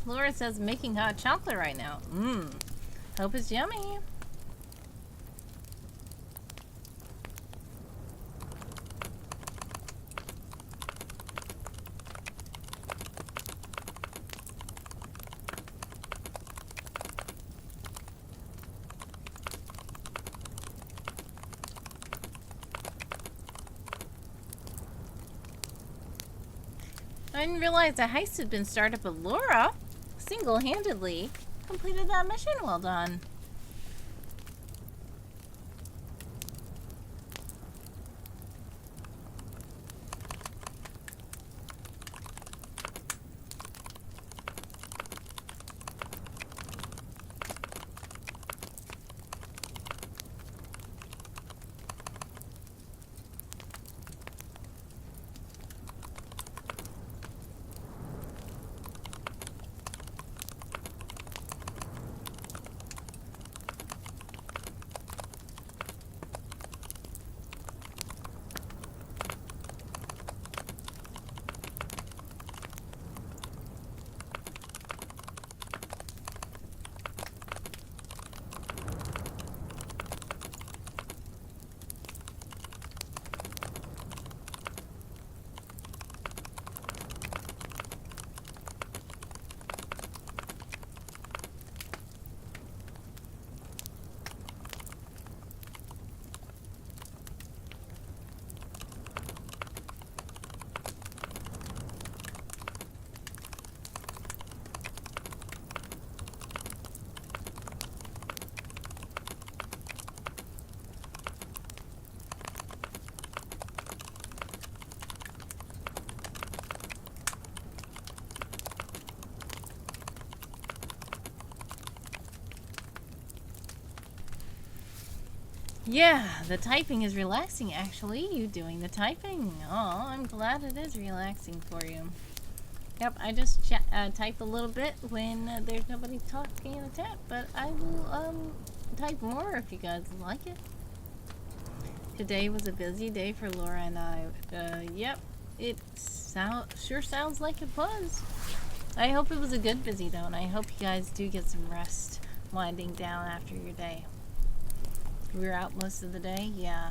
Laura says making hot chocolate right now. Hope it's yummy. I didn't realize a heist had been started, but Laura single-handedly completed that mission. Well done. Yeah, the typing is relaxing, actually. You doing the typing. Oh, I'm glad it is relaxing for you. Yep, I just type a little bit when there's nobody talking in the chat, but I will type more if you guys like it. Today was a busy day for Laura and I. Yep, it sure sounds like it was. I hope it was a good busy though, and I hope you guys do get some rest winding down after your day. We were out most of the day, yeah.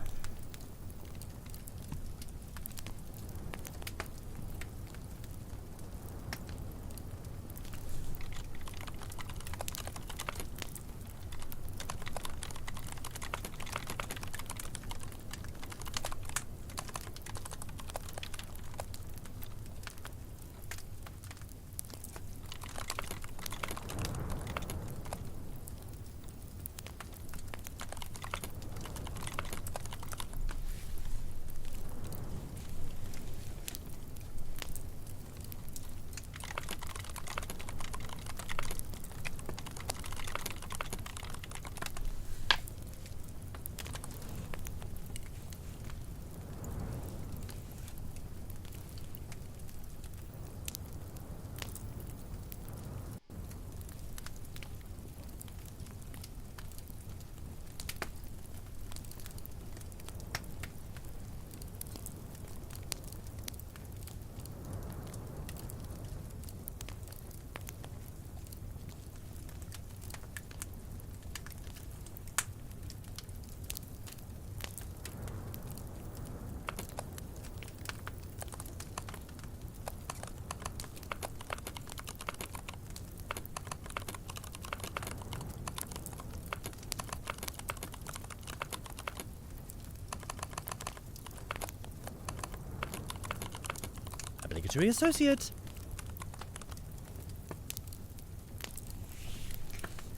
Obligatory associate.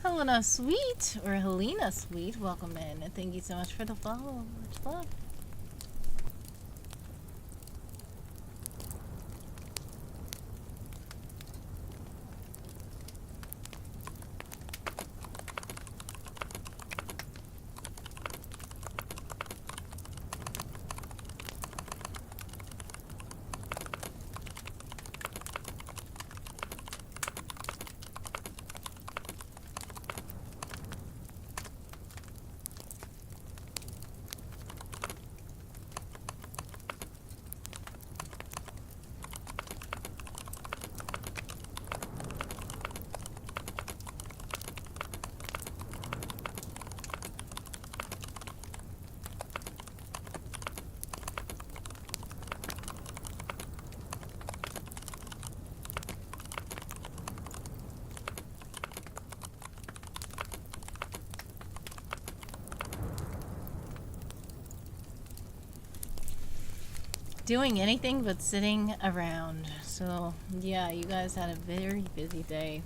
Helena Sweet, or Helena Sweet, welcome in, and thank you so much for the follow. Much love. doing anything but sitting around. So, yeah, you guys had a very busy day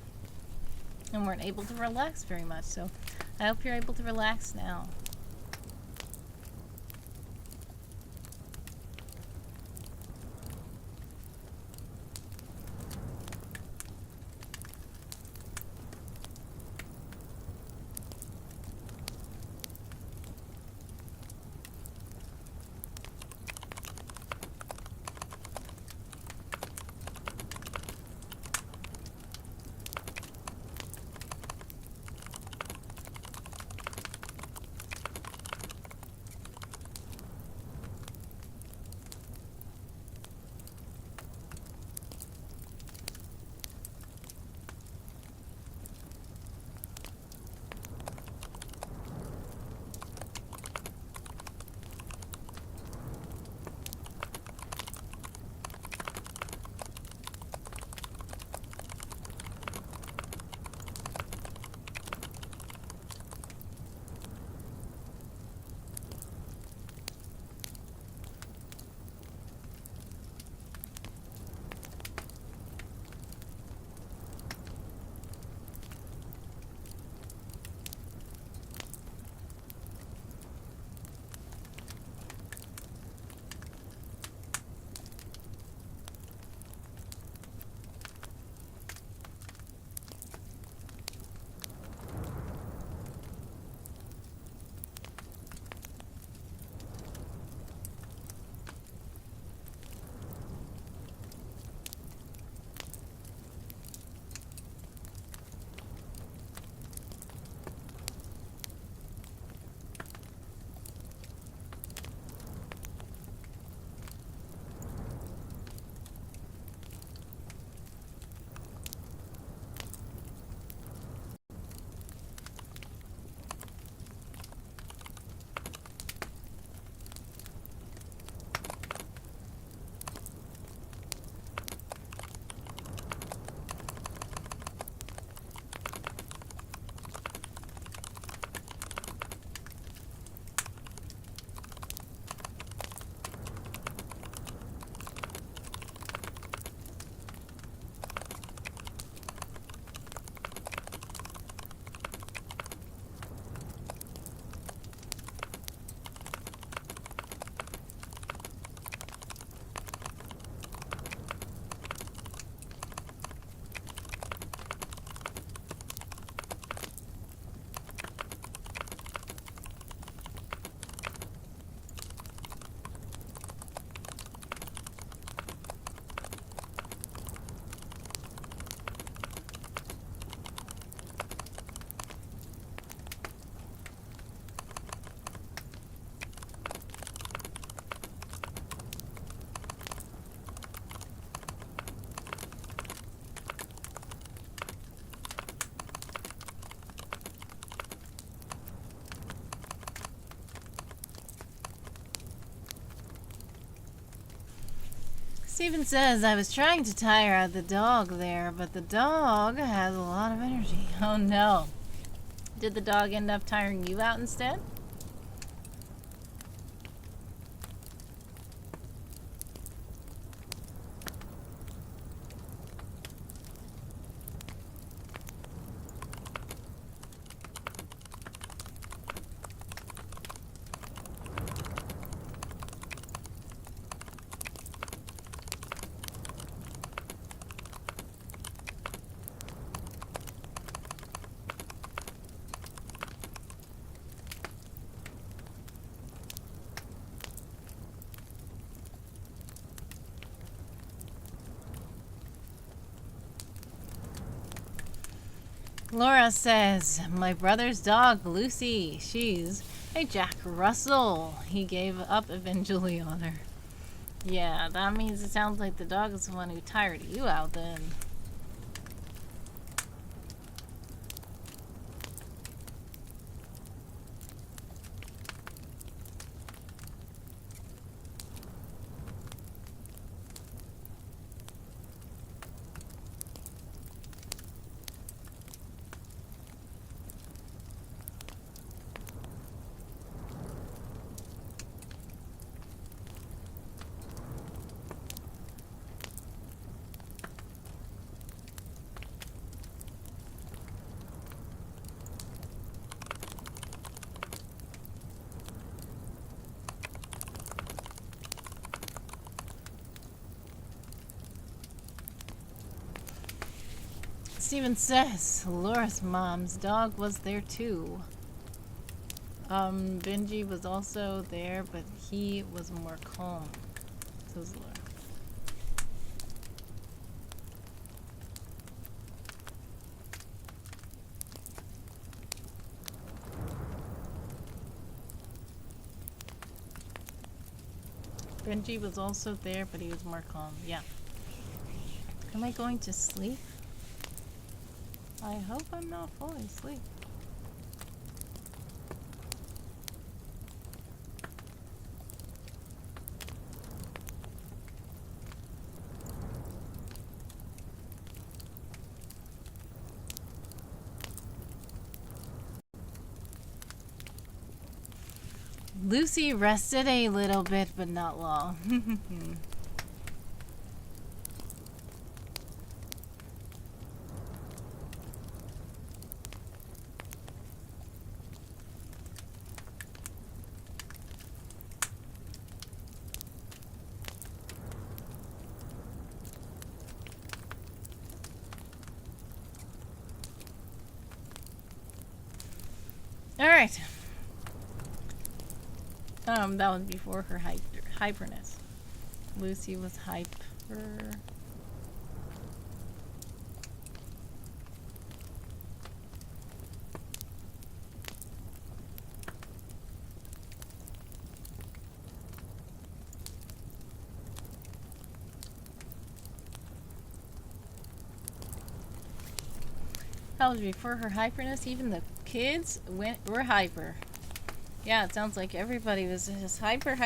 and weren't able to relax very much. So, I hope you're able to relax now. Steven says, I was trying to tire out the dog there, but the dog has a lot of energy. Oh no. Did the dog end up tiring you out instead? Laura says, my brother's dog, Lucy, she's a Jack Russell. He gave up eventually on her. Yeah, that means it sounds like the dog is the one who tired you out then. Steven says Laura's mom's dog was there too. Benji was also there, but he was more calm. So was Laura. Benji was also there, but he was more calm. Yeah. Am I going to sleep? I hope I'm not falling asleep. Lucy rested a little bit, but not long. Alright. That was before her hyperness. Lucy was hyper. That was before her hyperness. Even the kids were hyper. Yeah, it sounds like everybody was just hyper.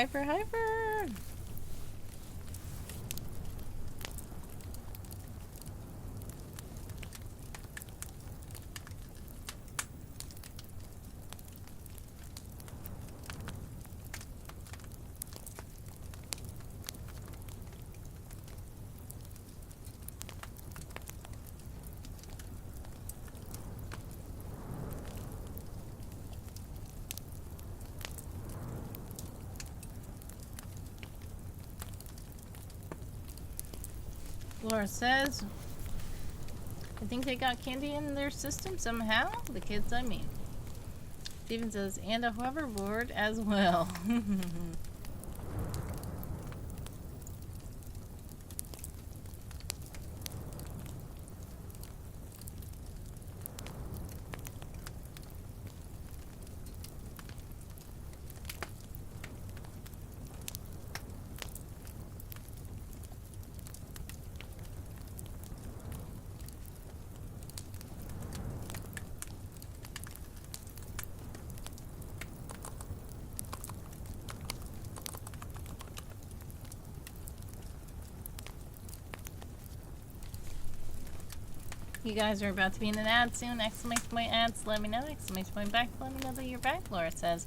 Laura says, I think they got candy in their system somehow. The kids, I mean. Steven says, and a hoverboard as well. You guys are about to be in an ad soon. Exclamation point ads, let me know. Exclamation point back, let me know that you're back. Laura says,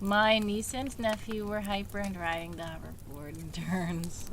my niece and nephew were hyper and riding the hoverboard in turns.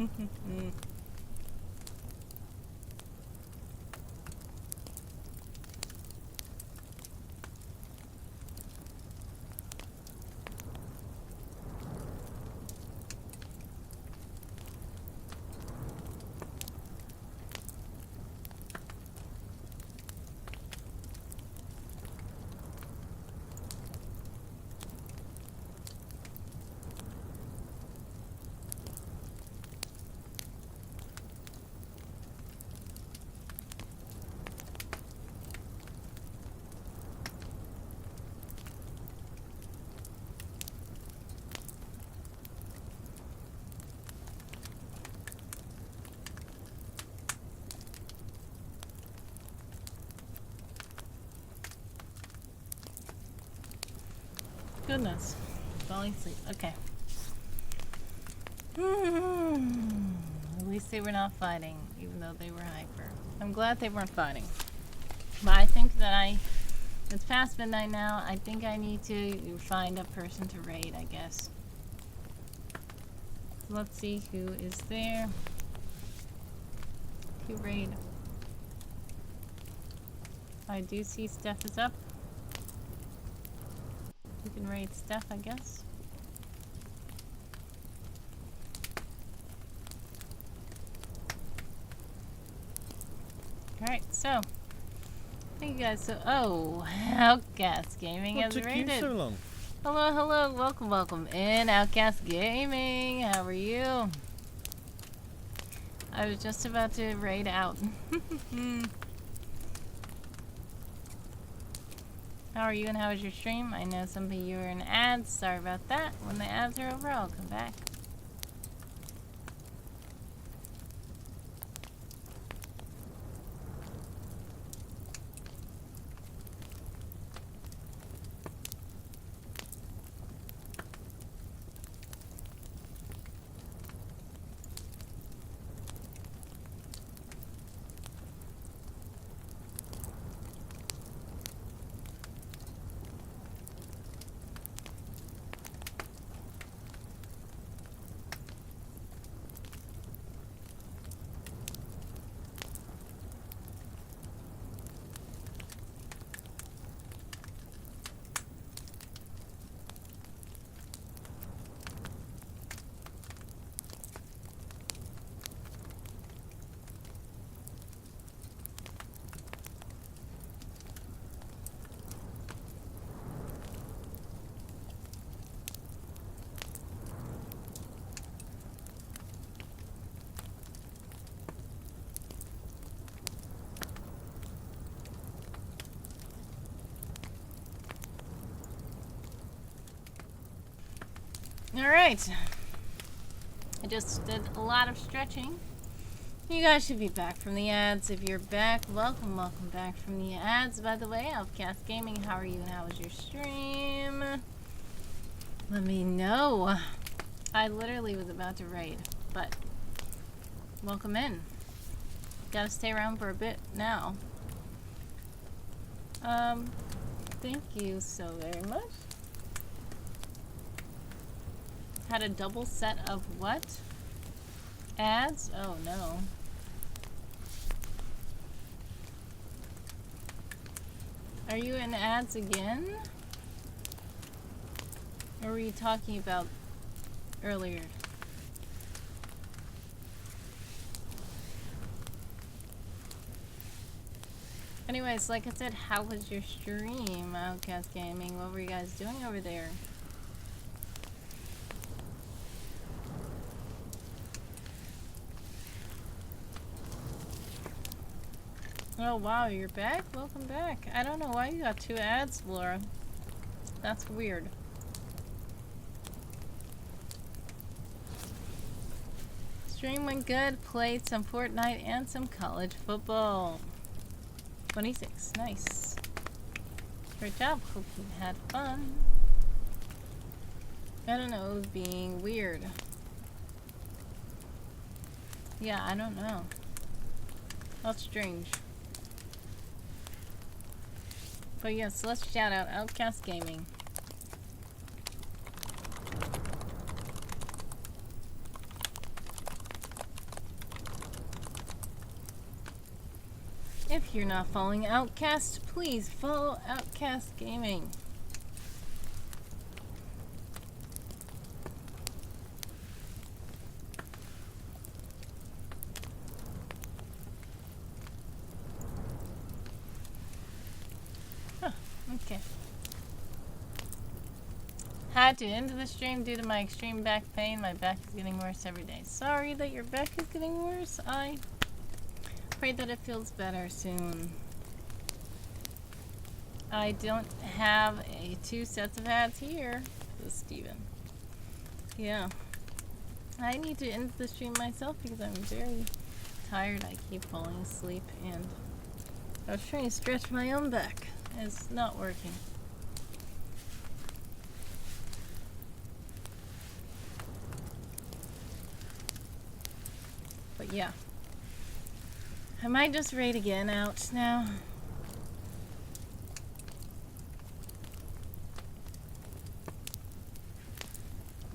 Goodness. Falling asleep. Okay. At least they were not fighting, even though they were hyper. I'm glad they weren't fighting. But I think that it's past midnight now. I think I need to find a person to raid, I guess. Let's see who is there. Who raid? I do see Steph is up. You can raid Steph, I guess. Alright, so Thank you guys so. Oh, Outcast Gaming What has took you raided. so long? Hello, hello, welcome, welcome in Outcast Gaming. How are you? I was just about to raid out. How are you and how was your stream? I know some of you are in ads. Sorry about that. When the ads are over, I'll come back. Alright. I just did a lot of stretching. You guys should be back from the ads. If you're back, welcome, welcome back from the ads. By the way, Outcast Gaming, how are you and how was your stream? Let me know. I literally was about to raid, but welcome in. Gotta stay around for a bit now. Thank you so very much. Had a double set of what? Ads? Oh no. Are you in ads again? Or were you talking about earlier? Anyways, like I said, how was your stream, Outcast Gaming? What were you guys doing over there? Oh wow, you're back? Welcome back. I don't know why you got 2 ads, Laura. That's weird. Stream went good, played some Fortnite and some college football. 26, nice. Great job, hope you had fun. I don't know, it was being weird. Yeah, I don't know. That's strange. But yes, let's shout out Outcast Gaming. If you're not following Outcast, please follow Outcast Gaming. Okay. Had to end the stream due to my extreme back pain. My back is getting worse every day. Sorry that your back is getting worse. I pray that it feels better soon. I don't have 2 sets of ads here. This is Steven. Yeah. I need to end the stream myself because I'm very tired. I keep falling asleep and I was trying to stretch my own back. It's not working. But yeah. I might just raid again out now.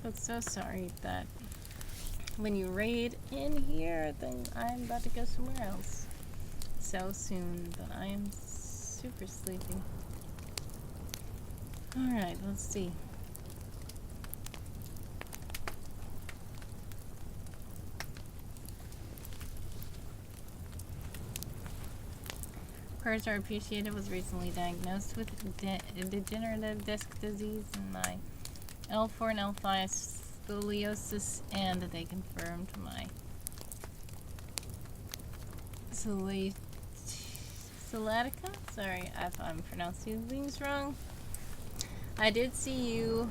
But so sorry that when you raid in here, then I'm about to go somewhere else so soon that I am super sleepy. Alright, let's see. Prayers are appreciated. Was recently diagnosed with degenerative disc disease in my L4 and L5 scoliosis, and they confirmed my sciatica. Sorry if I'm pronouncing things wrong. I did see you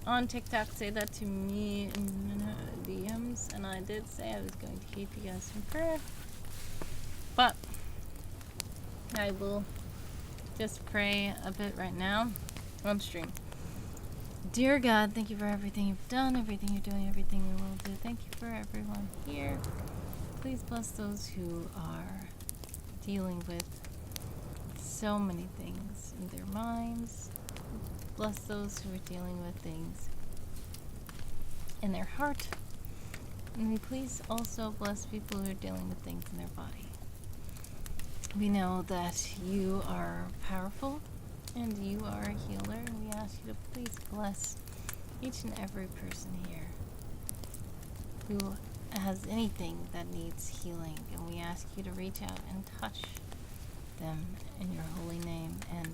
on TikTok say that to me in DMs, and I did say I was going to keep you guys in prayer. But I will just pray a bit right now on stream. Dear God, thank you for everything you've done, everything you're doing, everything you will do. Thank you for everyone here. Please bless those who are dealing with so many things in their minds. Bless those who are dealing with things in their heart. And we please also bless people who are dealing with things in their body. We know that you are powerful and you are a healer, and we ask you to please bless each and every person here who has anything that needs healing, and we ask you to reach out and touch them in your holy name and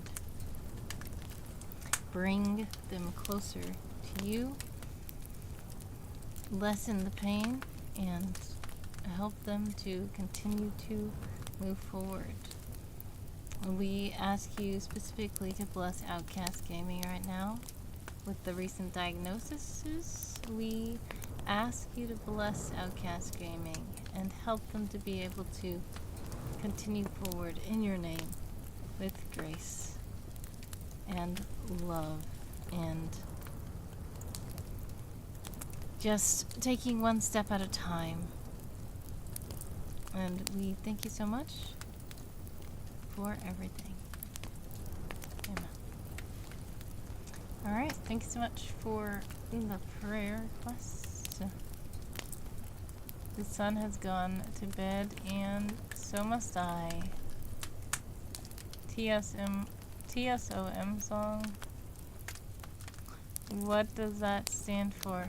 bring them closer to you, lessen the pain, and help them to continue to move forward. We ask you specifically to bless Outcast Gaming right now with the recent diagnoses. We ask you to bless Outcast Gaming and help them to be able to continue forward in your name with grace and love and just taking one step at a time. And we thank you so much for everything. Amen. Alright, thank you so much for the prayer request. The sun has gone to bed, and so must I. TSOM song. What does that stand for?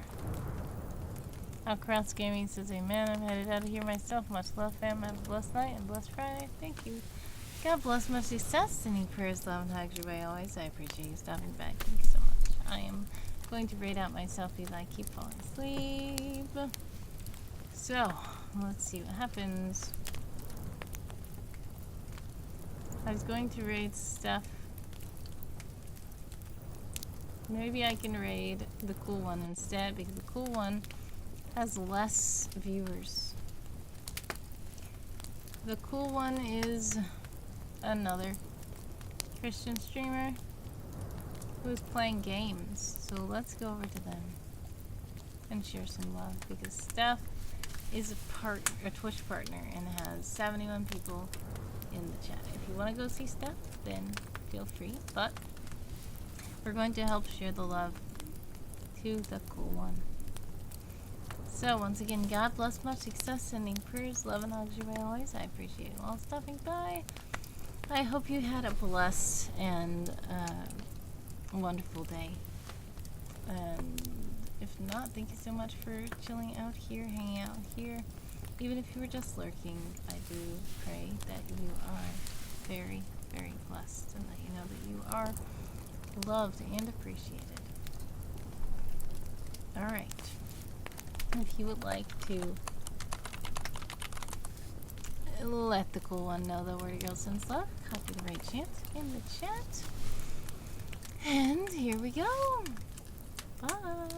Outcast Gaming says, amen. I'm headed out of here myself. Much love, fam. Have a blessed night and blessed Friday. Thank you. God bless, much success. Sending prayers, love, and hugs your way always. I appreciate you stopping back. Thank you so much. I am going to raid out my selfie that I keep falling asleep. So, let's see what happens. I was going to raid stuff. Maybe I can raid the cool one instead, because the cool one has less viewers. The cool one is another Christian streamer who's playing games. So let's go over to them and share some love, because Steph is a Twitch partner and has 71 people in the chat. If you want to go see Steph, then feel free. But we're going to help share the love to the cool one. So once again, God bless, much success, sending prayers, love, and hugs your way always. I appreciate you all stopping by. I hope you had a blessed and wonderful day. And if not, thank you so much for chilling out here, hanging out here. Even if you were just lurking, I do pray that you are very, very blessed, and that you know that you are loved and appreciated. Alright. If you would like to let the cool one know the word girl sends love, copy the right chant in the chat. And here we go. Bye.